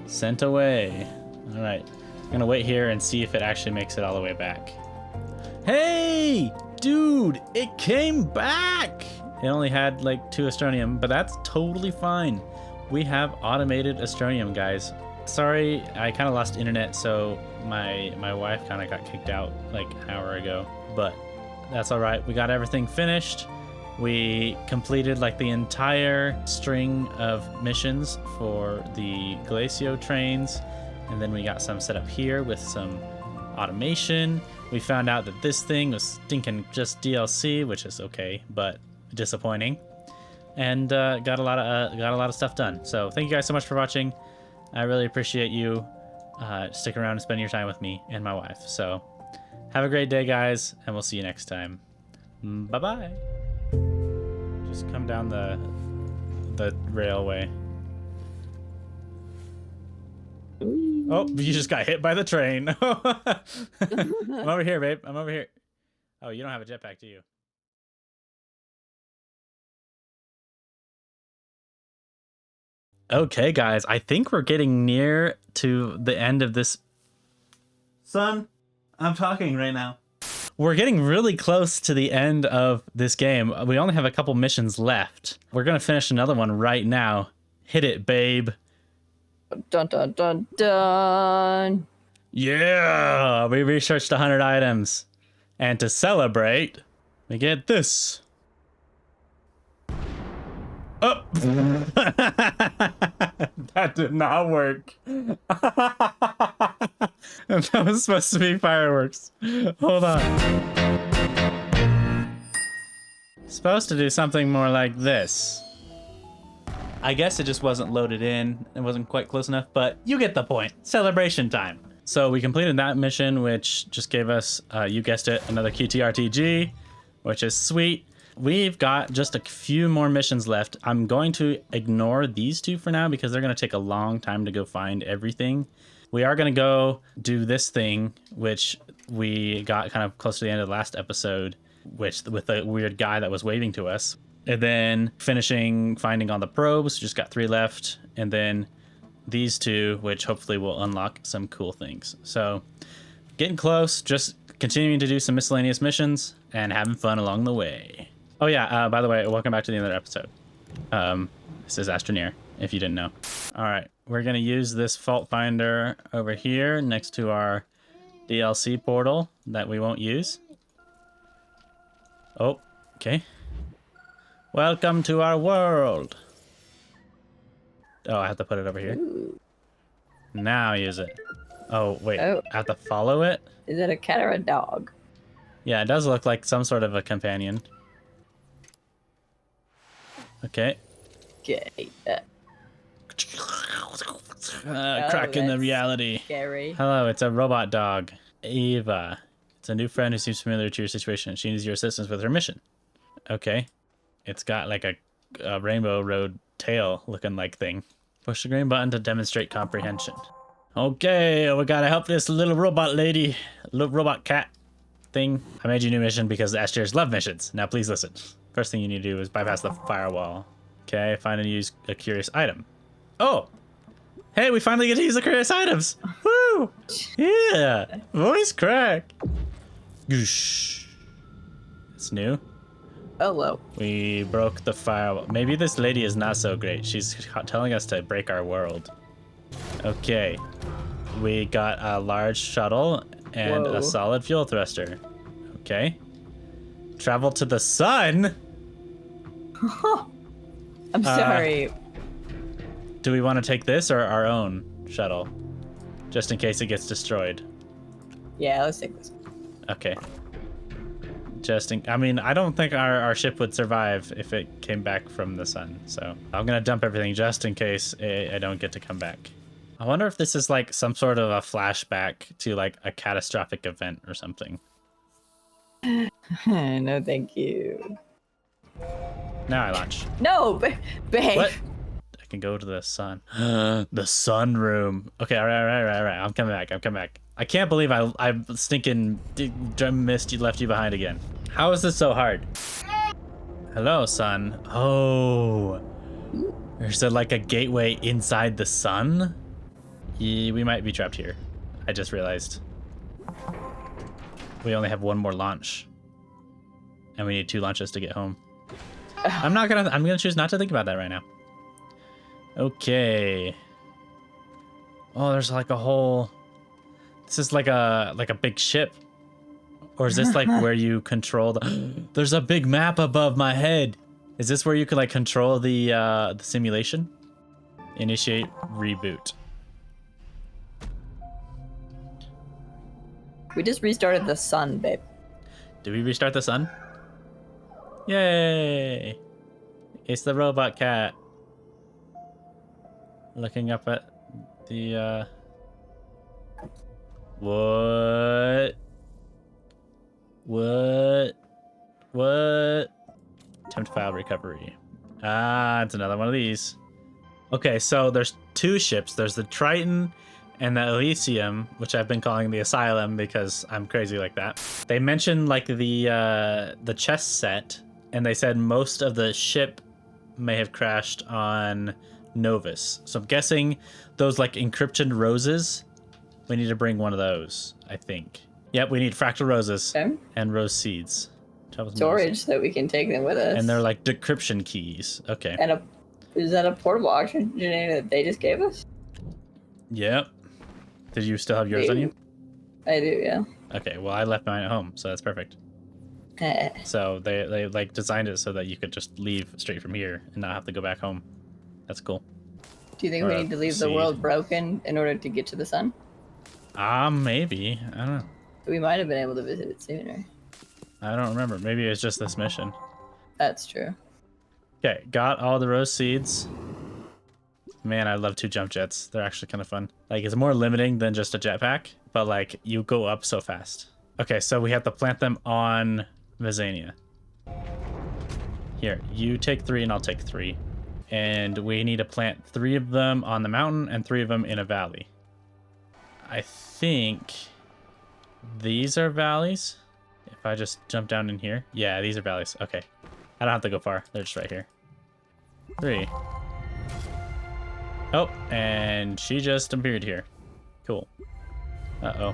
sent away. All right. I'm going to wait here and see if it actually makes it all the way back. Hey! Dude, it came back! It only had like 2 astronium, but that's totally fine. We have automated astronium, guys. Sorry, I kind of lost internet, so my wife kind of got kicked out like an hour ago, but that's all right. We got everything finished. We completed like the entire string of missions for the Glacio trains, and then we got some set up here with some automation. We found out that this thing was stinking just DLC, which is okay, but disappointing, and got a lot of stuff done. So thank you guys so much for watching. I really appreciate you sticking around and spending your time with me and my wife. So have a great day, guys, and we'll see you next time. Bye-bye. Just come down the railway. Oh, you just got hit by the train. I'm over here, babe. I'm over here. Oh, you don't have a jetpack, do you? Okay, guys, I think we're getting near to the end of this. Son, I'm talking right now. We're getting really close to the end of this game. We only have a couple missions left. We're gonna finish another one right now. Hit it, babe. Dun dun dun dun. Yeah, we researched 100 items. And to celebrate, we get this. Oh! That did not work. That was supposed to be fireworks. Hold on. Supposed to do something more like this. I guess it just wasn't loaded in. It wasn't quite close enough, but you get the point. Celebration time. So we completed that mission, which just gave us, you guessed it, another QTRTG, which is sweet. We've got just a few more missions left. I'm going to ignore these two for now because they're going to take a long time to go find everything. We are going to go do this thing, which we got kind of close to the end of the last episode, which with the weird guy that was waving to us. And then finishing finding all the probes, just got 3 left. And then these 2, which hopefully will unlock some cool things. So getting close, just continuing to do some miscellaneous missions and having fun along the way. Oh yeah, by the way, welcome back to the end of the episode. This is Astroneer, if you didn't know. All right, we're gonna use this fault finder over here next to our DLC portal that we won't use. Oh, okay. Welcome to our world. Oh, I have to put it over here. Ooh. Now use it. Oh, wait, Oh. I have to follow it? Is it a cat or a dog? Yeah, it does look like some sort of a companion. Okay. Okay. Crack in the that's reality. Scary. Hello, it's a robot dog. Eva. It's a new friend who seems familiar to your situation. She needs your assistance with her mission. Okay. It's got like a rainbow road tail looking like thing. Push the green button to demonstrate comprehension. Okay, we gotta help this little robot lady, little robot cat thing. I made you a new mission because the Astroneers love missions. Now please listen. First thing you need to do is bypass the firewall. Okay, find and use a curious item. Oh! Hey, we finally get to use the curious items! Woo! Yeah! Voice crack! Goosh. It's new. Hello. We broke the firewall. Maybe this lady is not so great. She's telling us to break our world. Okay. We got a large shuttle and Whoa. a solid fuel thruster. Okay. Travel to the sun? I'm sorry. Do we want to take this or our own shuttle? Just in case it gets destroyed. Yeah, let's take this. Okay. I mean, I don't think our ship would survive if it came back from the sun. So I'm going to dump everything just in case I don't get to come back. I wonder if this is like some sort of a flashback to like a catastrophic event or something. No, thank you. Now I launch. No, babe. What? I can go to the sun. The sun room. Okay, all right. I'm coming back. I can't believe I stinking left you behind again. How is this so hard? Hello, sun. Oh. There's like a gateway inside the sun? Yeah, we might be trapped here. I just realized. We only have one more launch. And we need 2 launches to get home. I'm gonna choose not to think about that right now. Okay. Oh, there's like a whole... This is like a big ship. Or is this like where you control the... There's a big map above my head. Is this where you could like control the simulation? Initiate reboot. We just restarted the sun, babe. Did we restart the sun? Yay! It's the robot cat. Looking up at the What? Attempt file recovery. Ah, it's another one of these. Okay, so there's 2 ships. There's the Triton and the Elysium, which I've been calling the Asylum because I'm crazy like that. They mentioned like the chess set, and they said most of the ship may have crashed on Novus. So I'm guessing those like encryption roses, we need to bring one of those, I think. Yep, we need fractal roses Okay. and rose seeds. Travels Storage so that we can take them with us. and they're like decryption keys. Okay. And is that a portable oxygen that they just gave us? Yep. Did you still have yours on you? I do, yeah. Okay, well I left mine at home, so that's perfect. So they like designed it so that you could just leave straight from here and not have to go back home. That's cool. Do you think Or we a need to leave the seed. world broken in order to get to the sun? Maybe. I don't know. We might have been able to visit it sooner. I don't remember. Maybe it's just this mission. That's true. Okay, got all the rose seeds. Man, I love 2 jump jets. They're actually kind of fun. Like, it's more limiting than just a jetpack, but like, you go up so fast. Okay, so we have to plant them on Vizania. Here, you take 3 and I'll take 3. And we need to plant 3 of them on the mountain and 3 of them in a valley. I think these are valleys. If I just jump down in here. Yeah, these are valleys. Okay. I don't have to go far. They're just right here. 3. Oh, and she just appeared here. Cool. Uh-oh.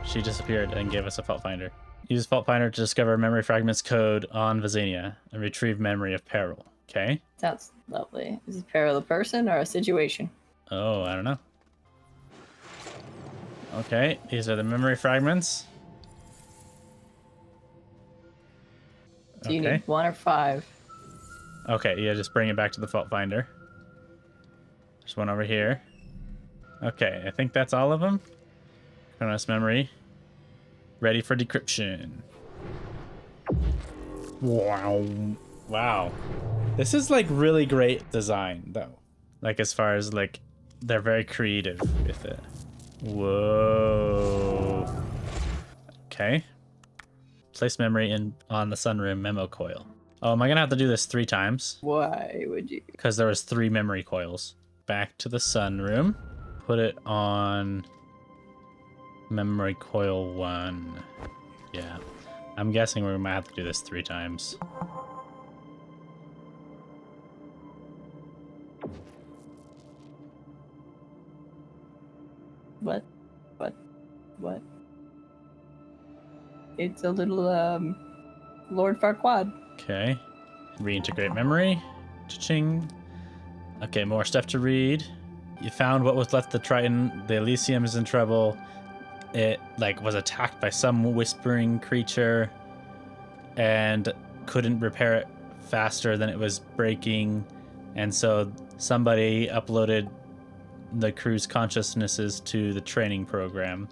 She disappeared and gave us a fault finder. Use fault finder to discover memory fragments code on Vizania and retrieve memory of peril. Okay. Sounds lovely. Is it peril a person or a situation? Oh, I don't know. Okay, these are the memory fragments. Do you Okay. need 1 or 5? Okay, yeah, just bring it back to the fault finder. There's one over here. Okay, I think that's all of them. Chronos memory. Ready for decryption. Wow. Wow. This is like really great design though. Like as far as like they're very creative with it. Whoa. Okay. Place memory on the sunroom memo coil. Oh, am I gonna have to do this 3 times? Why would you? Because there was 3 memory coils. Back to the sunroom. Put it on memory coil 1. Yeah. I'm guessing we might have to do this 3 times. What? What? It's a little, Lord Farquaad. Okay. Reintegrate memory. Cha-ching. Okay, more stuff to read. You found what was left of the Triton. The Elysium is in trouble. It, like, was attacked by some whispering creature and couldn't repair it faster than it was breaking. And so somebody uploaded the crew's consciousnesses to the training program.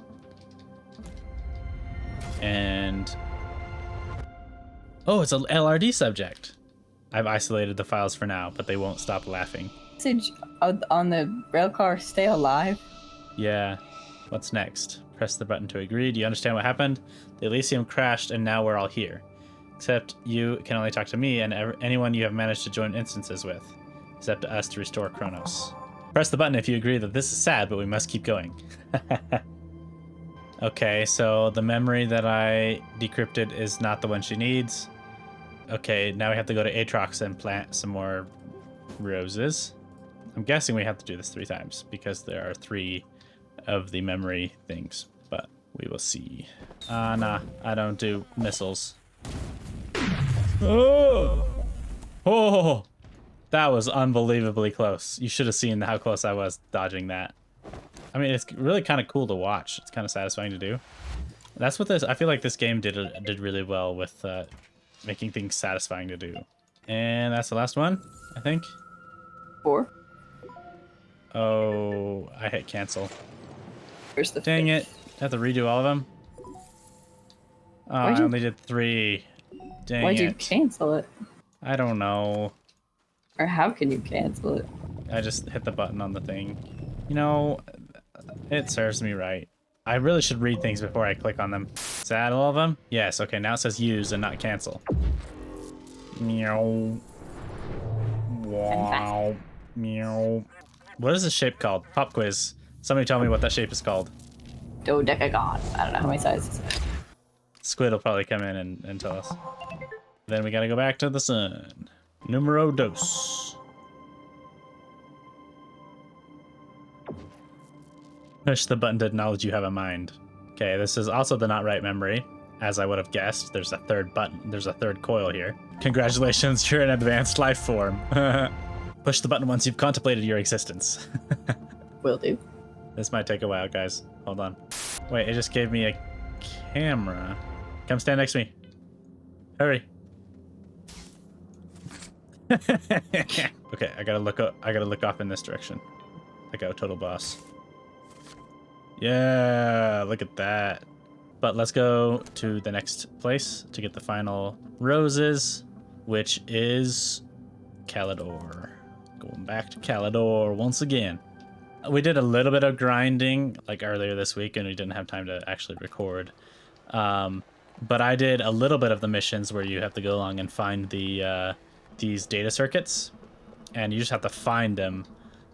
And... oh, it's an LRD subject. I've isolated the files for now, but they won't stop laughing. Message on the railcar, stay alive. Yeah. What's next? Press the button to agree. Do you understand what happened? The Elysium crashed and now we're all here. Except you can only talk to me and anyone you have managed to join instances with. It's up to us to restore Kronos. Press the button if you agree that this is sad, but we must keep going. Okay, so the memory that I decrypted is not the one she needs. Okay, now we have to go to Atrox and plant some more roses. I'm guessing we have to do this 3 times because there are 3 of the memory things, but we will see. Nah, I don't do missiles. Oh! Oh! That was unbelievably close. You should have seen how close I was dodging that. I mean, it's really kind of cool to watch. It's kind of satisfying to do. That's what this... I feel like this game did really well with making things satisfying to do. And that's the last one, I think. 4. Oh, I hit cancel. Where's the Dang 5th? it. I have to redo all of them. Oh, I Why'd you- only did 3. Dang Why'd you it. cancel it? I don't know. Or how can you cancel it? I just hit the button on the thing. You know, it serves me right. I really should read things before I click on them. Is that all of them? Yes, okay, now it says use and not cancel. Meow. Wow. Meow. What is this shape called? Pop quiz. Somebody tell me what that shape is called. Dodecagon. I don't know how many sizes. Squid will probably come in and tell us. Then we gotta go back to the sun. Numero dos. Push the button to acknowledge you have a mind. Okay, this is also the not right memory, as I would have guessed. There's a third button. There's a third coil here. Congratulations, you're an advanced life form. Push the button once you've contemplated your existence. Will do. This might take a while, guys. Hold on. Wait, it just gave me a camera. Come stand next to me. Hurry. Okay, I gotta look up. I gotta look off in this direction. Like a total boss. Yeah, look at that. But let's go to the next place to get the final roses, which is Kauderer. Going back to Kauderer once again. We did a little bit of grinding like earlier this week, and we didn't have time to actually record. But I did a little bit of the missions where you have to go along and find the these data circuits, and you just have to find them.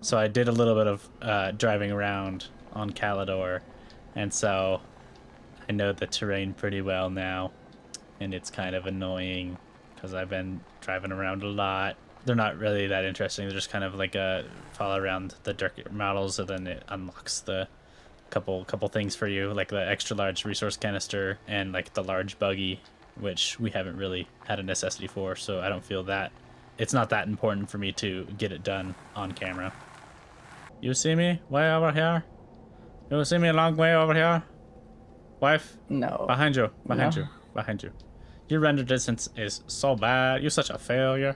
So I did a little bit of driving around on Kauderer, and so I know the terrain pretty well now, and it's kind of annoying because I've been driving around a lot. They're not really that interesting. They're just kind of like a follow around the dirt models, and then it unlocks the couple things for you, like the extra large resource canister and like the large buggy, which we haven't really had a necessity for. So I don't feel that it's not that important for me to get it done on camera. You see me way over here? You see me a long way over here? Wife? No. Behind you. Behind No. you. Behind you. Your render distance is so bad. You're such a failure.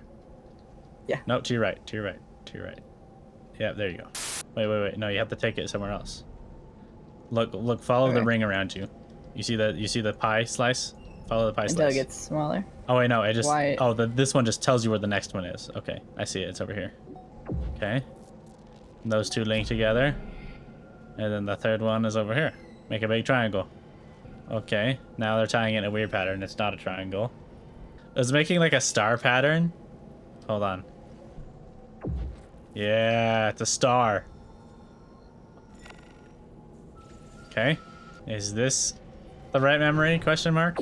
Yeah. No, to your right. To your right. To your right. Yeah, there you go. Wait. No, you have to take it somewhere else. Look, follow the Okay. ring around you. You see the pie slice? Follow the pie Until slice. it gets smaller. Oh wait, no, it just Why- this one just tells you where the next one is. Okay, I see it. It's over here. Okay. And those two link together. And then the third one is over here. Make a big triangle. Okay. Now they're tying it in a weird pattern. It's not a triangle. It's making like a star pattern. Hold on. Yeah, it's a star. Okay. Is this the right memory? Question mark.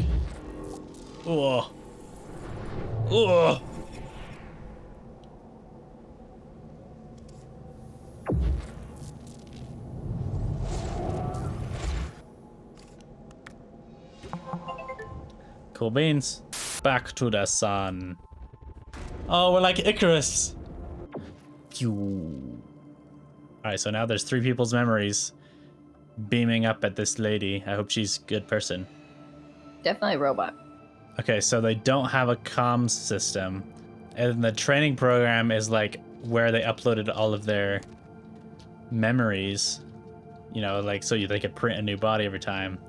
Oh. Oh. Cool beans. Back to the sun. Oh, we're like Icarus. Phew. Alright, so now there's 3 people's memories beaming up at this lady. I hope she's a good person. Definitely a robot. Okay, so they don't have a comms system. And the training program is like where they uploaded all of their memories. You know, like so they could print a new body every time.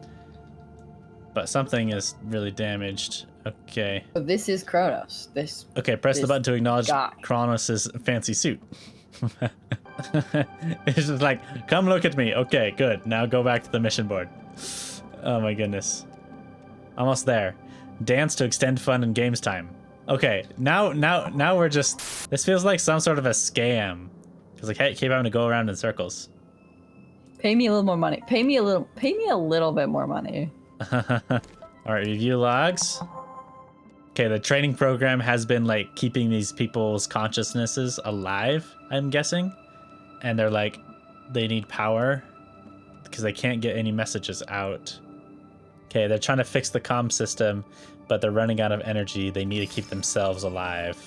But something is really damaged. Okay. So this is Kronos. Okay, press the This button to acknowledge guy. Kronos' fancy suit. It's just like, come look at me. Okay, good. Now go back to the mission board. Oh my goodness. Almost there. Dance to extend fun and games time. Okay, now we're just... This feels like some sort of a scam. Because I keep having to go around in circles. Pay me a little more money. Pay me a little bit more money. Alright, review logs. Okay, the training program has been like keeping these people's consciousnesses alive, I'm guessing. And they're like, they need power because they can't get any messages out. Okay, they're trying to fix the comm system, but they're running out of energy. They need to keep themselves alive.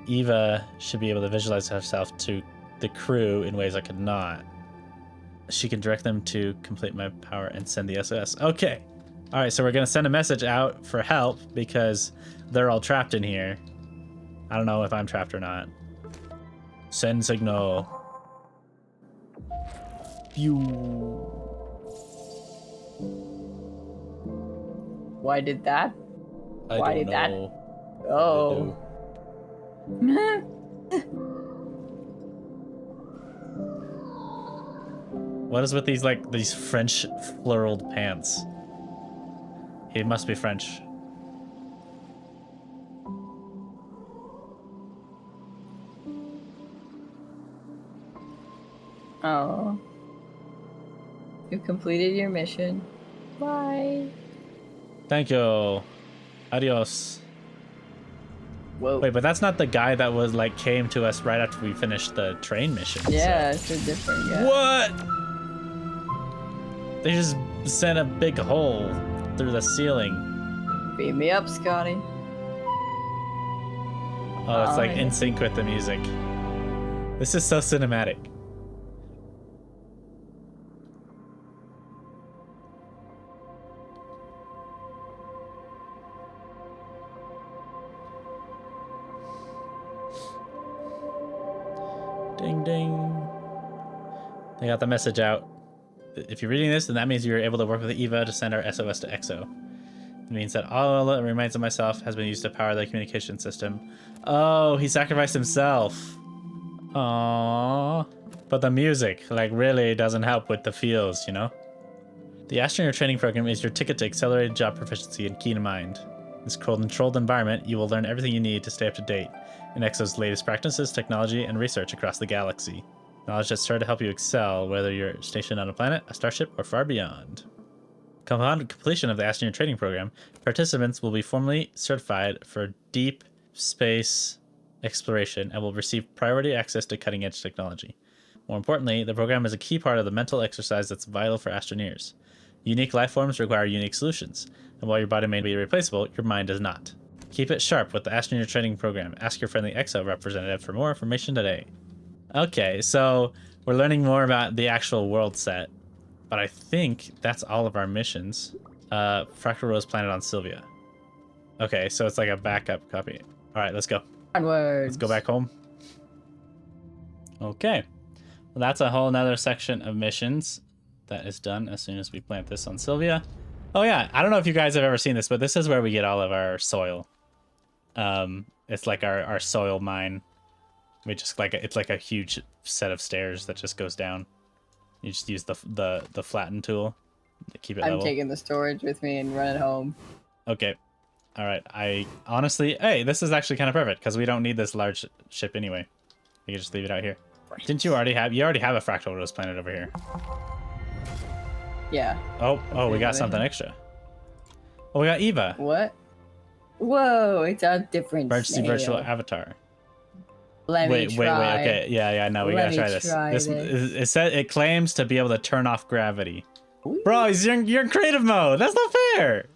Eva should be able to visualize herself to the crew in ways I could not. She can direct them to complete my power and send the SOS. Okay. All right, so we're going to send a message out for help because they're all trapped in here. I don't know if I'm trapped or not. Send signal. Phew. Why did that? I Why don't did that? know. Oh. What is with these French floraled pants? He must be French. Oh. You completed your mission. Bye. Thank you. Adios. Whoa. Wait, but that's not the guy that was came to us right after we finished the train mission. Yeah, it's a different guy. What? They just sent a big hole through the ceiling. Beat me up, Scotty. Oh, it's like Fine. in sync with the music. This is so cinematic. Ding ding. They got the message out. If you're reading this, then that means you're able to work with Eva to send our SOS to EXO. It means that all that remains of myself has been used to power the communication system. Oh, he sacrificed himself. Aww. But the music, like, really doesn't help with the feels, you know? The Astroneer training program is your ticket to accelerated job proficiency and keen mind. In this controlled environment, you will learn everything you need to stay up to date in EXO's latest practices, technology, and research across the galaxy. Knowledge that's sure to help you excel, whether you're stationed on a planet, a starship, or far beyond. Upon completion of the Astroneer training program, participants will be formally certified for deep space exploration and will receive priority access to cutting-edge technology. More importantly, the program is a key part of the mental exercise that's vital for Astroneers. Unique life forms require unique solutions, and while your body may be replaceable, your mind is not. Keep it sharp with the Astroneer training program. Ask your friendly EXO representative for more information today. Okay, so we're learning more about the actual world set, but I think that's all of our missions. Fractal Rose Planet on Sylvia. Okay, so it's like a backup copy. All right, let's go. Onwards. Let's go back home. Okay. Well, that's a whole nother section of missions that is done as soon as we plant this on Sylvia. Oh yeah, I don't know if you guys have ever seen this, but this is where we get all of our soil. It's like our soil mine. We just like it's like a huge set of stairs that just goes down. You just use the flatten tool to keep it level. I'm taking the storage with me and running home. Okay. All right. I honestly, hey, this is actually kind of perfect because we don't need this large ship anyway. You can just leave it out here. Didn't you already have? You already have a Fractal Rose Planet over here. Yeah. Oh, we got something extra. Oh, we got Eva. What? Whoa, it's a different Emergency snail. virtual avatar. Let me Wait. try. Okay, yeah. No, we Let gotta me try this. try It said it claims to be able to turn off gravity. Ooh. Bro, you're in creative mode. That's not fair.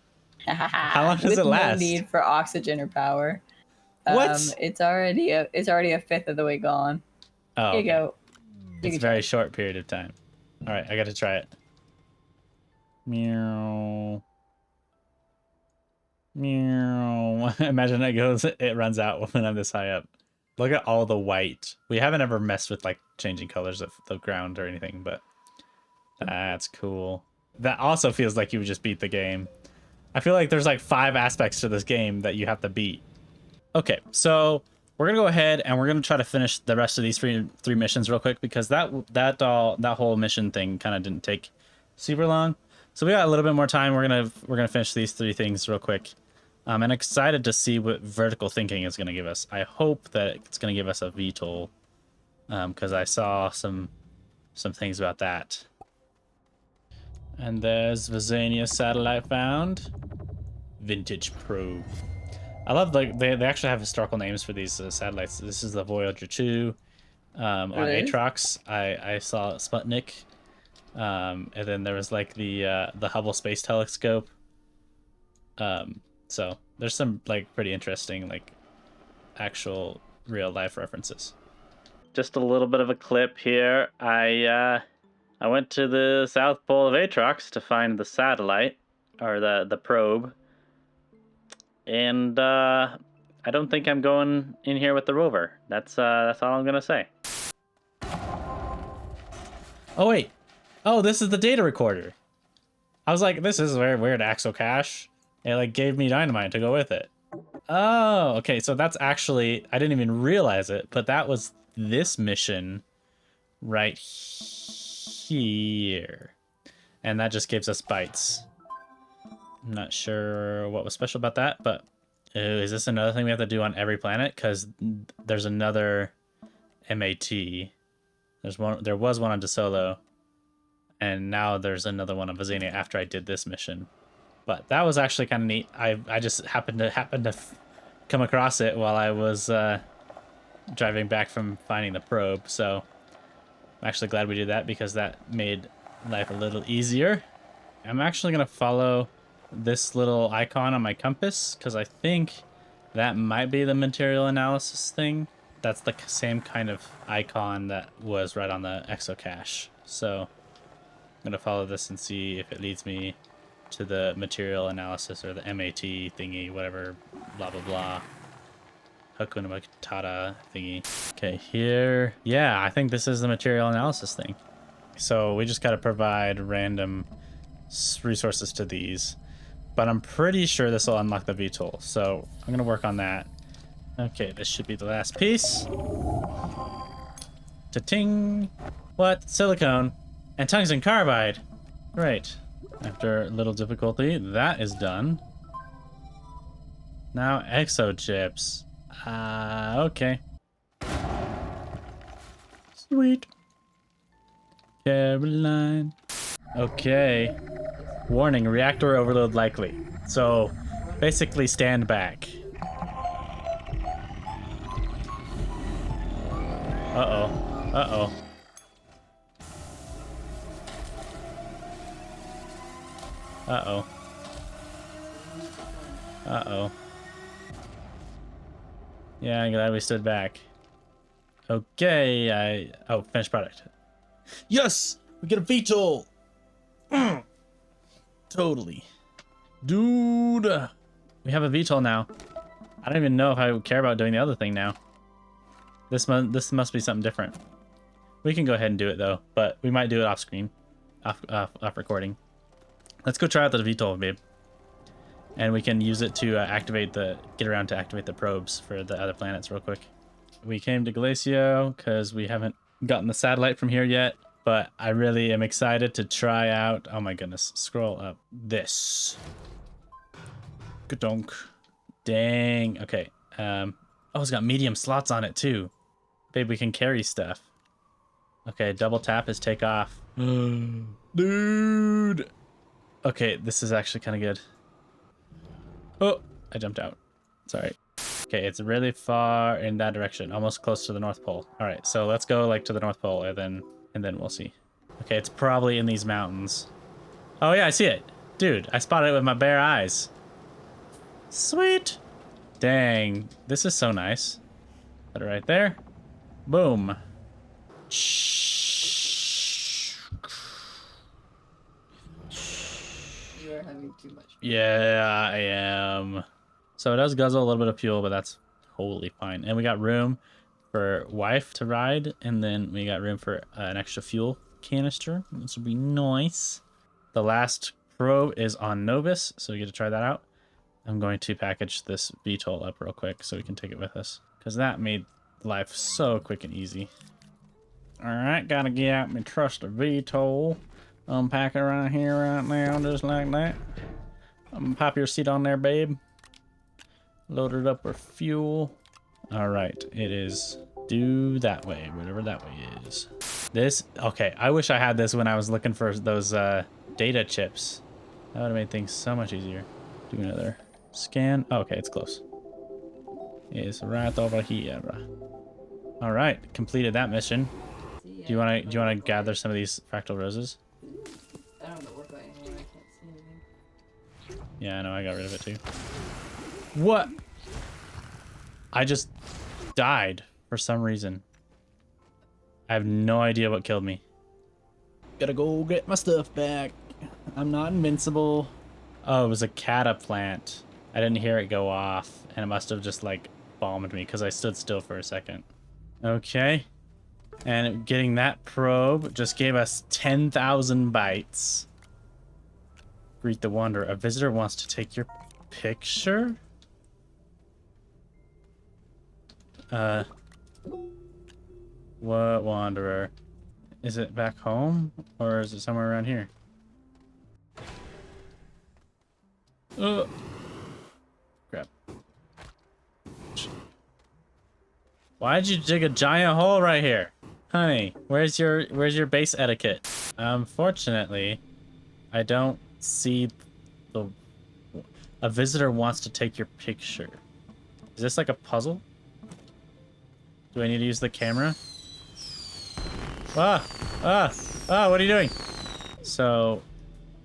How long does With it last? No need for oxygen or power. What? It's already a fifth of the way gone. Oh, Here you okay. go. It's a very short period of time. All right, I got to try it. Meow. Meow. Imagine it runs out when I'm this high up. Look at all the white. We haven't ever messed with like changing colors of the ground or anything, but that's cool. That also feels like you would just beat the game. I feel like there's like 5 aspects to this game that you have to beat. Okay, so we're gonna go ahead and we're gonna try to finish the rest of these three missions real quick because that whole mission thing kind of didn't take super long. So we got a little bit more time. We're gonna finish these 3 things real quick. I'm excited to see what vertical thinking is gonna give us. I hope that it's gonna give us a VTOL, because I saw some things about that. And there's Visania satellite found. Vintage probe. I love they actually have historical names for these satellites. This is the Voyager 2 on Atrox. I saw Sputnik, and then there was like the Hubble Space Telescope. So there's some like pretty interesting like actual real life references. Just a little bit of a clip here. I went to the South Pole of Atrox to find the satellite or the probe. And I don't think I'm going in here with the rover. That's all I'm gonna say. Oh wait. Oh, this is the data recorder. I was like, this is very weird, Axo Cache. It like gave me dynamite to go with it. Oh, okay, so that's actually, I didn't even realize it, but that was this mission right here. And that just gives us bytes. I'm not sure what was special about that, but is this another thing we have to do on every planet? Because there's another MAT. There was one on DeSolo, and now there's another one on Visania after I did this mission. But that was actually kind of neat. I just happened to come across it while I was driving back from finding the probe. So I'm actually glad we did that because that made life a little easier. I'm actually gonna follow this little icon on my compass because I think that might be the material analysis thing. That's the same kind of icon that was right on the exocache. So I'm gonna follow this and see if it leads me to the material analysis or the MAT thingy, whatever, blah blah blah. Hakuna Matata thingy. Okay, here. Yeah, I think this is the material analysis thing. So we just gotta provide random resources to these. But I'm pretty sure this will unlock the VTOL. So I'm gonna work on that. Okay, this should be the last piece. Ta-ting! What? Silicone and tungsten carbide. Great. After a little difficulty, that is done. Now exo chips. Okay. Sweet. Caroline. Okay. Warning, reactor overload likely. So, basically stand back. Uh-oh. Uh-oh. Uh-oh. Uh-oh. Yeah, I'm glad we stood back. Okay, oh, finished product. Yes! We get a VTOL! Totally. Dude! We have a VTOL now. I don't even know if I care about doing the other thing now. This must be something different. We can go ahead and do it though, but we might do it off screen. Off recording. Let's go try out the VTOL, babe. And we can use it to get around to activate the probes for the other planets real quick. We came to Glacio because we haven't gotten the satellite from here yet, but I really am excited to try out, oh my goodness, scroll up, this. Gadonk. Dang, okay. Oh, it's got medium slots on it too. Babe, we can carry stuff. Okay, double tap is take off. Dude! Okay, this is actually kind of good. Oh, I jumped out. Sorry. Okay, it's really far in that direction, almost close to the North Pole. All right, so let's go like to the North Pole and then we'll see. Okay, it's probably in these mountains. Oh yeah, I see it. Dude, I spotted it with my bare eyes. Sweet. Dang, this is so nice. Put it right there. Boom. You are having too much. Yeah, I am. So it does guzzle a little bit of fuel, but that's totally fine. And we got room for wife to ride, and then we got room for an extra fuel canister. This would be nice. The last probe is on Novus, so we get to try that out. I'm going to package this VTOL up real quick so we can take it with us, because that made life so quick and easy. All right, gotta get out my trusty VTOL. Unpack it right here, right now, just like that. I'm gonna pop your seat on there, babe. Load it up with fuel. All right, it is due that way, whatever that way is. This, okay, I wish I had this when I was looking for those data chips. That would have made things so much easier. Do another scan. Oh, okay, it's close. It's right over here. All right, completed that mission. Do you want to gather some of these fractal roses? I don't know what going on. I can't see anything. Yeah, I know, I got rid of it too. What? I just died for some reason. I have no idea what killed me. Gotta go get my stuff back. I'm not invincible. Oh, it was a cataplant. I didn't hear it go off, and it must have just like bombed me because I stood still for a second. Okay. And getting that probe just gave us 10,000 bytes. Greet the wanderer. A visitor wants to take your picture? What wanderer? Is it back home? Or is it somewhere around here? Crap. Why'd you dig a giant hole right here? Honey, where's your base etiquette? Unfortunately, I don't see a visitor wants to take your picture. Is this like a puzzle? Do I need to use the camera? What are you doing? So,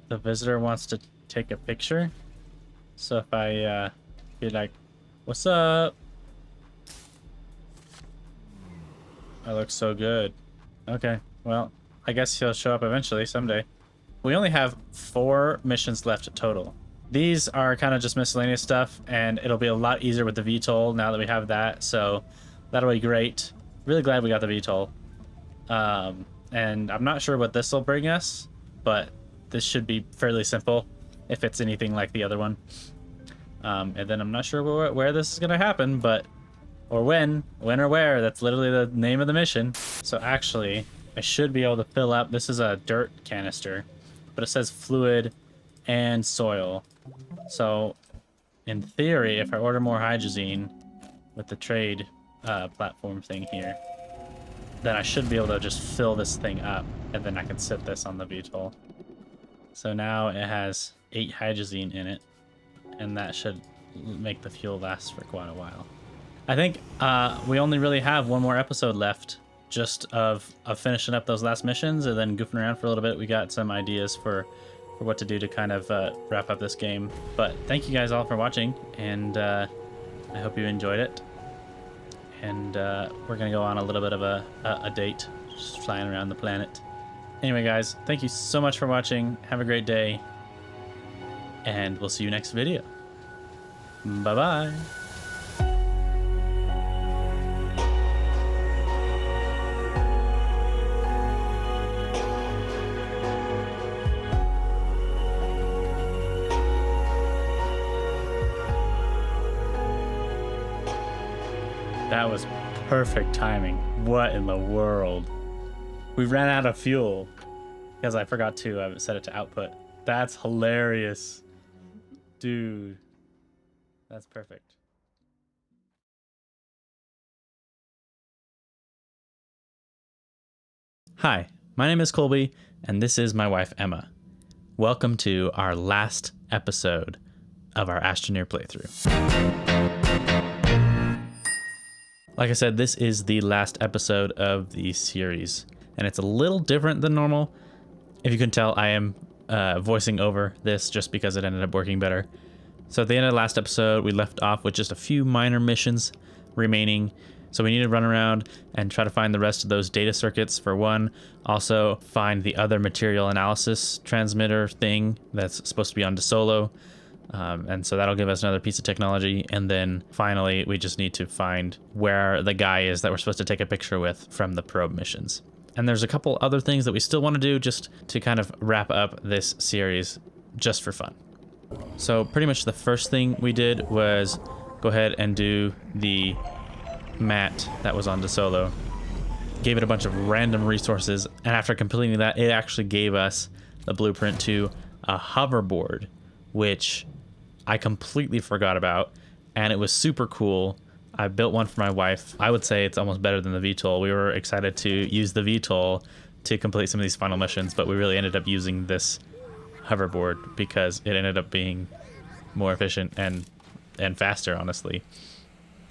the visitor wants to take a picture. So if I be like, what's up? I look so good. Okay, well, I guess he'll show up eventually someday. We only have 4 missions left total. These are kind of just miscellaneous stuff, and it'll be a lot easier with the VTOL now that we have that, so that'll be great. Really glad we got the VTOL. And I'm not sure what this will bring us, but this should be fairly simple if it's anything like the other one. And then I'm not sure where this is going to happen, but... Or when or where, that's literally the name of the mission. So actually, I should be able to fill up, this is a dirt canister, but it says fluid and soil. So in theory, if I order more hydrazine with the trade platform thing here, then I should be able to just fill this thing up, and then I can sit this on the VTOL. So now it has 8 hydrazine in it, and that should make the fuel last for quite a while. I think we only really have one more episode left, just of finishing up those last missions and then goofing around for a little bit. We got some ideas for what to do to kind of wrap up this game. But thank you guys all for watching, and I hope you enjoyed it. And we're going to go on a little bit of a date, just flying around the planet. Anyway, guys, thank you so much for watching. Have a great day, and we'll see you next video. Bye-bye. That was perfect timing. What in the world? We ran out of fuel because I forgot to set it to output. That's hilarious. Dude, that's perfect. Hi, my name is Colby, and this is my wife, Emma. Welcome to our last episode of our Astroneer playthrough. Like I said, this is the last episode of the series, and it's a little different than normal. If you can tell, I am voicing over this just because it ended up working better. So at the end of the last episode, we left off with just a few minor missions remaining. So we need to run around and try to find the rest of those data circuits for one. Also find the other material analysis transmitter thing that's supposed to be on DeSolo. And so that'll give us another piece of technology. And then finally, we just need to find where the guy is that we're supposed to take a picture with from the probe missions. And there's a couple other things that we still want to do just to kind of wrap up this series just for fun. So pretty much the first thing we did was go ahead and do the mat that was on DeSolo. Gave it a bunch of random resources, and after completing that, it actually gave us the blueprint to a hoverboard, which I completely forgot about, and it was super cool. I built one for my wife. I would say it's almost better than the VTOL. We were excited to use the VTOL to complete some of these final missions, but we really ended up using this hoverboard because it ended up being more efficient and faster, honestly.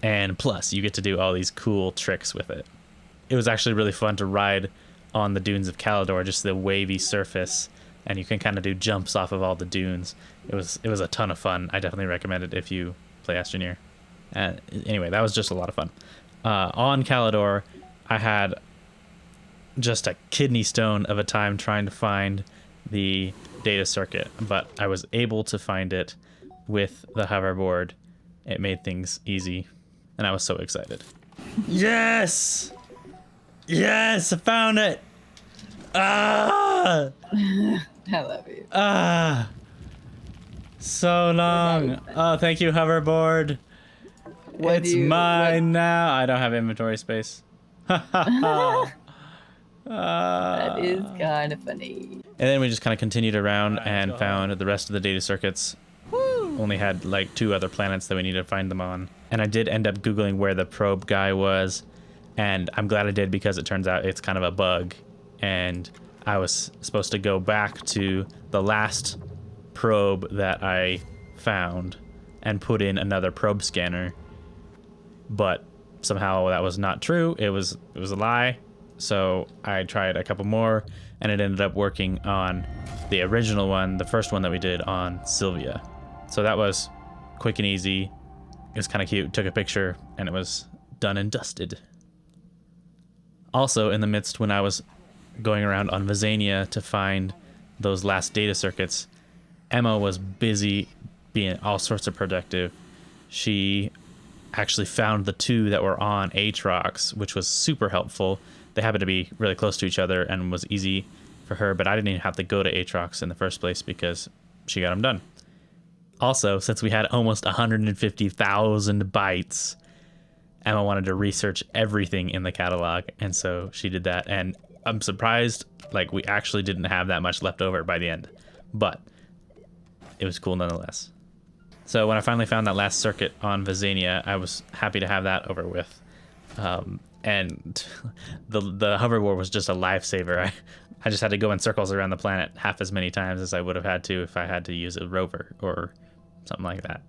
And plus, you get to do all these cool tricks with it. It was actually really fun to ride on the dunes of Kauderer, just the wavy surface, and you can kind of do jumps off of all the dunes. It was a ton of fun. I definitely recommend it if you play Astroneer. Anyway, that was just a lot of fun. On Kauderer, I had just a kidney stone of a time trying to find the data circuit, but I was able to find it with the hoverboard. It made things easy, and I was so excited. Yes! Yes, I found it! Ah! I love you. Ah! So long. Oh, thank you, hoverboard. It's mine now. I don't have inventory space. That is kind of funny. And then we just kind of continued around and found the rest of the data circuits. Only had like 2 other planets that we needed to find them on. And I did end up Googling where the probe guy was. And I'm glad I did, because it turns out it's kind of a bug. And I was supposed to go back to the last probe that I found and put in another probe scanner. But somehow that was not true. It was a lie. So I tried a couple more, and it ended up working on the original one, the first one that we did on Sylvia. So that was quick and easy. It was kind of cute. Took a picture, and it was done and dusted. Also, in the midst when I was going around on Vizania to find those last data circuits, Emma was busy being all sorts of productive. She actually found the 2 that were on Atrox, which was super helpful. They happened to be really close to each other and was easy for her, but I didn't even have to go to Atrox in the first place because she got them done. Also, since we had almost 150,000 bytes, Emma wanted to research everything in the catalog, and so she did that. And I'm surprised, like, we actually didn't have that much left over by the end, but it was cool nonetheless. So when I finally found that last circuit on Vizania, I was happy to have that over with. And the hoverboard was just a lifesaver. I just had to go in circles around the planet half as many times as I would have had to if I had to use a rover or something like that.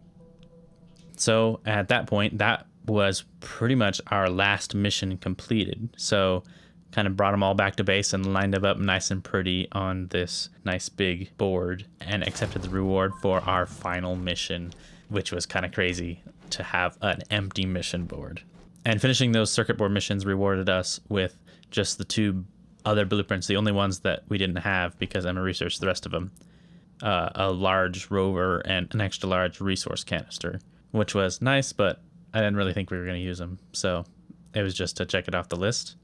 So at that point, that was pretty much our last mission completed. So kind of brought them all back to base and lined them up nice and pretty on this nice big board and accepted the reward for our final mission, which was kind of crazy to have an empty mission board. And finishing those circuit board missions rewarded us with just the 2 other blueprints, the only ones that we didn't have because Emma researched the rest of them. A large rover and an extra large resource canister, which was nice, but I didn't really think we were going to use them. So it was just to check it off the list.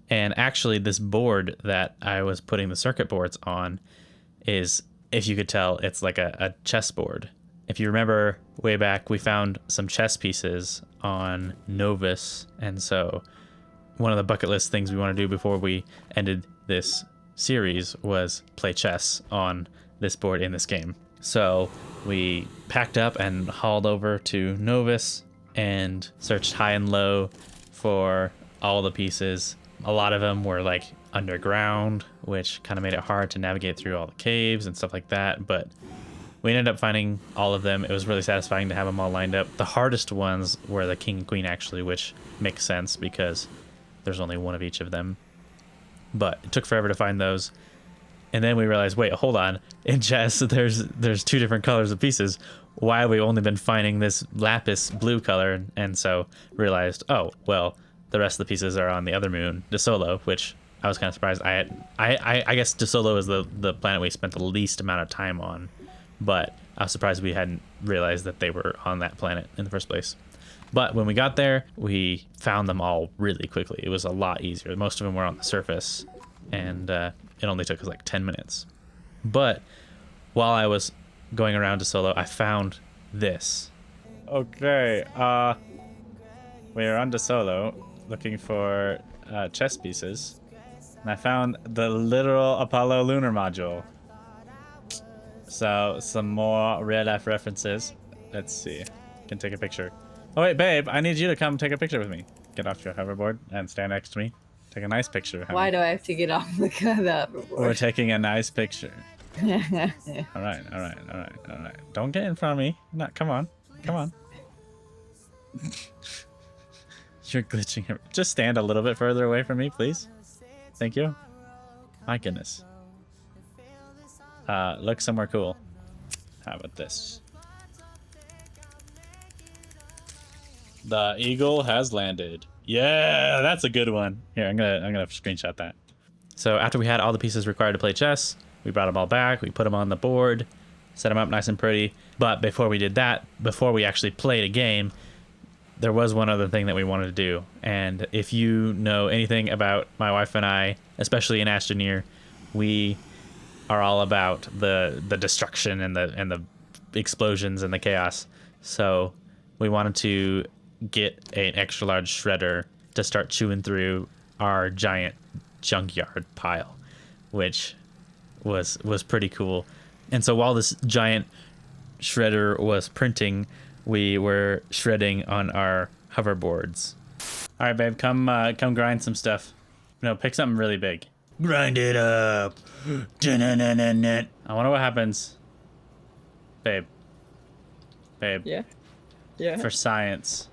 And actually, this board that I was putting the circuit boards on is, if you could tell, it's like a chessboard. If you remember way back, we found some chess pieces on Novus. And so one of the bucket list things we want to do before we ended this series was play chess on this board in this game. So we packed up and hauled over to Novus and searched high and low for all the pieces. A lot of them were like underground, which kind of made it hard to navigate through all the caves and stuff like that. But we ended up finding all of them. It was really satisfying to have them all lined up. The hardest ones were the king and queen, actually, which makes sense because there's only one of each of them. But it took forever to find those. And then we realized, wait, hold on. In chess, there's 2 different colors of pieces. Why have we only been finding this lapis blue color? And so realized, oh, well, the rest of the pieces are on the other moon, DeSolo, which I was kind of surprised. I guess DeSolo is the planet we spent the least amount of time on, but I was surprised we hadn't realized that they were on that planet in the first place. But when we got there, we found them all really quickly. It was a lot easier. Most of them were on the surface, and it only took us like 10 minutes. But while I was going around DeSolo, I found this. Okay, we are on DeSolo looking for chess pieces, and I found the literal Apollo lunar module. So some more real life references. Let's see. Can take a picture. Oh wait, babe, I need you to come take a picture with me. Get off your hoverboard and stand next to me. Take a nice picture. Honey. Why do I have to get off the hoverboard? We're taking a nice picture. All right. Don't get in front of me. No, come on. You're glitching here. Just stand a little bit further away from me, please. Thank you. My goodness. Look somewhere cool. How about this? The eagle has landed. Yeah, that's a good one. Here, I'm gonna screenshot that. So after we had all the pieces required to play chess, we brought them all back. We put them on the board, set them up nice and pretty. But before we did that, before we actually played a game, there was one other thing that we wanted to do. And if you know anything about my wife and I, especially in Astroneer, we are all about the destruction and the explosions and the chaos. So we wanted to get an extra large shredder to start chewing through our giant junkyard pile, which was pretty cool. And so while this giant shredder was printing, we were shredding on our hoverboards. All right, babe, come grind some stuff. No, pick something really big. Grind it up. I wonder what happens, babe. Yeah. For science.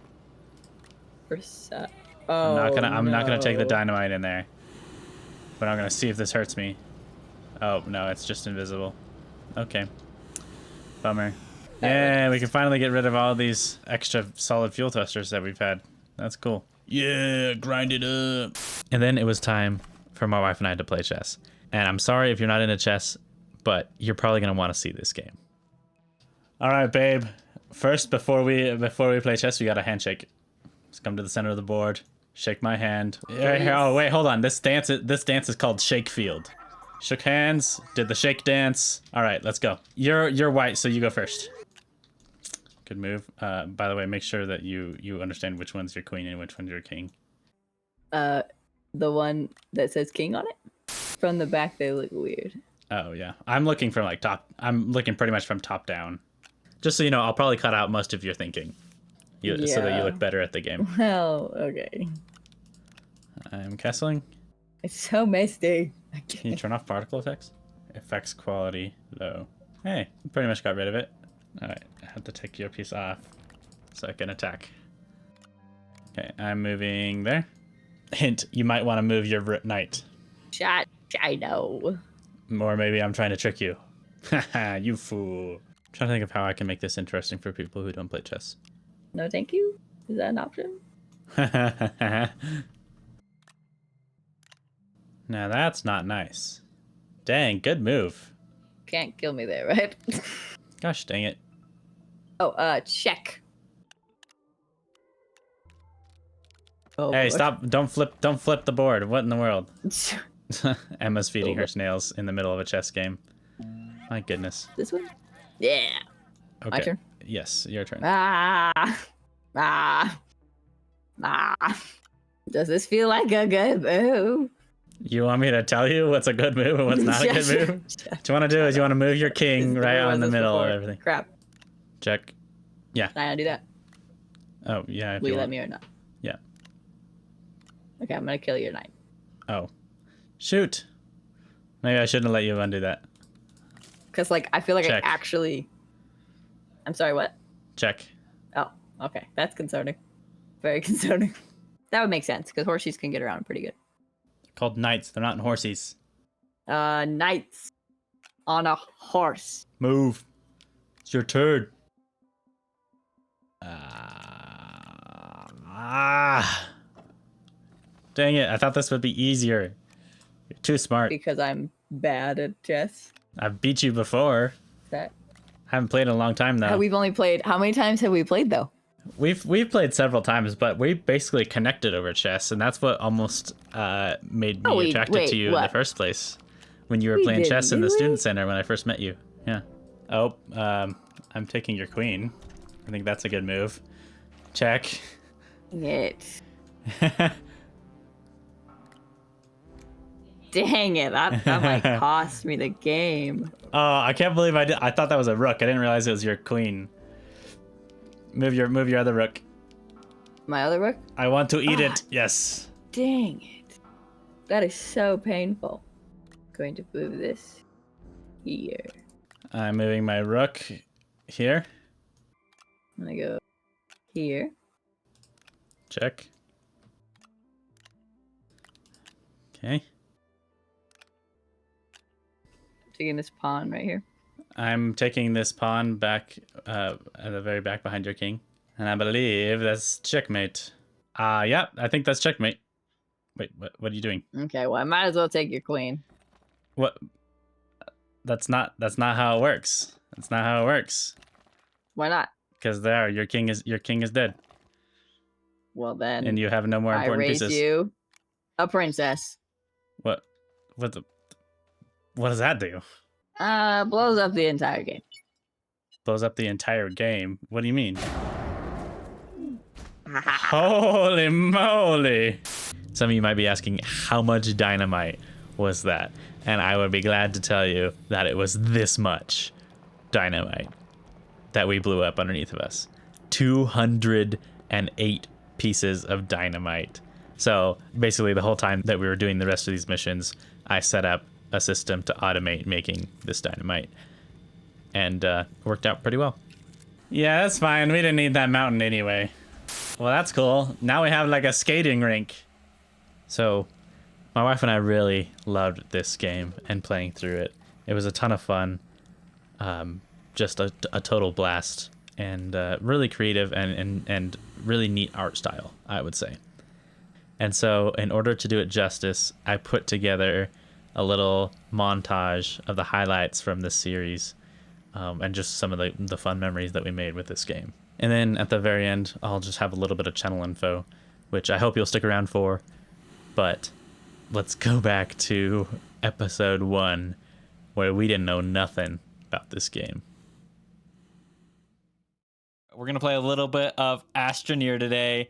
I'm not gonna take the dynamite in there. But I'm gonna see if this hurts me. Oh, no, it's just invisible. Okay. Bummer. Yeah, we can finally get rid of all these extra solid fuel thrusters that we've had. That's cool. Yeah, grind it up. And then it was time for my wife and I to play chess. And I'm sorry if you're not into chess, but you're probably gonna want to see this game. All right, babe. First, before we play chess, we got a handshake. Let's come to the center of the board. Shake my hand. Oh wait, hold on. This dance is called Shake Field. Shook hands. Did the shake dance. All right, let's go. You're white, so you go first. Good move. By the way, make sure that you understand which one's your queen and which one's your king. The one that says king on it. From the back, they look weird. Oh yeah, I'm looking from like top. I'm looking pretty much from top down. Just so you know, I'll probably cut out most of your thinking, so that you look better at the game. Well, okay. I'm castling. It's so misty. Can you turn off particle effects? Effects quality low. Hey, pretty much got rid of it. All right, I have to take your piece off so I can attack. Okay, I'm moving there. Hint: you might want to move your knight. Shot. I know. Or maybe I'm trying to trick you. Haha, you fool. I'm trying to think of how I can make this interesting for people who don't play chess. No, thank you. Is that an option? Now that's not nice. Dang, good move. Can't kill me there, right? Gosh dang it. Oh, check. Oh, Hey, what? stop. Don't flip the board. What in the world? Emma's feeding her snails in the middle of a chess game. My goodness. This one? Yeah. Okay. My turn? Yes, your turn. Ah. Does this feel like a good move? You want me to tell you what's a good move and what's not a good move? What you want to do is you want to move your king right out in the middle of everything. Crap. Check. Yeah. Can I do that? Oh, yeah. Will you let me or not? Yeah. Okay, I'm gonna kill your knight. Oh. Shoot. Maybe I shouldn't have let you undo that. Because, like, I feel like Check. I actually... I'm sorry, what? Check. Oh, okay. That's concerning. Very concerning. That would make sense, because horses can get around pretty good. They're called knights. They're not horses. Knights on a horse. Move. It's your turn. Dang it. I thought this would be easier. You're too smart. Because I'm bad at chess. I've beat you before. That Haven't played in a long time though. we've only played. How many times have we played though? We've played several times, but we basically connected over chess, and that's what almost made me attracted to you in the first place. When you were playing chess in the student center when I first met you. Yeah. Oh, I'm taking your queen. I think that's a good move. Check. It. Dang it! That might cost me the game. Oh, I can't believe I thought that was a rook. I didn't realize it was your queen. Move your other rook. My other rook? I want to eat it. Yes. Dang it! That is so painful. Going to move this here. I'm moving my rook here. I'm gonna go here. Check. Okay. Taking this pawn right here. I'm taking this pawn back at the very back behind your king. And I believe that's checkmate. Yeah, I think that's checkmate. Wait, what are you doing? Okay, well I might as well take your queen. What? That's not how it works. That's not how it works. Why not? Because your king is dead. Well then, And you have no more I important raise pieces. you a princess. What does that do? Blows up the entire game. Blows up the entire game. What do you mean? Holy moly! Some of you might be asking, how much dynamite was that? And I would be glad to tell you that it was this much dynamite that we blew up underneath of us. 208 pieces of dynamite. So basically the whole time that we were doing the rest of these missions, I set up a system to automate making this dynamite. And worked out pretty well. Yeah, that's fine. We didn't need that mountain anyway. Well, that's cool. Now we have like a skating rink. So My wife and I really loved this game and playing through it. It was a ton of fun. Just a total blast, and really creative and really neat art style, I would say. And so in order to do it justice, I put together a little montage of the highlights from this series, and just some of the fun memories that we made with this game. And then at the very end, I'll just have a little bit of channel info, which I hope you'll stick around for. But let's go back to episode 1, where we didn't know nothing about this game. We're going to play a little bit of Astroneer today.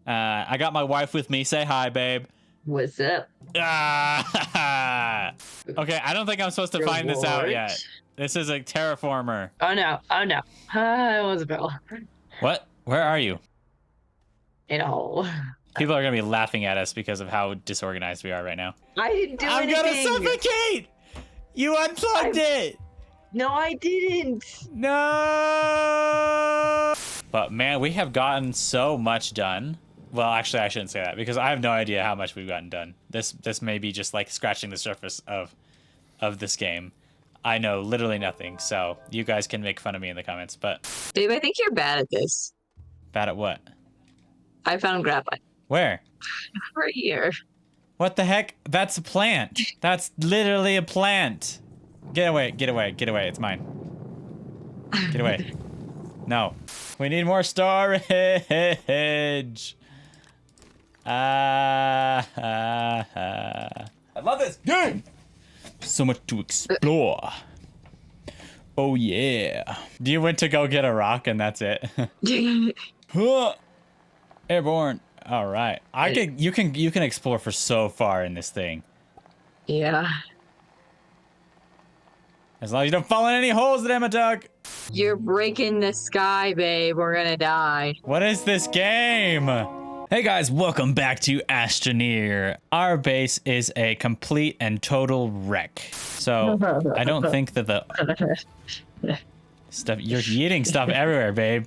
I got my wife with me. Say hi, babe. What's up? Okay, I don't think I'm supposed to find this out yet. This is a terraformer. Oh no. Hi, Isabel. What? Where are you? You know. People are going to be laughing at us because of how disorganized we are right now. I didn't do I'm anything. going to suffocate! You unplugged it! No, I didn't. No! But man, we have gotten so much done. Well, actually, I shouldn't say that because I have no idea how much we've gotten done. This may be just like scratching the surface of this game. I know literally nothing, so you guys can make fun of me in the comments. But Babe, I think you're bad at this. bad at what? I found graphite. Where? Right here. What the heck? That's a plant. That's literally a plant. Get away, get away, get away. It's mine. Get away. No. We need more storage. I love this game. So much to explore. Oh yeah. Do you went to go get a rock and that's it? Airborne. All right. You can explore for so far in this thing. Yeah. As long as you don't fall in any holes, Emma Doug. You're breaking the sky, babe. We're gonna die. What is this game? Hey guys, welcome back to Astroneer. Our base is a complete and total wreck. So I don't think that the stuff you're eating stuff everywhere, babe.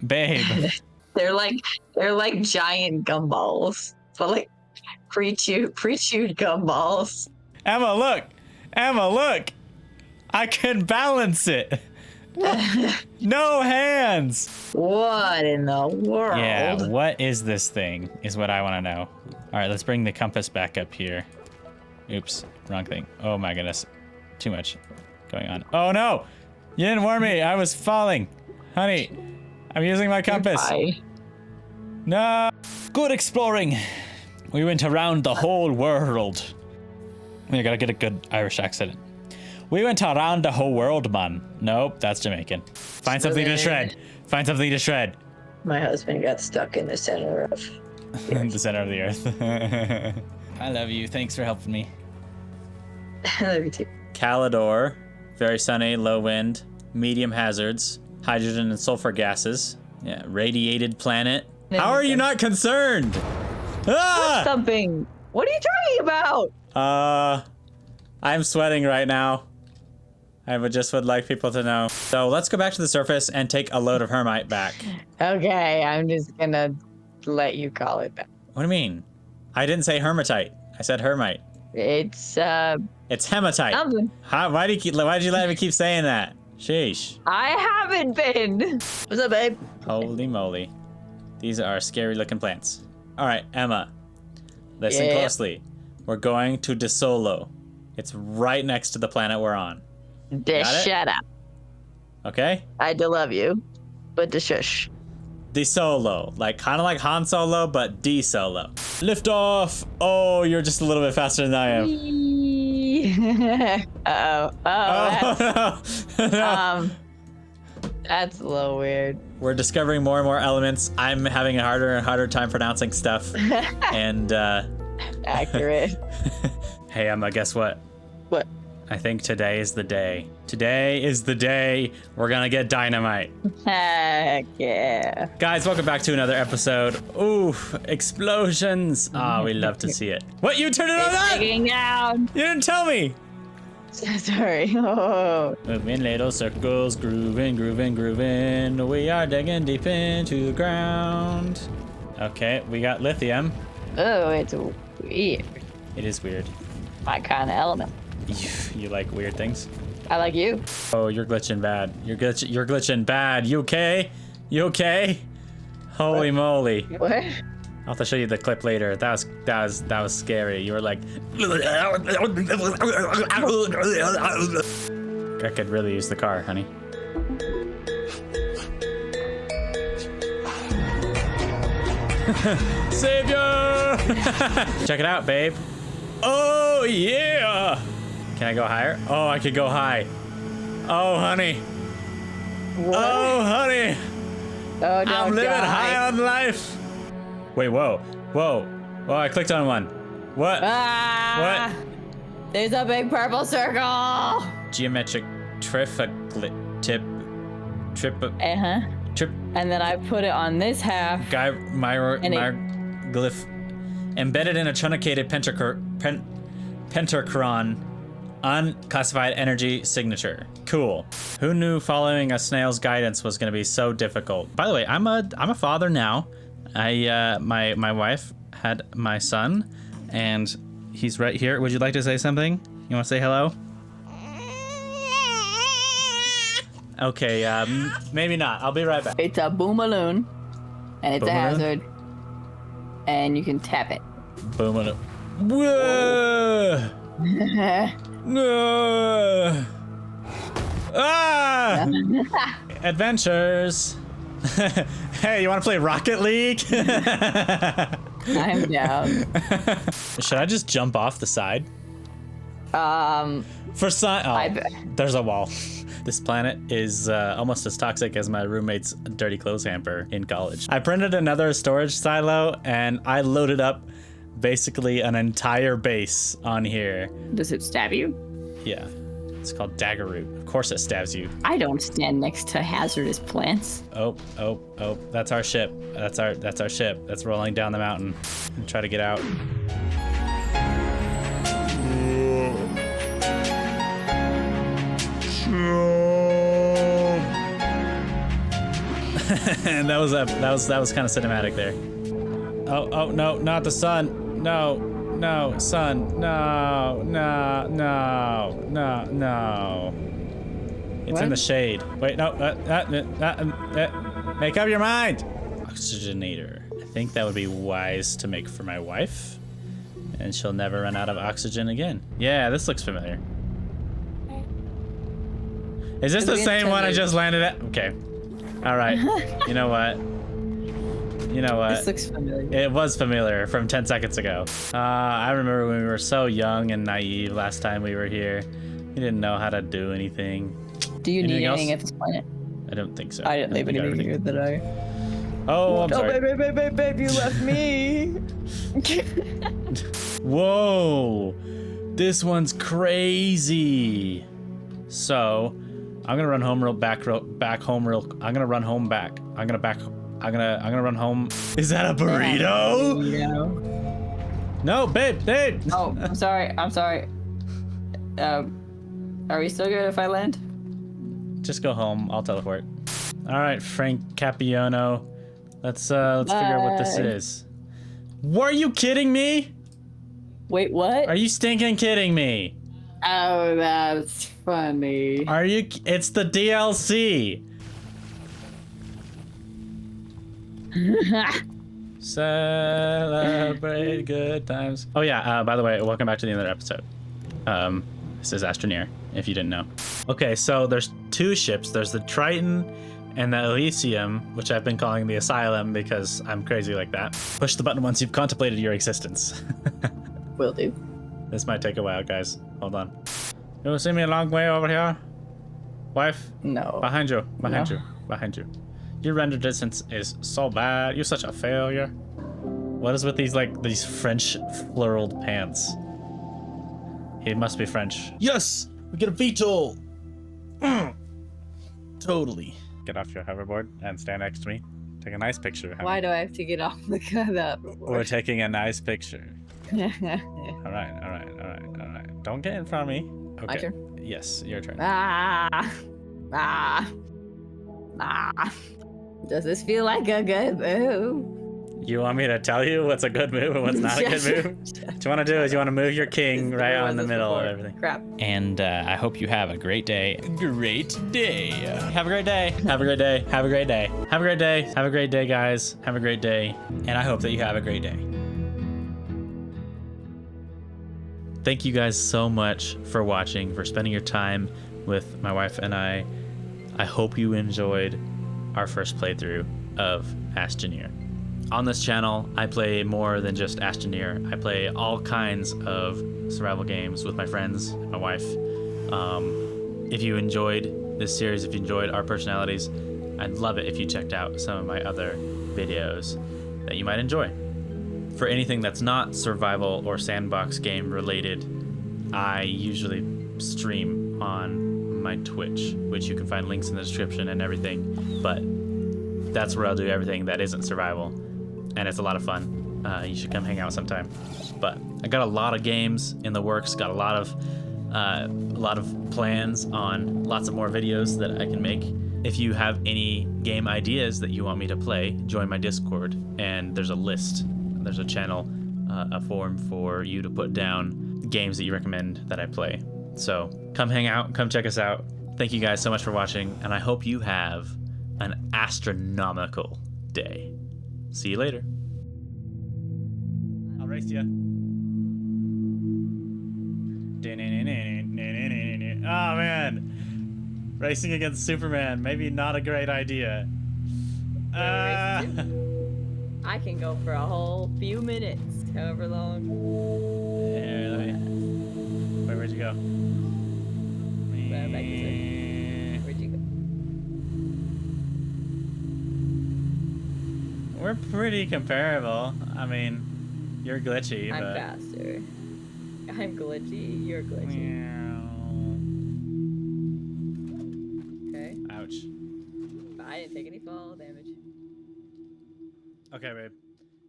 Babe. They're like giant gumballs, but like pre-chewed gumballs. Emma, look. Emma, look. I can balance it. No hands. What in the world? Yeah, what is this thing is what I want to know. All right, let's bring the compass back up here. Oops, wrong thing. Oh my goodness. Too much going on. Oh no. You didn't warn me. I was falling. Honey, I'm using my compass. Bye. No. Good exploring. We went around the whole world. I gotta get a good Irish accent. We went around the whole world, man. Nope, that's Jamaican. Find something to shred. Find something to shred. My husband got stuck in the center of The center of the earth. I love you. Thanks for helping me. I love you too. Kauderer, very sunny, low wind, medium hazards, hydrogen and sulfur gases. Yeah, radiated planet. How are you not concerned? Ah! Something. What are you talking about? I'm sweating right now. I would like people to know. So let's go back to the surface and take a load of hermite back. Okay, I'm just gonna let you call it that. What do you mean? I didn't say hermitite. I said hermite. It's hematite. something. Why did you let me keep saying that? Sheesh. I haven't been. What's up, babe? Holy moly. These are scary looking plants. All right, Emma. Listen Yeah. closely. We're going to DeSolo. It's right next to the planet we're on. Got it? Shut up. Okay? I do love you, but the shush. DeSolo. Kind of like Han Solo, but DeSolo. Lift off. Oh, you're just a little bit faster than I am. Uh-oh. Oh, no. That's a little weird. We're discovering more and more elements. I'm having a harder and harder time pronouncing stuff. And, Accurate. Hey, Emma, guess what? What? I think today is the day. Today is the day we're gonna get dynamite. Heck yeah. Guys, welcome back to another episode. Ooh, explosions. Ah, we love to see it. What, you turned it on that? Digging down. You didn't tell me. Sorry. Oh. Moving little circles, grooving, grooving, grooving. We are digging deep into the ground. Okay, we got lithium. Oh, it's weird. It is weird. My kind of element. You like weird things? I like you. Oh, you're glitching bad. You're glitching bad. You okay? You okay? Holy moly. What? I'll have to show you the clip later. That was scary. You were like I could really use the car, honey. Savior! Check it out, babe. Oh yeah! Can I go higher? Oh, I could go high. Oh, honey. What? Oh, honey. Oh, don't I'm living die. high on life. Wait, whoa. Whoa. Whoa, I clicked on one. What? Ah! What? There's a big purple circle. Geometric trip. Trip. And then I put it on this half. Guy, And it- glyph. Embedded in a truncated pentachron. Unclassified energy signature. Cool. Who knew following a snail's guidance was going to be so difficult? By the way, I'm a father now. My wife had my son, and he's right here. Would you like to say something? You want to say hello? Okay, maybe not. I'll be right back. It's a boom-a-loon, and it's a Boom-a-loon? hazard, and you can tap it. Boom on it. Whoa! No! Ah! Adventures. Hey, you want to play Rocket League? I'm down. Should I just jump off the side? For sun. Oh, there's a wall. This planet is almost as toxic as my roommate's dirty clothes hamper in college. I printed another storage silo and I loaded up basically an entire base on here. Does it stab you? Yeah, it's called Dagger Root. Of course it stabs you. I don't stand next to hazardous plants. Oh, that's our ship. That's our ship. That's rolling down the mountain. Try to get out. And that was kind of cinematic there. Oh no, not the sun. No, sun. No. It's in the shade. Wait, no. Make up your mind. Oxygenator. I think that would be wise to make for my wife, and she'll never run out of oxygen again. Yeah, this looks familiar. Is this the same one I just landed at? Okay. All right. You know what? This looks familiar. It was familiar from 10 seconds ago. I remember when we were so young and naive last time we were here. We didn't know how to do anything. Do you need else? anything at this planet? I don't think so. I didn't leave think we got anything here everything. that I... Oh, I'm sorry. babe, you left me. Whoa. This one's crazy. So, I'm gonna run home back home. I'm gonna run home back. I'm gonna run home. Is that a burrito? No, babe. Oh, I'm sorry. Are we still good if I land? Just go home. I'll teleport. All right, Frank Capiano. Let's figure out what this is. Were you kidding me? Wait, what? Are you stinking kidding me? Oh, that's funny. Are you? It's the DLC. Celebrate good times. Oh yeah, by the way, welcome back to the end of the episode. This is Astroneer, if you didn't know. Okay, so there's two ships. There's the Triton and the Elysium, which I've been calling the Asylum because I'm crazy like that. Push the button once you've contemplated your existence. Will do. This might take a while, guys. Hold on. You see me a long way over here? Wife? No. Behind you. No. Behind you. Your render distance is so bad. You're such a failure. What is with these French floraled pants? He must be French. Yes! We get a VTOL! Totally. Get off your hoverboard and stand next to me. Take a nice picture. Why do I have to get off the We're taking a nice picture. hoverboard? All right. Don't get in front of me. Okay. My turn? Yes, your turn. Ah. Does this feel like a good move? You want me to tell you what's a good move and what's not a good move? What you want to do is you want to move your king right out in the middle of everything. Crap. And I hope you have a great day. Great day. Have a great day. Have a great day. Have a great day. Have a great day. Have a great day, guys. Have a great day. And I hope that you have a great day. Thank you guys so much for watching, for spending your time with my wife and I. I hope you enjoyed our first playthrough of Astroneer. On this channel, I play more than just Astroneer. I play all kinds of survival games with my friends and my wife. If you enjoyed this series, if you enjoyed our personalities, I'd love it if you checked out some of my other videos that you might enjoy. For anything that's not survival or sandbox game related, I usually stream on my Twitch, which you can find links in the description and everything, but that's where I'll do everything that isn't survival, and it's a lot of fun. You should come hang out sometime. But I got a lot of games in the works, got a lot of plans on lots of more videos that I can make. If you have any game ideas that you want me to play, join my Discord, and there's a list. There's a channel, a form for you to put down games that you recommend that I play. So come hang out, come check us out. Thank you guys so much for watching, and I hope you have an astronomical day. See you later. I'll race you. Oh man, racing against Superman, maybe not a great idea. I can go for a whole few minutes, however long. Here, let me. Wait, where'd you go? Back this way. Where'd you go? We're pretty comparable. I mean, you're glitchy, I'm but... faster. I'm glitchy, you're glitchy. Okay. Ouch. But I didn't take any fall damage. Okay, babe.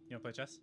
You wanna play chess?